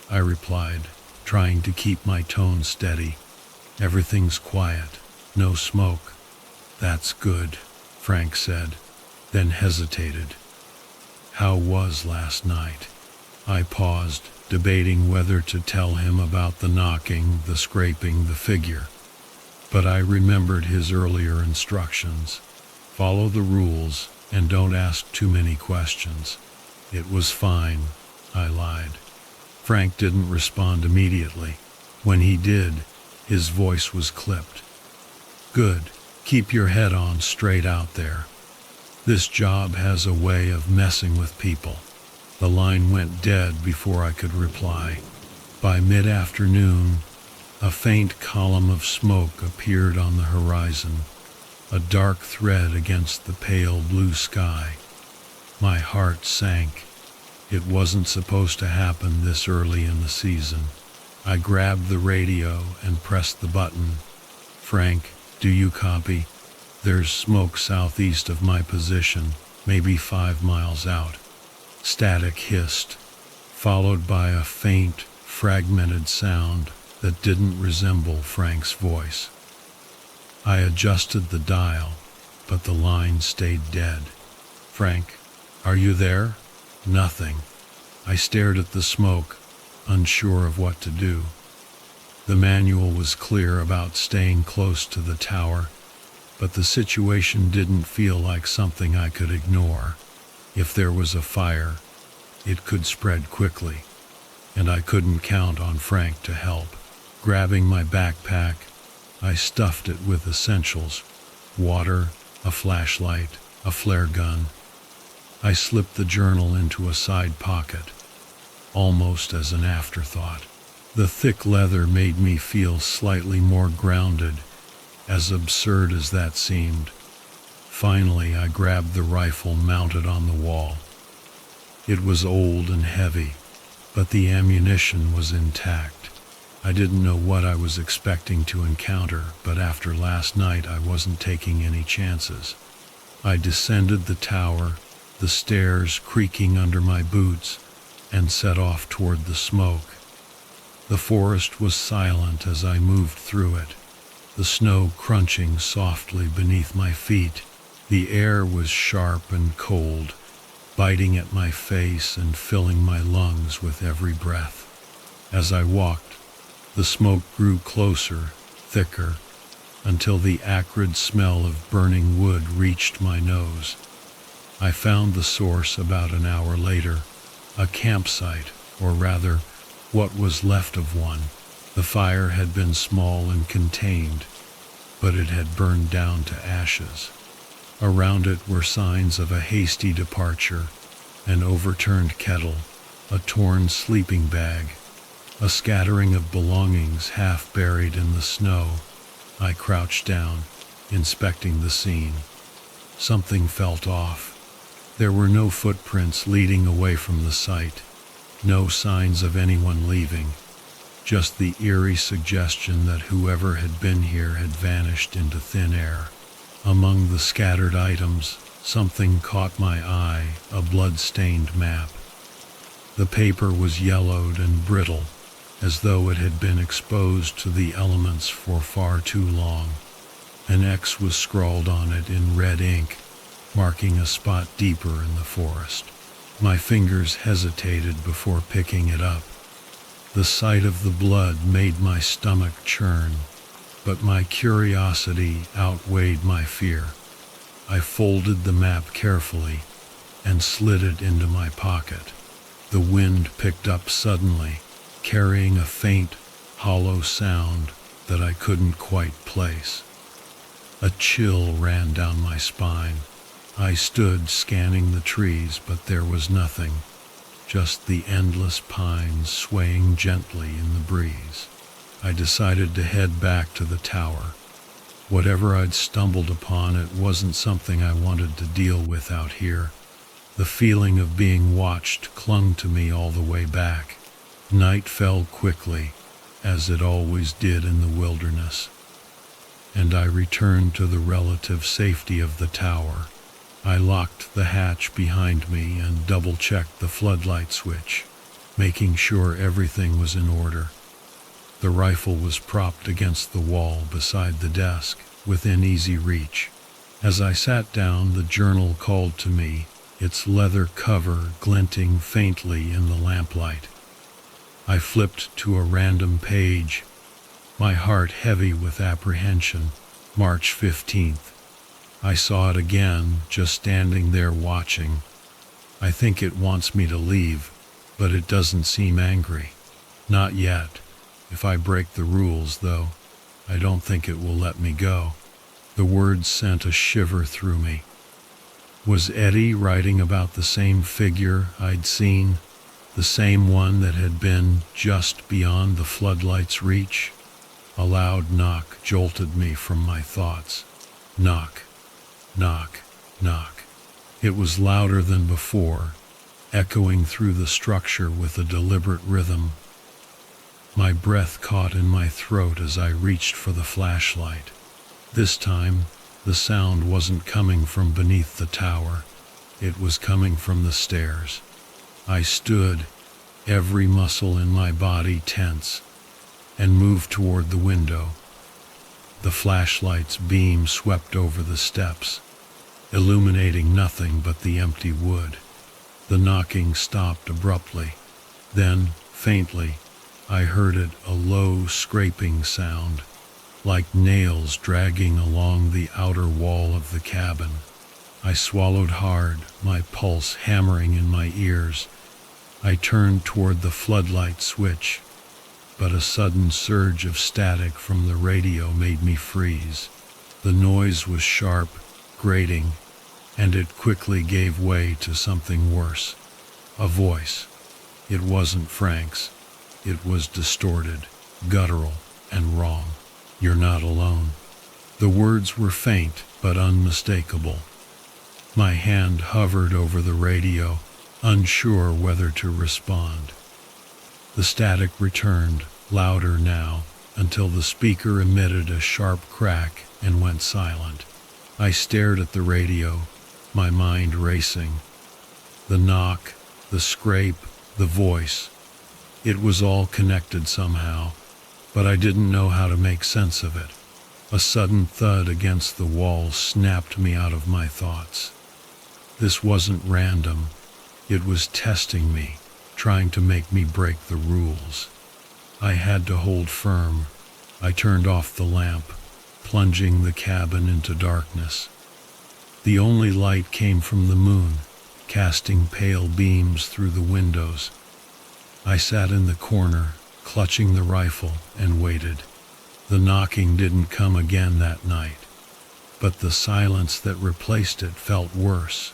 I replied, trying to keep my tone steady. "Everything's quiet, no smoke." "That's good," Frank said, then hesitated. "How was last night?" I paused, debating whether to tell him about the knocking, the scraping, the figure. But I remembered his earlier instructions. Follow the rules and don't ask too many questions. "It was fine," I lied. Frank didn't respond immediately. When he did, his voice was clipped. "Good. Keep your head on straight out there. This job has a way of messing with people." The line went dead before I could reply. By mid-afternoon, a faint column of smoke appeared on the horizon, a dark thread against the pale blue sky. My heart sank. It wasn't supposed to happen this early in the season. I grabbed the radio and pressed the button. "Frank, do you copy? There's smoke southeast of my position, maybe 5 miles out." Static hissed, followed by a faint, fragmented sound that didn't resemble Frank's voice. I adjusted the dial, but the line stayed dead. "Frank, are you there?" Nothing. I stared at the smoke, unsure of what to do. The manual was clear about staying close to the tower, but the situation didn't feel like something I could ignore. If there was a fire, it could spread quickly, and I couldn't count on Frank to help. Grabbing my backpack, I stuffed it with essentials: water, a flashlight, a flare gun. I slipped the journal into a side pocket, almost as an afterthought. The thick leather made me feel slightly more grounded, as absurd as that seemed. Finally, I grabbed the rifle mounted on the wall. It was old and heavy, but the ammunition was intact. I didn't know what I was expecting to encounter, but after last night I wasn't taking any chances. I descended the tower, the stairs creaking under my boots, and set off toward the smoke. The forest was silent as I moved through it, the snow crunching softly beneath my feet. The air was sharp and cold, biting at my face and filling my lungs with every breath. As I walked, the smoke grew closer, thicker, until the acrid smell of burning wood reached my nose. I found the source about an hour later, a campsite, or rather, what was left of one. The fire had been small and contained, but it had burned down to ashes. Around it were signs of a hasty departure: an overturned kettle, a torn sleeping bag, a scattering of belongings half buried in the snow. I crouched down, inspecting the scene. Something felt off. There were no footprints leading away from the site, no signs of anyone leaving, just the eerie suggestion that whoever had been here had vanished into thin air. Among the scattered items, something caught my eye: a blood-stained map. The paper was yellowed and brittle, as though it had been exposed to the elements for far too long. An X was scrawled on it in red ink, marking a spot deeper in the forest. My fingers hesitated before picking it up. The sight of the blood made my stomach churn, but my curiosity outweighed my fear. I folded the map carefully and slid it into my pocket. The wind picked up suddenly, carrying a faint, hollow sound that I couldn't quite place. A chill ran down my spine. I stood scanning the trees, but there was nothing, just the endless pines swaying gently in the breeze. I decided to head back to the tower. Whatever I'd stumbled upon, it wasn't something I wanted to deal with out here. The feeling of being watched clung to me all the way back. Night fell quickly, as it always did in the wilderness, and I returned to the relative safety of the tower. I locked the hatch behind me and double-checked the floodlight switch, making sure everything was in order. The rifle was propped against the wall beside the desk, within easy reach. As I sat down, the journal called to me, its leather cover glinting faintly in the lamplight. I flipped to a random page, my heart heavy with apprehension. March 15th. I saw it again, just standing there watching. I think it wants me to leave, but it doesn't seem angry. Not yet. If I break the rules, though, I don't think it will let me go. The words sent a shiver through me. Was Eddie writing about the same figure I'd seen? The same one that had been just beyond the floodlight's reach? A loud knock jolted me from my thoughts. Knock. Knock, knock. It was louder than before, echoing through the structure with a deliberate rhythm. My breath caught in my throat as I reached for the flashlight. This time, the sound wasn't coming from beneath the tower. It was coming from the stairs. I stood, every muscle in my body tense, and moved toward the window. The flashlight's beam swept over the steps, illuminating nothing but the empty wood. The knocking stopped abruptly. Then, faintly, I heard it, a low scraping sound, like nails dragging along the outer wall of the cabin. I swallowed hard, my pulse hammering in my ears. I turned toward the floodlight switch, but a sudden surge of static from the radio made me freeze. The noise was sharp, grating, and it quickly gave way to something worse. A voice. It wasn't Frank's. It was distorted, guttural, and wrong. "You're not alone." The words were faint but unmistakable. My hand hovered over the radio, unsure whether to respond. The static returned, louder now, until the speaker emitted a sharp crack and went silent. I stared at the radio, my mind racing. The knock, the scrape, the voice. It was all connected somehow, but I didn't know how to make sense of it. A sudden thud against the wall snapped me out of my thoughts. This wasn't random. It was testing me, trying to make me break the rules. I had to hold firm. I turned off the lamp, plunging the cabin into darkness. The only light came from the moon, casting pale beams through the windows. I sat in the corner, clutching the rifle, and waited. The knocking didn't come again that night, but the silence that replaced it felt worse.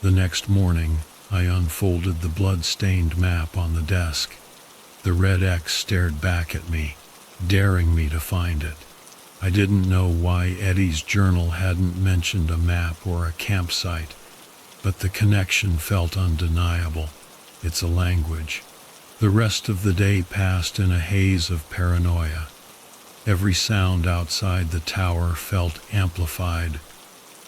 The next morning, I unfolded the blood-stained map on the desk. The red X stared back at me, daring me to find it. I didn't know why Eddie's journal hadn't mentioned a map or a campsite, but the connection felt undeniable. It's a language. The rest of the day passed in a haze of paranoia. Every sound outside the tower felt amplified.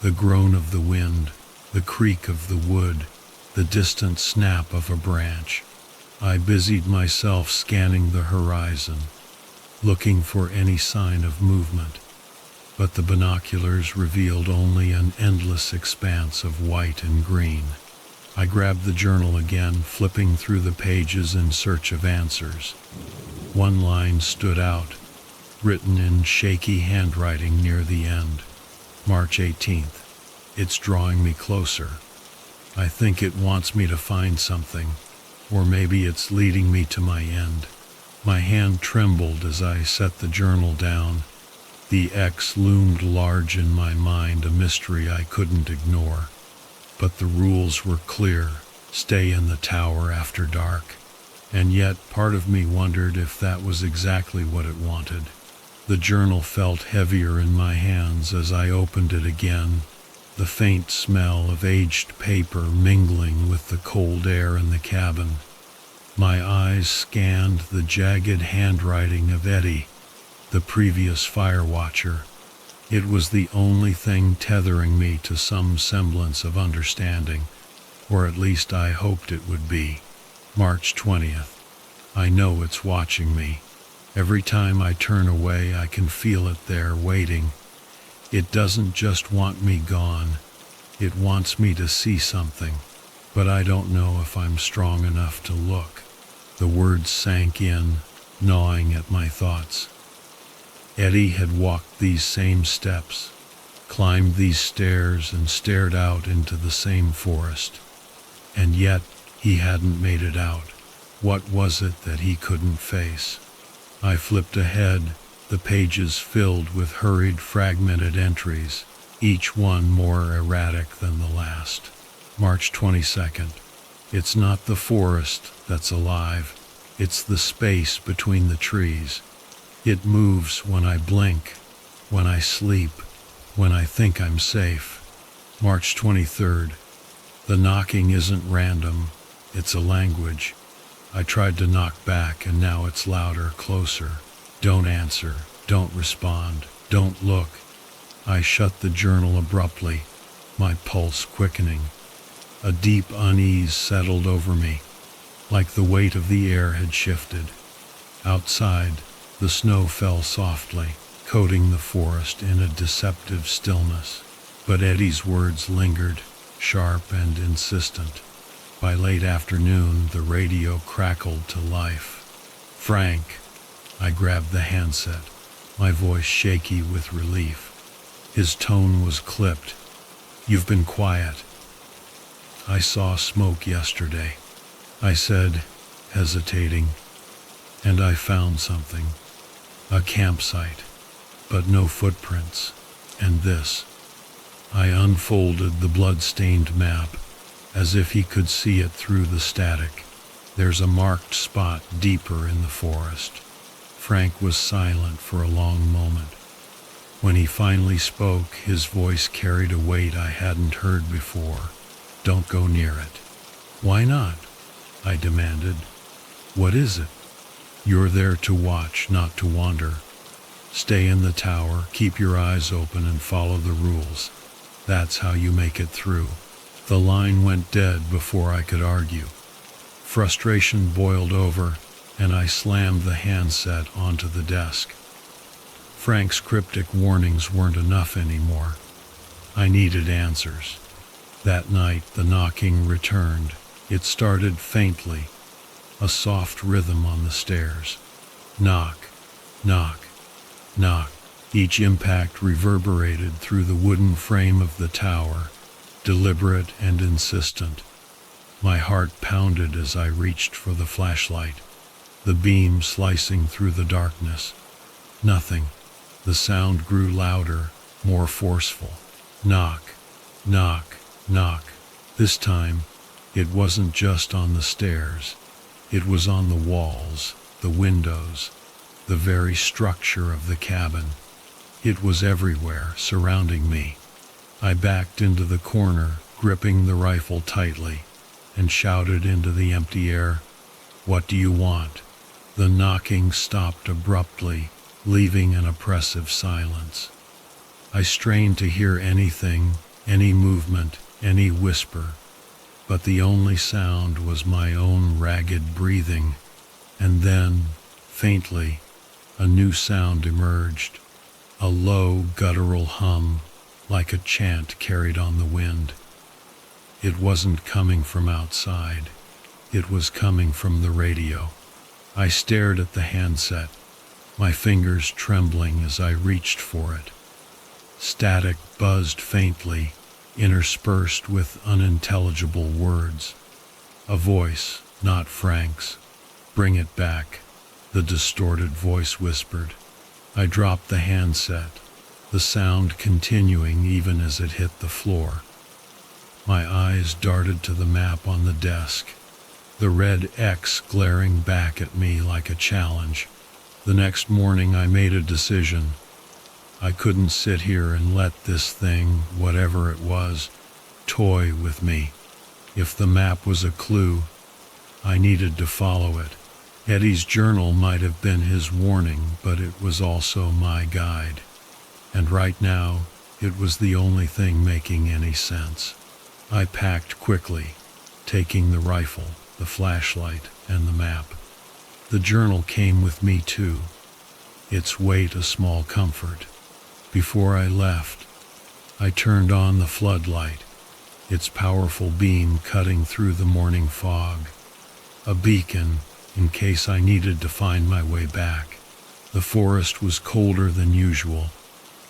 The groan of the wind, the creak of the wood, the distant snap of a branch. I busied myself scanning the horizon, looking for any sign of movement, but the binoculars revealed only an endless expanse of white and green. I grabbed the journal again, flipping through the pages in search of answers. One line stood out, written in shaky handwriting near the end. March 18th. It's drawing me closer. I think it wants me to find something, or maybe it's leading me to my end. My hand trembled as I set the journal down. The X loomed large in my mind, a mystery I couldn't ignore. But the rules were clear: stay in the tower after dark. And yet, part of me wondered if that was exactly what it wanted. The journal felt heavier in my hands as I opened it again, the faint smell of aged paper mingling with the cold air in the cabin. My eyes scanned the jagged handwriting of Eddie, the previous fire watcher. It was the only thing tethering me to some semblance of understanding, or at least I hoped it would be. March 20th. I know it's watching me. Every time I turn away, I can feel it there waiting. It doesn't just want me gone. It wants me to see something, but I don't know if I'm strong enough to look. The words sank in, gnawing at my thoughts. Eddie had walked these same steps, climbed these stairs, and stared out into the same forest. And yet, he hadn't made it out. What was it that he couldn't face? I flipped ahead, the pages filled with hurried, fragmented entries, each one more erratic than the last. March 22nd. It's not the forest that's alive. It's the space between the trees. It moves when I blink, when I sleep, when I think I'm safe. March 23rd. The knocking isn't random. It's a language. I tried to knock back, and now it's louder, closer. Don't answer. Don't respond. Don't look. I shut the journal abruptly, my pulse quickening. A deep unease settled over me, like the weight of the air had shifted. Outside, the snow fell softly, coating the forest in a deceptive stillness. But Eddie's words lingered, sharp and insistent. By late afternoon, the radio crackled to life. Frank. I grabbed the handset, my voice shaky with relief. His tone was clipped. You've been quiet. I saw smoke yesterday, I said, hesitating, and I found something. A campsite, but no footprints. And this. I unfolded the blood-stained map, as if he could see it through the static. There's a marked spot deeper in the forest. Frank was silent for a long moment. When he finally spoke, his voice carried a weight I hadn't heard before. Don't go near it. Why not? I demanded. What is it? You're there to watch, not to wander. Stay in the tower, keep your eyes open, and follow the rules. That's how you make it through. The line went dead before I could argue. Frustration boiled over, and I slammed the handset onto the desk. Frank's cryptic warnings weren't enough anymore. I needed answers. That night, the knocking returned. It started faintly, a soft rhythm on the stairs. Knock, knock, knock. Each impact reverberated through the wooden frame of the tower, deliberate and insistent. My heart pounded as I reached for the flashlight, the beam slicing through the darkness. Nothing. The sound grew louder, more forceful. Knock, knock, knock. This time, it wasn't just on the stairs. It was on the walls, the windows, the very structure of the cabin. It was everywhere, surrounding me. I backed into the corner, gripping the rifle tightly, and shouted into the empty air, "What do you want?" The knocking stopped abruptly, leaving an oppressive silence. I strained to hear anything, any movement, any whisper. but the only sound was my own ragged breathing, and then, faintly, a new sound emerged, a low, guttural hum, like a chant carried on the wind. It wasn't coming from outside. It was coming from the radio. I stared at the handset, my fingers trembling as I reached for it. Static buzzed faintly, interspersed with unintelligible words. A voice, not Frank's. "Bring it back," the distorted voice whispered. I dropped the handset, the sound continuing even as it hit the floor. My eyes darted to the map on the desk, the red X glaring back at me like a challenge. The next morning I made a decision. I couldn't sit here and let this thing, whatever it was, toy with me. If the map was a clue, I needed to follow it. Eddie's journal might have been his warning, but it was also my guide. And right now, it was the only thing making any sense. I packed quickly, taking the rifle, the flashlight, and the map. The journal came with me too, its weight a small comfort. Before I left, I turned on the floodlight, its powerful beam cutting through the morning fog. A beacon, in case I needed to find my way back. The forest was colder than usual,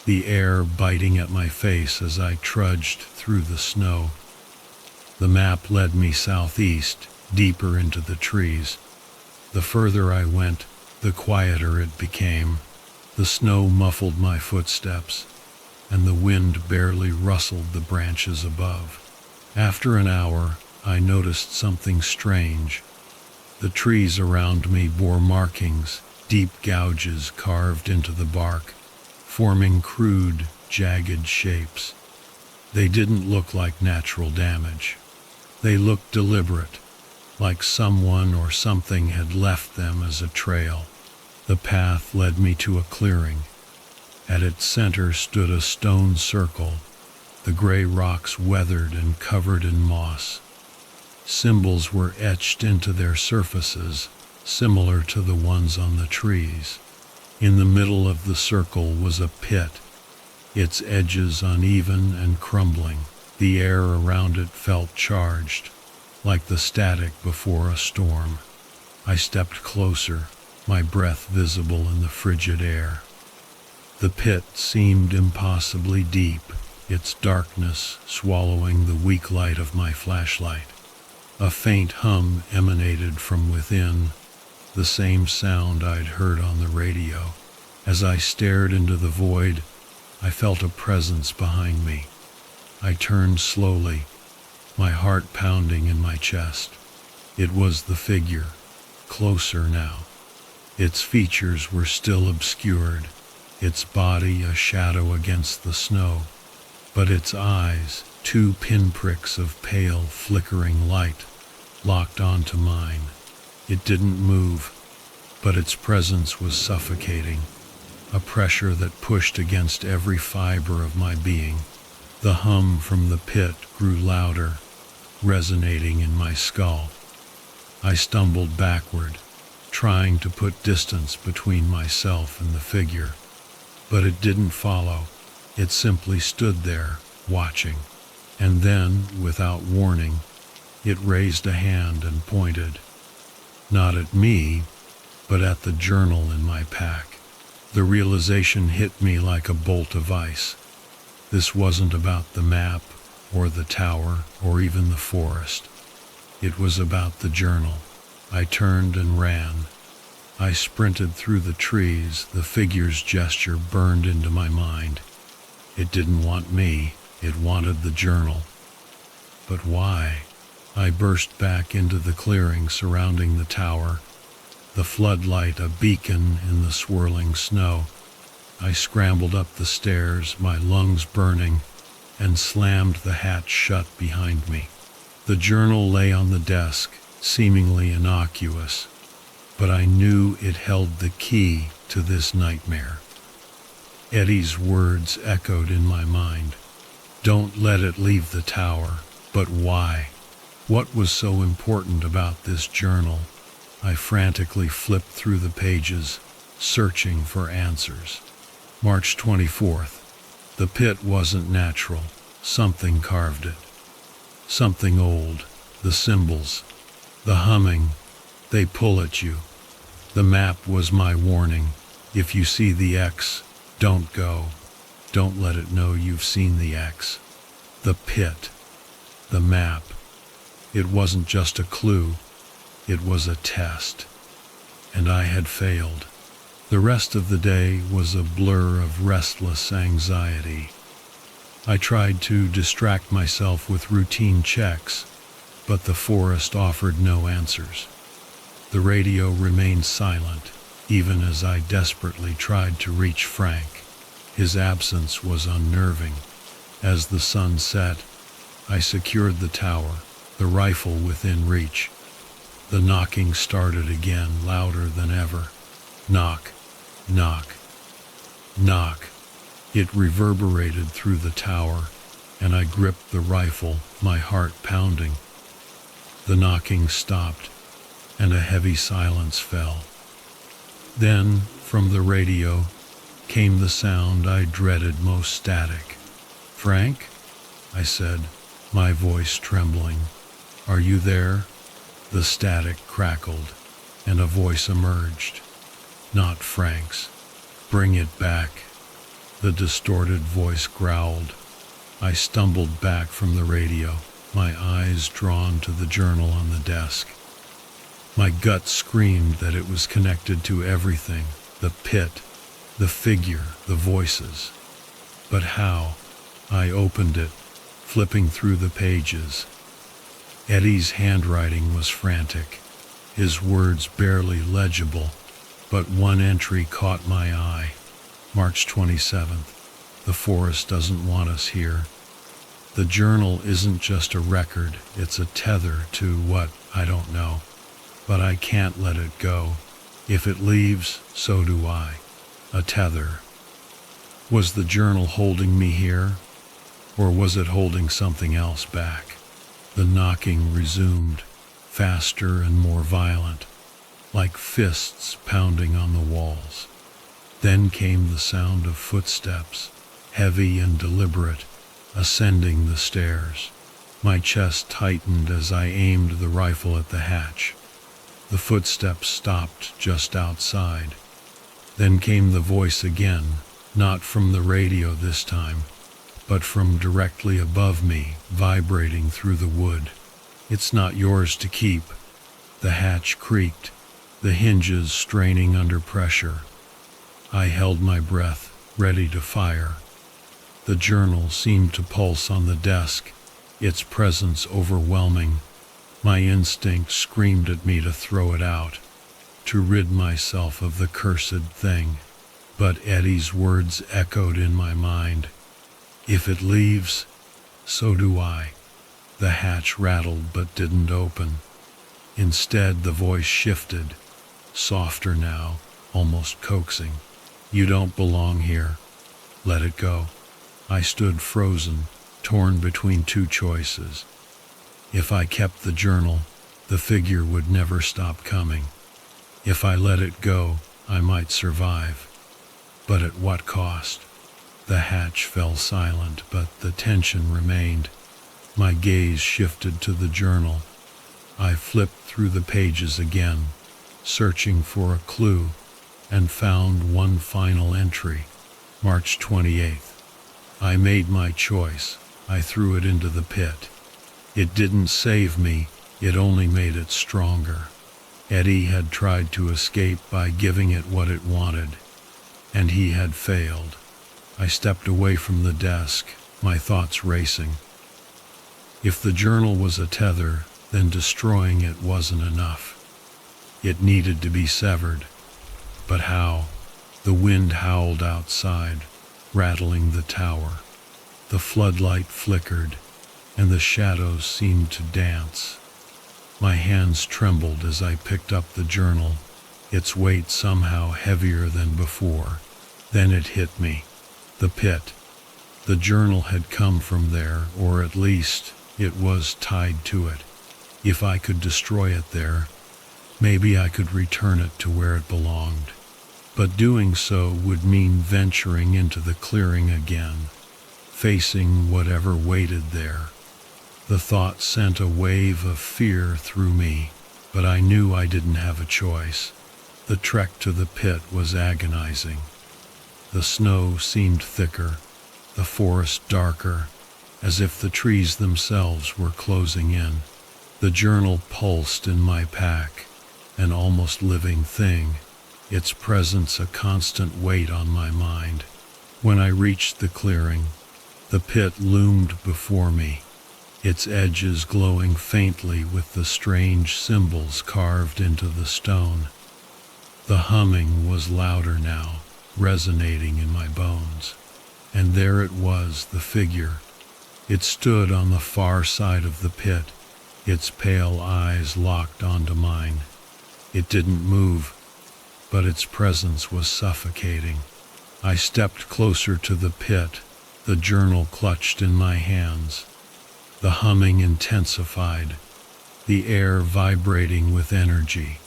the air biting at my face as I trudged through the snow. The map led me southeast, deeper into the trees. The further I went, the quieter it became. The snow muffled my footsteps, and the wind barely rustled the branches above. After an hour, I noticed something strange. The trees around me bore markings, deep gouges carved into the bark, forming crude, jagged shapes. They didn't look like natural damage. They looked deliberate, like someone or something had left them as a trail. The path led me to a clearing. At its center stood a stone circle, the gray rocks weathered and covered in moss. Symbols were etched into their surfaces, similar to the ones on the trees. In the middle of the circle was a pit, its edges uneven and crumbling. The air around it felt charged, like the static before a storm. I stepped closer, my breath visible in the frigid air. The pit seemed impossibly deep, its darkness swallowing the weak light of my flashlight. A faint hum emanated from within, the same sound I'd heard on the radio. As I stared into the void, I felt a presence behind me. I turned slowly, my heart pounding in my chest. It was the figure, closer now. Its features were still obscured, its body a shadow against the snow, but its eyes, two pinpricks of pale, flickering light, locked onto mine. It didn't move, but its presence was suffocating, a pressure that pushed against every fiber of my being. The hum from the pit grew louder, resonating in my skull. I stumbled backward, trying to put distance between myself and the figure. But it didn't follow. It simply stood there, watching. And then, without warning, it raised a hand and pointed. Not at me, but at the journal in my pack. The realization hit me like a bolt of ice. This wasn't about the map, or the tower, or even the forest. It was about the journal. I turned and ran. I sprinted through the trees, the figure's gesture burned into my mind. It didn't want me, it wanted the journal. But why? I burst back into the clearing surrounding the tower, the floodlight a beacon in the swirling snow. I scrambled up the stairs, my lungs burning, and slammed the hatch shut behind me. The journal lay on the desk, seemingly innocuous, but I knew it held the key to this nightmare. Eddie's words echoed in my mind. Don't let it leave the tower. But why? What was so important about this journal? I frantically flipped through the pages, searching for answers. March 24th. The pit wasn't natural. Something carved it. Something old. The symbols. The humming. They pull at you. The map was my warning. If you see the X, don't go. Don't let it know you've seen the X. The pit. The map. It wasn't just a clue. It was a test. And I had failed. The rest of the day was a blur of restless anxiety. I tried to distract myself with routine checks, but the forest offered no answers. The radio remained silent, even as I desperately tried to reach Frank. His absence was unnerving. As the sun set, I secured the tower, the rifle within reach. The knocking started again, louder than ever. Knock, knock, knock. It reverberated through the tower, and I gripped the rifle, my heart pounding. The knocking stopped, and a heavy silence fell. Then, from the radio, came the sound I dreaded most, static. "Frank?" I said, my voice trembling. "Are you there?" The static crackled, and a voice emerged. Not Frank's. "Bring it back." The distorted voice growled. I stumbled back from the radio, my eyes drawn to the journal on the desk. My gut screamed that it was connected to everything, the pit, the figure, the voices. But how? I opened it, flipping through the pages. Eddie's handwriting was frantic, his words barely legible, but one entry caught my eye. March 27th. The forest doesn't want us here. The journal isn't just a record, it's a tether to what, I don't know. But I can't let it go. If it leaves, so do I. A tether. Was the journal holding me here? Or was it holding something else back? The knocking resumed, faster and more violent, like fists pounding on the walls. Then came the sound of footsteps, heavy and deliberate, ascending the stairs. My chest tightened as I aimed the rifle at the hatch. The footsteps stopped just outside. Then came the voice again, not from the radio this time, but from directly above me, vibrating through the wood. "It's not yours to keep." The hatch creaked, the hinges straining under pressure. I held my breath, ready to fire. The journal seemed to pulse on the desk, its presence overwhelming. My instinct screamed at me to throw it out, to rid myself of the cursed thing. But Eddie's words echoed in my mind. If it leaves, so do I. The hatch rattled but didn't open. Instead, the voice shifted, softer now, almost coaxing. "You don't belong here. Let it go." I stood frozen, torn between two choices. If I kept the journal, the figure would never stop coming. If I let it go, I might survive. But at what cost? The hatch fell silent, but the tension remained. My gaze shifted to the journal. I flipped through the pages again, searching for a clue, and found one final entry. March 28th. I made my choice. I threw it into the pit. It didn't save me, it only made it stronger. Eddie had tried to escape by giving it what it wanted, and he had failed. I stepped away from the desk, my thoughts racing. If the journal was a tether, then destroying it wasn't enough. It needed to be severed. But how? The wind howled outside, rattling the tower. The floodlight flickered, and the shadows seemed to dance. My hands trembled as I picked up the journal, its weight somehow heavier than before. Then it hit me. The pit. The journal had come from there, or at least it was tied to it. If I could destroy it there, maybe I could return it to where it belonged. But doing so would mean venturing into the clearing again, facing whatever waited there. The thought sent a wave of fear through me, but I knew I didn't have a choice. The trek to the pit was agonizing. The snow seemed thicker, the forest darker, as if the trees themselves were closing in. The journal pulsed in my pack, an almost living thing, its presence a constant weight on my mind. When I reached the clearing, the pit loomed before me, its edges glowing faintly with the strange symbols carved into the stone. The humming was louder now, resonating in my bones. And there it was, the figure. It stood on the far side of the pit, its pale eyes locked onto mine. It didn't move, but its presence was suffocating. I stepped closer to the pit, the journal clutched in my hands. The humming intensified, the air vibrating with energy.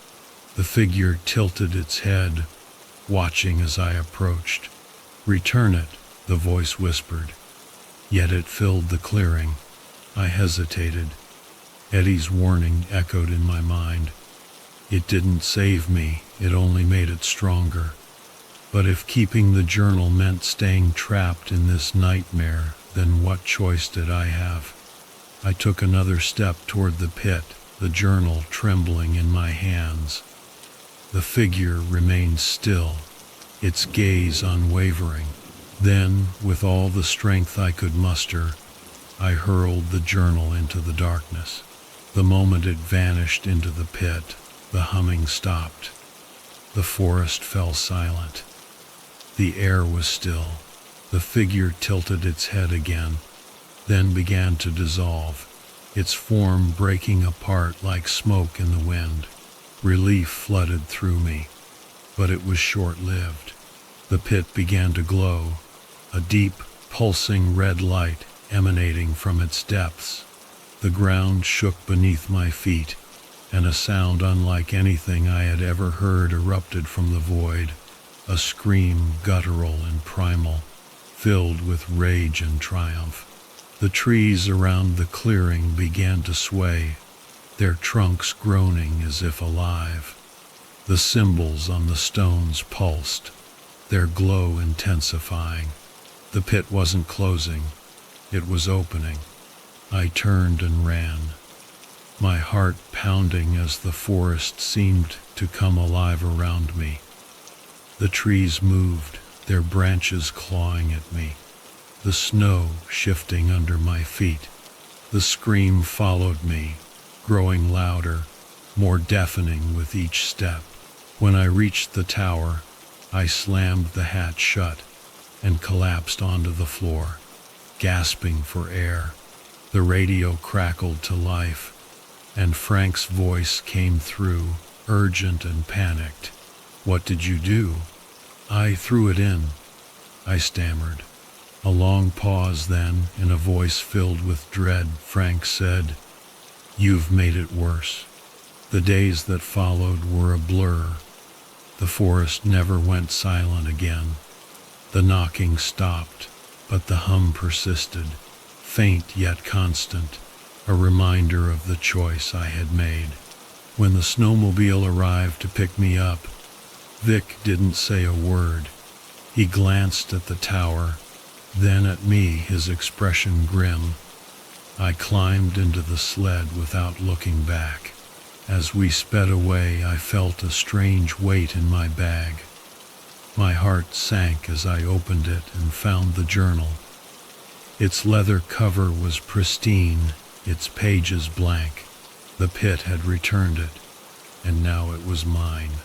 The figure tilted its head, watching as I approached. "Return it," the voice whispered. Yet it filled the clearing. I hesitated. Eddie's warning echoed in my mind. It didn't save me, it only made it stronger. But if keeping the journal meant staying trapped in this nightmare, then what choice did I have? I took another step toward the pit, the journal trembling in my hands. The figure remained still, its gaze unwavering. Then, with all the strength I could muster, I hurled the journal into the darkness. The moment it vanished into the pit, the humming stopped. The forest fell silent. The air was still. The figure tilted its head again, then began to dissolve, its form breaking apart like smoke in the wind. Relief flooded through me, but it was short-lived. The pit began to glow, a deep, pulsing red light emanating from its depths. The ground shook beneath my feet, and a sound unlike anything I had ever heard erupted from the void, a scream guttural and primal, filled with rage and triumph. The trees around the clearing began to sway, their trunks groaning as if alive. The symbols on the stones pulsed, their glow intensifying. The pit wasn't closing, it was opening. I turned and ran, my heart pounding as the forest seemed to come alive around me. The trees moved, their branches clawing at me, the snow shifting under my feet. The scream followed me, growing louder, more deafening with each step. When I reached the tower, I slammed the hatch shut and collapsed onto the floor, gasping for air. The radio crackled to life, and Frank's voice came through, urgent and panicked. "What did you do?" "I threw it in," I stammered. A long pause, then, in a voice filled with dread, Frank said, "You've made it worse." The days that followed were a blur. The forest never went silent again. The knocking stopped, but the hum persisted, faint yet constant, a reminder of the choice I had made. When the snowmobile arrived to pick me up, Vic didn't say a word. He glanced at the tower, then at me, his expression grim. I climbed into the sled without looking back. As we sped away, I felt a strange weight in my bag. My heart sank as I opened it and found the journal. Its leather cover was pristine, its pages blank. The pit had returned it, and now it was mine.